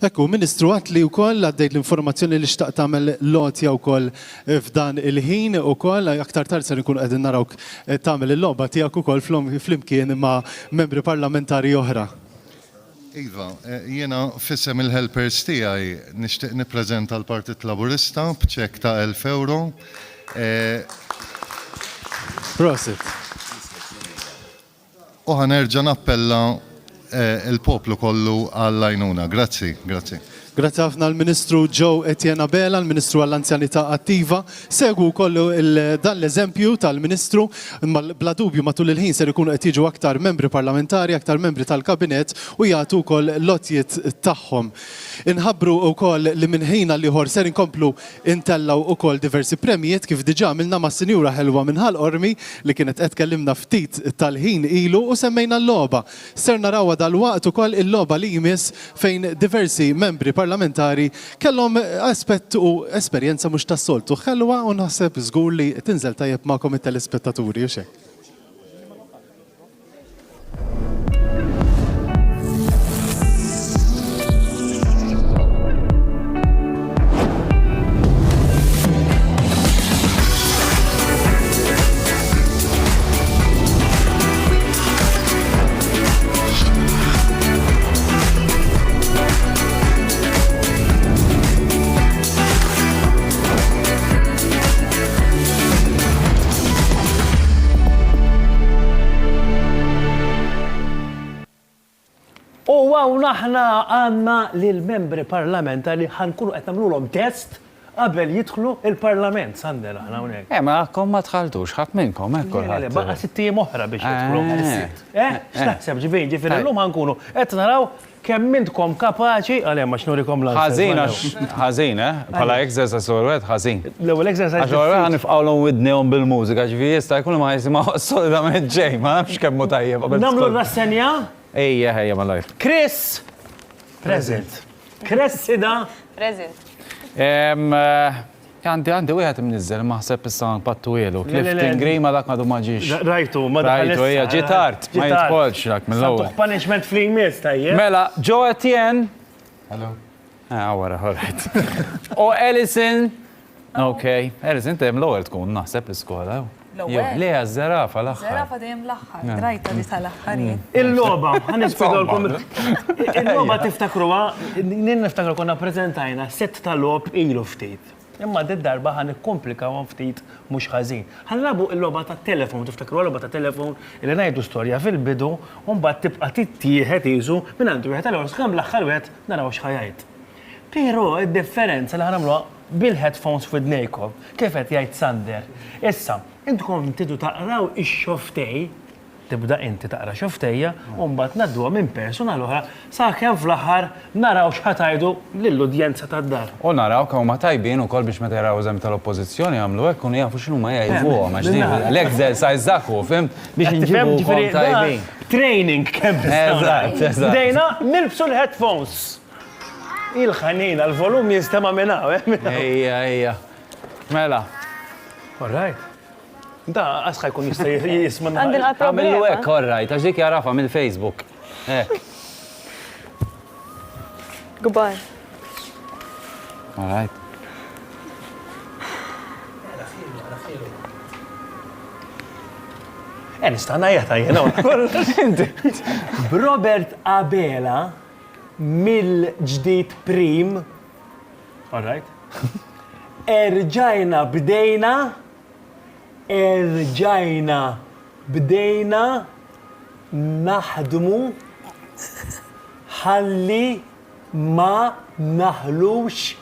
Ekku, Ministru għatli wkoll għaddejt l-informazzjoni li xtaqt tagħmel lotja wkoll f'dan il-ħin ukoll aktar tard se nkunu qegħdin narawk tagħmel il-logħba tiegħek ukoll flimkien ma' membri parlamentari oħra. Iva, jiena fissem il-helpers tiegħi nixtieq nippreżenta l-Partit Laburista b'ċekk ta' 1000 euro. Prosit. U ħanerġa' nappella il-poplu kollu għall-għajnuna. Grazzi, grazzi. Grazzi ħafna l-Ministru Joe Etienne Bela, l-Ministru għall-Anzjanità Attiva. Segwu kollu dan l-eżempju tal-Ministru, bla dubju matul il-ħin ser ikunu qed jiġu aktar membri parlamentari, aktar membri tal-Kabinet u jagħtu wkoll lotjiet tagħhom. Inħabbru wkoll li minn ħin għal ieħor ser inkomplu intellaw ukoll diversi premijiet kif diġà għamilna ma' Sinjura Ħelwa minn Ħalqormi li kienet qed tkellimna ftit tal-ħin ilu u semmejna l-logħba. Ser narawha dal-waqt ukoll il-logħba li jmiss fejn diversi membri parlamentari kellhom aspett u esperjenza mhux tas-soltu ħelwa u naħseb żgur li tinżel tajjeb magħkom it-telespettaturi u xejn. U naħna għanna l-membri parlamentari ħankunu qed nagħmluhom test qabel jidħlu il-Parlament, Sander aħna hawnhekk. Ma kom ma tħaltux, ħadd minnkom hekk kulħadd. Baqa' 6 oħra biex jidħlu. X'naħseb ġifieri llum ħankunu qed naraw kemm intkom kapaċi għalhemm ma xnurikom ħażin ħażin, bħala exercise wieħed ħażin. L-ewwel exercise. Għax ħanifqawlhom widnejhom bil-mużika, ġifieri jista' jkun ma jisimgħu assolutament ġej, ma nafx kemm hu tajjeb. Nagħmlu r-rassenja? Ejja malajr. Chris! Present. Cressida? Present. Għandi wieħed imniżżel ma ħseb issa npattu ilu. Clifton Green ma dak madu ma ġiex. Rajtu, ma daħal. Rajtu, hija ġiet tard, ma jitħolx dak mill-ewwel. Punishment fl-imiss tajjeb. Mela, Joe Etienne. Hello. Wara, all right. U Ellison. Okay, Ellison, tem l-ewwel tkun naħseb l-iskola. Le, zarafa l-axħar. Zarafa dejjem l-aħħar, drajta li tal-aħħar. Il-loba, ħanispiegalkom. Il-loba tiftakruha, niftakru konna prezentajna set tal-lob ilu ftit. Imma d-darba ħan ikkomplikaw ftit mhux ħażin. Ħanlabu il-loba ta' telefon, tiftakru loba ta' telefon li ngħidu storja fil-bidu u mbagħad tibqa' tittieħed isu minn għandu wieħed tal-ewwel skam l-aħħar wieħed naraw x'ħajjed. Però id-differenza li ħanamluha bil-headphones f'idnejkom, kif qed jgħid Sander. Issa, intkom tidu taqraw ix-xoftej, tibda inti taqra xoftejja u mbagħad nadduha minn persuna l-oħra sakemm fl-aħħar naraw x'ħatajdu lill-udjenza tad-dar. U naraw kemm ma tajbin ukoll biex meta jaraw eżempju tal-oppożizzjoni jagħmlu hekk u jafu x'inhu ma jgħidwuhom għax għalhekk sa jżakku, fim biex inġibu wkoll tajbin. Training kemm Eżatt. Dejna nilbsu l-headphones. Il-ħanina, l-volum jistema minnaw, Ejja. Mela. All right. Da, għasħa jkun jista jisman. Għamillu hekk, all right, għax dik jarafa mill-Facebook. Goodbye. All right. Nistana jgħata jena. Robert Abela mill-ġdid prim. All right. Erġajna bdejna naħdmu ħalli ma naħlux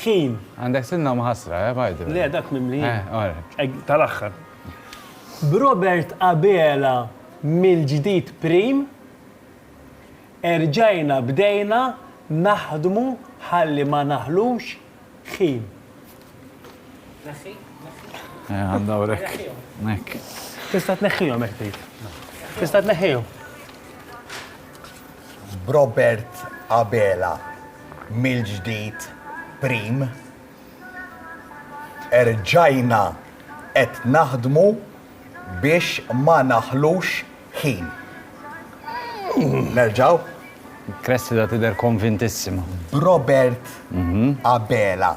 ħin. Għandek sinna mħasra, bajdu. Le, dak mimli. Tal-axħar. Robert Abela mill-ġdid prim, erġajna bdejna naħdmu ħalli ma naħlux ħin. Għandawrek. Nek. Tista' tneħħihom hekk tgħid. Tista' tneħħihom. Robert Abela mill-ġdid prim, erġajna qed naħdmu biex ma naħlux ħin. Nerġaw? Kressi da tidher konvintissima. Robert Abela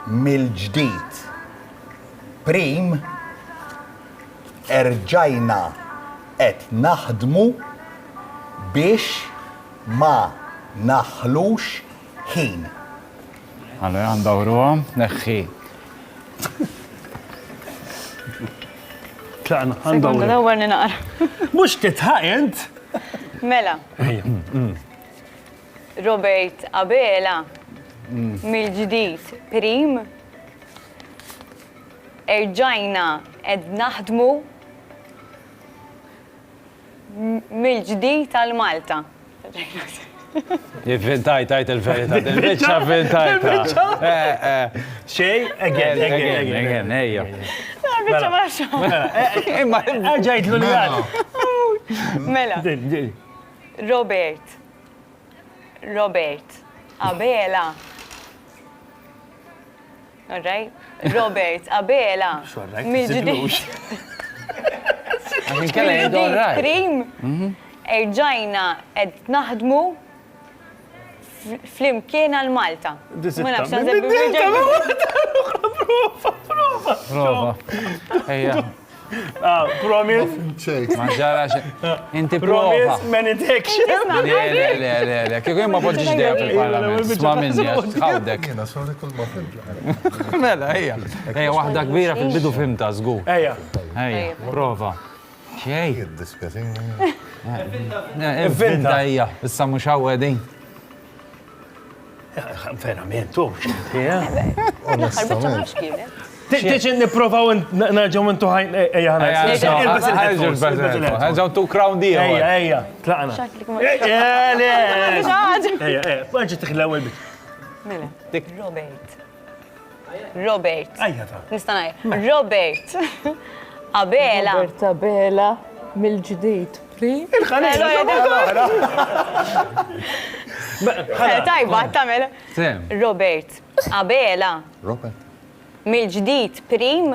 mill-ġdid prim, erġajna qed naħdmu biex ma naħlux ħin. Allora għandawruhom, neħħi. Tlaqna, Sekonda, dawar ninaqra. Mux titħaq int? Mela. Robert Abela mill-ġdid prim, erġajna qed naħdmu mill-ġdid tal-Malta. Jivvintajt il-verità, il-bicċa vintajta. Xej, again, ejja. Bicċa marxa. Imma, ġajtlu li għad. Mela. Robert Abela. All right? Robert Abela. Mill-ġdid. Għaxin kella jgħidu all right. Prim, erġajna qed naħdmu flimkien għal-Malta. Ma nafx Prova. Ejja. Promise. Ma ġara inti prova. Promise, many takes. Le, kieku jimma poġġiġ deja fil-parlament. Sma minni, għawdek. Mela, ejja. Ejja, wahda kbira fil-bidu fimta, zgu. Ejja. Ejja, prova. Xej? Vinta ejja, issa mux għawedin. Verament, u Tiċin niprofaw naġaw mintu ħajn ejja ħanġaw tu crown di. Ejja, tlaqna. Ejja, bħanġi tiħla għal bit. Mela, Robert. Nistanaj. Robert Abela. Robert Abela mill-ġdid. Tajba, tamela. Robert Abela. Robert. Mill-ġdid prim.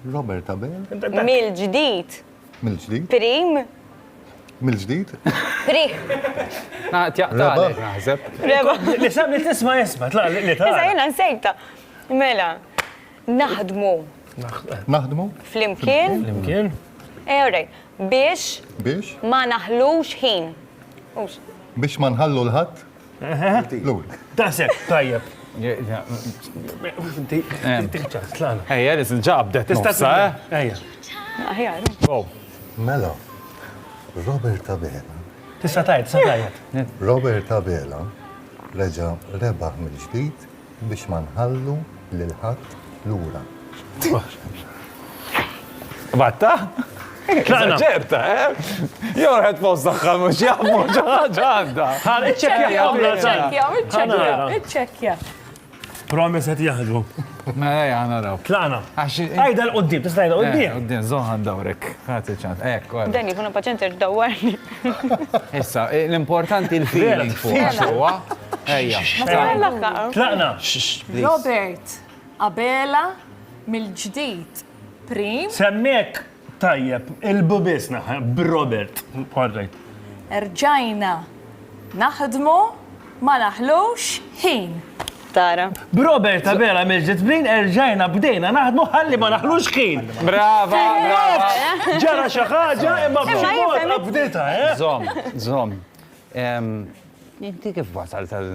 Robert Abela. Mill-ġdid. Mill-ġdid? Prim. Mill-ġdid? Prim. Tjaqtalek, naħseb. Li tisma jisma, li ta' Issa jena nsejta. Mela, naħdmu Naħdmu? Flimkien? Flimkien? Ewrej, biex Biex? ma naħlux ħin. Biex ma nħallu l-ħadd? Lul. Taħseb, tajjeb. Ejja, listen, ġabdet nofsa, Ejja. Mela, Robert Abela. Tista' tajt. Robert Abela reġa' rebaħ mill-ġdid biex ma nħallu lil-ħadd lura. Batta? Tlaqna. ċerta, Jorħed fost daħħal mux jammu ġaħġa. Ħan iċċekja. Iċċekja. Promis għet jaħdmu. Ejja, naraw. Tlaqna. Għajda l-qoddim, tista' għajda l-qoddim. Qoddim, zoħan dawrek. Ħati ċant, ekk. Dan jkunu paċenti ġdawarni. Issa, l-importanti l-feeling fuq xuwa. Ejja. Tlaqna. Robert Abela mill-ġdid prim. Semmek tajjeb, il-bubisna, b'Robert. Għarrejt. Erġajna naħdmu ma naħlux ħin. Tara. B'Robert Abela mill-ġdid prim erġajna bdejna naħdmu ħalli ma naħlux ħin. Brava, brava. Ġara xi ħaġa imma b'ximot abdita, Zom. Inti kif wasal tal...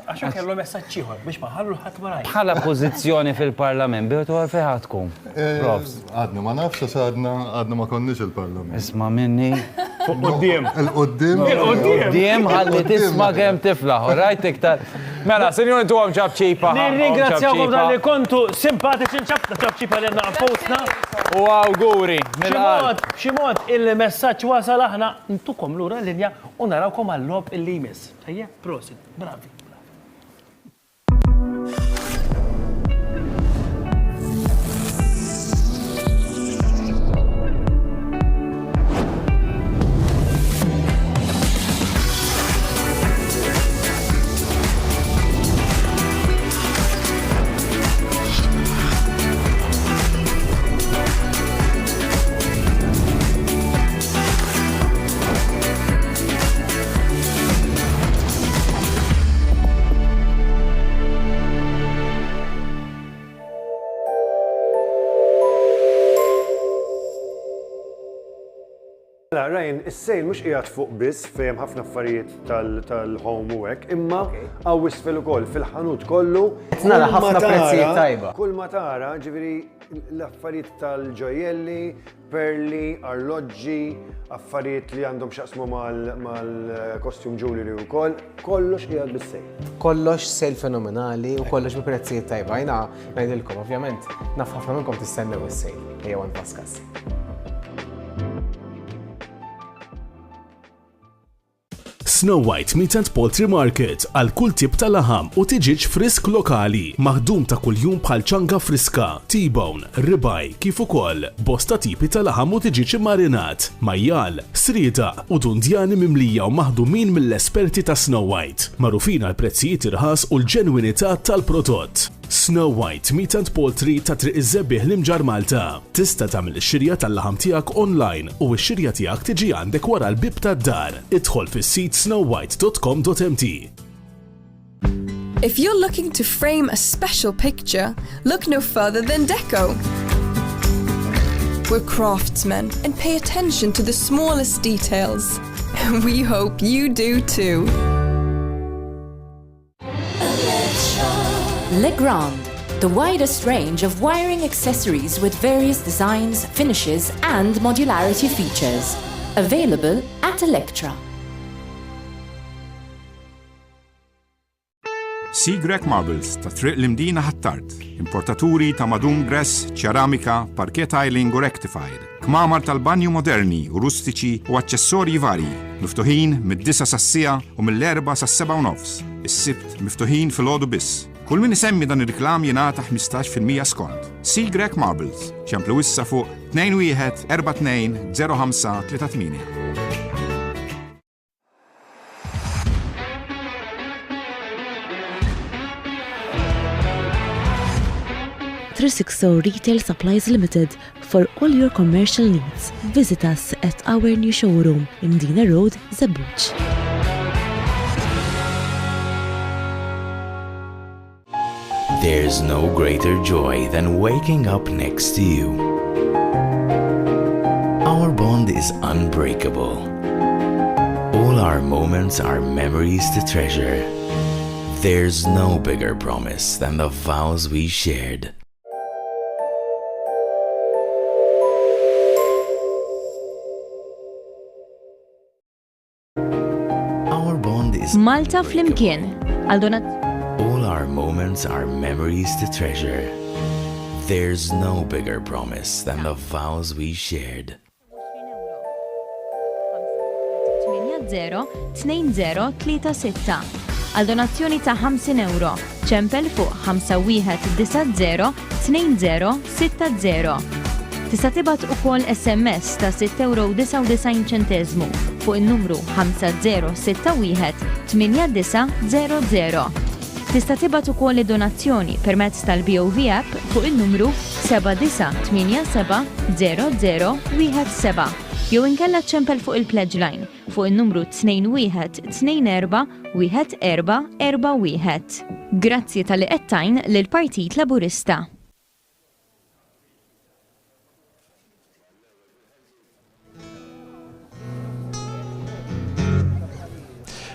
Għaxu kellu messaġġ ieħor biex ma ħallu ħadd waraj. Bħala pożizzjoni fil-Parlament, biħtu għal fejn tkun. Għadna ma nafx għadna ma konniex il-Parlament. Isma' minni. Fuq qudiem. Il-qoddim. Il-qoddim ħalli tisma' kemm tiflaħ, rajt iktar. Mela, sinjuri tuhom ċabċipa. Nirringrazzjawkom tal-li kontu simpatiċi ċabċipa li għandna fostna. U awguri. B'xi mod il-messaġġ wasal aħna ntukom lura l-linja u narawkom għall-lob illi jmiss. Ejja, prosit, bravi. Ryan, is-sejl mhux qiegħed fuq biss fejn ħafna affarijiet tal-home u hekk, imma hawn isfel ukoll fil-ħanut kollu. Nara ħafna prezzijiet tajba. Kull ma tara, ġifieri l-affarijiet tal-ġojelli, perli, arloġġi, affarijiet li għandhom x'jaqsmu mal-costume jewelry wkoll, kollox qiegħed bis-sejl. Kollox sejl fenomenali u kollox bi prezzijiet tajba. Jiena ngħidilkom, ovvjament, naf ħafna minnkom tistennew is-sejl. Ejja għand Paskas. Snow White Meat and Poultry Market għal kull tip ta' laħam u tiġiġ frisk lokali, maħdum ta' kuljum bħal ċanga friska, T-bone, ribaj, kif ukoll bosta tipi ta' laħam u tiġiġ marinat, majjal, srieda u dundjani mimlija u maħdumin mill-esperti ta' Snow White, magħrufin għal prezzijiet irħas u l-ġenwinità tal-prodott. Snow White Meat and Poultry ta' Triq iż-Żebbieħ l-Imġar Malta. Tista' tagħmel ix-xirja tal-laħam tiegħek online u x-xirja tiegħek tiġi għandek wara l-bib tad-dar. Idħol fis-sit snowwhite.com.mt. If you're looking to frame a special picture, look no further than Deco. We're craftsmen and pay attention to the smallest details. We hope you do too. Legrand, the widest range of wiring accessories with various designs, finishes and modularity features. Available at Electra. Seagrek Marbles ta' Triq l-Imdina ħattart. Importaturi ta' madum gress, ċeramika, parquet tiling u rectified. Kmamar tal-banju moderni u rustiċi u aċċessorji varji. Miftuħin mid-9 sas-sija u mill-4 sas-7 nofs. Is-sibt miftuħin fil-għodu biss. Kull min isemmi dan ir-riklam jingħata 15% skont. Seagrek Marbles, ċemplu issa fuq 21 42 05 38. Three Retail Supplies Limited. For all your commercial needs, visit us at our new showroom, Imdina Road, Zabuċ. There's no greater joy than waking up next to you. Our bond is unbreakable. All our moments are memories to treasure. There's no bigger promise than the vows we shared. Our bond is Malta flimkien. All our moments are memories to treasure. There's no bigger promise than the vows we shared. 80-20-36 għal donazzjoni ta' €50. ċempel fuq 5190-2060. Tista' tibgħat ukoll SMS ta' €6.99 fuq in-numru 5061-8900. Tista' tibgħat ukoll id-donazzjoni permezz tal-BOV app fuq in-numru 79870017 jew inkella ċempel fuq il-Pledge Line fuq in-numru 21241441. Grazzi tal-li qed lill-Partit Laburista.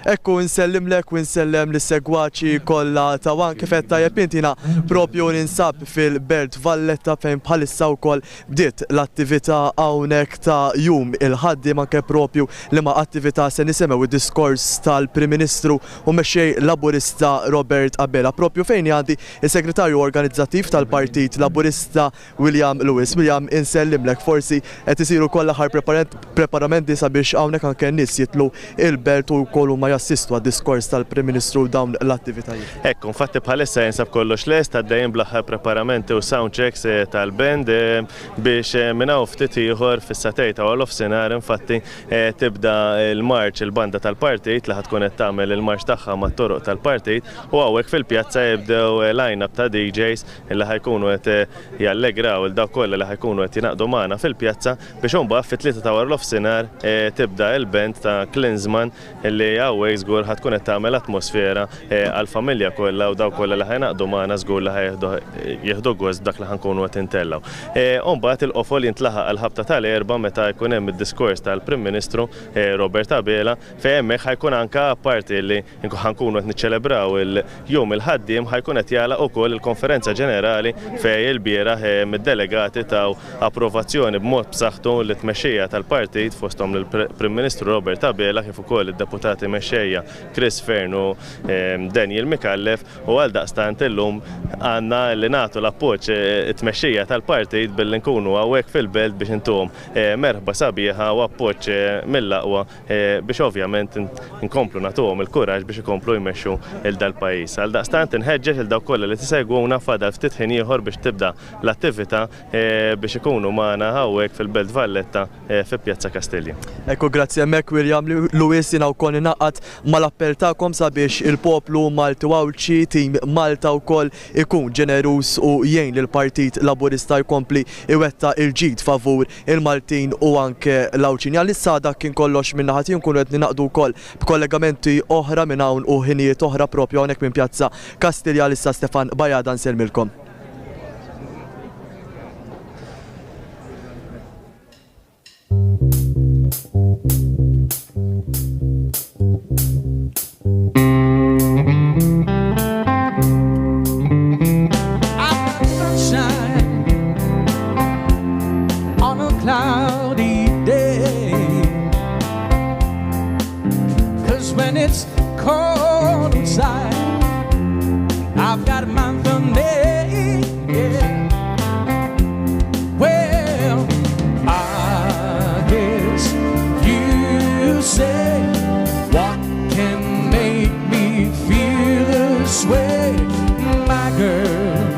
Ekku nsellimlek u nsellem l-segwaċi kollha ta' wan kif qed tajjeb intina propju ninsab fil-Belt Valletta fejn bħalissa wkoll bdiet l-attività hawnhekk ta' jum il-ħaddiem anke propju li ma' attività se nisimgħu id-diskors tal-Prim Ministru u mexxej Laburista Robert Abela propju fejn għandi is-Segretarju Organizzattiv tal-Partit Laburista William Lewis. William, insellimlek forsi qed isiru kollha aħħar preparamenti sabiex hawnhekk anke nies jitlu il-belt u wkoll ma jassistu għad-diskors tal-Prim Ministru dawn l-attivitajiet. Ekku, infatti bħalissa jinsab kollox lest għaddejjin bl-aħħar preparamenti u sound checks tal-band biex minnaw ftit ieħor fis-satej ta' l-ofsinhar infatti tibda l-marċ il-banda tal-partit li ħatkun qed tagħmel il-marċ tagħha mat-toroq tal-partit u hawnhekk fil-pjazza jibdew line-up ta' DJs li ħajkunu qed jallegraw il dawk kollha li ħajkunu qed jingħaqdu magħna fil-pjazza biex imbagħad fit-tlieta ta' l-ofsinhar tibda l-band ta' Klinsman li żgur ħatkun qed tagħmel atmosfera għall-familja kollha u dawk kollha li ħajnaqdu magħna żgur li jieħdu gost dak li ħankunu qed intellgħu. Mbagħad il-qofol jintlaħaq għall-ħabta tal-erba' meta jkun hemm id-diskors tal-Prim Ministru Robert Abela fejn hemmhekk ħajkun anke apparti li ħankunu qed niċċelebraw il-jum il-ħaddiem ħajkun qed jagħlaq ukoll il-konferenza ġenerali fejn il-bieraħ mid-delegati taw approvazzjoni b'mod b'saħħtu li tmexxija tal-partit fosthom lill-Prim Ministru Robert Abela kif ukoll id-deputati mexxejja Chris Fernu, Daniel Mikallef u għal daqstant illum għandna li nagħtu l-appoġġ it-tmexxija tal-partit billi nkunu hawnhekk fil-belt biex intuhom merħba sabiħa u appoġġ mill-aqwa biex ovvjament inkomplu nagħtuhom il-kuraġġ biex ikomplu jmexxu il dal-pajjiż. Għal daqstant inħeġġeġ il dawk kollha li tisegwuna fadal ftit ħin ieħor biex tibda l-attività biex ikunu magħna hawnhekk fil-Belt Valletta fi Pjazza Kastilja. Ekku grazzi hemmhekk William Lewis jiena wkoll ingħaqad mal-appell tagħkom sabiex il-poplu Malti Wawċi tim Malta wkoll ikun ġenerus u jgħin lill-Partit Laburista jkompli iwetta il-ġid favur il-Maltin u anke l-Awċin. Issa dak kien kollox minn naħa tiegħi nkunu qed ningħaqdu wkoll b'kollegamenti oħra minn hawn u ħinijiet oħra propju hawnhekk minn Pjazza Kastilja issa Stefan Bajada nsellmilkom. When it's cold inside, I've got my thunder, yeah. Well, I guess you say, what can make me feel this way, my girl?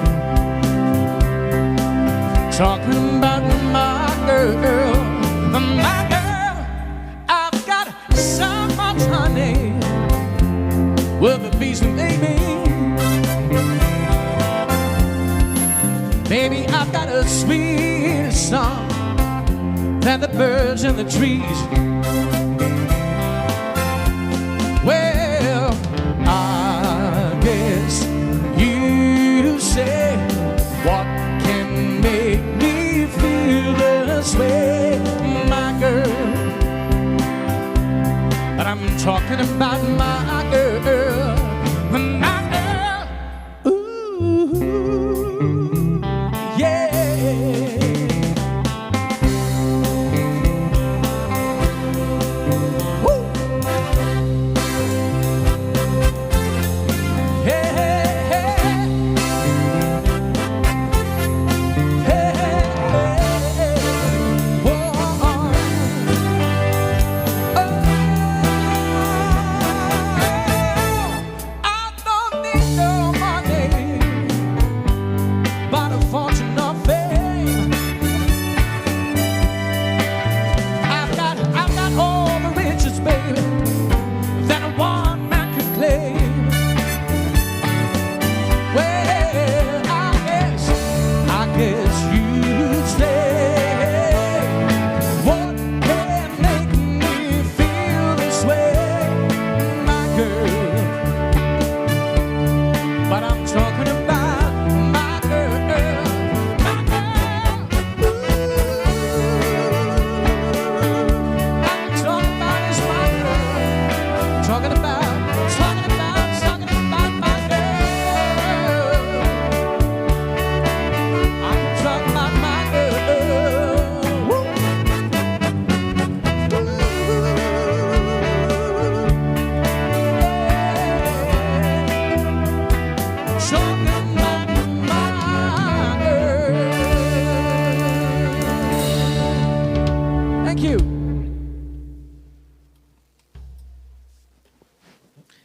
Talking about my girl, my girl. I've got so much honey with a piece of baby. Baby, I've got a sweet song than the birds in the trees. Well, I guess you talking about my girl, my girl. Ooh, yeah. Woo. Hey, hey, hey. Hey, hey, hey. Whoa.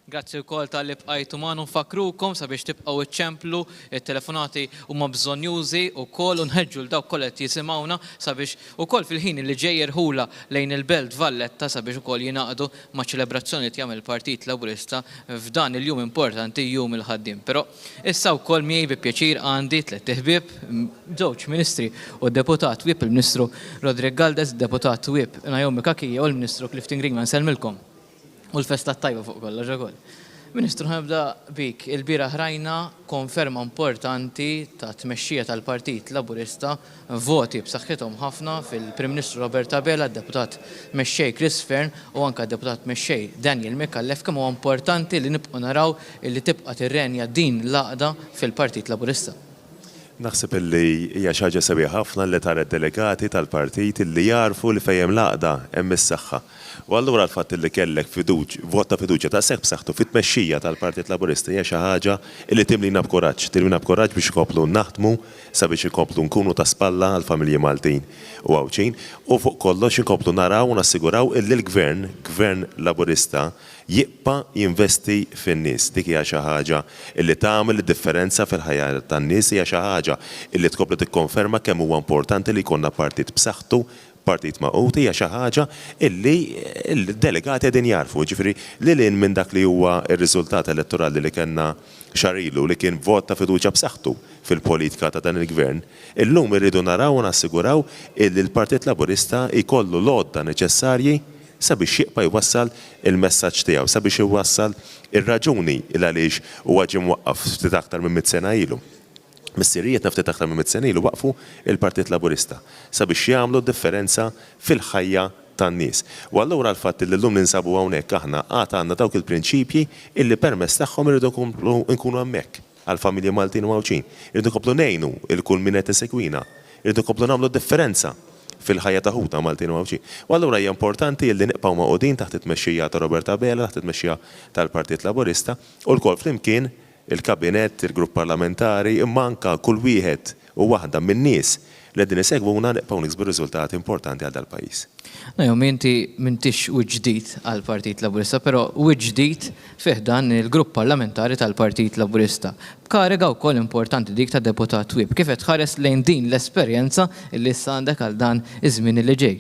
Grazzi wkoll tal-li bqajtu magħna nfakrukom sabiex tibqgħu iċċemplu it-telefonati huma bżonjużi wkoll u nħeġġu l dawk kollha qed jisimgħuna sabiex ukoll fil-ħin li ġej jerħula lejn il-Belt Valletta sabiex ukoll jingħaqdu ma' ċelebrazzjoni li jagħmel Partit Laburista f'dan il-jum importanti jum il-ħaddiem. Però issa wkoll miegħi bi pjaċir għandi tliet ħbieb, żewġ ministri u deputat Whip, il-Ministru Roderick Galdes, deputat Whip Naomi Kakija u l-Ministru Clifton Greenman. Nsellmilkom. U l-festa tajba fuq kollox ukoll. Ministru, ħabda bik, il-bira ħrajna konferma importanti ta' tmexxija tal-Partit Laburista, voti b'saħħithom ħafna fil-Prim Ministru Robert Abela, deputat mexxej Chris Fern u anke deputat mexxej Daniel Mikallef, kemm huwa importanti li nibqgħu naraw li tibqa' tirrenja din l-għaqda fil-Partit Laburista. Naħseb li hija xi ħaġa sabiħa ħafna li tara delegati tal-partit li jarfu li fejn l-għaqda hemm is-saħħa. U allura l-fatt li kellek vot ta' fiduċja ta' seħħ b'saħħtu fit-tmexxija tal-Partit Laburista hija xi ħaġa li timlina b'kuraġġ biex ikomplu naħdmu sabiex ikomplu nkunu ta' spalla għall-familji Maltin u Għawċin u fuq kollox inkomplu naraw u nassiguraw illi l-Gvern Laburista jibqa' jinvesti fin-nies. Dik hija xi ħaġa li tagħmel id-differenza fil-ħajja tan-nies, hija xi ħaġa li tkompli tikkonferma kemm huwa importanti li jkollna partit b'saħħtu, partit maqut, hija xi ħaġa illi l-delegati qegħdin jarfu, ġifieri lil minn dak li huwa r-riżultat elettorali li kellna xarilu li kien vot ta' fiduċja b'saħħtu fil-politika ta' dan il-gvern, illum irridu naraw u nassiguraw illi l-Partit Laburista jkollu l-għodda neċessarji sabiex jibqa' jwassal il-messaġġ tiegħu, sabiex iwassal ir-raġuni il għaliex huwa ġie mwaqqaf ftit aktar minn 100 sena ilu. Missirijiet ftit aktar minn 100 sena ilu waqfu il-Partit Laburista sabiex jagħmlu differenza fil-ħajja tan-nies. U allura l-fatt li llum ninsabu hawnhekk aħna għad għandna dawk il-prinċipji illi permezz tagħhom irridu nkunu hemmhekk għall-familji Maltin u Għawċin. Irridu nkomplu ngħinu il-kull min qed isegwina. Irridu nkomplu nagħmlu differenza fil-ħajja ta' ħuta Maltin u Għawċin. U allura hija importanti li nibqgħu maqudin taħt it-tmexxija ta' Robert Abela, taħt it-tmexxija tal-Partit Laburista u l-kol flimkien il-kabinet, il-grupp parlamentari, imma anke kull wieħed u waħda min-nies li qegħdin isegwuna nibqgħu niksbu riżultati importanti għal dal-pajjiż. Najom, inti m'intix ġdid għall-Partit Laburista, però ġdid fih dan il-grupp parlamentari tal-Partit Laburista. B'kariga wkoll importanti dik ta' deputat Whip. Kif qed tħares lejn din l-esperjenza li issa għandek għal dan iż-żmien li ġej?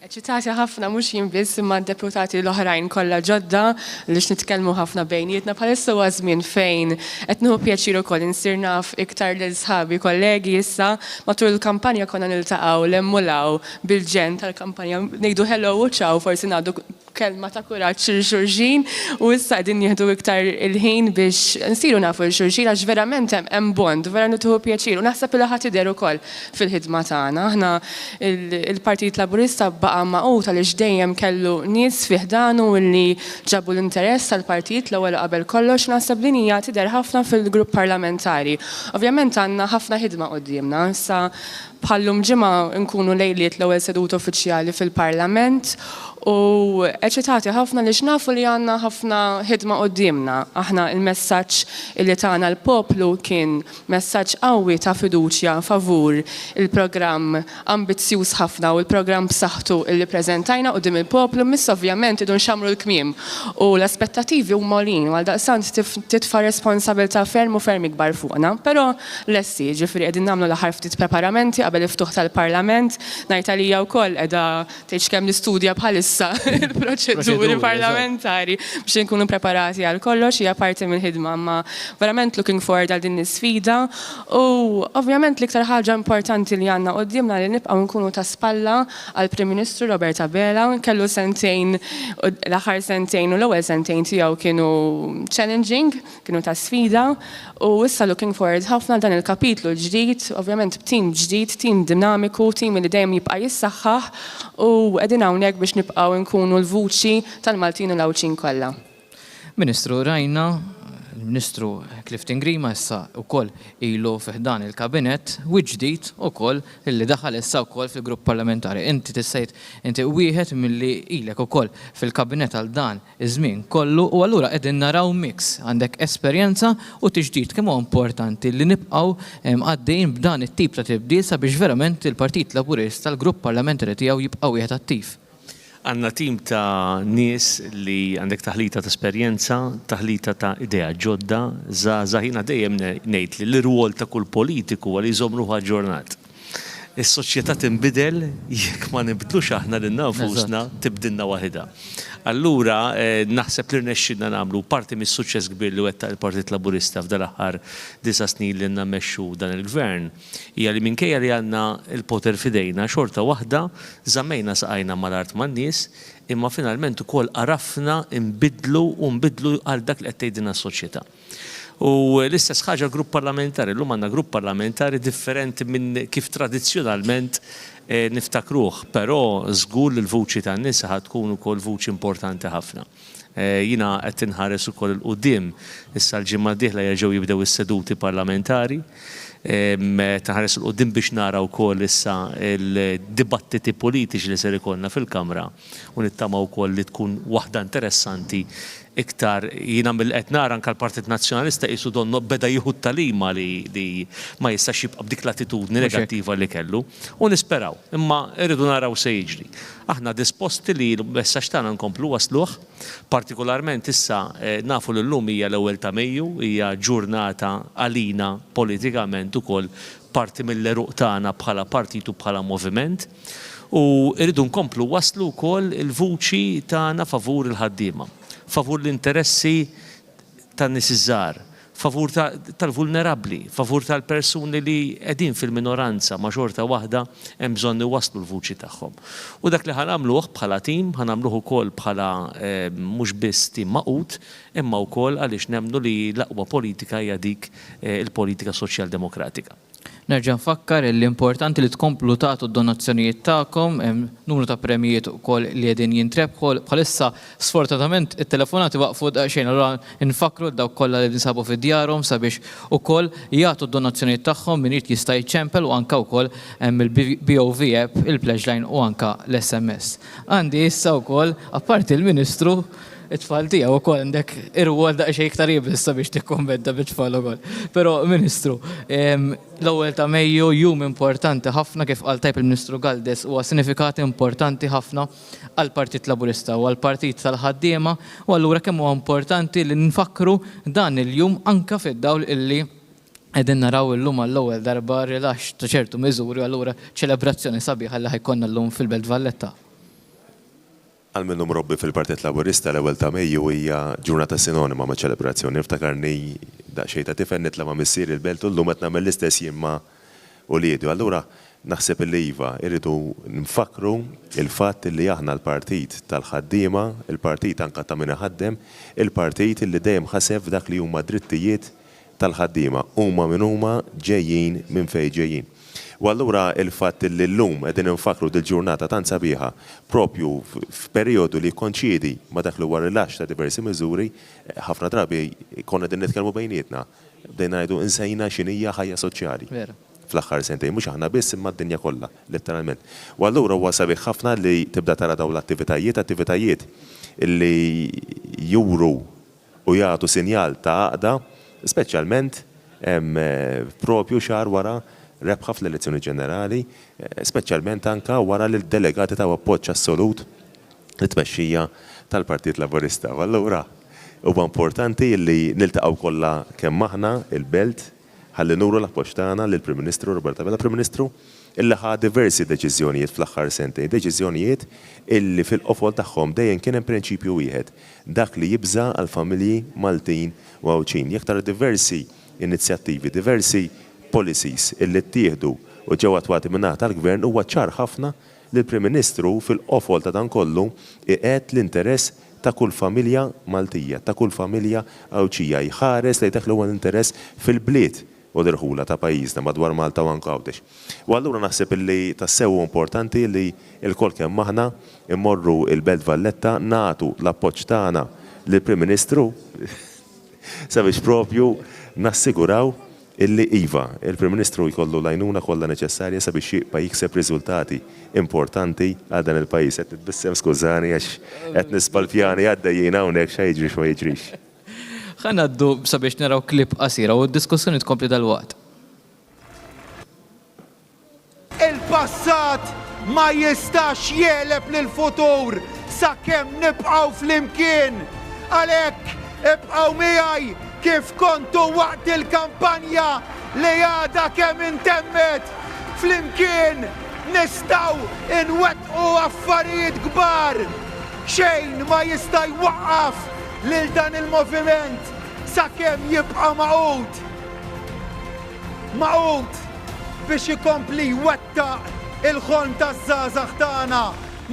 Eċitati ħafna mhux jien biss imma deputati l-oħrajn kollha ġodda li nitkellmu ħafna bejnietna bħalissa huwa żmien fejn qed nieħu pjaċir ukoll insir naf iktar lil sħabi kollegi issa matul il-kampanja konna niltaqgħu l-emmulaw bil-ġen tal-kampanja ngħidu hello u ciao forsi ngħidu kelma ta' kuraġġ il-xulxin u issa qegħdin nieħdu iktar il-ħin biex nsiru nafu l-xulxin għax verament hemm bond, vera nituħu pjaċir u naħseb li ħadd idher ukoll fil-ħidma tagħna. Aħna il-Partit Laburista baqa' maqut għaliex dejjem kellu nies fih danu li ġabu l-interess tal-partit l-ewwel qabel kollox naħseb li hija tidher ħafna fil-grupp parlamentari. Ovvjament għandna ħafna ħidma qudiemna. Issa bħallum ġimgħa nkunu lejliet l-ewwel seduta uffiċjali fil-Parlament u eċitati ħafna li xnafu li għandna ħafna ħidma qudiemna. Aħna il-messaġġ li tagħna l-poplu kien messaġġ qawwi ta' fiduċja favur il-programm ambizzjuż ħafna u l-programm b'saħħtu li preżentajna quddiem il-poplu miss ovvjament idu nxamru l-kmiem u l-aspettattivi huma għolin għal daqsant titfa' responsabilità ferm u ferm ikbar fuqna. Però lessi ġifieri qegħdin nagħmlu l-aħħar ftit preparamenti qabel il-ftuħ tal-Parlament, ngħid għalija wkoll qiegħda tgħid kemm nistudja bħalissa il-proċeduri parlamentari biex nkunu preparati għal kollox, hija parti mill-ħidma, ma verament looking forward għal din is-sfida u ovvjament l-iktar ħaġa importanti li għandna qudiemna li nibqgħu nkunu ta' spalla għal Prim Ministru Robert Abela, kellu sentejn l-aħħar sentejn u l-ewwel sentejn tiegħu kienu challenging, kienu ta' sfida u issa looking forward ħafna dan il-kapitlu ġdid, ovvjament b'tim ġdid, tim dinamiku, tim li dejjem jibqa' jissaħħaħ u qegħdin hawnhekk biex nibqgħu nkunu l-vuċi tal-Maltin u l-Awċin kollha. Ministru, rajna il-Ministru Clifton Grima issa wkoll ilu fiħdan il-kabinet u ġdid ukoll illi daħal issa wkoll fil-grupp parlamentari. Inti tissejt inti wieħed milli ilek ukoll fil-kabinet għal dan iż-żmien kollu u allura qegħdin naraw mix għandek esperjenza u tiġdid kemm huwa importanti li nibqgħu għaddejjin b'dan it-tip ta' tibdil sabiex verament il-Partit Laburista tal-grupp parlamentari tiegħu jibqa' wieħed attiv. Għanna tim ta' nies li għandek taħlita ta' esperjenza, taħlita ta' idea ġodda, zaħina dejjem ngħid li l-irwol ta' kull politiku għal jżomruha ġurnat. Is-soċjetà tinbidel jekk ma nibdlux aħna lil nafusna tibdilna waħda. Allura naħseb li rnexxinna nagħmlu parti mis-suċċess kbir li wettaq il-Partit Laburista f'dan l-aħħar 9 snin li nammexxu dan il-gvern hija li minkejja li għandna l-poter fidejna xorta waħda żammejna saqajna mal-art man-nies imma finalment ukoll arafna nbidlu għal dak li qed tgħidilna s-soċjetà. U l-istess ħaġa grupp parlamentari, l-lum għandna grupp parlamentari differenti minn kif tradizzjonalment niftakruh, però żgur li l-vuċi tan-nisa ħad tkun ukoll vuċi importanti ħafna. Jina qed inħares ukoll il-qudiem issa l-ġimgħa d-dieħla jerġgħu jibdew is-seduti parlamentari. Taħares il-qudiem biex nara wkoll issa il-dibattiti politiċi li ser ikollna fil-Kamra u nittama wkoll li tkun waħda interessanti iktar jina mill-qed nara anke l-Partit Nazzjonalista qisu donno beda jieħu talima li ma jistax jibqa' b'dik l-attitudni negattiva li kellu u nisperaw, imma rridu naraw se jiġri. Aħna disposti li l-messaġġ tagħna nkomplu wasluh, partikolarment issa nafu li llum hija l-ewwel ta' Mejju, hija ġurnata għalina politikament ukoll parti mill-eruq tagħna bħala partit u bħala moviment u rridu nkomplu waslu wkoll il-vuċi tagħna favur il-ħaddiema. Favur l-interessi tan-nies iż-żgħar, favur tal-vulnerabbli, favur tal-persuni li qegħdin fil-minoranza ma' xorta waħda hemm bżonn iwasslu l-vuċi tagħhom. U dak li ħanamluh bħala tim, ħanamluh ukoll bħala mhux biss tim maqut, imma wkoll għaliex nemmnu li l-aqwa politika hija dik il-politika soċjal-demokratika. Nerġa' nfakkar l-importanti li tkomplu tagħtu d-donazzjonijiet tagħkom, numru ta' premijiet ukoll li qegħdin jintrebħu bħalissa sfortunatament it-telefonati waqfu daqsxejn allura nfakru dawk kollha li nsabu fid-djarhom sabiex ukoll jagħtu d-donazzjonijiet tagħhom min irid jista' jiċċempel u anke wkoll hemm il-BOV app, il-pledge line u anke l-SMS. Għandi issa wkoll apparti l-Ministru it-tfal tiegħu wkoll għandek irwol daqsxejn iktar jibissa biex tikkommenta bit-tfal ukoll. Però Ministru, l-ewwel ta' Mejju jum importanti ħafna kif qal tajb il-Ministru Galdes huwa sinifikati importanti ħafna għall Partit Laburista u għall Partit tal-ħaddiema u allura kemm huwa importanti li nfakru dan il-jum anke fid-dawl illi qegħdin naraw illum għall-ewwel darba rilax ta' ċertu miżuri allura ċelebrazzjoni sabiħa li ħajkonna llum fil-Belt Valletta. Għal minnhom robbi fil-Partit Laburista l-ewwel ta' Mejju hija ġurnata sinonima ma' ċelebrazzjoni. Niftakarni daqsxejn ta' tifel nitla' ma' missier il-belt u llum qed nagħmel l-istess jien ma' uliedu. Allura naħseb li iva irridu nfakru il-fatt li aħna l-partit tal-ħaddiema, il-partit anka ta' min ħaddem, il-partit li dejjem ħaseb dak li huma drittijiet tal-ħaddiema, huma min huma ġejjin minn fejn ġejjin. U allura il-fatt li llum qegħdin infakru dil-ġurnata tant sabiħa propju f'perjodu li konċidi ma' dak li huwa rilaxx ta' diversi miżuri, ħafna drabi konna qegħdin nitkellmu bejnietna. Bdejna ngħidu insejna x'inhija ħajja soċjali. Fl-aħħar sentejn mhux aħna biss imma d-dinja kollha, letteralment. U allura huwa sabiħ ħafna li tibda tara dawn l-attivitajiet illi juru u jagħtu sinjal ta' għaqda, speċjalment propju xahar wara rebħa fl-elezzjoni ġenerali, speċjalment anka wara li l-delegati ta' appoġġ assolut it-tmexxija tal-Partit Laburista. U allura huwa importanti li niltaqgħu kollha kemm aħna il-belt ħalli nuru l-appoġġ tagħna lill-Prim Ministru Roberta Bella, Prim Ministru illi ħa diversi deċiżjonijiet fl-aħħar sentejn, deċiżjonijiet illi fil-qofol tagħhom dejjem kien hemm prinċipju wieħed, dak li jibża għall-familji Maltin u Għawċin. Jekk tara diversi inizjattivi, diversi policies illi ttieħdu u ġew attwati minn naħa tal-Gvern huwa ċar ħafna li l-Prim Ministru fil-qofol ta' dan kollu iqgħed l-interess ta' kull familja Maltija, ta' kull familja Għawċija, jħares li dak li huwa l-interess fil-bliet u dirħula ta' pajjiżna madwar Malta u anke Għawdex. U allura naħseb li tassew importanti li l-kol kemm aħna immorru il-Belt Valletta nagħtu l-appoġġ tagħna lill-Prim Ministru sabiex propju nassiguraw illi iva, il-Prim Ministru jkollu l-għajnuna kollha neċessarja sabiex jibqa' jikseb riżultati importanti għal dan il-pajjiż. Qed nitbissem skużani għax qed nispalpjani għaddejjin hawnhekk x'ha jiġrix ma jiġrix. Ħanaddu sabiex naraw klip qasira u d-diskussjoni tkompli dal-waqt. Il-passat ma jistax jeleb lil-futur sakemm nibqgħu flimkien. Għalhekk ibqgħu miegħi kif kontu waqt il-kampanja li għadha kemm intemmet. Flimkien nistgħu inwettqu affarijiet kbar. Xejn ma jista' jwaqqaf lil dan il-moviment sakemm jibqa' maqut. Maqut biex ikompli jwettaq il-ħolm taż-żgħażagħ tagħna.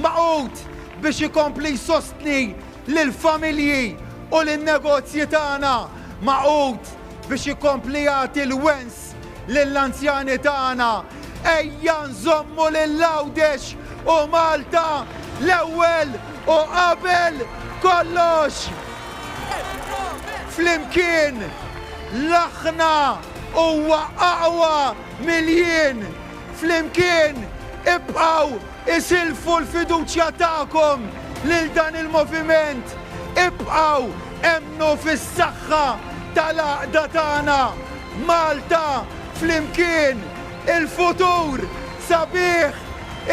Maqut biex ikompli jsostni lill-familji u lin-negozji tagħna. Maqut biex ikompli jagħti l-wens lill-anzjani tagħna. Ejja nżommu lil Għawdex u Malta l-ewwel u qabel kollox. Flimkien l-aħna huwa aqwa miljien. Flimkien ibqgħu isilfu l-fiduċja tagħkom lil dan il-moviment. Ibqgħu emnu fis-saħħa tal-għaqda tagħna. Malta flimkien il-futur sabiħ,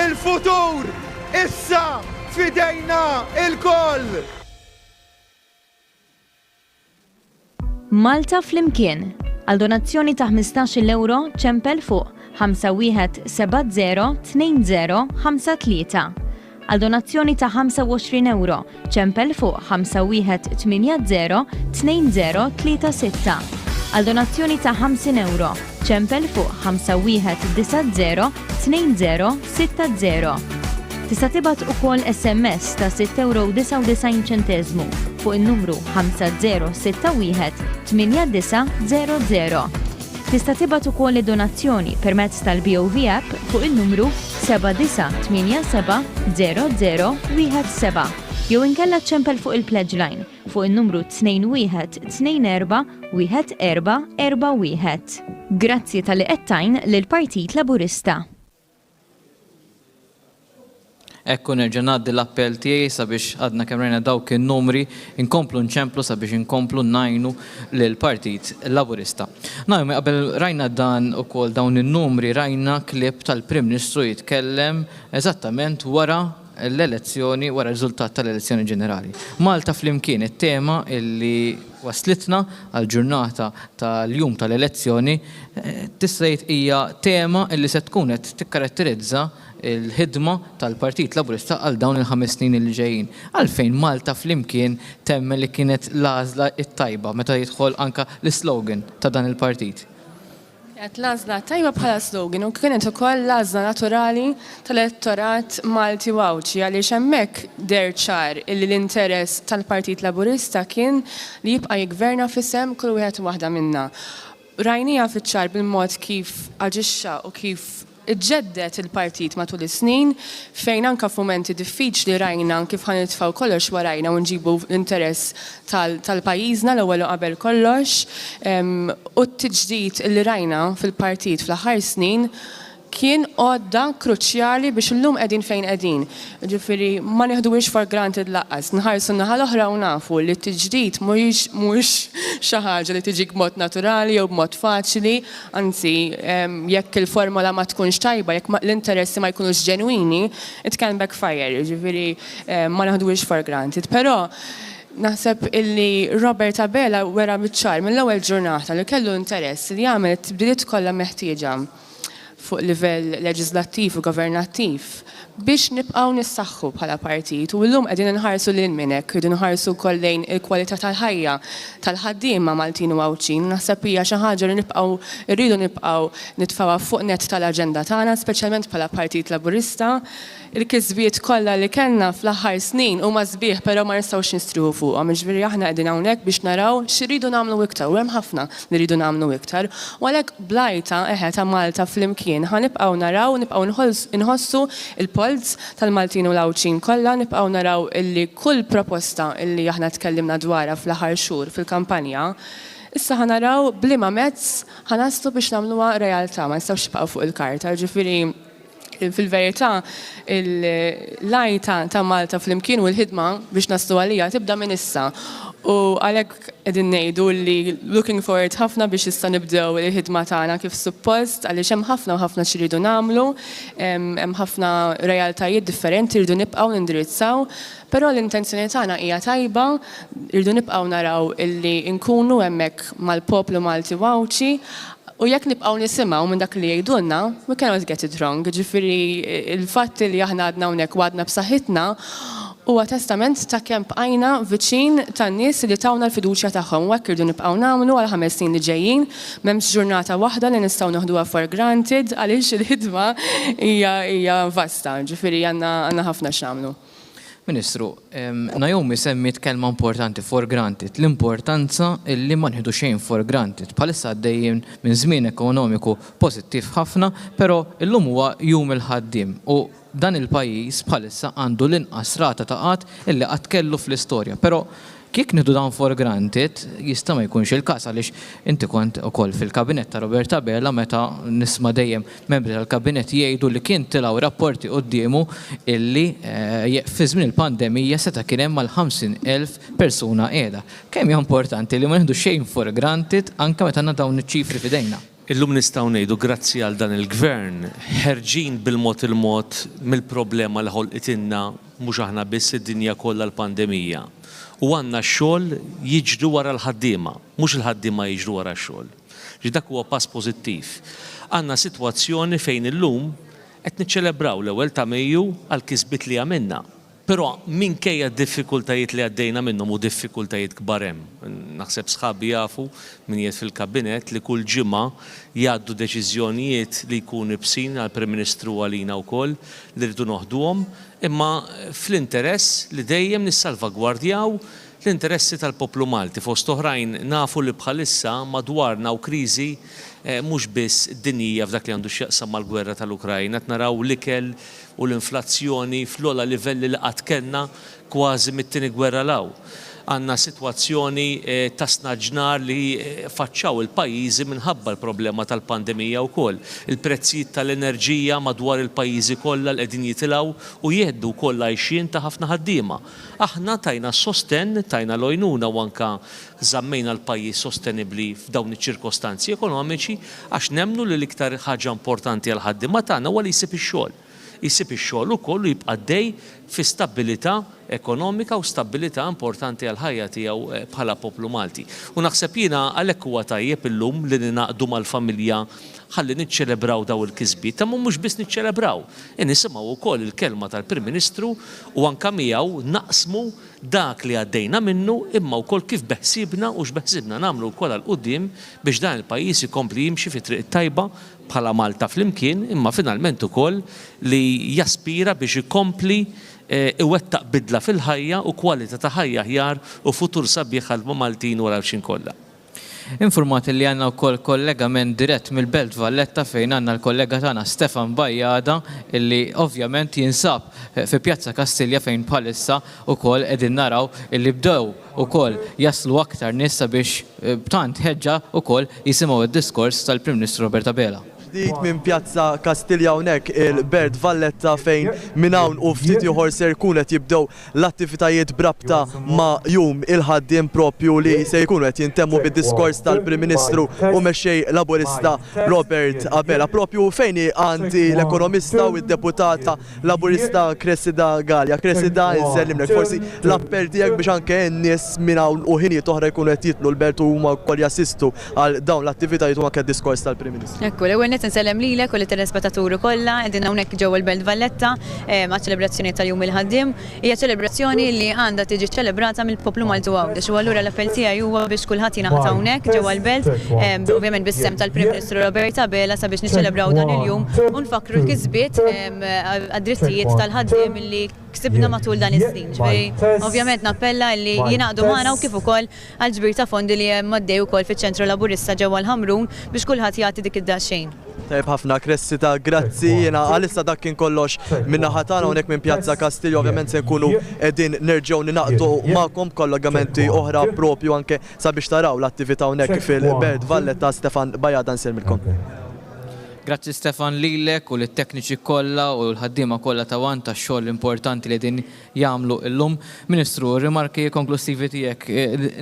il-futur issa fidejna il-koll. Malta flimkien. Għal donazzjoni ta' 15 euro ċempel fuq 51702053. Għal donazzjoni ta' 25 euro ċempel fuq 51802036. Għal donazzjoni ta' 50 euro ċempel fuq 51902060. Tista' tibgħat ukoll SMS ta' 6.99 € fuq in-numru 50618900. Tista' tibgħat ukoll id-donazzjoni permezz tal-BOV app fuq il-numru 79870017 jew inkella ċempel fuq il-Pledge Line fuq il-numru 21241441. Grazzi tal-li qed lill-Partit Laburista. Ekku nerġa' ngħaddi l-appell tiegħi sabiex għadna kemm rajna dawk in-numri inkomplu nċemplu sabiex inkomplu ngħinu lill-Partit Laburista. Najmi qabel rajna dan ukoll dawn in-numri rajna klip tal-Prim Ministru jitkellem eżattament wara l-elezzjoni, wara r-riżultat tal-elezzjoni ġenerali. Malta flimkien it-tema illi waslitna għal-ġurnata tal-jum tal-elezzjoni tista' hija tema illi se tkun qed tikkaratterizza il-ħidma tal-Partit Laburista għal dawn il-5 snin li ġejjin. Għalfejn Malta flimkien temmen li kienet l-għażla it-tajba meta jidħol anka l-slogan ta' dan il-partit. Kienet l-għażla tajba bħala slogan u kienet ukoll l-għażla naturali tal-elettorat Malti Wawċi għaliex hemmhekk der ċar illi l-interess tal-Partit Laburista kien li jibqa' jiggverna f'isem kull wieħed u waħda minna. Rajnija fiċ-ċar bil-mod kif aġixxa u kif iġġeddet il-partit matul is-snin fejn anka f'mumenti diffiċli rajna kif ħanitfgħu kollox warajna u nġibu l-interess tal-pajjiżna l-ewwel qabel kollox u t-tiġdid li rajna fil-partit fl-aħħar snin kien għodda kruċjali biex illum qegħdin fejn qegħdin. Ġifieri ma nieħduwix for granted laqqas. Nħarsu naħa l-oħra u nafu li t-tiġdid mhux xi ħaġa li tiġik b'mod naturali jew b'mod faċili, anzi jekk il-formola ma tkunx tajba, jekk l-interessi ma jkunux ġenwini, it can backfire. Ġifieri ma naħduwix for granted. Però naħseb illi Robert Abela wera biċ-ċar mill-ewwel ġurnata li kellu interess li jagħmel it-tibdiliet kollha meħtieġa fuq livell leġislattiv u governattiv biex nibqgħu nissaħħu bħala partit u llum qegħdin inħarsu lil minnek, qegħdin inħarsu wkoll lejn il-kwalità tal-ħajja tal-ħaddiema Maltin u Wawċin. Naħseb hija xi ħaġa li rridu nibqgħu nitfgħuha fuq nett tal-aġenda tagħna, speċjalment bħala Partit Laburista. Il-kisbiet kollha li kellna fl-aħħar snin huma sbieħ però ma nistgħux nistruħu fuqhom. Ġifieri aħna qegħdin hawnhekk biex naraw x'iridu nagħmlu iktar u hemm ħafna li rridu nagħmlu iktar. U għalhekk blajta ta' Malta flimkien ħanibqgħu naraw, nibqgħu inħossu il-polz tal-Maltin u l-Wawċin kollha, nibqgħu naraw illi kull proposta illi aħna tkellimna dwarha fl-aħħar xhur fil-kampanja issa ħanaraw bliema mezz ħanaslu biex nagħmluha realtà, ma nistgħux nibqgħu fuq il-karta. Ġifieri fil-verità il-lajta ta' Malta fl-imkien u l-ħidma biex naslu għalija tibda minn issa. U għalhekk qegħdin ngħidu li looking forward ħafna biex issa nibdew il-ħidma tagħna kif suppost għaliex hemm ħafna u ħafna x'iridu nagħmlu, hemm ħafna realtajiet differenti rridu nibqgħu nindirizzaw, però l-intenzjoni tagħna hija tajba, rridu nibqgħu naraw illi nkunu hemmhekk mal-poplu Malti Wawċi. U jekk nibqgħu nisimgħu minn dak li jgħidulna, we cannot get it wrong. Ġifieri il-fatt li aħna għadna hawnhekk u għadna b'saħħitna huwa testament ta' kemm bqajna viċin tan-nies li tawna l-fiduċja tagħhom. U hekk irdu nibqgħu nagħmlu għal 5 snin li ġejjin, m'hemmx ġurnata waħda li nistgħu naħduha for granted għaliex il-ħidma hija vasta. Ġifieri għandna ħafna x'nagħmlu. Ministru, Naomi semmit kelma importanti for granted, l-importanza illi ma nħidu xejn for granted. Bħalissa għaddejjin minn żmien ekonomiku pożittiv ħafna, però illum huwa jum il-ħaddiem u dan il-pajjiż bħalissa għandu l-inqas rata ta' qatt illi qatt kellu fl-istorja. Però kif nieħdu dan for granted jista' ma jkunx il-każ għaliex inti kont ukoll fil-kabinett ta' Robert Abela meta nisma' dejjem membri tal-kabinett jgħidu li kien tilgħu rapporti qudiemu illi fi żmien il-pandemija seta' kien hemm mal-50,000 persuna qiegħda. Kemm hija importanti li ma nieħdu xejn for granted anke meta għandna dawn iċ-ċifri f'idejna. Illum nistgħu ngħidu grazzi għal dan il-gvern ħerġin bil-mod il-mod mill-problema li ħolqitilna mhux aħna biss id-dinja kollha l-pandemija. U għandna x-xogħol jiġru wara l-ħaddiema, mhux il-ħaddiema jiġru wara x-xogħol. Dak huwa pass pożittiv. Għandna sitwazzjoni fejn illum qed niċċelebraw l-ewwel ta' Mejju għal kisbiet li għamilna. Però minkejja d-diffikultajiet li għaddejna minnhom u diffikultajiet kbar hemm. Naħseb sħabi jafu min jgħid fil-kabinett li kull ġimgħa jgħaddu deċiżjonijiet li jkunu bsin għall-Prim Ministru għalina wkoll li rridu noħduhom, imma fl-interess li dejjem nissalvagwardjaw l-interessi tal-poplu Malti. Fost oħrajn nafu li bħalissa madwarna u kriżi mhux biss dinjija f'dak li għandu x'jaqsam mal-gwerra tal-Ukrajna, qed naraw l-ikel u l-inflazzjoni fl-ogħla livelli li qatt kellna kważi mit-tieni gwerra law. Għandna sitwazzjoni ta' snaġnar li faċċaw il-pajjiżi minħabba l-problema tal-pandemija wkoll. Il-prezzijiet tal-enerġija madwar il-pajjiżi kollha li qegħdin jitilgħu u jgħeddu wkoll għajxien ta' ħafna ħaddiema. Aħna tajna sosten, tajna l-għajnuna u anke żammejna l-pajjiż sostenibbli f'dawn iċ-ċirkostanzi ekonomiċi għax nemmnu li l-iktar ħaġa importanti għal ħaddiema tagħna huwa li jsib ix-xogħol. jsib ix-xogħol ukoll u jibqa' dej fi stabilità ekonomika u stabilità importanti għal ħajja tiegħu bħala poplu Malti. U naħseb jiena għalhekk huwa tajjeb illum li ninaqdu mal-familja ħalli niċċelebraw daw il-kisbiet, ma mhux biss niċċelebraw. Nisimgħu wkoll il-kelma tal-Prim Ministru u anke miegħu naqsmu dak li għaddejna minnu imma wkoll kif beħsibna u x'beħsibna nagħmlu wkoll għal quddiem biex dan il-pajjiż ikompli jimxi fi triq tajba bħala Malta flimkien imma finalment ukoll li jaspira biex ikompli iwettaq bidla fil-ħajja u kwalità ta' ħajja aħjar u futur sabiħ għal Maltin wara x'in kollha. Informati li għanna wkoll kollega minn dirett mill-Belt Valletta fejn għandna l-kollega tagħna Stefan Bajjada illi ovvjament jinsab fi Pjazza Kastilja fejn bħalissa wkoll qegħdin naraw illi bdew ukoll jaslu aktar nies biex b'tant ħeġġa wkoll jisimgħu id-diskors tal-Prim Ministru Roberta Bela. Dik minn Pjazza Kastilja hawnhekk il-Belt Valletta fejn minn hawn u ftit ieħor se jkun qed jibdew l-attivitajiet brabta ma' jum il-ħaddiem propju li se jkunu qed jintemmu bid-diskors tal-Prim Ministru u mexxej Laburista Robert Abela. Propju fejn għandi l-ekonomista u d-deputata Laburista Cressida Gallia. Cressida, insellimlek forsi l-appell tiegħek biex anke n-nies minn hawn u ħinijiet oħra jkunu qed jitlu l-Belt u huma wkoll jassistu għal dawn l-attivitajiet u anke d-diskors tal-Prim Ministru. Nsellem lilek u l-telespettaturi kollha qegħdin hawnhekk ġewwa l-Belt Valletta ma' ċelebrazzjoni tal-Jum il-Ħaddiem. Hija ċelebrazzjoni li għandha tiġi ċelebrata mill-poplu Maltu għawdex u allura l-appell tiegħi huwa biex kulħadd jingħaqad hawnhekk ġewwa l-Belt, ovvjament bis-sem tal-Prim Ministru Roberta Bela sabiex niċċelebraw dan il-jum u nfakru l-kisbiet għad-drittijiet tal-ħaddiem li ksibna matul dan is-snin. Ovvjament nappella li jingħaqdu magħna u kif ukoll għal ġbir ta' fondi li hemm għaddej ukoll fiċ-ċentru Laburista ġewwa l-Ħamrun biex kulħadd jagħti dik id-daxxejn. Tajb ħafna Cressida, grazzi. Jiena għalissa dak kien kollox minna ħatana hawnhekk minn Pjazza Kastilja, ovvjament se nkunu qegħdin nerġgħu ninaqdu magħkom kollegamenti oħra propju anke sabiex taraw l-attività hawnhekk fil-Belt Valletta. Stefan Bajjada nsellmilkom. Grazzi Stefan lilek u l-tekniċi kollha u l-ħaddiema kollha ta' wan tax-xogħol importanti li din jagħmlu llum. Ministru, rimarki konklusivi tiegħek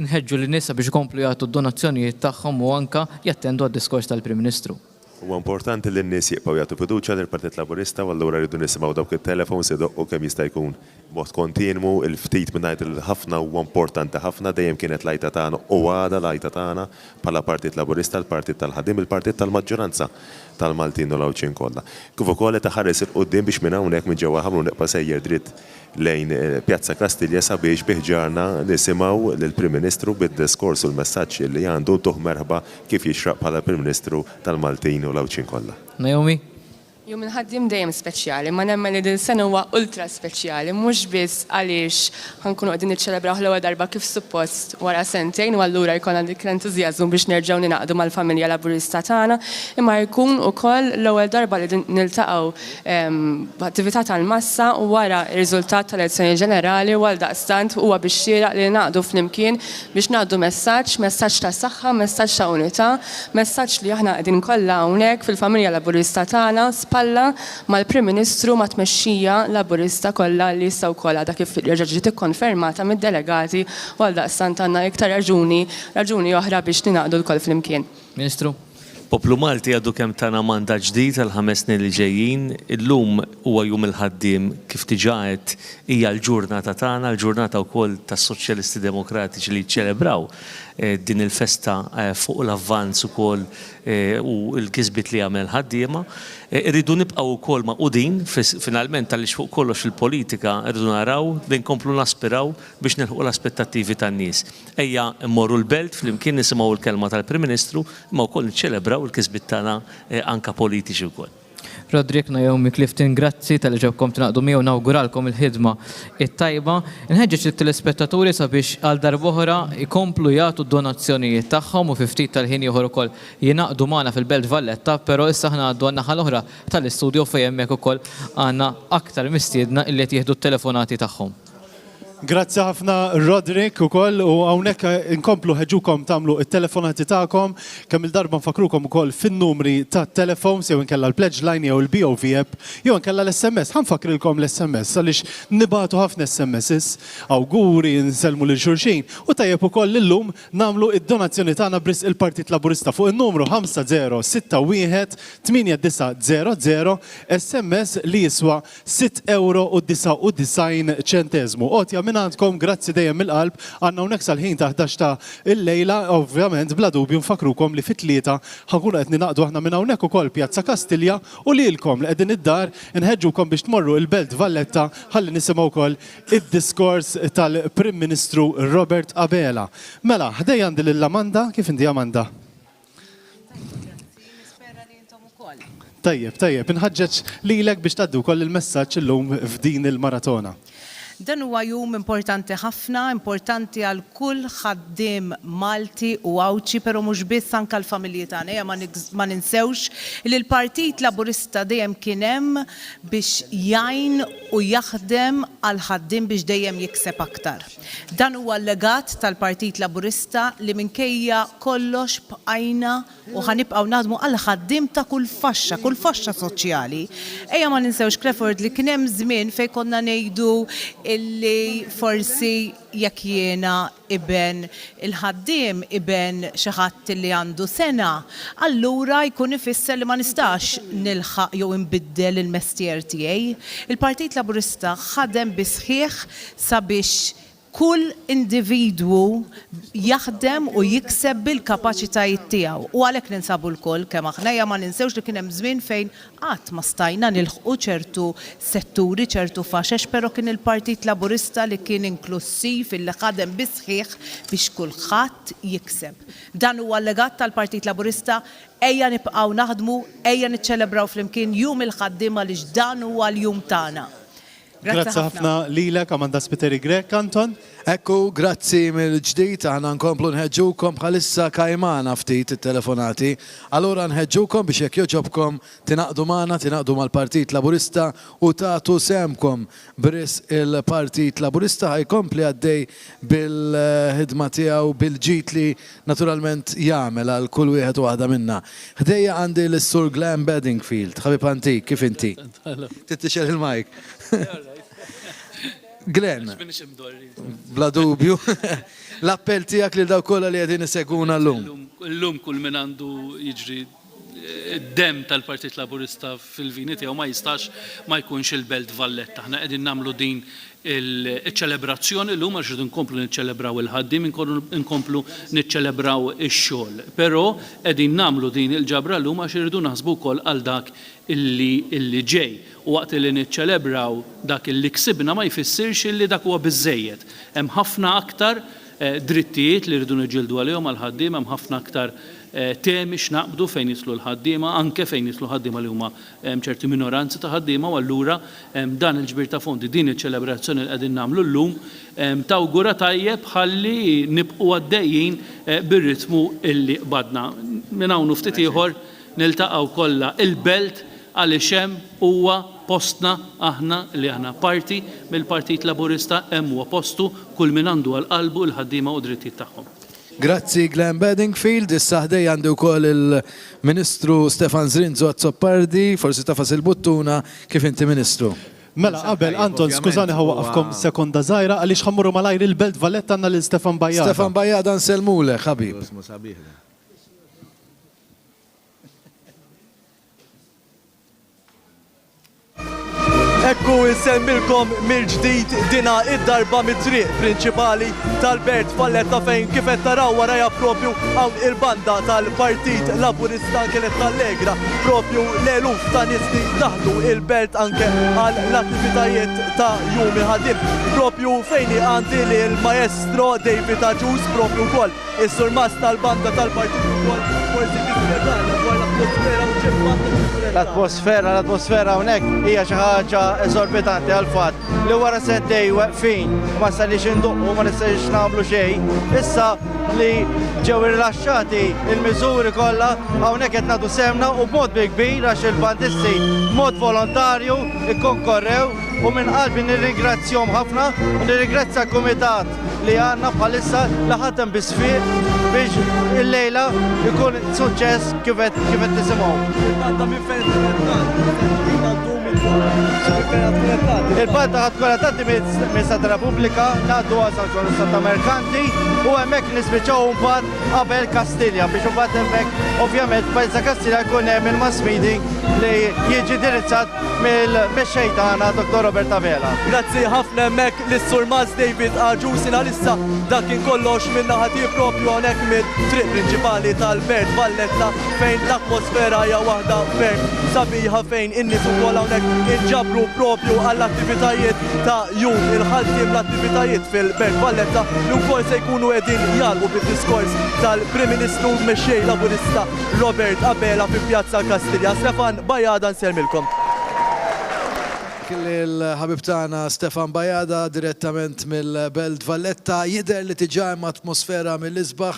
nħeġġu lin-nies biex ikomplu jagħtu d-donazzjonijiet tagħhom u anke jattendu għad-diskors tal-Prim Ministru. Huwa importanti li n-nies jibqgħu jagħtu fiduċja lill-Partit Laburista u allura rridu nisimgħu dawk it-telefons idoqqu kemm jista' jkun mod kontinwu, il-ftit mingħajr il-ħafna huwa importanti ħafna dejjem kienet l-għajta tagħna u għada l-għajta tagħna bħala Partit Laburista, l-Partit tal-Ħadiem, il-Partit tal-Maġġoranza tal-Maltin u l-Awċin kollha. Kif ukoll qed taħares il-qudiem biex minn hawnhekk minn ġewwa ħamru neqpa' sejjer dritt lejn Pjazza Kastilja sabiex biħġarna nisimgħu lill-Prim Ministru bid-diskors u l-messaġġ li għandu tuħ merħba kif jixraq bħala Prim Ministru tal-Maltin u l-Awċin kollha. Naomi? Jum il-ħaddim dejjem speċjali, ma nemmen li din sena huwa ultra speċjali, mhux biss għaliex ħankunu qegħdin niċċelebraw l-ewwel darba kif suppost wara sentejn u allura jkollna dik l-entużjażmu biex nerġgħu ninaqdu mal-familja Laburista tagħna, imma jkun ukoll l-ewwel darba li niltaqgħu b'attività tal-massa u wara r-riżultat tal-elezzjoni ġenerali u għaldaqstant huwa biex xieraq li naqdu flimkien biex ngħaddu messaġġ ta' saħħa, messaġġ ta' unità, messaġġ li aħna qegħdin kollha hawnhekk fil-familja Laburista tagħna mal-Prim Ministru ma' tmexxija Laburista kollha li issa wkoll għadha kif ġiet ikkonfermata mid-delegati u għaldaqstant għandna iktar raġuni oħra biex ninaqdu l-koll flimkien. Ministru. Poplu Malti għadu kemm tagħna mandat ġdid għal 5 snin li ġejjin, illum huwa jum il-ħaddiem kif diġà qed hija l-ġurnata tagħna, l-ġurnata wkoll tas-Soċjalisti Demokratiċi li jċċelebraw din il-festa fuq l-avvanz ukoll u l-kisbiet li għamel ħaddiema. Irridu nibqgħu wkoll maqudin finalment għaliex fuq kollox il-politika rridu naraw li nkomplu naspiraw biex nilħuq l-aspettattivi tan-nies. Ejja mmorru l-belt flimkien nisimgħu l-kelma tal-Prim Ministru imma wkoll niċċelebraw il-kisbiet tagħna anke politiċi wkoll. Rodrik Naomi Clifton, grazzi tal-li ġewkom tinaqdu miegħu nawguralkom il-ħidma it-tajba. Inħeġġeġ it-telespettaturi sabiex għal darb'oħra ikomplu jagħtu d-donazzjonijiet tagħhom u fi ftit tal-ħin ieħor ukoll jingħaqdu magħna fil-Belt Valletta, però issa aħna għaddu għan-naħa l-oħra tal-istudju fejn hemmhekk ukoll għandna aktar mistiedna illi qed jieħdu t-telefonati tagħhom. Grazzi ħafna Roderick ukoll u hawnhekk inkomplu ħeġukom tagħmlu it-telefonati tagħkom kemm il-darba nfakrukom ukoll fin-numri tat-telefons jew inkella l-pledge line jew il-BOV app jew inkella l-SMS. Ħanfakrilkom l-SMS għaliex nibatu ħafna SMSs awguri nsellmu lil xulxin u tajjeb ukoll illum nagħmlu id-donazzjoni tagħna bris il-Partit Laburista fuq in-numru 5061 8900 SMS li jiswa €6.99. Otja minn għandkom, grazzi dejjem mill-qalb, għandna hawnhekk sal-ħin ta' 11 ta' il-lejla, ovvjament bla dubju nfakrukom li fit-tlieta ħankunu qed ninaqdu aħna minn hawnhekk ukoll Pjazza Kastilja u lilkom li qegħdin id-dar inħeġġukom biex tmorru il-Belt Valletta ħalli nisimgħu wkoll id-diskors tal-Prim Ministru Robert Abela. Mela, ħdejja għandi lill-Amanda, kif inti Amanda? Tajjeb, inħaġġeġ lilek biex tgħaddu wkoll il-messaġġ illum f'din il-maratona. Dan huwa jum importanti ħafna, importanti għal kull ħaddiem Malti u Awċi, però mhux biss anke l-familji tagħna. Ma ninsewx li l-Partit Laburista dejjem kien hemm biex jgħin u jaħdem għal ħaddiem biex dejjem jikseb aktar. Dan huwa l-legat tal-Partit Laburista li minkejja kollox bqajna u ħanibqgħu naħdmu għal ħaddiem ta' kull faxxa soċjali. Ejja ma ninsewx Clifford li kien hemm żmien fejn konna ngħidu illi forsi jekk jiena iben il-ħaddiem iben xi ħadd li għandu sena, allura jkun ifisser li ma nistax nilħaq jew inbiddel il-mestier tiegħi. Il-Partit Laburista ħadem bi sħiħ sabiex kull individwu jaħdem u jikseb bil-kapaċitajiet tiegħu. U għalhekk ninsabu l-koll kemm aħna ma ninsewx li kien hemm żmien fejn qatt ma stajna nilħqu ċertu setturi, ċertu faxex, però kien il-Partit Laburista li kien inklusiv illi ħadem bi sħiħ biex kulħadd jikseb. Dan huwa l-legat tal-Partit Laburista, ejja nibqgħu naħdmu, ejja niċċelebraw flimkien jum il-ħaddiema għaliex dan huwa l-jum tagħna. Grazzi ħafna lilek Amanda Spiteri Grek, Anton. Ekku, grazzi mill-ġdid, għana nkomplu nħedġukom bħalissa kajmana ftit il-telefonati. Allora nħedġukom biex jekk joġobkom tinaqdu maħna, tinaqdu mal-Partit Laburista u tagħtu semkom bris il-Partit Laburista ħajkompli għaddej bil-ħidma tiegħu bil-ġit li naturalment jagħmel għal kull wieħed u waħda minna. Ħdejja għandi l-Sur Glenn Bedingfield, ħabib antik, kif inti? Tittixel il-mike. Glenn, bla dubju, l-appell tijak li daw kolla li għedin seguna l-lum. L-lum kull min għandu jiġri dem tal-Partit Laburista fil-vini tiegħu ma jistax ma jkunx il-Belt Valletta. Aħna qegħdin nagħmlu din il-ċelebrazzjoni l-lum għax rridu nkomplu niċċelebraw il-ħaddim, nkomplu niċċelebraw ix-xogħol. Però qegħdin nagħmlu din il-ġabra l-lum għax irridu naħsbu wkoll għal dak illi ġej. U waqt li niċċelebraw dak illi ksibna ma jfissirx illi dak huwa biżżejjed. Hemm ħafna aktar drittijiet li rridu niġġieldu għalihom għall-ħaddiem, hemm ħafna aktar temi x'naqbdu fejn jitlu l-ħaddiema, anke fejn jitlu ħaddiema li huma ċerti minoranzi ta' ħaddiema, u allura dan il-ġbir ta' fondi din iċ-ċelebrazzjoni li qegħdin nagħmlu llum tawgura tajjeb ħalli nibqgħu għaddejjin bir-ritmu illi qbadna. Minn hawn ftit ieħor niltaqgħu kollha il-Belt għaliex hemm huwa postna aħna li aħna parti mill-Partit Laburista, hemm huwa postu kull min għandu għall-qalbu l-ħaddiema u drittijiet tagħhom. Grazzi Glenn Bedingfield, issa ħdej għandu wkoll il-Ministru Stefan Zrinzo Azzoppardi, forsi tafas il-buttuna kif inti Ministru. Mela, qabel, Anton, skużani ħawaqafkom sekonda żgħira għaliex ħammurru malajr il-Belt Valletta għandna lil Stefan Bajjada. Stefan Bajjada nsellmulek, ħabib. Ekku nsemmilkom mill-ġdid dina id-darba mit-triq prinċipali tal-Belt Valletta fejn kif qed taraw warajja propju hawn il-banda tal-Partit Laburista kienet tal-Allegra propju l-eluf ta' nies li daħlu il-Belt anke għal l-attivitajiet ta' jum il-ħaddim. Propju fejn għandi l-Maestro David Aġus propju wkoll is-surmas tal-banda tal-Partit ukoll forsi tispjegana dwar l-atmosfera u ċempata. L-atmosfera hawnhekk hija xi ħaġa eżorbitanti għal fatt li wara sentej waqfin ma salix induqqu ma nistax nagħmlu xejn. Issa li ġew irrilaxxati il-miżuri kollha hawnhekk qed nagħtu semna u b'mod kbir għax il-bandisti b'mod volontarju ikkonkorrew u minn qalbi nirringrazzjahom ħafna u nirringrazzja l-kumitat li għandna bħalissa li ħadem bisfiq biex il-lejla jkun suċċess kif qed nisimgħu. Il-banda ħad tkun attenti minn Stata Repubblika, ngħaddu għal Stata Merkanti u hemmhekk nispiċċaw mbagħad qabel Kastilja biex mbagħad hemmhekk ovvjament f'Pajjiż Kastilja jkun hemm il-mass meeting li jiġi dirizzat mill-mexxej tagħna Dr. Robert Abela. Grazzi ħafna hemmhekk lis-Sur Mas David Aġusina issa dak kien kollox minn naħa tiegħi proprju hawnhekk mid-triq prinċipali tal-Belt Valletta fejn l-atmosfera hija waħda ferm sabiħa fejn in-nies ukoll hawnhekk inġabru propju għall-attivitajiet ta' jum il-ħaltiem l-attivitajiet fil-Belt Valletta li wkoll se jkunu qegħdin jalqu bid-diskors tal-Prim Ministru mexxej Laburista Robert Abela fi Pjazza Kastilja. Stefan Bajada nselmilkom. Il-ħabib tagħna Stefan Bajada direttament mill-Belt Valletta jidher li tiġa hemm atmosfera mill-isbaħ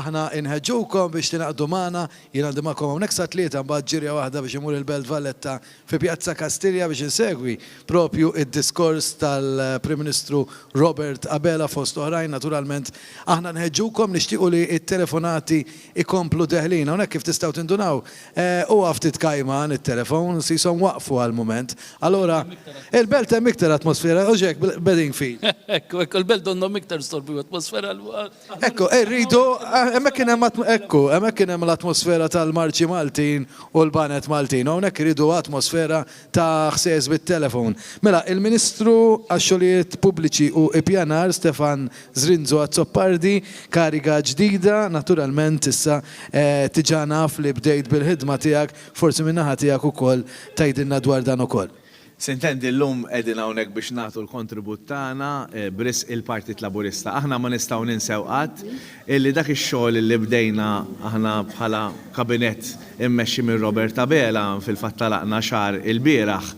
aħna inħeġġukom biex tinaqdu magħna jien għandi magħkom hawnhekk sa tlieta mbagħad ġirja waħda biex imur il-Belt Valletta fi Pjazza Kastilja biex insegwi propju id-diskors tal-Prim Ministru Robert Abela fost oħrajn naturalment aħna nħeġġukom nixtiequ li t-telefonati ikomplu deħlin hawnhekk kif tistgħu tindunaw huwa ftit kajman it-telefon sisom waqfu għall-mument. Allora il-belt hemm iktar atmosfera, oġek bedding field. Ekku, il-belt għandhom iktar storbi atmosfera. Ekku, rridu, hemmhekk kien hemm l-atmosfera tal-Marċi Maltin u l-Banet Maltin, hawnhekk iridu atmosfera ta' ħsies bit-telefon. Mela, il-Ministru għax-xogħlijiet pubbliċi u ippjanar Stefan Zrinzo Azzoppardi kariga ġdida, naturalment issa tiġa naf li bdejt bil-ħidma tiegħek, forsi min-naħa tiegħek ukoll tgħidilna dwar dan ukoll. Sintendi l-lum edin hawnhekk biex nagħtu l-kontribut tagħna bris il-Partit Laburista. Aħna ma nistgħu ninsew qatt illi dak ix-xogħol li bdejna aħna bħala kabinett immexxi minn Robert Abela fil-fatt talaqna xahar il-bieraħ.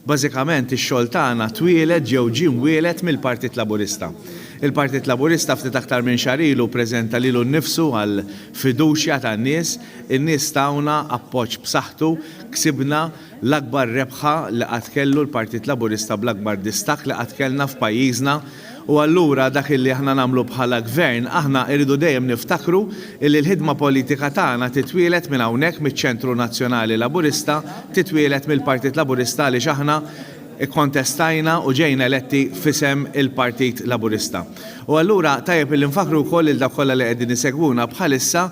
Bażikament ix-xogħol tagħna twielet ġew mwieled mill-Partit Laburista. Il-Partit Laburista ftit aktar minn xahar ilu ppreżenta lilu nnifsu għal fiduċja tan-nies, in-nies tawna appoġġ b'saħħtu, ksibna l-akbar rebħa li qatt kellu l-Partit Laburista bl-akbar distak li qatt kellna f'pajjiżna u allura dak li aħna nagħmlu bħala gvern aħna rridu dejjem niftakru li l-ħidma politika tagħna titwielet minn hawnhekk miċ-Ċentru Nazzjonali Laburista, titwielet mill-Partit Laburista li aħna ikkontestajna u ġejna eletti fisem il-Partit Laburista. U allura tajjeb li nfakru wkoll il dak kollha li qegħdin isegwuna bħalissa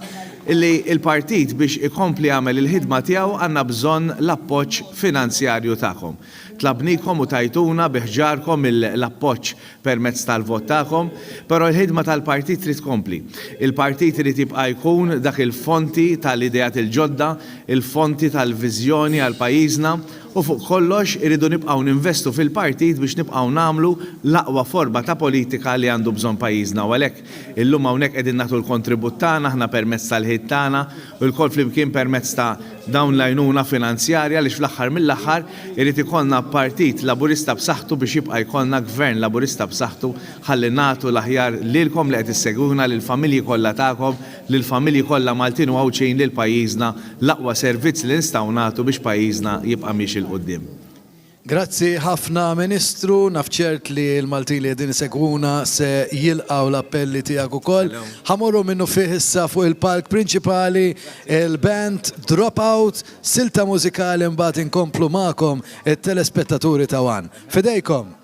illi il-partit biex ikompli għamel il-ħidma tiegħu għandna bżonn l-appoġġ finanzjarju tagħkom. Tlabnikom u tajtuna biħġarkom l-appoġġ permezz tal-vot tagħkom, però l-ħidma tal-partit trid tkompli. Il-partit irid jibqa' jkun dak il-fonti tal-idejat il-ġodda, il-fonti tal-viżjoni għal pajjiżna u fuq kollox iridu nibqgħu ninvestu fil-partit biex nibqgħu nagħmlu l-aqwa forma ta' politika li għandu bżonn pajjiżna u għalhekk illum hawnhekk qegħdin nagħtu l-kontribut tagħna aħna permezz tal-ħid tagħna u l-kol flimkien permezz ta' dawn l-għajnuna finanzjarja li fl-aħħar mill-aħħar irid ikollna partit Laburista b'saħħtu biex jibqa' jkollna gvern Laburista b'saħħtu ħalli nagħtu l-aħjar lilkom li qed issegwuna lill-familji kollha tagħkom, lill-familji kollha Maltin u Awċin lil pajjiżna l-aqwa servizz li nistgħu nagħtu biex pajjiżna jibqa' mixi l-qudiem. Grazzi ħafna Ministru, nafċert li l-Maltin li din segwuna se jilqaw l-appelli tiegħek ukoll. Ħamorru minnu fih issa fuq il-palk prinċipali il-band Dropout, silta mużikali mbagħad inkomplu magħkom it-telespettaturi ta' Wan. Fidejkom.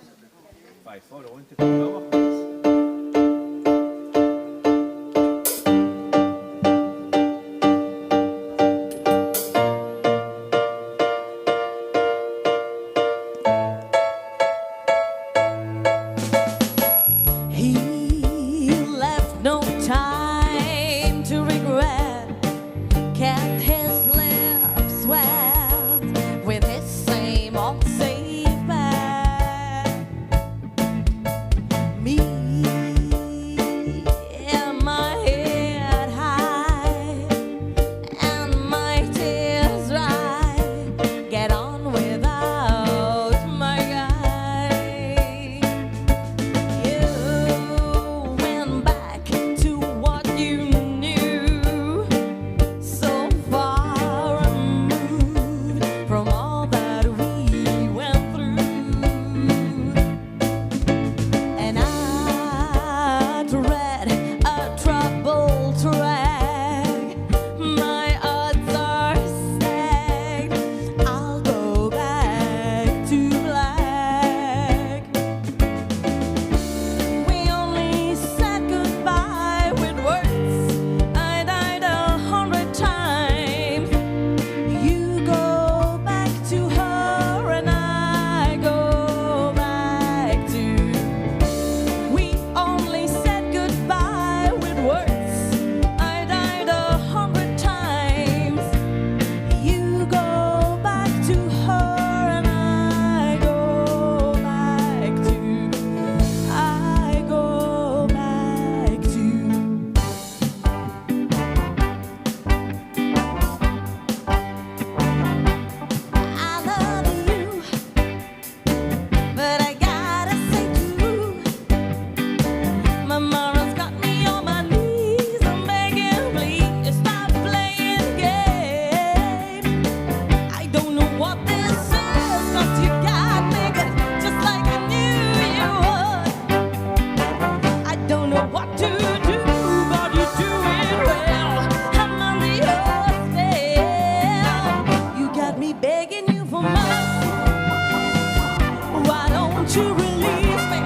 you release me?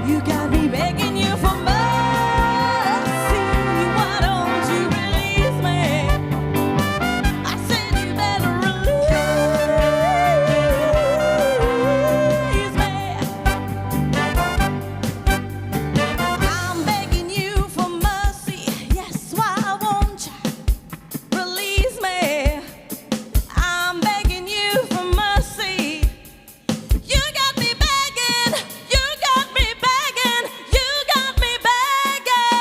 You got me begging you for mercy. Why don't you release me? I said you better release me. I'm begging you for mercy. Yes, why won't you release me? I'm begging you for mercy. You got me begging, you got me begging, you got me begging.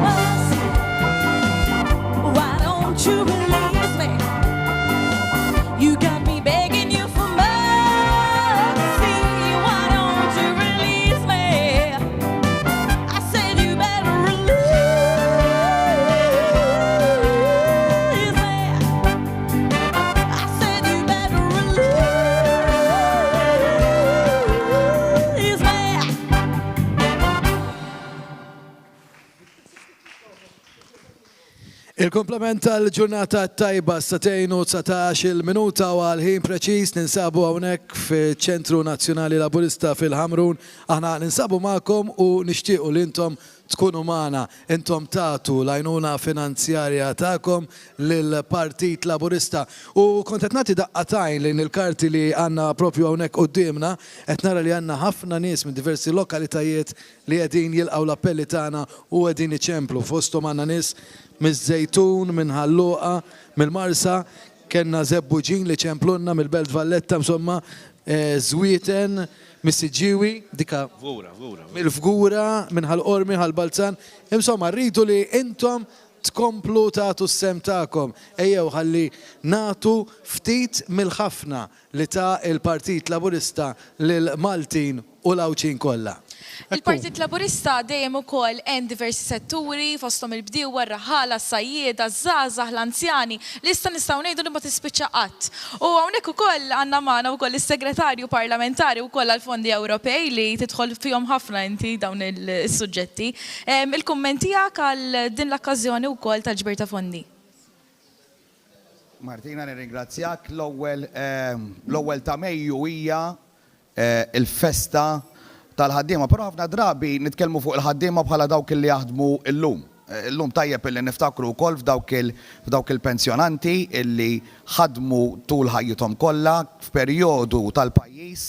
Mercy, why don't you release me? You got me begging you for mercy. Why don't you release me? I said you better release me. I said you better release me. Il-komplement tal-ġurnata tajba s-satejn u 19 il-minuta u għal-ħin preċis ninsabu għawnek fi-ċentru Nazzjonali Laburista fil-Ħamrun. Aħna ninsabu ma'kom u nixtiequ li intom tkunu maħna, intom tatu l-għajnuna finanzjarja ta'kom l-Partit Laburista. U kontet nati daqqatajn lejn il-karti li għanna propju għawnek qoddimna, et nara li għanna ħafna nies minn diversi lokalitajiet li għedin jilqaw l-appelli tagħna u għedin iċemplu. Fostom għanna nies miż-Żejtun, minn Ħalluqa, mill-Marsa, kenna Zebbuġin li ċemplunna mill-Belt Valletta, insomma, Zwieten, Missiġiwi, dika mill-Fgura, minn Ħal-Qormi, Ħal-Balzan. Insomma, rridu li intom tkomplu tagħtu s-sem tagħkom. Ejjew ħalli natu ftit mill-ħafna li ta' il-Partit Laburista lil Maltin u l-Awċin kollha. Il-Partit Laburista dejjem ukoll hemm diversi setturi fosthom il-bdiewa, r-raħala, s-sajjieda, żgħażagħ, l-anzjani li issa nistgħu ngħidu li ma tispiċċa qatt. U hawnhekk ukoll għandna magħna wkoll is-segretarju parlamentari wkoll għall-fondi Ewropej li tidħol fihom ħafna inti dawn is-suġġetti. Il-kumment tiegħek għal din l-okkażjoni wkoll tal-ġbir ta' fondi. Martina, nirringrazzjak. L-ewwel ta' Mejju hija il-festa tal-ħaddiema, però ħafna drabi nitkellmu fuq il-ħaddiema bħala dawk li jaħdmu illum. Illum tajjeb illi niftakru wkoll f'dawk il-pensjonanti illi ħadmu tul ħajjithom kollha f'perjodu tal-pajjiż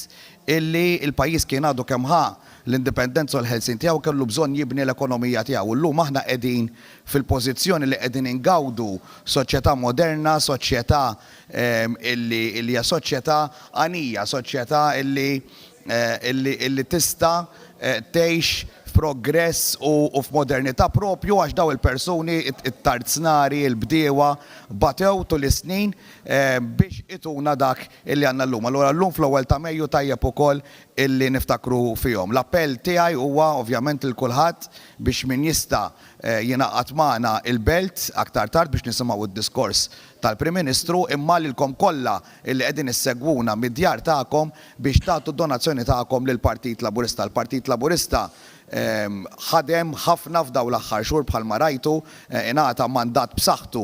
illi il-pajjiż kien għadu kemm ħa l-indipendenza u l-ħelsin tiegħu kellu bżonn jibni l-ekonomija tiegħu. Illum aħna qegħdin fil-pożizzjoni li qegħdin ingawdu soċjetà moderna, soċjetà illi hija soċjetà għanija, soċjetà illi tista' tgħix f'progress u f'modernità propju għax daw il-persuni it-tarznari, il-bdiewa batew tul is-snin biex ituna dak illi għandna llum. Allura llum fl-ewwel ta' Mejju tajjeb ukoll illi niftakru fihom. L-appell tiegħi huwa ovvjament il kulħadd biex min jista' jingħaqad magħna il-belt aktar tard biex nisimgħu id-diskors tal-Prim Ministru, imma lilkom kollha illi qegħdin issegwuna mid-djar tagħkom biex tagħtu d-donazzjoni tagħkom lill-Partit Laburista. Il-Partit Laburista ħadem ħafna f'daw l-aħħar xhur bħalma rajtu, ingħata mandat b'saħħtu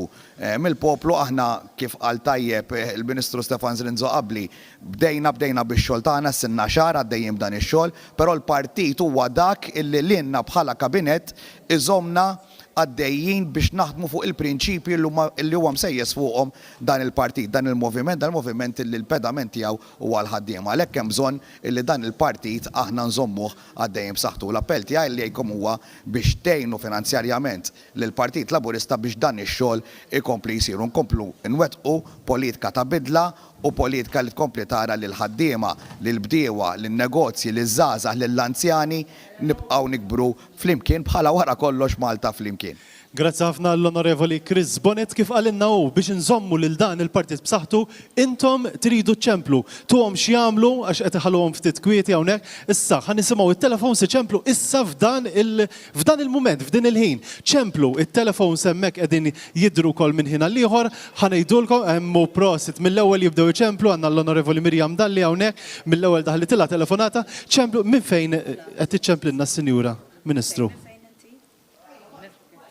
mill-poplu. Aħna kif qal tajjeb il-Ministru Stefan Zrinzo qabli bdejna bix-xogħol tagħna s-sinna xahar għaddejjin b'dan ix-xogħol, però l-partit huwa dak illi lilna bħala kabinett iżomna għaddejjin biex naħdmu fuq il-prinċipji li huwa msejjes fuqhom dan il-partit, dan il-moviment illi l-pedament tiegħu huwa l-ħaddiema. Għalhekk hemm bżonn illi dan il-partit aħna nżommuh għaddejjin b'saħħtu. L-appell tiegħi lejkom huwa biex tgħinu finanzjarjament lill-Partit Laburista biex dan ix-xogħol ikompli jsiru. Nkomplu nwettqu politika ta' bidla u politika li tkompli tara lil ħaddiema, lil bdiewa, lin negozji, lil żgħażagħ, lill anzjani nibqgħu nikbru flimkien bħala wara kollox Malta flimkien. Grazzi ħafna l-Onorevoli Chris Bonnet kif qalinna hu biex inżommu lil dan il-partit b'saħħtu intom tridu ċemplu. Tuhom x'jagħmlu għax qed iħallhom ftit kwieti hawnhekk. Issa ħanisimgħu it-telefons iċemplu issa f'dan il-mument, f'din il-ħin. ċemplu it-telefons hemmhekk qegħdin jidhru wkoll minn ħin għal ieħor. Ħanejdulkom hemm prosit mill-ewwel jibdew iċemplu għandna l-Onorevoli Mirjam Dalli hawnhekk mill-ewwel daħlitilha telefonata. ċemplu minn fejn qed tiċċemplilna s-Sinjura Ministru?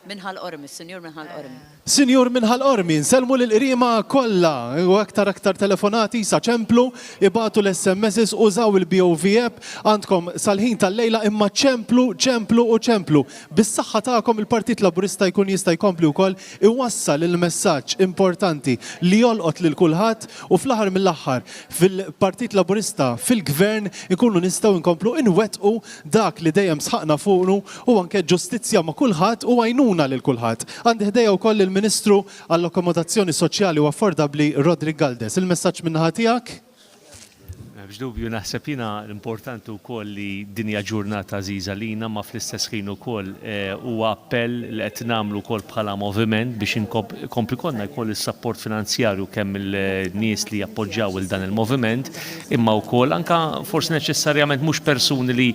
Minħal Ormi, Sinjur Minħal Ormi. Sinjur Minħal Ormi, nselmu l-qrima kollha u aktar telefonati sa ċemplu, ibatu l-SMS użaw il-BOV app, għandkom sal-ħin tal-lejla imma ċemplu. Bis-saħħa tagħkom il-Partit Laburista jkun jista' jkompli wkoll iwassal il-messaġġ importanti li jolqot lil kulħadd u fl-aħħar mill-aħħar fil-Partit Laburista fil-Gvern ikunu nistgħu nkomplu inwettqu dak li dejjem sħaqna fuqnu u anke ġustizzja ma' kulħadd u għajnuna lil kulħadd. Għandi ħdejja wkoll il-Ministru għall-Akkomodazzjoni Soċjali u Affordabbli Rodri Galdes. Il-messaġġ min-naħa tiegħek? Biex dubju naħseb jiena l-importanti wkoll li dinja ġurnata żgħiża lina ma fl-istess ħin ukoll huwa appell li qed nagħmlu wkoll bħala moviment biex inkompli konna jkoll is-sapport finanzjarju kemm il-nies li jappoġġjaw il dan il-moviment imma wkoll anke forsi neċessarjament mhux persuni li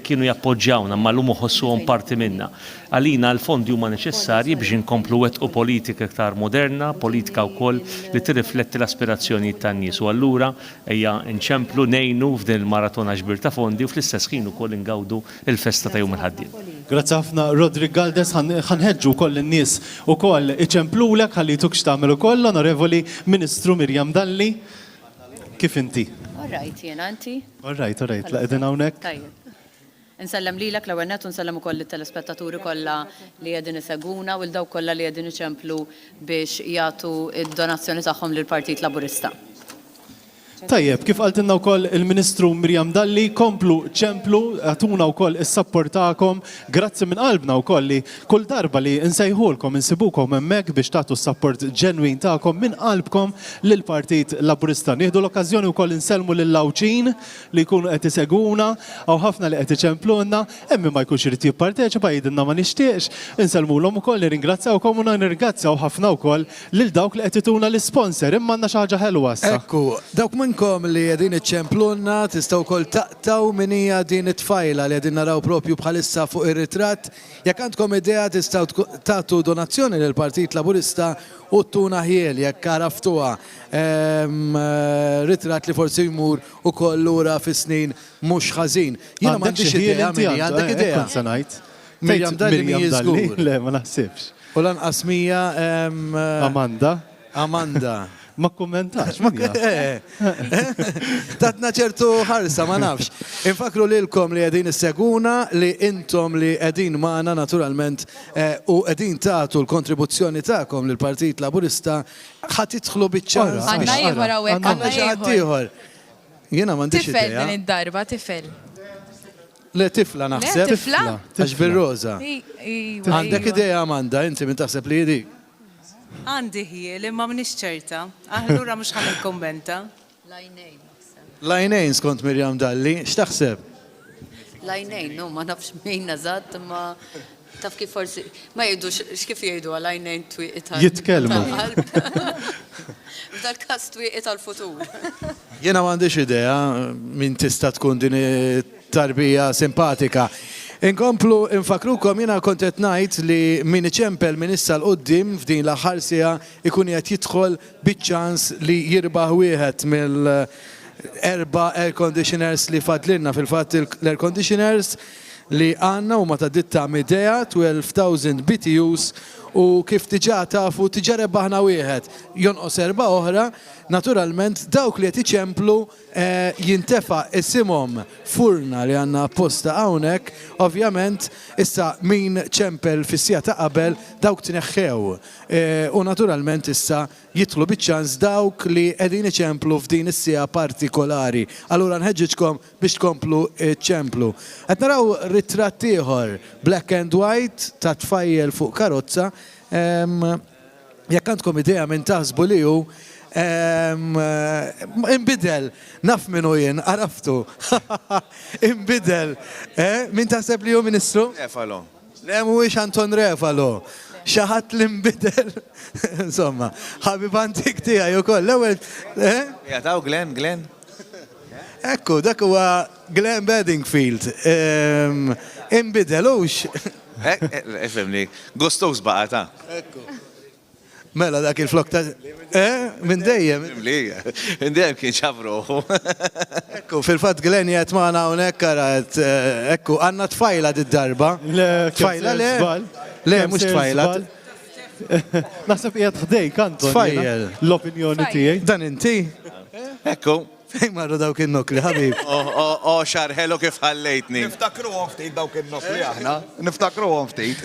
kienu jappoġġjawna ma llum iħossuhom parti minnha. Għalina l-fondi huma neċessarji biex inkomplu wettqu politika iktar moderna, politika wkoll li tirrifletti l-aspirazzjonijiet tan-nies. U allura ejja nċemplu ngħinu f'din il-maratona ġbir ta' fondi u fl-istess ħin ukoll ingawdu il-festa ta' Jum il-Ħaddiem. Grazzi ħafna Rodri Galdes, ħanħeġġu wkoll in-nies ukoll iċemplulek ħalli tukx tagħmel ukoll Onorevoli Ministru Mirjam Dalli. Kif inti? All right, jiena inti? All right, la qegħdin hawnhekk. Tajjeb. Nsellem lilek l-ewwel nett u nsellem ukoll it-telespettaturi kollha li qegħdin iseguna u l-dawk kollha li qegħdin iċemplu biex jagħtu id-donazzjoni tagħhom lill-Partit Laburista. Tajjeb, kif qaltilna wkoll il-Ministru Mirjam Dalli, komplu ċemplu, għatuna wkoll is-sapport tagħkom, grazzi minn qalbna wkoll li kull darba li nsejħulkom insibukom hemmhekk biex tagħtu s-sapport ġenwin tagħkom minn qalbkom lill-Partit Laburista. Nieħdu l-okkażjoni wkoll insellmu lil-lawċin li jkunu qed iseguna aw ħafna li qed iċemplunna, hemm ma jkunx irid jipparteċipa jgħidilna ma nixtieqx, insellmulhom ukoll nirringrazzjawkom u nirringrazzjaw ħafna wkoll lil dawk li qed ituna l-isponsor imma għandna xi ħaġa ħelwa issa. Ekku, dawk minnkom li qegħdin iċċemplunna tistgħu wkoll taqtaw min hija din it-tfajla li qegħdin naraw propju bħalissa fuq ir-ritratt. Jekk għandkom idea tistgħu tagħtu donazzjoni lill Partit Laburista u tuna ħiel jekk araftuha ritratt li forsi jmur ukoll lura fis-snin mhux ħażin. Jiena m'għandix idea min għandek idea. Mirjam Dalli mi żgur. Le, ma naħsibx. U lanqas mija Amanda. Ma kommentax. Tatna ċertu ħarsa, ma nafx. Infakru lilkom li qegħdin isseguna li intom li qegħdin magħna naturalment u qegħdin tagħtu l-kontribuzzjoni tagħkom lill-Partit Laburista ħadd tidħlu biċ-ċans. Għandna ieħor hawnhekk, għandna xi ħadd ieħor. Jiena m'għandix idea. Tifel din id-darba, tifel. Le tifla naħseb. Tifla? Għax bir-roża. Għandek idea Amanda, inti min taħseb li dik? Għandi ħiel, imma m'nix ċerta. Allura mhux ħadd kommenta. Lajnejn skont Mirjam Dalli, x'taħseb? Lajnejn, no, ma nafx min eżatt, imma taf kif forsi ma jgħidux x'kif jgħidu għal-lajnejn twieqi tal. Jitkellmu. F'dal-każ twieqi tal-futur. Jiena m'għandix idea min tista' tkun din tarbija simpatika. Inkomplu infakrukom jiena kont qed ngħid li min iċempel minn issa l-qudiem f'din l-aħħar siegħa ikun qed jidħol biċ-ċans li jirbaħ wieħed mill-4 air conditioners li fadlilna fil-fatt l-air conditioners li għandna huma ta' ditta Midea 12,000 BTUs u kif diġà tafu diġà rebaħna wieħed. Jonqos 4 oħra, naturalment dawk li qed iċemplu jintefa' isimhom furna li għandna apposta hawnhekk, ovvjament issa min ċempel fis-sija ta' qabel dawk tneħħew. U naturalment issa jidħlu biċ-ċans dawk li qegħdin iċemplu f'din is-sija partikolari. Allura nħeġġitkom biex tkomplu ċemplu. Qed naraw ritratt ieħor black and white ta' tfajjel fuq karozza. Jekk għandkom idea minn taħsbu li hu imbidel, naf minnu jien, araftu. Imbidel. Min taħseb li hu Ministru? Refalo. Le mhuwiex Anton Refalo. Xaħat li imbidel. Insomma, ħabib antik tiegħi ukoll. L-ewwel. Jataw Glenn. Ekku, dak huwa Glenn Bedingfield. Imbidel hux. Efemni, gostos baqata. Mela dak il-flok ta' minn dejjem. Minn dejjem kien ċafru. Ekku, fil-fatt Glenn jgħet maħna hawnhekk karat, ekku, għandna tfajla d-darba. Tfajla le. Le, mux tfajlat. Naħseb qiegħed ħdejk Anton. Tfajjel. L-opinjoni tiegħi. Dan inti? Ekku. Fejn marru dawk in-nokli, ħabib? Xarħelu kif ħallejtni. Niftakruhom ftit dawk in-nokli aħna. Niftakruhom ftit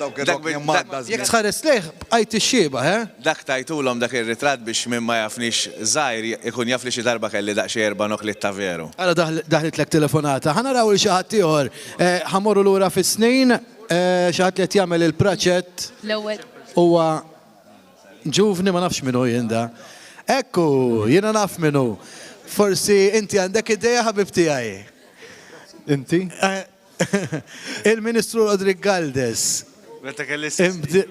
dawk in-nokli madda. Jekk tħares lejh bqajt ix-xieba, Dak tajtulhom dak ir-ritratt biex minn ma jafnix żgħir ikun jaf li xi darba kelli daqsxejn erba' nokli ta' veru. Għala daħlit lek telefonata. Ħanaraw li xi ħadd ieħor. Ħamorru lura fis-snin, xi ħadd li qed jagħmel il-praċett. L-ewwel. Huwa ġuvni ma nafx minnu jinda. Ekku, jiena naf minnu. Forsi inti għandek ideja ħabib tiegħi. Inti? Il-Ministru Rodrik Galdes. Meta kelli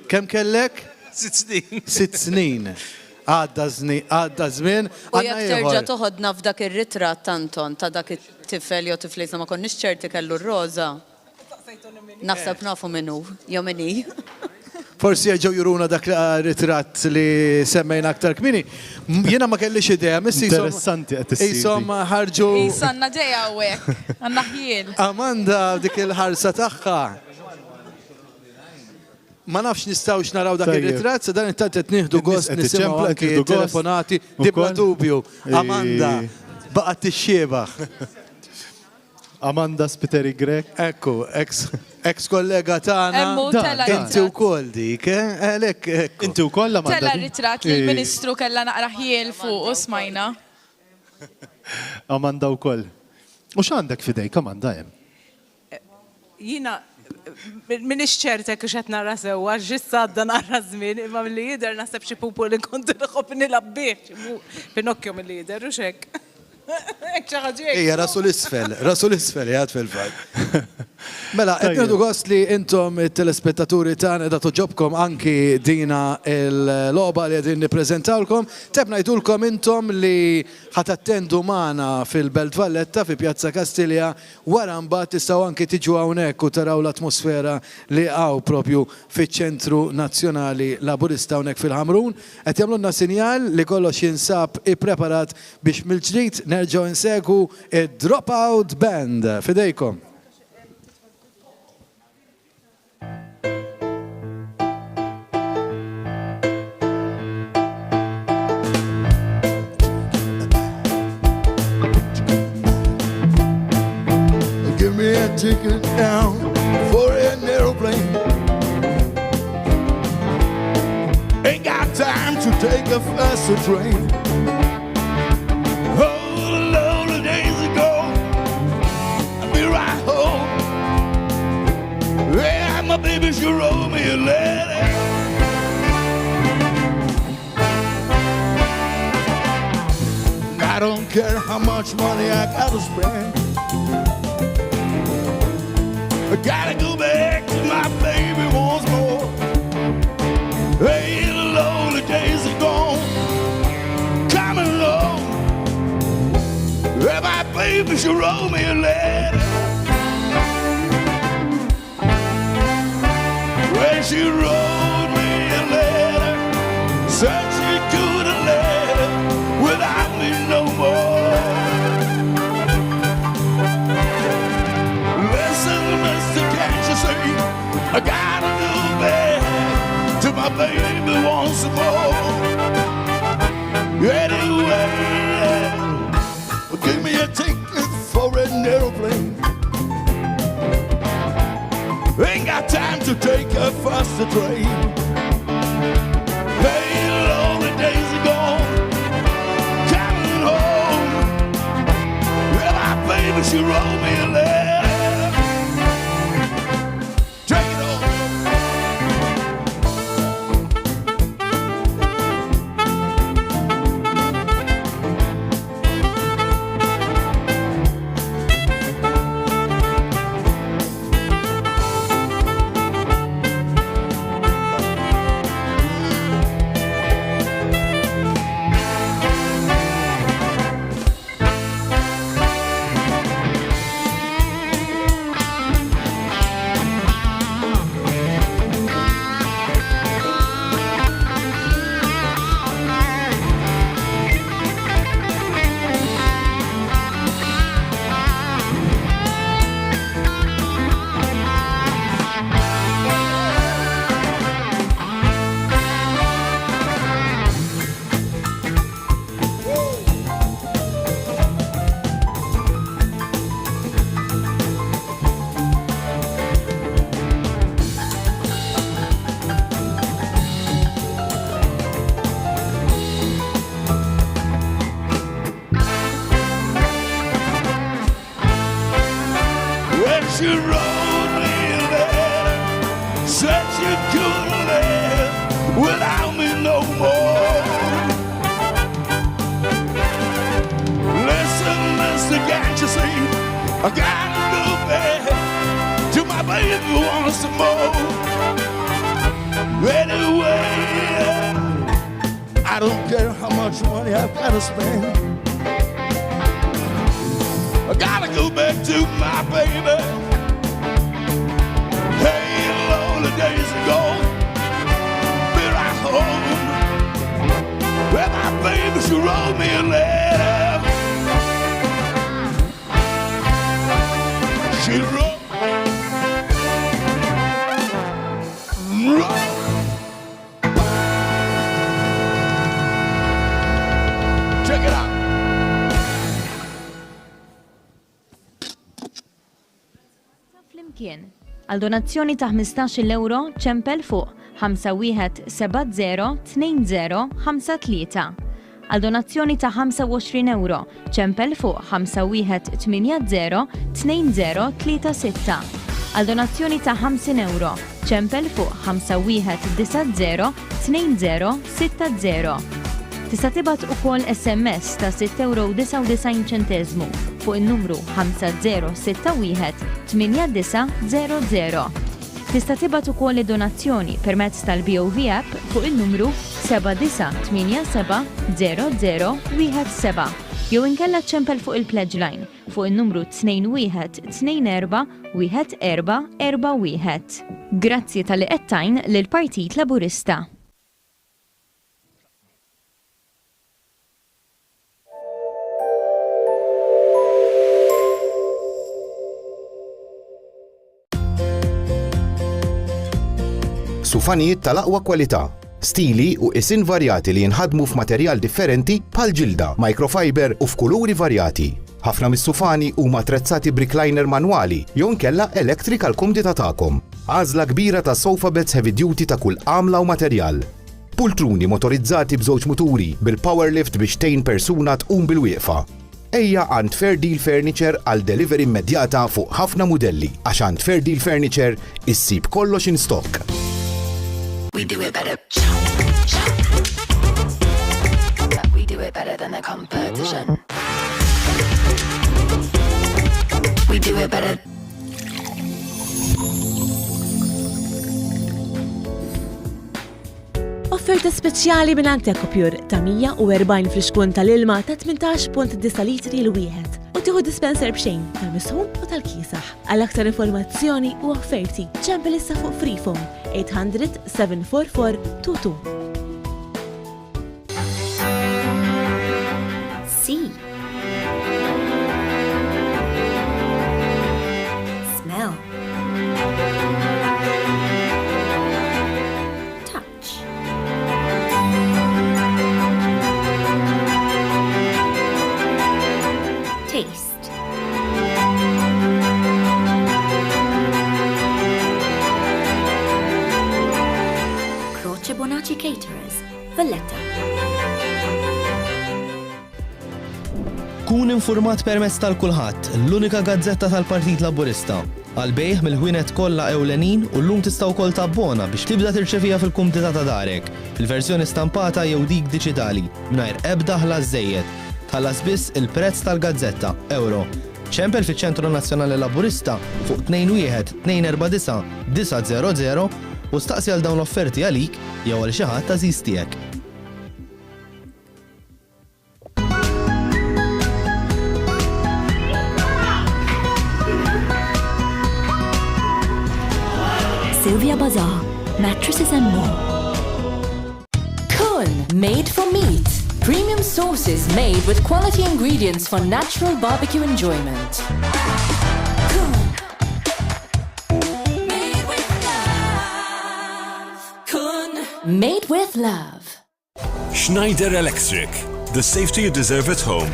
Kemm kellek? 6 snin. 6 snin. Għadda żmien. U jekk terġa' toħodna f'dak ir-ritratt Anton ta' dak it-tifel jew tiflejsa ma konniex ċerti kellu r-roża. Naħseb nafu minnu, jew minni. Forsi ġew juruna dak ritratt li semmejna aktar kmini. Jiena ma kellix idea, missi Interessanti qed issir. Isom ħarġu. Isanna ġeja hawnhekk, għandna ħjiel. Amanda dik il-ħarsa tagħha. Ma nafx nistgħux naraw dak ir-ritratt, sa dan intant qed nieħdu gost nisimgħu anke telefonati dibla dubju. Amanda baqgħet tixxiebaħ. Amanda Spiteri Grek. Ekku, ex-kollega tagħna. Inti wkoll dik, għalek. Inti wkoll Amanda. Tella ritratt li l-Ministru kellha naqra ħiel fuq u smajna. Amanda wkoll. U x'għandek f'idejk Amanda hemm? Jina, minix ċerta kux qed nara sewwa, ġissa għadda nara żmien, imma milli jidher naħseb xi pupu li kont nħobb nilab bih. Pinokju milli jidher u x'hekk. Ija, rasu l-isfel jgħad fil-fat. Mela, etnedu gost li intom il-telespettaturi tan edha toġobkom anki dina il-loba li għedin niprezentawlkom. Tebna jdulkom intom li ħatattendu maħna fil-Belt Valletta fi Pjazza Kastilja wara mbagħad tistaw anki tiġu hawnhekk u taraw l-atmosfera li għaw propju fiċ-ċentru nazzjonali laburista hawnhekk fil-Ħamrun. Qed jagħmlulna sinjal li kollox jinsab ippreparat biex mill-ġdid nerġgħu insegu id-Dropout Band. Fidejkom. Give me a ticket down for an airplane. Ain't got time to take a faster train. Yeah, my baby, she wrote me a letter. I don't care how much money I gotta spend. I gotta go back to my baby once more. Hey, the lonely days are gone, coming along. Yeah, my baby, she wrote me a letter. Well, she wrote me a letter, said she couldn't live without me no more. Listen, mister, can't you see, I gotta go back to my baby once more. Anyway, give me a ticket for an airplane. Ain't got time to take a faster train. Hey, all the days are gone, coming home. Well, my baby, she wrote me a letter. Take it on. she wrote me a letter, said she couldn't live without me no more. Listen, mister, can't you see? I gotta go back to my baby wants some more. Anyway, I don't care how much money I've gotta spend. I gotta go back to my baby. Hey, lonely days ago, been right home. Where my baby, she wrote me a letter. She wrote. Check it out. Flimkien, għal donazzjoni ta' 15 euro ċempel fuq 51702053. Għal donazzjoni ta' 25 euro ċempel fuq 51802036. Għal donazzjoni ta' 50 euro ċempel fuq 51902060. Tista' tibgħat ukoll SMS ta' 6.99 € fuq in-numru 50618900. Tista' tibgħat ukoll id-donazzjoni permezz tal-BOV app fuq in-numru 79870017 jew inkella ċempel fuq il-Pledge Line fuq in-numru 21241441. Grazzi tal-li qed lill-Partit Laburista. Sufanijiet tal-aqwa kwalità, stili u isin varjati li jinħadmu f'materjal differenti bħal ġilda, microfiber u f'kuluri varjati. Ħafna mis-sufani huma attrezzati brickliner manwali jew inkella electrical kumdita tagħkom. Għażla kbira ta' sofa beds heavy duty ta' kull għamla u materjal. Pultruni motorizzati b'żewġ muturi bil-power lift biex tgħin persuna tqum bil-wieqfa. Ejja għand Fair Deal Furniture għal delivery immedjata fuq ħafna modelli għax għand Fair Deal Furniture issib kollox in stock. We do it better. We do it better than the competition. We do it better. Offerta speċjali minn Antecopure ta' 140 fl-xkun tal-ilma ta' 18.9 litri l-wieħed u tieħu dispenser b'xejn tal-misħun u tal-kiesaħ. Għal aktar informazzjoni u offerti ċempel issa fuq Freeform 800 744 22. See. Smell. Touch. Taste. Croce Bonacci Caterers, Valletta. Kun infurmat permezz tal-kulħadd, l-unika gazzetta tal-Partit Laburista. Għal-bejħ mill-ħwienet kollha ewlenin u llum tista' wkoll tabbona biex tibda tirċevija fil-kumdita ta' darek, fil-verżjoni stampata jew dik diġitali, mingħajr ebda ħlas żejjed. Tħallas biss il-prezz tal-gazzetta, euro. ċempel fiċ-Ċentru Nazzjonali Laburista fuq 21-249-900 u staqsi għal dawn l-offerti għalik jew għal xi ħadd tażiż tiegħek. Sylvia Bazaar, mattresses and more. Kun, made for meat. Premium sauces made with quality ingredients for natural barbecue enjoyment. Made with love. Schneider Electric, the safety you deserve at home.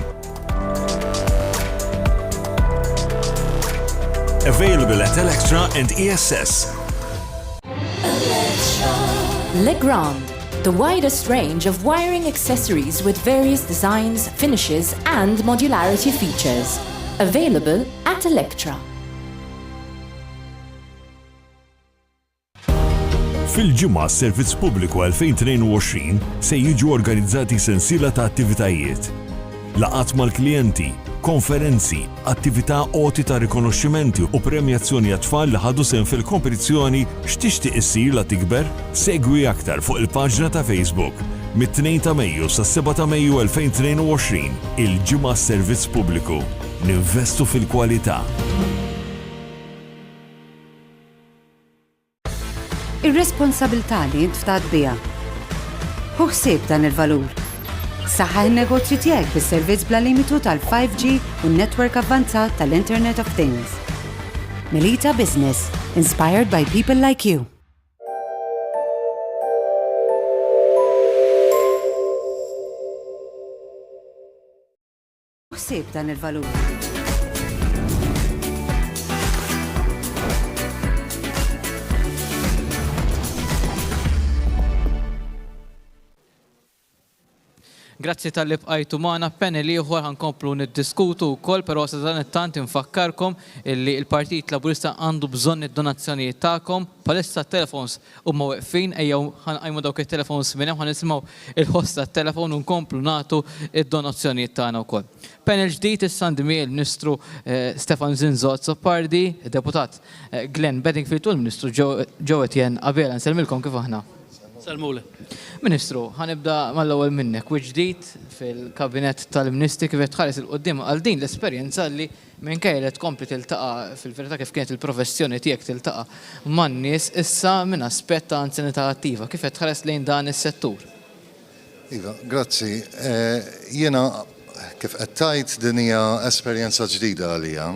Available at Electra and ESS. Legrand, the widest range of wiring accessories with various designs, finishes, and modularity features. Available at Electra. Fil-ġimgħa s-Servizz Pubbliku 2022 se jiġu organizzati sensiela ta' attivitajiet. Laqgħat mal-klijenti, konferenzi, attività għoti ta' rikonoxximenti u premjazzjoni għat-tfal li ħadu sehem fil-kompetizzjoni X'tixtieq issir la tikber? Segwi aktar fuq il-paġna ta' Facebook mit-2 ta' Mejju sas-7 ta' Mejju 2022 il-ġimgħa s-Servizz Pubbliku. Ninvestu fil-kwalità. Ir-responsabilità li int ftat biha. Hu ħsieb dan il-valur. Saħħa n-negozju tiegħek bis-servizz bla limitu tal-5G u n-netwerk avvanzat tal-Internet of Things. Melita Business, inspired by people like you. Hu ħsieb dan il-valur. Grazzi tal-li bqajtu maħna panel ieħor ħankomplu niddiskutu wkoll, però sa dan it-tant infakkarkom illi il-Partit Laburista għandu bżonn id-donazzjonijiet tagħkom. Palissa t-telefons huma weqfin, ejjew ħanqajmu dawk it-telefons minn hemm ħanisimgħu il-ħoss tat-telefon u nkomplu nagħtu id-donazzjonijiet tagħna wkoll. Panel ġdid issa għandi il-Ministru Stefan Zinzot Soppardi, deputat Glenn Bedingfield u l-Ministru Joe Etienne Abela. Nsellmilkom kif aħna. Salmule. Ministru, ħanibda mal-ewwel minnek u ġdid fil-Kabinet tal-Ministri kif qed tħares il-qudiem għal din l-esperjenza li minkejja li tkompli tiltaqa' fil-verità kif kienet il-professjoni tiegħek tiltaqa' man-nies issa minn aspett ta' anzjanità attiva. Kif qed tħares lejn dan is-settur? Iva, grazzi. Jiena kif qed tgħid din hija esperjenza ġdida għalija.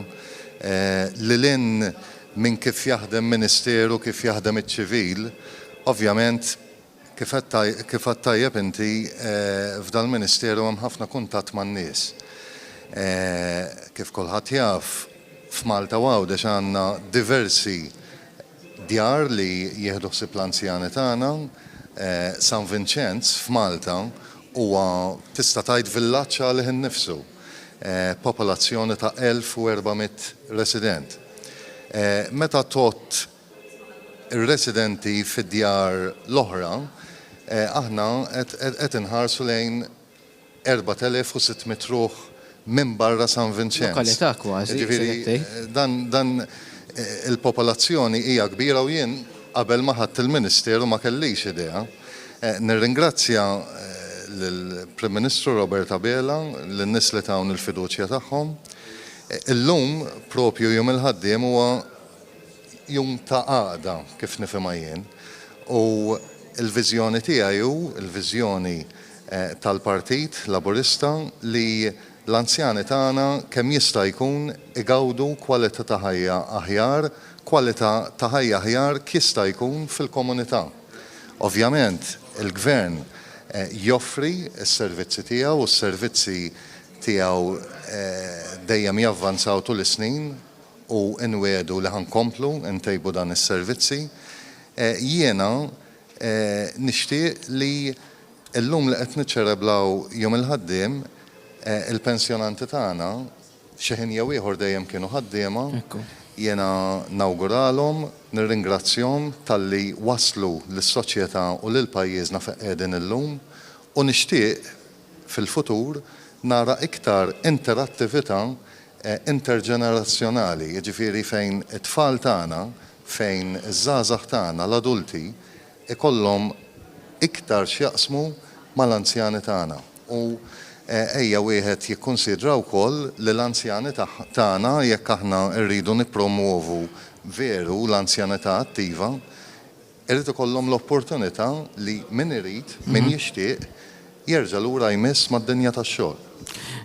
Lilin minn kif jaħdem Ministeru, kif jaħdem iċ-ċivil, ovvjament kif għad tajjeb inti f'dal-Ministeru hemm ħafna kuntatt man-nies. Kif kulħadd jaf f'Malta Għawdex għandna diversi djar li jieħdu ħsieb l-anzjani tagħna. San Vincenz f'Malta huwa tista' tgħid villaġġ għalih innifsu. Popolazzjoni ta' 1400 resident. Meta tot ir-residenti fid-djar l-oħra, aħna qed inħarsu lejn 4600 ruħ minn barra San Vincenz. Lokalità kważi. Dan il-popolazzjoni hija kbira u jien qabel ma ħadd il-Ministeru ma kellix idea. Nirringrazzja lill-Prim Ministru Robert Abela, lin-nies li tawn il-fiduċja tagħhom. Illum propju jum il-ħaddiem huwa jum ta' għaqda kif nifhimha jien. U il-viżjoni tiegħi hu il-viżjoni tal-Partit Laburista li l-anzjani tagħna kemm jista' jkun igawdu kwalità ta' ħajja aħjar, kwalità ta' ħajja aħjar jista' jkun fil-komunità. Ovvjament, il-Gvern joffri s-servizzi tiegħu u s-servizzi tiegħu dejjem javvanzaw tul is-snin u nwedu li ħankomplu ntejbu dan is-servizzi. Jiena nixtieq li llum li qed niċċeleblaw jum il-ħaddiem il-pensjonanti tagħna xi ħin jew ieħor dejjem kienu ħaddiema. Jiena nawguralhom, nirringrazzjahom talli waslu lis-soċjetà u lil pajjiżna fejn qegħdin illum u nixtieq fil-futur nara iktar interattività interġenerazzjonali, jiġifieri fejn it-tfal tagħna, fejn iż-żgħażagħ tagħna, l-adulti ikollhom iktar x'jaqsmu mal-anzjani tagħna. U ejja wieħed jikkunsidra wkoll li l-anzjani tagħna jekk aħna rridu nippromovu veru l-anzjanità attiva, irid ikollhom l-opportunità li min irid, min jixtieq jerġa' lura jmiss mad-dinja tax-xogħol.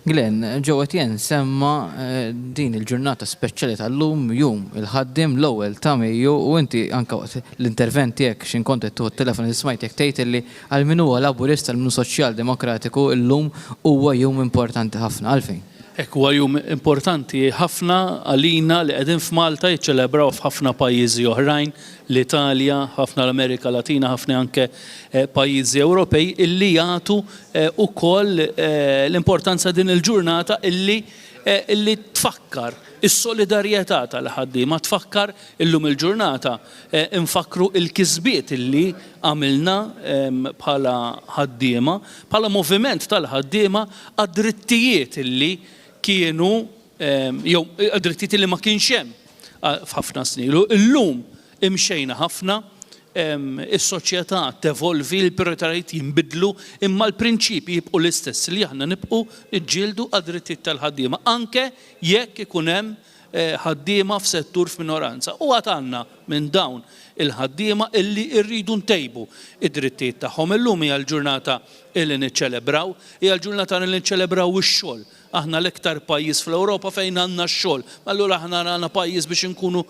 Glenn, Joe Etienne semma din il-ġurnata speċjali tal-lum jum il-ħaddim l-ewwel ta' Mejju u inti anke waqt l-intervent tiegħek x'in kont qed tuħu t-telefon li smajtek tgħid li għal min huwa Laburista għal min Soċjal-Demokratiku llum huwa jum importanti ħafna għalfejn. Hekk huwa jum importanti ħafna għalina li qegħdin f'Malta jiċċelebraw f'ħafna pajjiżi oħrajn, l-Italja, ħafna l-Amerika Latina, ħafna anke pajjiżi Ewropej illi jagħtu wkoll l-importanza din il-ġurnata illi illi tfakkar is-solidarjetà tal-ħaddiema, tfakkar illum il-ġurnata infakru il-kisbiet illi għamilna bħala ħaddiema, bħala moviment tal-ħaddiema għad-drittijiet illi kienu jew drittijiet illi ma kienx hemm f'ħafna snin. Illum imxejna ħafna, is-soċjetà tevolvi, l-prioritajiet jinbidlu, imma l-prinċipji jibqu l-istess li aħna nibqu iġġieldu għad-drittijiet tal-ħaddiema anke jekk ikun hemm ħaddiema f'settur f'minoranza. U għandna minn dawn il-ħaddiema illi rridu ntejbu id-drittijiet tagħhom. Illum hija l-ġurnata illi niċċelebraw, hija l-ġurnata li niċċelebraw ix-xogħol. Aħna l-iktar pajjiż fl-Ewropa fejn għandna x-xogħol, allura aħna għandna pajjiż biex inkunu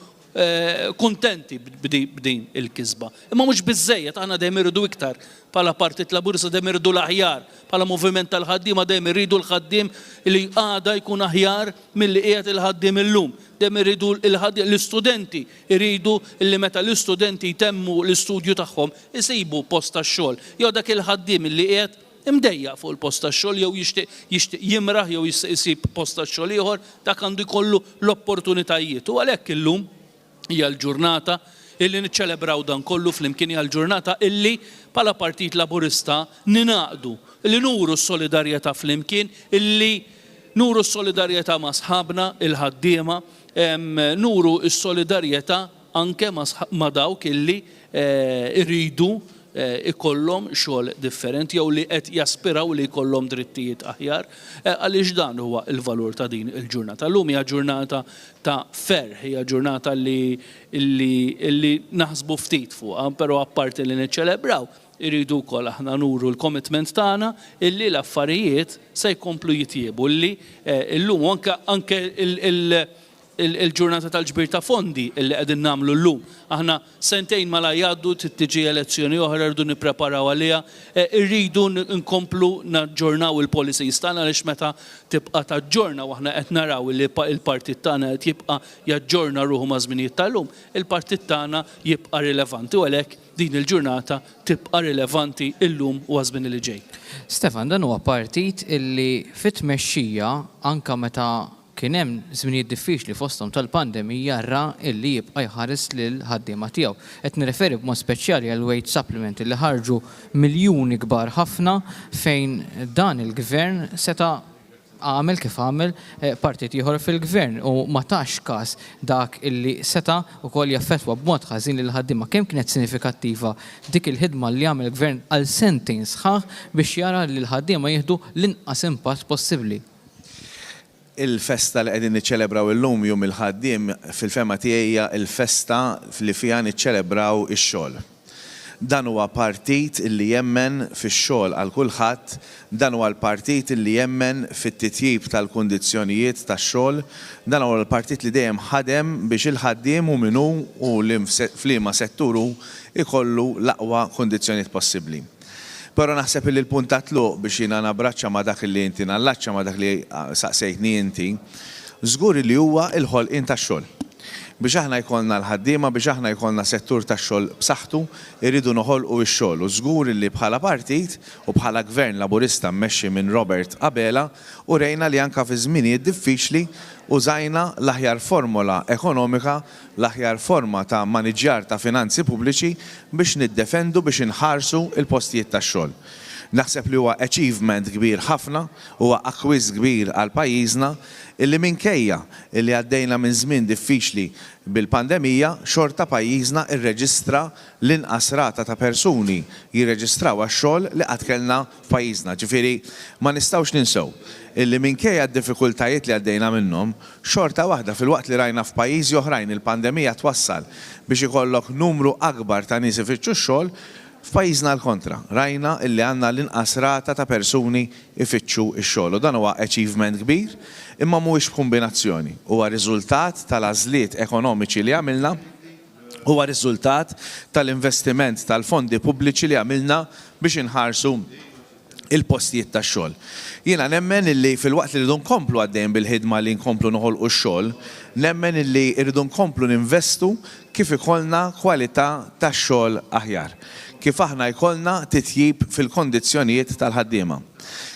kontenti b'din il-kisba. Imma mhux biżżejjed, aħna dejjem irridu iktar bħala Partit Laburista, dejjem irridu l-aħjar, bħala moviment tal-ħaddiema dejjem irridu l-ħaddiem li għada jkun aħjar milli qiegħed il-ħaddiem illum. Dejjem irridu l-istudenti irridu li meta l-istudenti jtemmu l-istudju tagħhom isibu post tax-xogħol. Jew dak il-ħaddiem li qiegħed imdejjaq fuq il-post tax-xogħol jew jixtieq jimraħ jew jsib post tax-xogħol ieħor, dak għandu jkollu l-opportunitajiet. U għalhekk illum hija l-ġurnata illi niċċelebraw dan kollu flimkien, hija l-ġurnata illi bħala Partit Laburista ninaqdu, illi nuru s-solidarjetà flimkien, illi nuru s-solidarjetà ma' sħabna il-ħaddiema, nuru s-solidarjetà anke ma' dawk illi irridu ikollhom xogħol differenti jew li qed jaspiraw li jkollhom drittijiet aħjar, għaliex dan huwa l-valur ta' din il-ġurnata. Llum hija ġurnata ta' ferħ, hija ġurnata li naħsbu ftit fuqha, però apparti li niċċelebraw, irridu wkoll aħna nuru l-commitment tagħna illi l-affarijiet se jkomplu jitjiebu, illi llum anke il-ġurnata tal-ġbir ta' fondi illi qegħdin nagħmlu llum. Aħna sentejn mala jgħaddu tiġi elezzjoni oħra rridu nippreparaw għaliha, irridu nkomplu naġġornaw il-policies tagħna għaliex meta tibqa' taġġorna u aħna qed naraw li il-partit tagħna qed jibqa' jaġġorna ruħu ma' żminijiet tal-lum, il-partit tagħna jibqa' rilevanti u għalhekk din il-ġurnata tibqa' rilevanti illum u għażmin li ġej. Stefan, dan huwa partit illi fit-tmexxija anke meta kien hemm żminijiet diffiċli fosthom tal-pandemija ra illi jibqa' jħares lil ħaddiema tiegħu. Qed nirreferi b'mod speċjali għal wage supplement li ħarġu miljuni kbar ħafna fejn dan il-gvern seta' għamel kif għamel partit ieħor fil-gvern u ma tax każ dak illi seta' ukoll jaffettwa b'mod ħażin lil ħaddiema. Kemm kienet sinifikattiva dik il-ħidma li għamel il-gvern għal sentejn sħaħ biex jara li l-ħaddiema jieħdu l-inqas impatt possibbli. Il-festa li qegħdin niċċelebraw illum jum il-ħaddiem fil-fema tiegħi hija l-festa li fiha niċċelebraw ix-xogħol. Dan huwa partit illi jemmen fix-xogħol għal kulħadd, dan huwa l-partit illi jemmen fit-titjib tal-kundizzjonijiet tax-xogħol, dan huwa l-partit li dejjem ħadem biex il-ħaddiem u minnu u f'liema setturu ikollu l-aqwa kundizzjonijiet possibbli. Pero naħseb li l-punt ta' tluq biex jiena nabraċċa ma' dak li inti nallaċċa ma' dak li saqsejtni inti, żgur li huwa l-ħolqien tax-xogħol. Biex aħna jkollna l-ħaddiema, biex aħna jkollna settur tax-xogħol b'saħħtu, irridu noħolqu x-xogħol. U żgur li bħala partit u bħala gvern Laburista mmexxi minn Robert Abela u rejna li anke fi żminijiet diffiċli użajna l-aħjar formola ekonomika, l-aħjar forma ta' maniġjar ta' finanzi pubbliċi biex niddefendu biex inħarsu il-postijiet tax-xogħol. Naħseb li huwa achievement kbir ħafna, huwa akkwiż kbir għal pajjiżna illi minkejja illi għaddejna minn żmien diffiċli bil-pandemija xorta pajjiżna irreġistra l-inqas rata ta' persuni jirreġistraw għax-xogħol li qatt kellna f'pajjiżna. Ġifieri ma nistgħux ninsew illi minkejja d-diffikultajiet li għaddejna minnhom, xorta waħda fil-waqt li rajna f'pajjiżi oħrajn il-pandemija twassal biex ikollok numru akbar ta' nies ifittxu x-xogħol, f'pajjiżna l-kontra, rajna illi għandna l-inqas rata ta' persuni ifittxu x-xogħol. U dan huwa achievement kbir, imma mhuwiex kombinazzjoni. Huwa riżultat tal-għażliet ekonomiċi li għamilna, huwa riżultat tal-investiment tal-fondi pubbliċi li għamilna biex inħarsu il-postijiet tax-xogħol. Jiena nemmen illi fil-waqt li rridu nkomplu għaddejjem bil-ħidma li nkomplu noħolqu x-xogħol, nemmen illi rridu nkomplu ninvestu kif ikollna kwalità tax-xogħol aħjar. Kif aħna jkollna titjib fil-kondizzjonijiet tal-ħaddiema.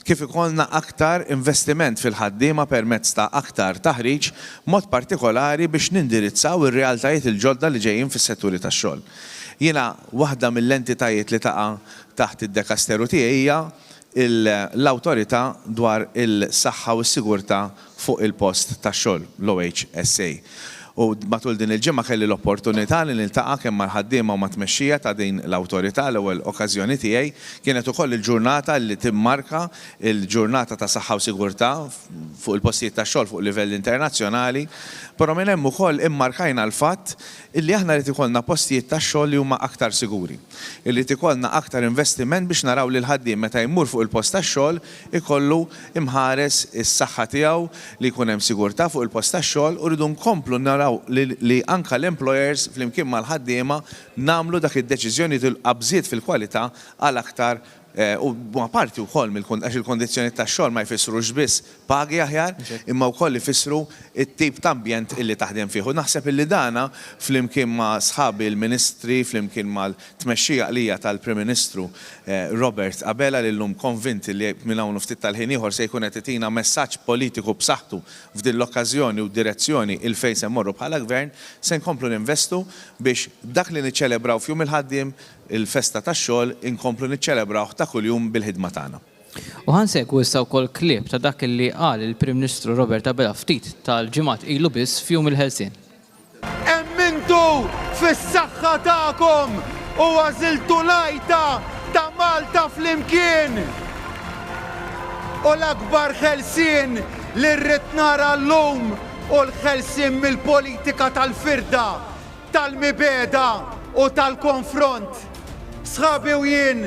kif ikollna aktar investiment fil-ħaddiema permezz ta' aktar taħriġ mod partikolari biex nindirizzaw ir-realtajiet il-ġodda li ġejjin fis-setturi tax-xogħol. Jiena waħda mill-entitajiet li taqa' taħt id-dekasteru tiegħi hija l-awtorità dwar il-saħħa u s-sigurtà fuq il-post tax-xogħol, l-OHSA. U matul din il-ġimgħa kelli l-opportunità li niltaqa' kemm mal-ħaddiema u mat-tmexxija ta' din l-awtorità l-ewwel okkażjoni tiegħi kienet ukoll il-ġurnata li timmarka il-ġurnata ta' saħħa u sigurtà fuq il-postijiet tax-xogħol fuq livell internazzjonali, però minn hemm ukoll immarkajna l-fatt illi aħna rid ikollna postijiet tax-xogħol li huma aktar siguri. Illi ikollna aktar investiment biex naraw li l-ħaddiem meta jmur fuq il-post tax-xogħol ikollu imħares is-saħħa tiegħu li jkun hemm sigurtà fuq il-post tax-xogħol u rridu nkomplu naraw li anka l-employers flimkien mal-ħaddiema namlu dak id-deċiżjoni tal-qabżiet fil-kwalità għal aktar u ma parti wkoll għax il-kondizzjoni tax-xogħol ma jfissrux biss pagi aħjar, imma wkoll ifissru it-tip ta' ambjent illi taħdem fih. U naħseb illi dana flimkien ma' sħabi l-Ministri, flimkien mal-tmexxija qlija tal-Prim Ministru Robert Abela li llum konvinti li minn hawn ftit tal-ħin ieħor se jkun qed itina messaġġ politiku b'saħħtu f'din l-okkażjoni u direzzjoni il fejn se mmorru bħala gvern se nkomplu ninvestu biex dak li niċċelebraw f'jum il-ħaddiem il-festa tax-xogħol inkomplu niċċelebrawh ta' kuljum bil-ħidma tagħna. U ħansegwu issa wkoll klieb ta' dak li qal il-Prim Ministru Robert Abela ftit tal-ġimgħat ilu biss f'jum il-ħelsien. Emmintu fis-saħħa tagħkom u għażiltu lajta ta' Malta flimkien. U l-akbar ħelsien li rrid nara llum u l-ħelsien mill-politika tal-firda, tal-mibeda u tal-konfront. Sħabi u jien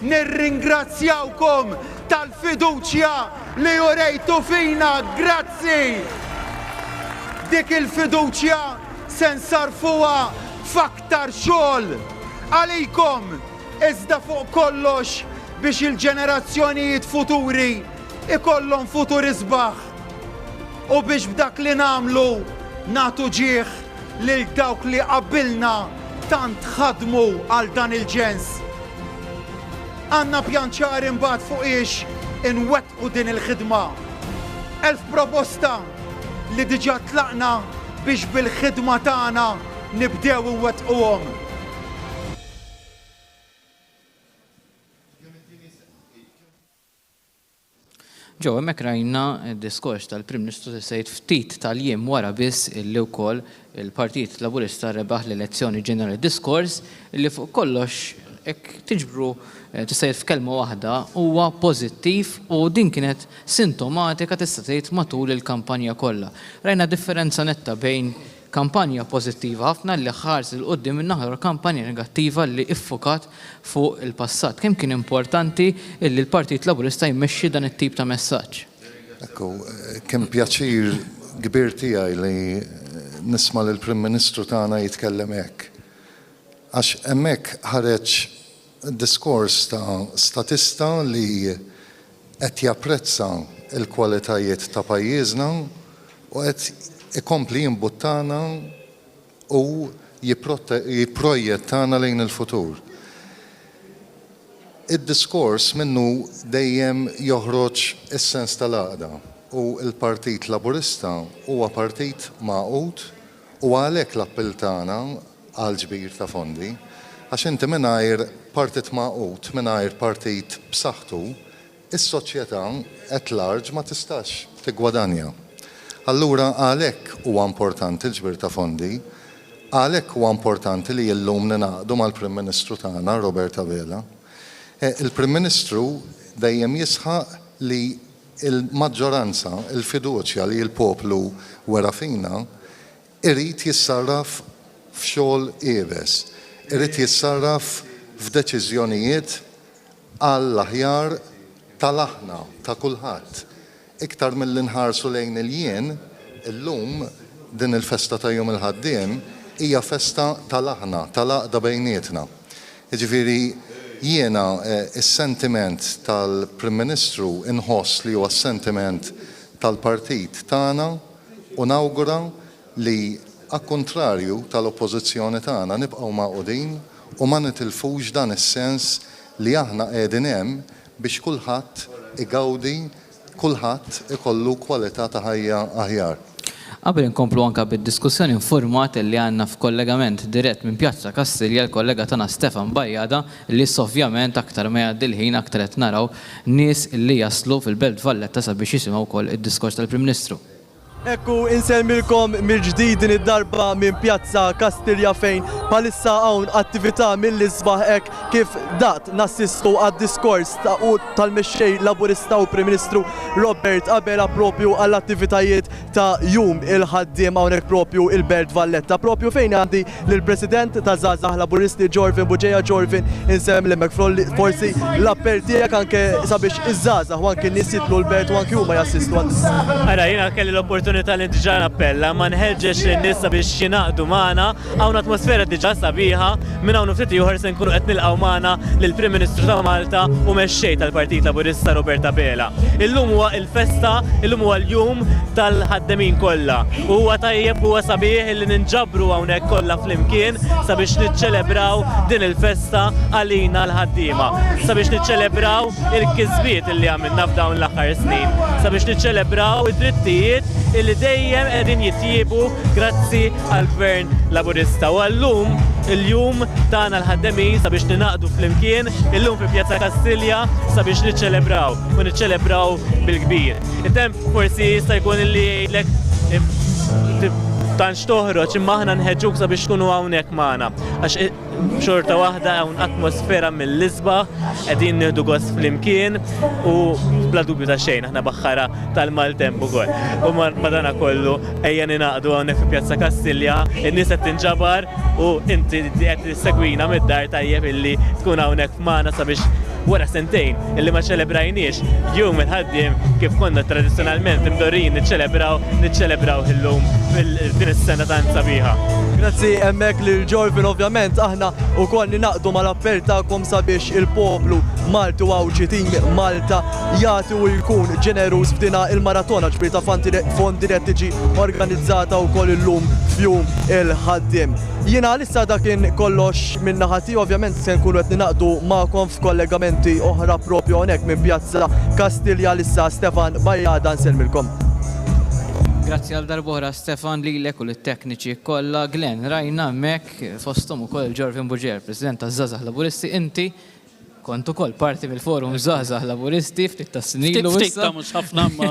nirringrazzjawkom tal-fiduċja li jurejtu fina, grazzi! Dik il-fiduċja se nsarfuha f'aktar xogħol għalikom iżda fuq kollox biex il-ġenerazzjonijiet futuri ikollhom futur isbaħ u biex b'dak li nagħmlu nagħtu ġieħ lil dawk li qabilna tant ħadmu għal dan il-ġens. Għanna pjanċar imbagħad fuq ix inwettqu din il-ħidma. 1000 proposta li diġà tlaqna biex bil-ħidma tagħna nibdew inwettquhom. Ġew hemmhekk rajna d-diskors tal-Prim Ministru sejt ftit tal-jiem wara biss illi wkoll il-Partit Laburista rebaħ l-elezzjoni ġenerali diskors illi fuq kollox hekk tiġbru tista' jgħid f'kelma waħda huwa pożittiv u din kienet sintomatika tista' tgħid matul il-kampanja kollha. Rajna differenza netta bejn kampanja pożittiva ħafna li ħars il qudiem minnaħa kampanja negattiva li iffokat fuq il-passat. Kemm kien importanti illi l-Partit Laburista jmexxi dan it-tip ta' messaġġ? Ekku, kemm pjaċir kbir tiegħi li nisma' lill-Prim Ministru tagħna jitkellem hekk. Għax hemmhekk ħareġ diskors ta' statista li qed japprezza l-kwalitajiet ta' pajjiżna u qed ikompli jimbuttana u jipprojettana lejn il-futur. Id-diskors minnu dejjem joħroġ is-sens tal-għaqda u l-Partit Laburista huwa partit maqut u għalhekk l-appell tagħna għal ġbir ta' fondi għax inti mingħajr partit maqut, mingħajr partit b'saħħtu, is-soċjetà at large ma tistax tiggwadanja. Allura għalhekk huwa importanti l-ġbir ta' fondi, għalhekk huwa importanti li llum ninaqdu mal-Prim Ministru tagħna Robert Abela. Il-Prim Ministru dejjem jisħaq li il-maġġoranza, il-fiduċja li l-poplu wera fina, irid jissarraf f'xogħol qiebes, irid jissarraf f'deċiżjonijiet għall-aħjar tal-aħna ta' kulħadd. Iktar mill-inħarsu lejn il-jien, illum din il-festa ta' jum il-ħaddiem hija festa tal-aħna, tal-aqda bejnietna. Jiġifieri jiena is-sentiment tal-Prim Ministru inħoss li huwa s-sentiment tal-partit tagħna u nawgura li akkontrarju tal-oppożizzjoni tagħna nibqgħu maqudin u ma nitilfux dan is-sens li aħna qegħdin hemm biex kulħadd igawdi kulħadd ikollu kwalità ta' ħajja aħjar. Qabel inkomplu anka bid-diskussjoni informat li għandna f'kollegament dirett minn Pjazza Kastilja l-kollega tagħna Stefan Bajjada li ovvjament aktar ma jgħaddi l-ħin aktar qed naraw nies li jaslu fil-Belt Valletta sabiex jisimgħu wkoll id-diskors tal-Prim Ministru. Ekku insemmilkom mill-ġdid din id-darba minn Pjazza Kastilja fejn palissa hawn attività mill-isbaħ hekk kif dat nassistu għad-diskors tal-mexxej Laburista u Prim Ministru Robert Abela propju għall-attivitajiet ta' jum il-ħaddiem hawnhekk propju il-Belt Valletta. Propju fejn għandi lill-President ta' Żgħażagħ Laburisti Jorvin Buġeja. Jorvin insemmilek forsi l-appell tiegħek anke sabiex iż-żgħażagħ u anke n-nies jitlu l-belt u anke huma jassistu għad-diskors. Ara jiena kelli l-opportunità li diġà nappella ma nħeġġeġ lin-nies biex jingħaqdu magħna hawn atmosfera diġà sabiħa minn hawn ftit ieħor se nkunu qed nilqgħu magħna lill-Prim Ministru ta' Malta u mexxej tal-Partit Laburista Robert Abela. Illum huwa il-festa, illum huwa l-jum tal-ħaddemin kollha. Huwa tajjeb huwa sabiħ li ninġabru hawnhekk kollha flimkien sabiex niċċelebraw din il-festa għalina l-ħaddiema, sabiex niċċelebraw il-kisbiet li għamilna f'dawn l-aħħar snin, sabiex niċċelebraw id-drittijiet illi dejjem qegħdin jittiebu grazzi għall-Gvern Laburista. U għallum il-jum tagħna l-ħaddemin sabiex ninaqdu flimkien illum fi Pjazza Kastilja sabiex niċċelebraw u niċċelebraw bil-kbir. It-temp forsi jista' jkun illi jgħidlek tantx toħroġ imma aħna nħeġġuk sabiex tkunu hawnhekk magħna. Għax xorta waħda hawn atmosfera mill-isbaħ qegħdin nieħdu gost flimkien u bla dubju ta' xejn aħna baħħara tal-maltemp ukoll. U madankollu ejja ninaqdu hawnhekk fi Pjazza Kastilja, in-nies qed tinġabar u inti qed tissegwina mid-dar tajjeb illi tkun hawnhekk magħna sabiex wara sentejn illi ma ċelebrajniex jum il-ħaddiem kif konna tradizzjonalment imdorrin niċċelebraw illum din is-sena tant sabiħa. Grazzi hemmhekk lil Jorvin ovvjament aħna wkoll ninaqdu mal-appell tagħkom sabiex il-poplu Malti u Awċitin Malta jagħti u jkun ġeneruż f'dina il-maratona ġbir ta' fondi qed tiġi organizzata wkoll illum f'jum il-ħaddiem. Jiena issa dak kien kollox minn naħa tiegħi ovvjament se nkunu qed ninaqdu magħkom f'kollegamenti oħra propju hawnhekk minn Pjazza Kastilja issa Stefan Bajjada nsellmilkom. Grazzi għal darbohra Stefan lilek u l-tekniċi kollha. Glenn, rajna hemmhekk fosthom ukoll Jorvin Buġeja, President taż-Żgħażagħ Laburisti, inti kont ukoll parti mill-Forum Żgħażagħ Laburisti ftit ta' snin ilu Ftit ta' mhux ħafna ma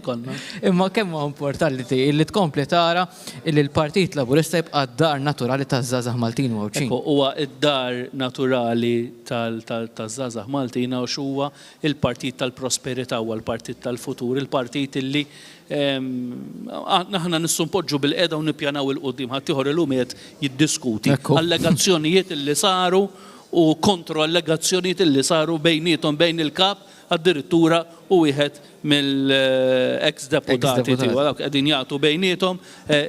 konna. Imma kemm huwa importanti li tkompli tara li l-Partit Laburista jibqa' d-dar naturali taż-żgħażagħ Maltin u Awċin. Huwa d-dar naturali taż-żgħażagħ Maltin għax huwa il-Partit tal-Prosperità huwa l-Partit tal-Futur, il-Partit illi aħna nissu npoġġu bil-qeda u nippjanaw il-qudiem ħadd ieħor illum qed jiddiskuti allegazzjonijiet illi saru u kontro allegazzjonijiet illi saru bejnietom bejn il-kap addirittura u wieħed mill-ex-deputati tiegħu qegħdin jagħtu bejniethom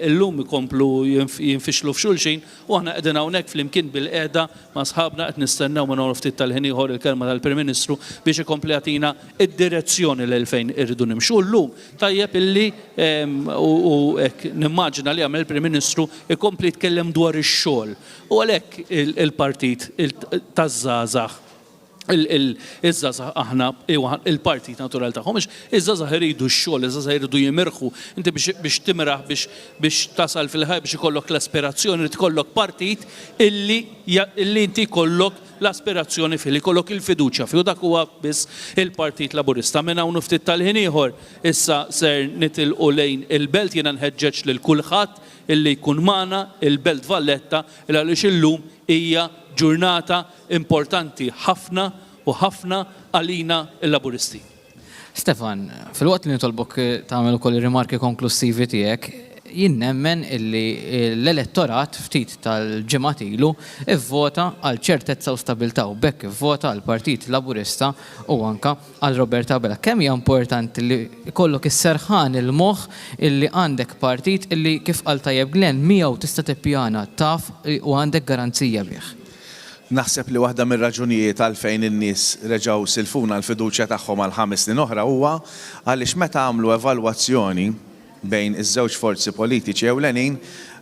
illum ikomplu jinfixlu f'xulxin u aħna qegħdin hawnhekk flimkien bil-qiegħda ma' sħabna qed nistennew minn ftit tal-ħin ieħor il-kelma tal-Prim Ministru biex ikompli jagħtina id-direzzjoni lil fejn irridu nimxu. Llum tajjeb illi u hekk nimmaġina li għamel il-Prim Ministru ikompli jitkellem dwar ix-xogħol u għalhekk il-partit taż-żgħażagħ iż-żgħażagħ aħna il-partit naturali tagħhom iż-żgħażagħ iridu x-xogħol, iż-żgħażagħ iridu jimirħu. Inti biex timraħ biex tasal fil-ħajja biex ikollok l-aspirazzjoni rid ikollok partit illi inti jkollok l-aspirazzjoni fih, ikollok il-fiduċja fih u dak huwa biss il-Partit Laburista. Minn hawn ftit tal-ħin ieħor issa ser nitilqu lejn il-belt jiena nħeġġeġ lil kulħadd illi jkun magħna il-Belt Valletta għaliex illum hija ġurnata importanti ħafna u ħafna għalina il-Laburisti. Stefan, fil-waqt li nitolbok tagħmel ukoll ir-rimarki konklusivi tiegħek, jien nemmen illi l-elettorat ftit tal-ġimgħat ilu ivvota għal ċertezza u stabilità u bekk ivvota għal Partit Laburista u anka għal Robert Abela. Kemm hija importanti li jkollok is-serħan il-moħħ illi għandek partit illi kif qal tajjeb Glenn miegħu tista' tippjana taf u għandek garanzija bih. Naħseb li waħda mir-raġunijiet għalfejn in-nies reġgħu silfuna l-fiduċja tagħhom għal 5 snin oħra huwa għaliex meta għamlu evalwazzjoni bejn iż-żewġ forzi politiċi ewlenin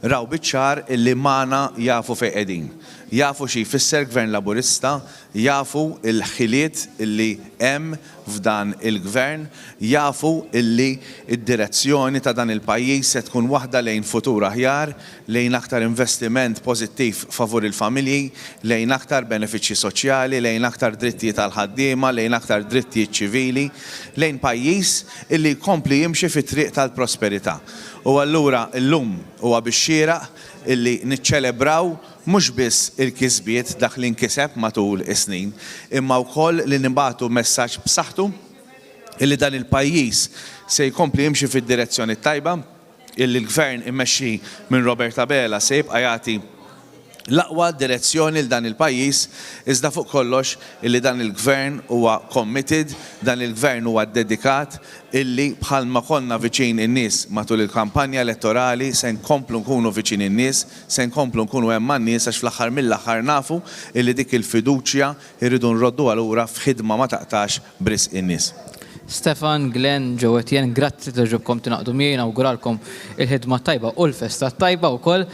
raw biċ-ċar illi mana jafu fejn qegħdin. Jafu xi jfisser gvern laburista, jafu l-ħiliet illi hemm f'dan il-gvern, jafu illi id-direzzjoni ta' dan il-pajjiż se tkun waħda lejn futur aħjar, lejn aktar investiment pożittiv favur il-familji, lejn aktar benefiċċji soċjali, lejn aktar drittijiet tal-ħaddiema, lejn aktar drittijiet ċivili, lejn pajjiż illi jkompli jimxi fit-triq tal-prosperità. U allura llum huwa bix-xieraq illi niċċelebraw mhux biss il-kisbiet dak li nkiseb matul is-snin, imma wkoll li nibagħtu messaġġ b'saħħtu illi dan il-pajjiż se jkompli jimxi fid-direzzjoni tajba, illi l-gvern immexxi minn Robert Abela se jibqa' jagħti l-aqwa direzzjoni l dan il-pajjiż, iżda fuq kollox illi dan il-gvern huwa committed, dan il-gvern huwa dedikat, illi bħalma konna viċin in-nies matul il-kampanja elettorali se nkomplu nkunu viċin in-nies, se nkomplu nkunu hemm man-nies għax fl-aħħar mill-aħħar nafu illi dik il-fiduċja irridu nroddu allura f'ħidma ma taqtax bris in-nies. Stefan, Glenn, Joe Etienne, grazzi ġobkom tinaqdu miegħi, nawguralkom il-ħidma tajba u l-festa tajba wkoll.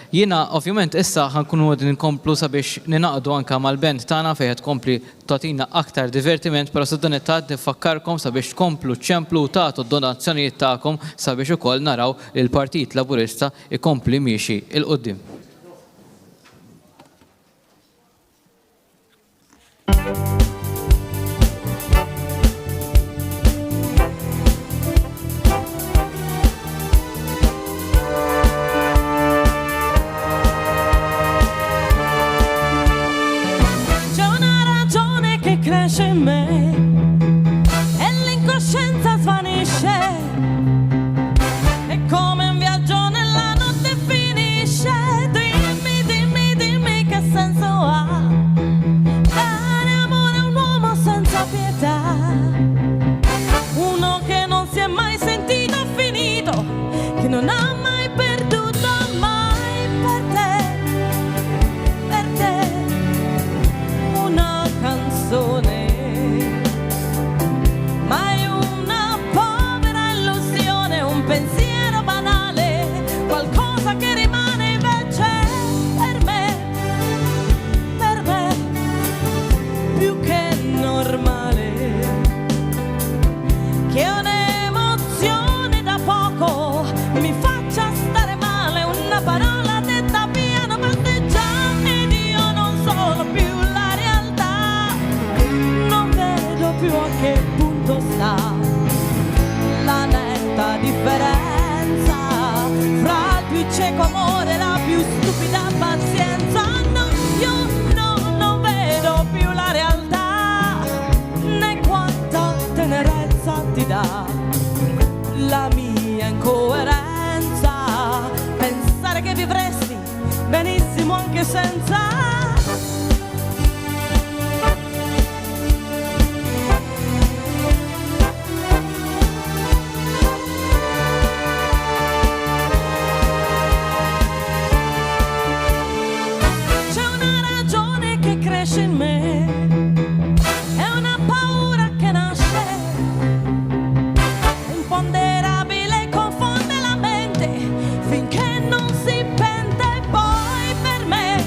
Jiena ovvjament issa ħankunu għadin nkomplu sabiex ninaqdu anka mal-band tagħna fejn qed tkompli tagħtina aktar divertiment, però dan it-tat nifakkarkom sabiex tkomplu ċemplu tagħtu d-donazzjonijiet tagħkom sabiex ukoll naraw li l-Partit Laburista ikompli miexi il-qudiem. Cresce in me e l'incoscienza svanisce, è come un viaggio nella notte finisce. Dimmi, dimmi, dimmi che senso ha dare amore a un uomo senza pietà, uno che non si è mai sentito finito, che non ha mai perduto mai per te una canzone. La netta differenza fra il più cieco amore e la più stupida pazienza. No, io non vedo più la realtà, né quanta tenerezza ti dà la mia incoerenza. Pensare che vivresti benissimo anche senza. In me è una paura che nasce imponderabile e confonde la mente finché non si pente. Poi per me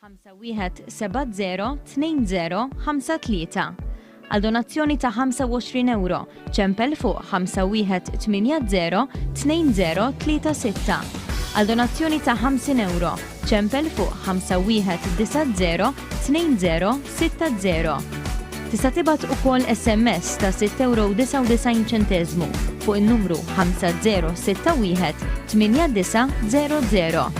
51702053. Għal donazzjoni ta' 25 euro, ċempel fuq 51802036. Għal donazzjoni ta' 50 euro, ċempel fuq 51902060. Tista' tibgħat ukoll SMS ta' 6.99 € fuq in-numru 50618900.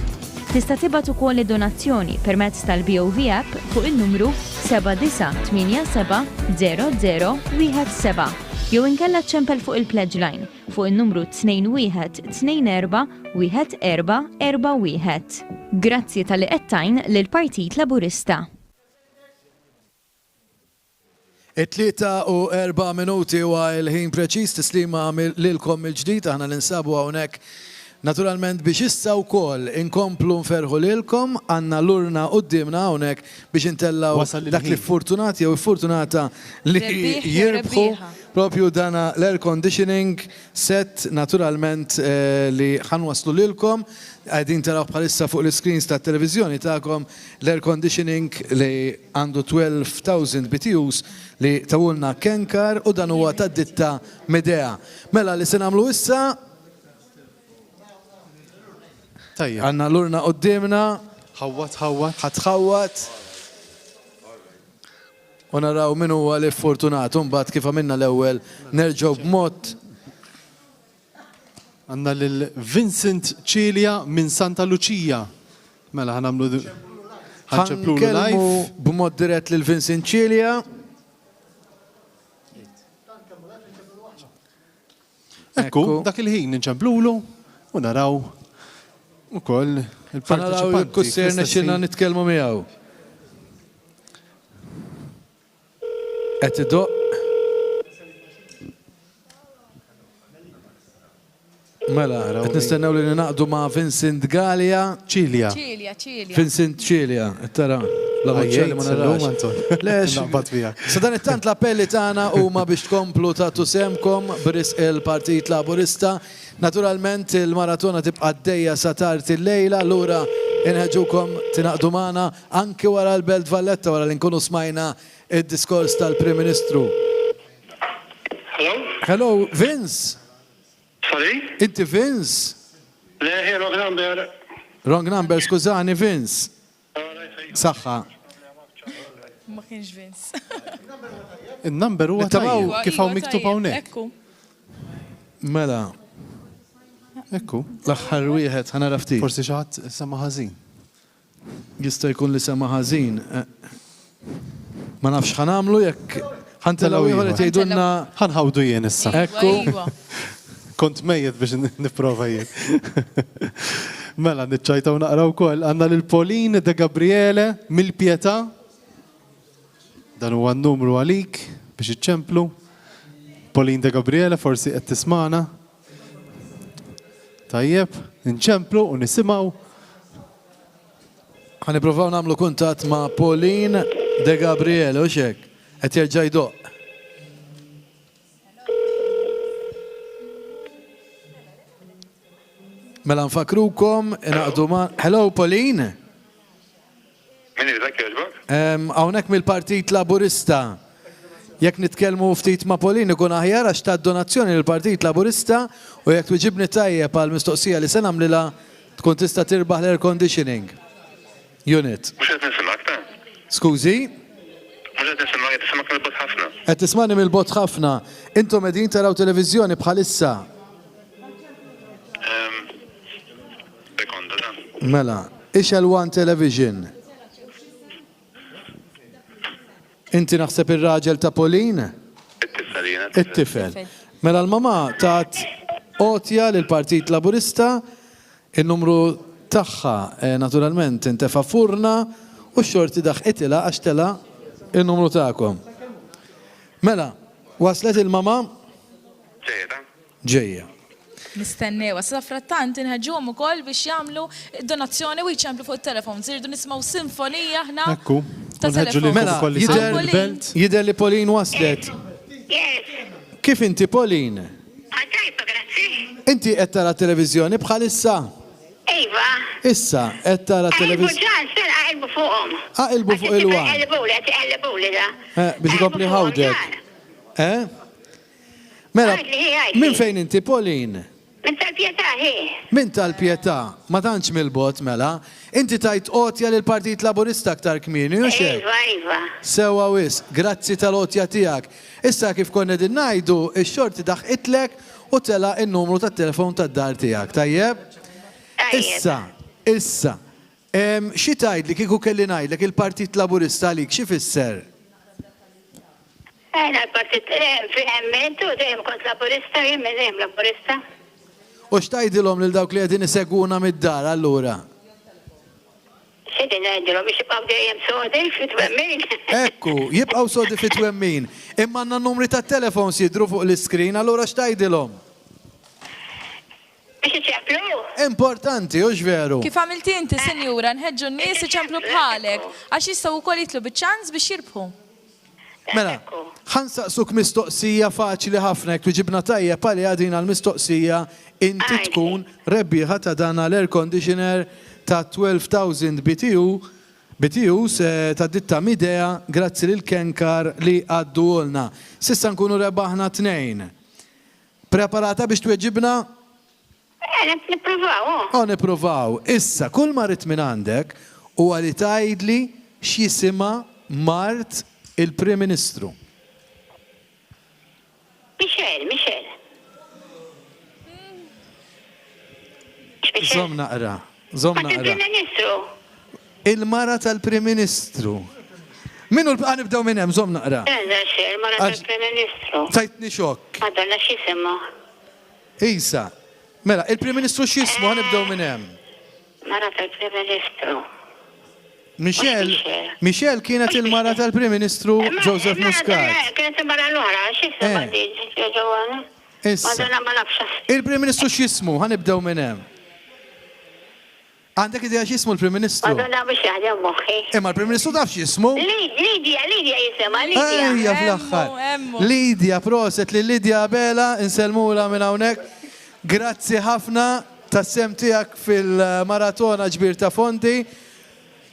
Tista' tibgħat ukoll id-donazzjoni permezz tal-BOV app fuq in-numru 79870017 jew inkella ċempel fuq il-Pledge Line fuq in-numru 21241441. Grazzi tal-li qedtajn lill-Partit Laburista. 3 minuti u il-ħin preċiż tislima lilkom il-ġdid aħna ninsabu hawnhekk naturalment biex issa wkoll inkomplu nferħu lilkom għandna l-urna qudiemna hawnhekk biex intellaw dak li fortunati jew fortunata li jirbħu propju dana l-air conditioning set naturalment li ħanwaslu lilkom għajdin taraw bħalissa fuq l-screens ta' televizjoni ta'kom l-air conditioning li għandu 12,000 BTUs li tawulna Kenkar u dan huwa ta' ditta Medea. Mela li se nagħmlu issa għanna l-urna qoddimna ħatħawat u naraw min huwa li fortunat mbagħad kif għamilna l-ewwel nerġgħu b'mod. Għanna lil-Vincent Cilia minn Santa Lucia. Mela ħanamlu ħanċeplulu live. B'mod dirett lil-Vincent Cilia. Ekku, dak il-ħin nċemplulu u naraw ukoll il-parteċipanti. Naraw il-kussier nexxilna nitkellmu miegħu. Qed idoq. Mela, qed nistennew li naqdu ma' Vincent Cilia. Vincent Cilia, tara. L-avuċċelli ma narax. Sa dan it-tant l-appelli tagħna huma biex tkomplu tagħtu semkom b'risq il-Partit Laburista. Naturalment il-maratona tibqa' għaddejja sa tard il-lejla, allura inħeġġukom tinaqdu magħna anke wara l-Belt Valletta wara li nkunu smajna id-diskors tal-Prim Ministru. Hello, Vince. Sorry? Inti Vince? Le, wrong number. Wrong number, skużani Vince. Saħħa. Ma kienx Vince. Il-number huwa tajjeb kif hawn miktub hawnhekk. Mela. Ekku. L-aħħar wieħed ħanara ftit. Forsi xi ħadd sema ħażin. Jista' jkun li sema ħażin. Ma nafx ħanamlu jekk ħantellaw ieħor qed jgħidulna ħanħawdu jien issa. Ekku. Kont mejjed biex nipprova jien. Mela niċċajtaw naqraw wkoll għandna lil Pauline de Gabriele mill-Pietà. Dan huwa n-numru għalik biex iċċemplu. Pauline de Gabriele forsi qed tismana. Tajjeb, nċemplu u nisimgħu. Ħanippruvaw nagħmlu kuntatt ma' Pauline de Gabriele u xek. Qed jerġa' jdoq. Mela nfakrukom inaqdu ma' Hello Pauline. Min iridek jogħġbok? Hawnhekk mill-Partit Laburista. Jekk nitkellmu ftit ma' Pauline ikun aħjar għax ta' donazzjoni lill-Partit Laburista u jekk twiġibni tajjeb għal mistoqsija li se nagħmlilha tkun tista' tirbaħ l-air conditioning unit. Mhux qed nisimgħek ta? Skużi? Mhux qed nisimgħek, qed nisimgħek mill-bot ħafna. Qed tismani mill-bot ħafna. Intom qegħdin taraw televiżjoni bħalissa. Sekonda dan. Mela, ixel One Television. Inti naħseb ir-raġel ta' Pauline? It-tifel. Mela l-mama tat qotja lill-Partit Laburista, il-numru tagħha naturalment intefa' furna u x-xorti daħqitila għax tela il-numru tagħkom. Mela, waslet il-mama? Ġejja. Nistennewa, sa frattant inħeġġuhom ukoll biex jagħmlu donazzjoni u jċemplu fuq it-telefon. Irridu nisimgħu sinfonija aħna. Ekku. Mela, jidher li Pauline waslet. Kif inti Pauline? Inti qed tara televiżjoni bħalissa? iva. Issa, qed tara Għalbu televizjoni. ġan, sen għalbu fuqom. Għalbu fuq il-wan. Għalbu li da. Biex ikompli ħawdek. Mela, minn fejn inti, Pauline? Min tal-pieta, hi. Min tal-pieta, ma tantx mill-bot, mela. Inti tajt qotja lil Partit Laburista aktar kmieni, u xejn? Iva, iva. Sewa wis, grazzi tal-qotja tiegħek. Issa kif konna din ngħidu, ix-xorti daħqitlek u tela n-numru tat-telefon tad-dar tiegħek, tajjeb? Issa. Xi tgħidli kieku kelli ngħidlek il-Partit Laburista għalik xi fisser? Il-partit tu dejjem kont laburista, jien dejjem laburista. U x'tgħidilhom lil dawk li qegħdin isegwuna mid-dar allura? X'edin ngħidilhom biex jibqgħu dejjem sodi fit-twemmin. Ekku, jibqgħu sodi fit-twemmin. Imma għandna n-numri tat-telefons jidhru fuq l-iskrin, allura x'tgħidilhom? Biex iċemplu? Importanti, u veru. Kif għamilti inti, senjura, nħeġġu n-nies iċemplu bħalek, għax jistgħu wkoll jitlu biċ-ċans biex jirbħu. Mela, ħansaqsuk mistoqsija faċli ħafna, jek tuġibna tajjeb għali għadina l-mistoqsija inti tkun rebbieħa ta' dan l-air conditioner ta' 12,000 BTUs ta' ditta Midea grazzi l-Kenkar li għaddu għolna. Sissa nkunu rebaħna 2. Preparata biex tweġibna? Niprovaw. Niprovaw. Issa, kull marit minn għandek u għali tajdli x'jisima Mart il-Prim Ministru. Michel. Zom naqra. Il-mara tal-Prim Ministru. Minu għanibdaw minn hemm, zom naqra. Il-mara tal-Prim Ministru. Tajtni xok. Madonna x'jisimha. Isa. Mela, il-Prim Ministru x'jismu għanibdaw minn hemm? Mara tal-Prim Ministru. Michelle kienet il-mara tal-Prim Ministru Joseph Muscat. Kienet il-mara l-ora, x'isma ġewwana? Madonna ma nafx. Il-Prim Ministru x'jismu? Ħanibdew minn hemm. Għandek idea x'jismu l-Prim Ministru? Madonna biex jaħdem moħħi. Imma l-Prim Ministru taf x'jismu? Lidia jisimha, Lidia. Ejja fl-aħħar. Lidia, proset li Lidia Bela, inselmula minn hawnhekk. Grazzi ħafna tas-sem tiegħek fil-maratona ġbir ta' fondi.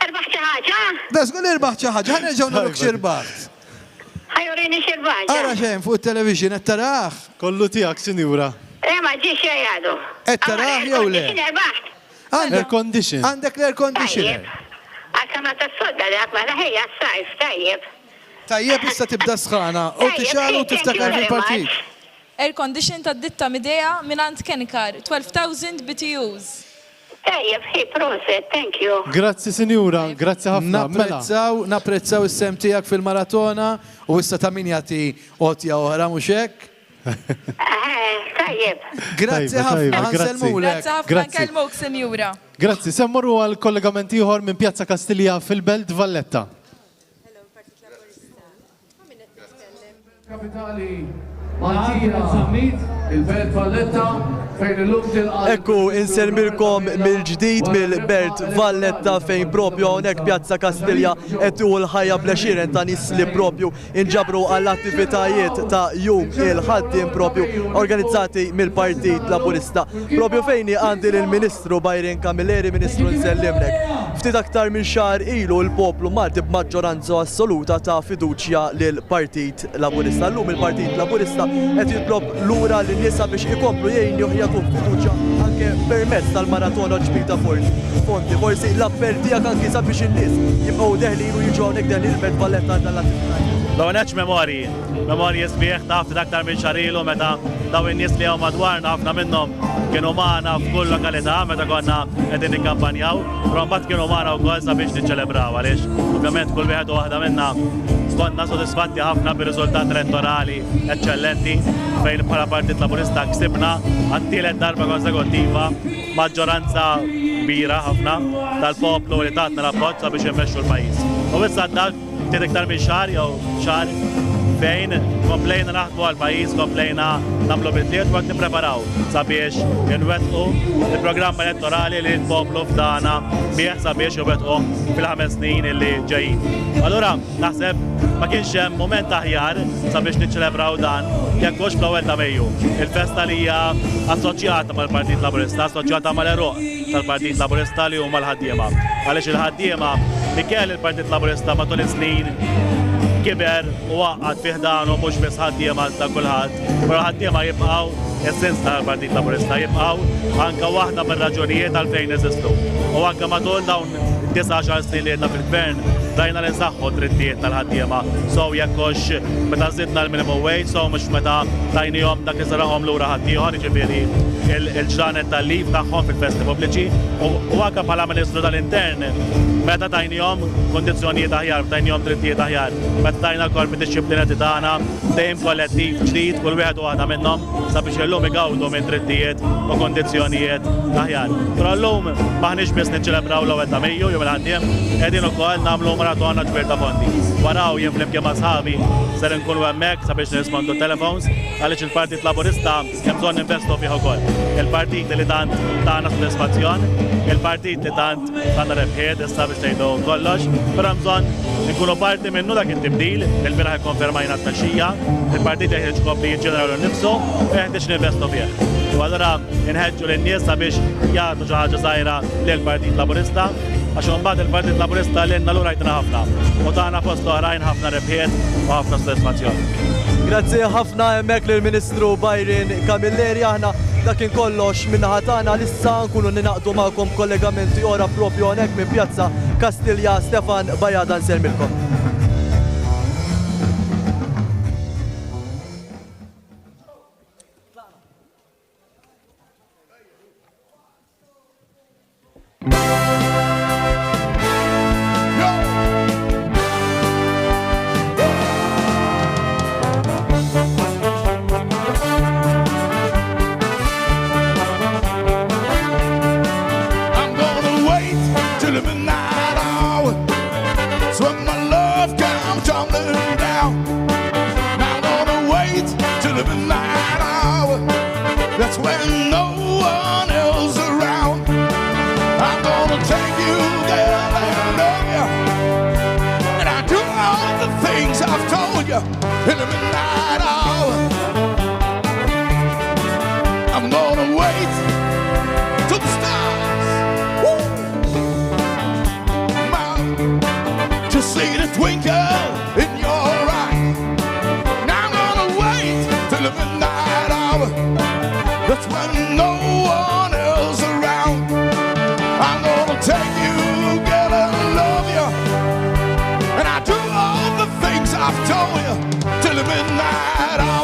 Irbaħt ħaġa? Dasgħu irbaħt ħaġa, ħanerġgħu nagħluk xirbaħt. Ħajurini xirbaħ. Ara xejn fuq it-television qed taraħ. Kollu tiegħek, sinjura. Ma ġiex jgħadu. Qed taraħ jew le? Air condition. Għandek l-air conditioner. Għal-kamra tas-sodda li għakma laħija s-sajf, tajjeb. Tajjeb issa tibda sħana u tixalu tiftakar fil-partit. Air condition ta' ditta Midea minant Kenkar, 12,000 BTUs. Tajjeb, proset, thank you. Grazzi, sinjura, grazzi ħafna. Napprezzaw is-sem tiegħek fil-maratona u issa ta' min jagħti qotja oħra mhux hekk. Tajjeb. Grazzi ħafna, ħanselmulek. Grazzi ħafna nkellmuk, senjura. Grazzi, semmorru għal kollegamenti ieħor minn Pjazza Kastilja fil-Belt Valletta. Il-Belt Valletta fejn il-lum Ekku, inselmilkom mill-ġdid mill-Belt Valletta fejn propju hawnhekk Pjazza Kastilja qed l-ħajja blexieren ta' nies li propju inġabru għall-attivitajiet ta' jum il-ħaddiem propju organizzati mill-Partit Laburista. Propju fejn għandi lill-Ministru Bajrin Kamilleri, Ministru nsellimlek. Ftit aktar minn xahar ilu l-poplu Malti b'maġġoranza assoluta ta' fiduċja lill-Partit Laburista. Llum il-Partit Laburista qed jitlob lura lin-nisa biex ikomplu jgħinu jagħtuh fiduċja anke permezz tal-maratona ġbita fondi. Forsi l-appell tiegħek anke sabiex in-nies jibqgħu deħlin u jiġu hawnhekk dan il-Belt Valletta tal-attivitajiet. Dawnetx memorji sbieħ taf aktar minn xarilu meta daw in-nies li hawn madwarna ħafna minnhom kienu magħna f'kull lokalità meta konna qegħdin nikkampanjaw, però mbagħad kienu magħna wkoll sabiex niċċelebraw għaliex ovvjament kull wieħed u waħda minnha konna sodisfatti ħafna bir-riżultat elettorali eċċellenti fejn bħala Partit Laburista ksibna għat-tielet darba konsekuttiva maġġoranza kbira ħafna tal-poplu li tatna l-appoġġ sabiex immexxu l-pajjiż. U issa għadda ftit iktar minn xahar jew xahar fejn komplejna naħdmu għal-pajjiż, komplejna nagħmlu bidliet u qed nippreparaw sabiex inwettqu il-programm elettorali li l-poplu fdana bih sabiex iwettqu fil-5 snin illi ġejjin. Allura naħseb ma kienx hemm moment aħjar sabiex niċċelebraw dan jekk hux fl-ewwel ta' Mejju. Il-festa li hija assoċjata mal-Partit Laburista, assoċjata mal-eruq tal-Partit Laburista li huma l-ħaddiema. Għaliex il-ħaddiema li kell il-Partit Laburista matul is-snin kiber u waqqat fih dan u mhux biss ħaddiema ta' kulħadd, però ħaddiema jibqgħu essens tal-Partit Laburista, jibqgħu anke waħda mir-raġunijiet għalfejn jeżistu. U anke matul dawn 19 snin li għedna fil-gvern dajna li nsaħħu drittijiet tal-ħaddiema. So jekkux meta żidna l-minimum wage, so mhux meta tajnihom dak li sarahom lura ħaddieħor, jiġifieri il-ġranet tal-liv tagħhom fil-festi pubbliċi u anke bħala Ministru tal-Intern meta tajnihom kondizzjonijiet aħjar, tajnihom drittijiet aħjar, meta tajna l-korpi disciplinati tagħna dejjem kollettiv ġdid kull wieħed u waħda minnhom sabiex illum igawdu minn drittijiet u kondizzjonijiet aħjar. Però llum maħniex biss niċċelebraw l-ewwel ta' Mejju jew il-ħaddiem, qegħdin ukoll nagħmlu maratona ġbir ta' fondi. Waraw jien flimkien ma' sħabi ser inkunu hemmhekk sabiex nirrispondu telefons għaliex il-Partit Laburista hemm bżonn ninvestu fih ukoll. Il-partit li tant tagħna sodisfazzjon, il-partit li tant tagħna rebħiet issa biex tgħidu kollox, però hemm bżonn nkunu parti minnu dak it-tibdil, il-bieraħ ikkonfermajna t-taxxija, il-partit jeħtieġ kompli jiġġeneralu nnifsu u jeħtieġ ninvestu fih. U allura inħeġġu lin-nies sabiex jagħtu xi ħaġa żgħira lill-Partit Laburista għax imbagħad il-Partit Laburista lilna lura jtina ħafna u tagħna post oħrajn ħafna rebħiet u ħafna sodisfazzjon. Grazzi ħafna hemmhekk lill-Ministru Bajrin Kamilleri, aħna dakin kollox minnaħa tagħna lissa nkunu ninaqdu magħkom kollegamenti ora propju hawnhekk minn Pjazza Kastilja. Stefan Bajada nselmilkom. I've told you till the midnight hour.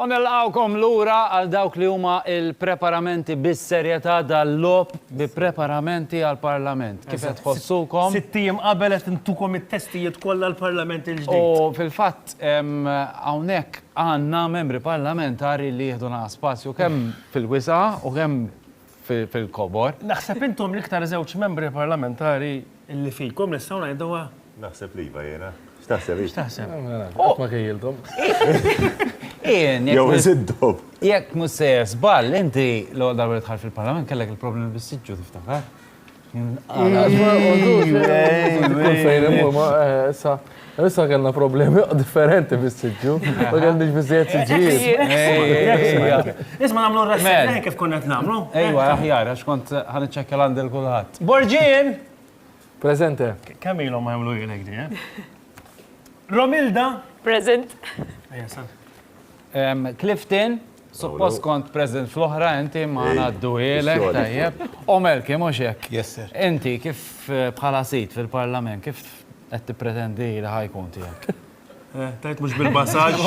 U nilqawkom lura għal dawk li huma il-preparamenti bis-serjetà dal-lob bi preparamenti għall-Parlament. Kif qed tħossukom? 6 ijiem qabel qed intukom it-testijiet kollha l-Parlament il-ġdid. U fil-fatt hawnhekk għandna membri parlamentari li jieħdu spazju kemm fil-wisa u kemm fil-kobor. Naħseb intom l-iktar żewġ membri parlamentari li fikom nistgħu ngħiduha. Naħseb li jena. X'taħseb? X'taħseb? Ma kejjiltom. Jew iżiddob. Jekk mhux se żball, inti l-ewwel darba li dħalt fil-Parlament kellek il-problemi bis-siġġu tiftakar? Issa kellna problemi differenti bis-siġġu, ma kellniex biżejjed siġġijiet. Isma' nagħmlu r-rassegna kif konna qed nagħmlu. Ejwa, aħjar għax kont ħaniċċekkja l-għandil kulħadd. Borġin! Presente. Kemm ilhom ma jagħmlu jilek di, Romilda? Present. Clifton, suppost kont present fl-oħra, inti ma ngħaddu ilek, tajjeb. Melki, mhux hekk. Yes, sir. Inti kif bħala sit fil-Parlament, kif qed tippretendi li ħajkun tiegħek? Tajt mhux bil-passaġġ.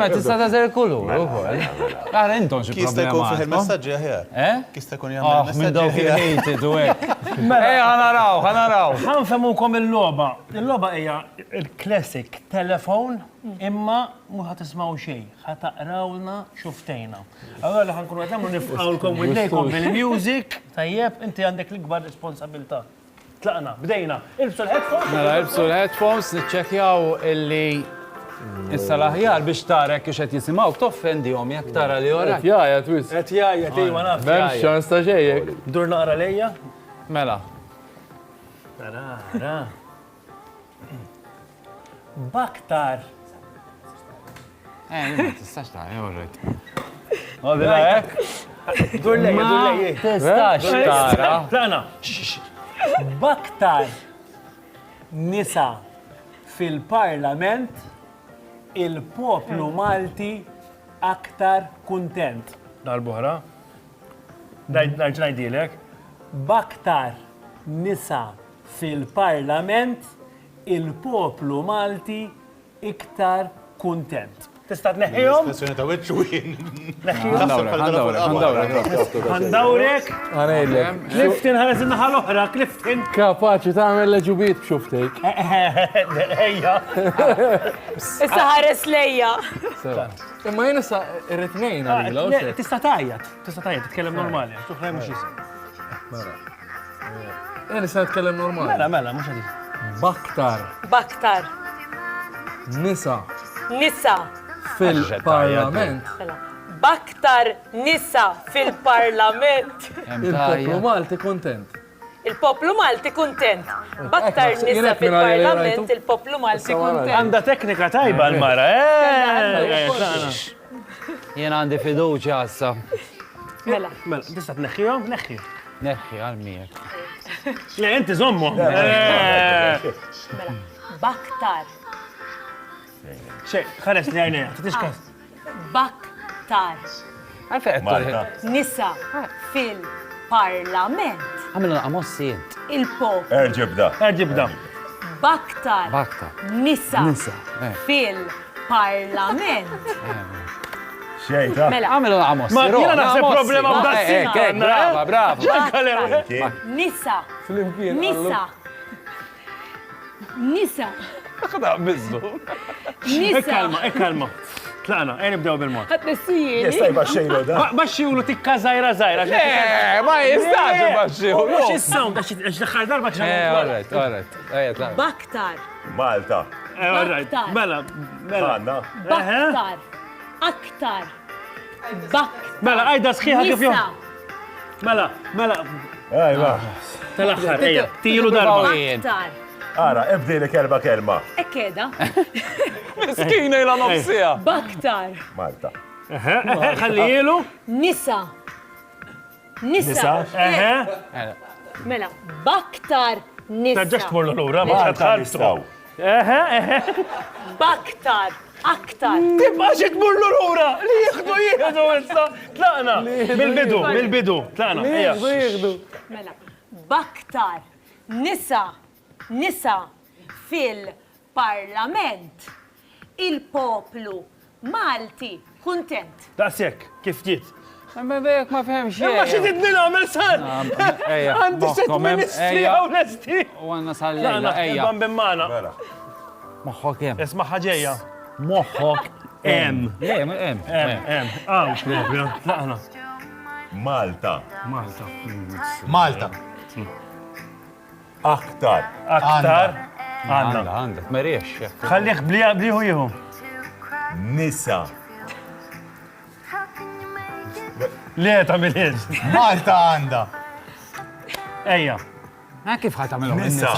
Ma tista' tażel kulur ukoll. Ara intom xi problema. Kista jkun fih il-messaġġi aħjar. Kista jkun jagħmel messaġġi. Minn dawk il-hated u hekk. Ħanaraw. Ħanfemukom il-logħba. Il-logħba hija il-classic telefon imma mhux ħadd tismgħu xejn. Ħadd taqrawlna xuftejna. Allura ħankunu qed nagħmlu nifqgħulkom widejkom bil-music, tajjeb inti għandek l-ikbar responsabilità. Tlaqna, bdejna. Ilbsu l-headphones. Mela, ilbsu l-headphones, niċċekkjaw illi issa l-aħjar biex tara kif qed jisimgħu toffendihom jekk tara li wara. Qed jgħajjed wis. Qed jgħajjed ejwa naf. M'hemmx ċans ta' xejjek. Dur naqra lejja. Mela. Tara. Baktar. Ma tistax tara, jowret. Għadila hekk. Dur lejja. Tistax tara. Tlaqna. Baktar nisa fil-Parlament il-poplu Malti aktar kuntent. Dal-boħra? Dajġnajdilek. Baktar nisa fil-Parlament il-poplu Malti iktar kuntent. Tista' tneħħihom? Espressjoni ta' wiċċ wien. Ħandawrek. Ħanejdlek. Clifton ħares in-naħa l-oħra, Clifton. Kapaċi tagħmel leġubiet b'xuftejk. Ejja. Issa ħares lejja. Imma jien issa irrid ngħin għalila. Tista' tajjed, titkellem normali. Xuf raj mhux jisem. Jien issa nitkellem normali. Mela, mhux qed. Baktar. Nisa. Fil-Parlament. Baktar nisa fil-Parlament. Il-poplu Malti kontent. Il-poplu Malti kontent. Baktar nisa fil-Parlament, il-poplu Malti kontent. Għanda teknika tajba l-mara, Jien għandi fiduċja issa. Mela, tista' tneħħihom? Neħħi għal-miegħek. Le, inti żommu. Mela, baktar. Xej, ħares li għajnija, t-tixkas. Baktar. Nisa fil-Parlament. Għamilu naqmossijiet. Il-poplu. Erġibda. Baktar. Nisa fil-Parlament. Xejta. Mela. Għamilu naqmossijiet. Ma jena naħseb problema b'dassin. Brava. Nisa. Għada bizzu. Ekkalma. Tlaqna, nibdew bil-mod. Għat nessijini. Jistaj baxxejlu da. Baxxiju tikka zaħira. Ma jistax baxxiju. Mux il-sound, għax daħħar darba Alright. Baktar. Malta. Mela. Baktar. Aktar. Mela, għajda sħiħa kif jom. Mela. Ejma. Tal-axħar, ejja. Tijilu darba. Baktar. Ara, ebdili kelma. Ekkeda. Miskina ila nofsija. Baktar. Malta. Ħallijilu. Nisa. Mela, baktar nisa. Taġġax tmurlu l-ura, ma tħallu. Baktar. Aktar. Tibqa xi tmurlu l-ura. Li jieħdu issa. Tlaqna. Bil-bidu. Tlaqna. Jieħdu. Mela, baktar nisa fil-Parlament il-poplu Malti kuntent. Daqsek, kif ġiet. Ma bek ma fehmx xejn. Ma xi tidni nagħmel sar. Ejja. Għandi sitt ministri onesti. U għandna sal-lejla, ejja. Ban bimmana. Moħħok hemm. Isma' ħaġeja. Moħħok hemm. Hemm. Mhux propju. Laqna. Malta. Malta. Aktar. Għandek, meriex. Ħallih bliħu jieħu. Nisa. Le tagħmilx. Malta għandha. Ejja. Ma kif ħadd tagħmilhom Nisa.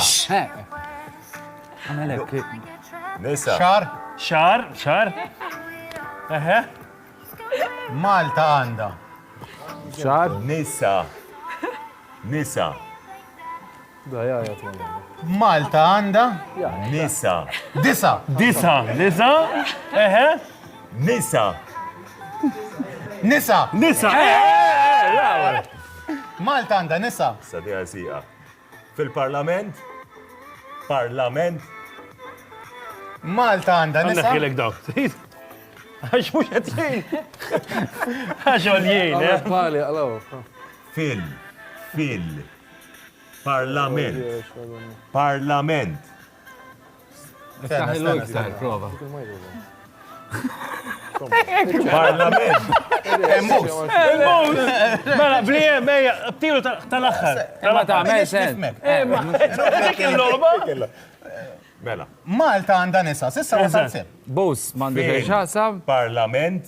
Għamelek. Nisa. Xar. Eħe. Malta għandha. Xar. Nisa. Malta għandha. Nisa. Disa. Eħe. Nisa. Nisa. Malta għandha nisa. Sadija siqa. Fil-parlament. Malta għandha nisa. Għandek dawk. Għax mux għatjien. Għax għaljien, Pali, għalaw. Parlament. Taħilu iktar, prova. Parlament. Embus. Mela, blijem, eja, btilu tal-axħar. Ma tagħmel sens. Dik il-logħba. Mela. Malta għandha nisa. Sissa wasal sem. Bus, m'għandi x'ħasab. Parlament.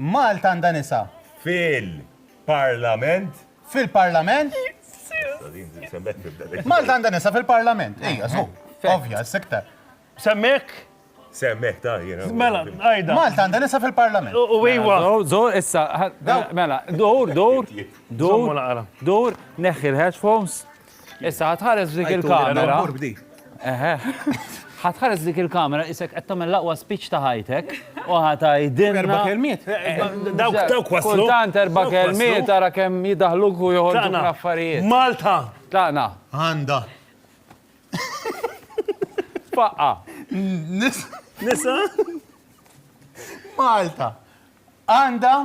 Malta għandha nisa. Fil-parlament. Fil-parlament. Malta għandha nisa fil-parlament. Ejja, żu. Ovvja, s-sektar. Semmek? Semmek ta' jena. Mela, għajda. Malta għandha nisa fil-parlament. U ejwa. Dor, issa, mela, dor, neħħi l-headphones. Issa, ħatħares dik il-kamera. ħatħares dik il-kamera, isek qed tagħmel l-aqwa speech ta' ħajtek u ħatajdilna. Erba' kelmiet. Dawk waslu. Kultant erba' kelmiet ara kemm jidaħluk u joħolġu affarijiet. Malta. Tlaqna. Għandha. Faqqa. Nisa? Malta għandha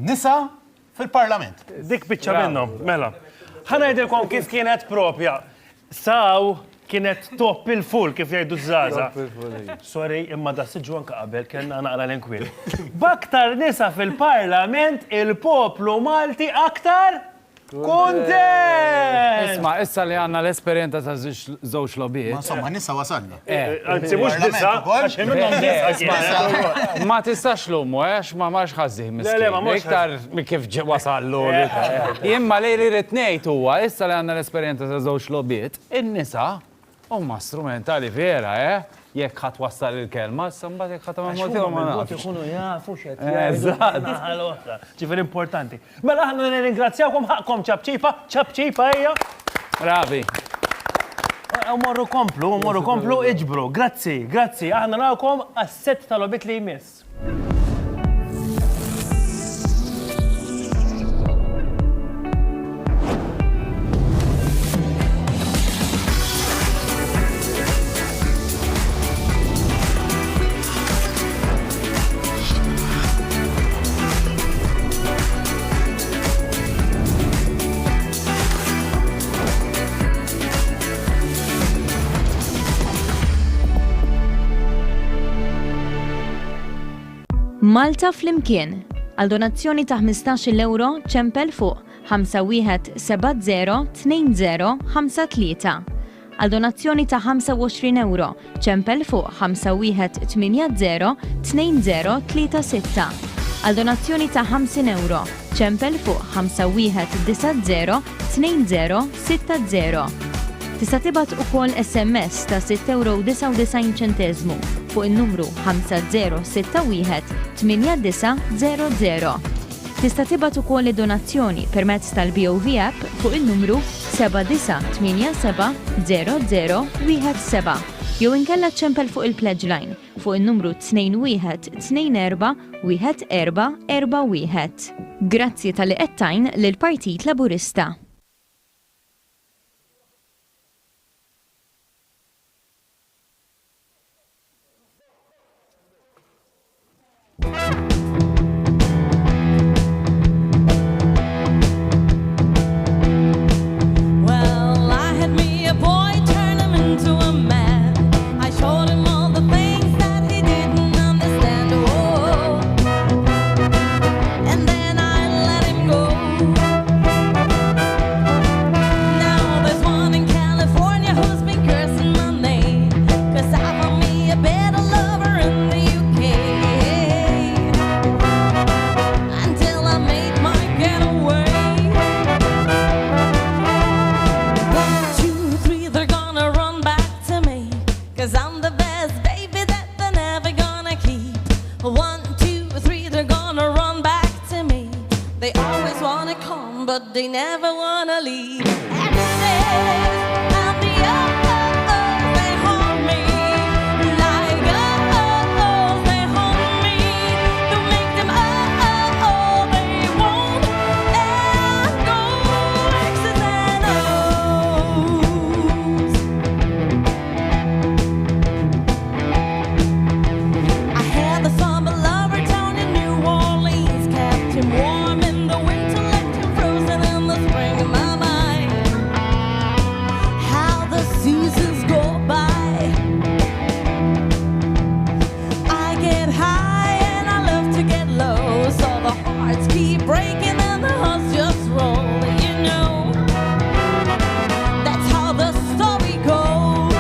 nisa fil-parlament. Dik biċċa minnhom, mela. Ħanajdilkom kif kienet propja. Saw kienet top il-full kif jgħidu żgħażagħ. Sorry, imma da siġu anke qabel kellna naqra l-inkwil. B'aktar nisa fil-parlament il-poplu Malti aktar kuntent! Isma' issa li għandna l-esperjenza ta' żewġ lobijiet. Insomma, nisa wasalna. Anzi, mhux nisa, għax minnhom nisa. Ma tistax lumu, għax ma marx ħażih miskin. Le, ma mhux iktar kif wasallu. Imma li rrid ngħid huwa, issa li għandna l-esperjenza ta' żewġ lobijiet, in-nisa huma strumentali vera, jekk ħadd wassal il-kelma, mbagħad jekk ħadd ma nafx. Ikunu jafu x'qed jgħidu. Ġifier importanti. Mela aħna nirringrazzjawkom ħaqkom ċabċipa ejja. Bravi. Morru komplu, iġbru. Grazzi. Aħna nagħkom għas-sett tal-logħbiet li jmiss. Malta flimkien. Għal donazzjoni ta' 15 euro ċempel fuq 51702053. Għal donazzjoni ta' 25 euro ċempel fuq 51802036. Għal donazzjoni ta' 50 euro ċempel fuq 51902060. Tista' tibgħat ukoll SMS ta' 6.99 fuq il-numru 50618900. Tista' tibgħat ukoll id-donazzjoni permezz tal-BOV app fuq il-numru 79870017 jew inkella ċempel fuq il-Pledge Line fuq il-numru 21241441. Grazzi tal-li qed lill-Partit Laburista. but they never wanna leave. Exes and the oh-oh-oh, they haunt me. Like oh-oh-oh, they haunt me. To make them oh-oh-oh, they won't let go. Exes and O's. I had the summer lover down in New Orleans, kept him warm in the winter, left him frozen in the spring. My mind, how the seasons go by. I get high and I love to get low, so the hearts keep breaking and the hearts just roll. You know, that's how the story goes.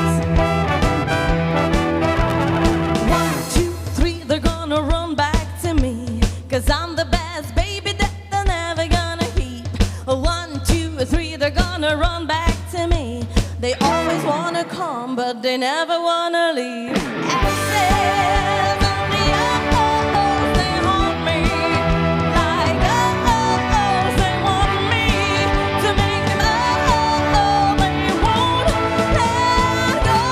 1, 2, 3, they're gonna run back to me, 'cause I'm the best baby that they're never gonna keep. 1, 2, 3, they're gonna run back to me. They always wanna come, but they never wanna leave. Exes and the oh-oh-ohs, they haunt me. Like oh-oh-ohs, they want me to make them oh-oh-oh, they won't let go.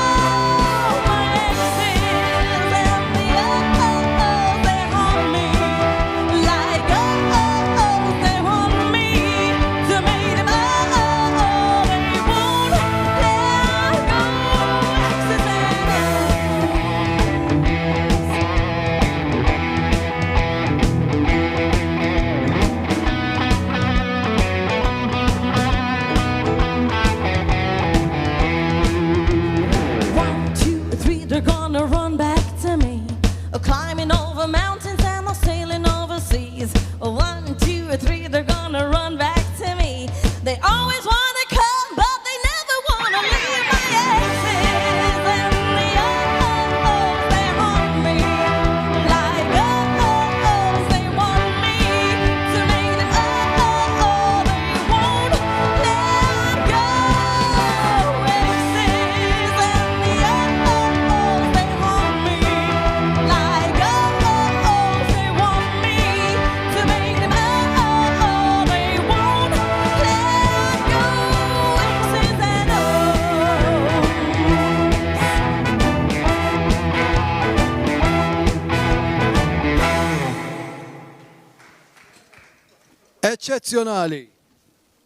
My exes and the oh-oh-ohs, they haunt me. Like oh-oh-ohs, they want me to make them oh-oh-oh, they won't let go. Exes and One, 2, 3, they're gonna run back to me. Climbing over mountains and sailing overseas. 1, 2, 3, they're gonna run back to me. They always wanna come, but they never wanna leave. My exes and the oh-oh-ohs, they haunt me. Like oh-oh-ohs, they want me to make them oh-oh-oh, they won't let go. Exes and the oh-oh-ohs, they haunt me. Like oh-oh-ohs, they want me to make them oh-oh-oh, they won't let go. Exes and Eccezzjonali.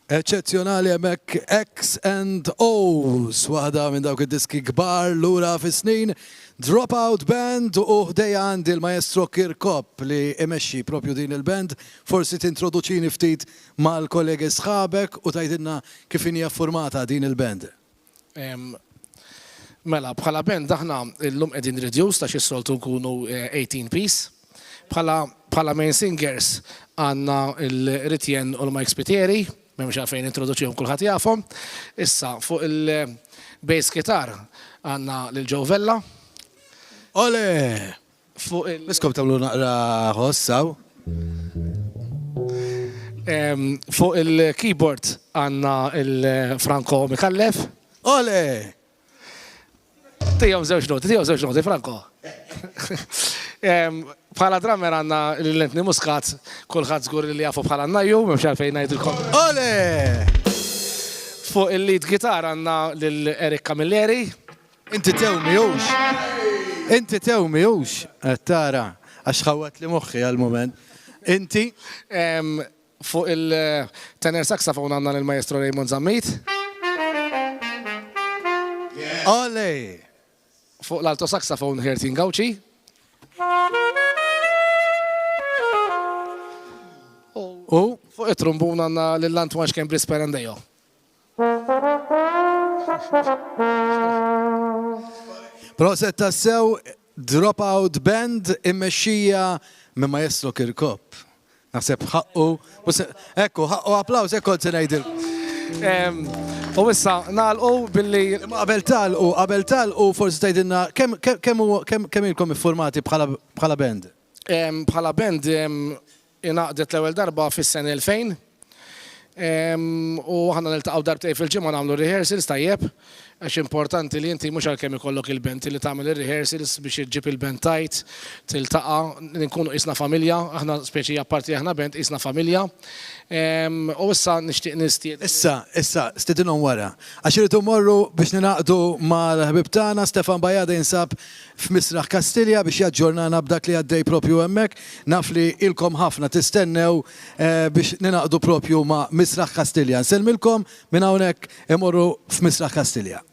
Eccezzjonali hemmhekk X and O's, waħda minn dawk id-diski kbar lura fis-snin. Dropout Band u ħdejja għandi l-Maestro Kirkop li imexxi propju din il-band. Forsi tintroduċini ftit mal-kollegi sħabek u tgħidilna kif hija formata din il-band. Mela, bħala band aħna llum qegħdin reduce ta' xi soltu nkunu 18 piece. Bħala main singers għandna il-Ritjen u l-Mike Spitieri, m'hemmx għalfejn introduċihom kulħadd jafhom. Issa fuq il-bass guitar għandna lil Joe Vella. Ole! Miskom tagħmlu naqra ħossaw. Fuq il-keyboard għandna il-Franco Mikallef. Ole! Tijom żewġ noti, Franco. Bħala drummer għandna l-Lentni Muscat, kulħadd żgur li jafu bħala Najju, m'hemmx għalfejn ngħidilkom. Ole! Fuq il-lead gitar għandna lil Eric Camilleri. Inti tew miħux. Inti tew miħux. Tara, għax ħawat li moħħi għal-moment. Inti? Fuq il-tenor saxophone għandna lil-Maestro Raymond Zammit. Ole! Fuq l-alto saxophone Hertin Gauci. U fuq it-trombun għandna lil-Antwan Kembris Perendejo. Proset tassew Dropout Band immexxija minn Maestro Kirkop. Naħseb ħaqqu, ekku, ħaqqu applaus, ekku t-najdil. U issa nagħlqu billi qabel talqu forsi tgħidilna kemm ilkom iffurmati bħala band? Bħala band inaqdet l-ewwel darba fis-sena 2000. U ħanna niltaqgħu darbtej fil-ġimgħa nagħmlu rehearsals tajjeb. Għax importanti li inti mhux għalkemm ikollok il-bent li tagħmel ir-rehearsals biex iġġib il-bent tajt, tiltaqa' nkunu isna familja, aħna speċi apparti aħna bent isna familja. U issa nixtieq nistied. Issa, stidinhom wara. Għax irid morru biex ninaqdu mal-ħbib tagħna Stefan Bajada jinsab f'Misraħ Kastilja biex jaġġornana b'dak li għaddej propju hemmhekk. Naf li ilkom ħafna tistennew biex ninaqdu propju ma' Misraħ Kastilja. Nselmilkom minn hawnhekk imorru f'Misraħ Kastilja.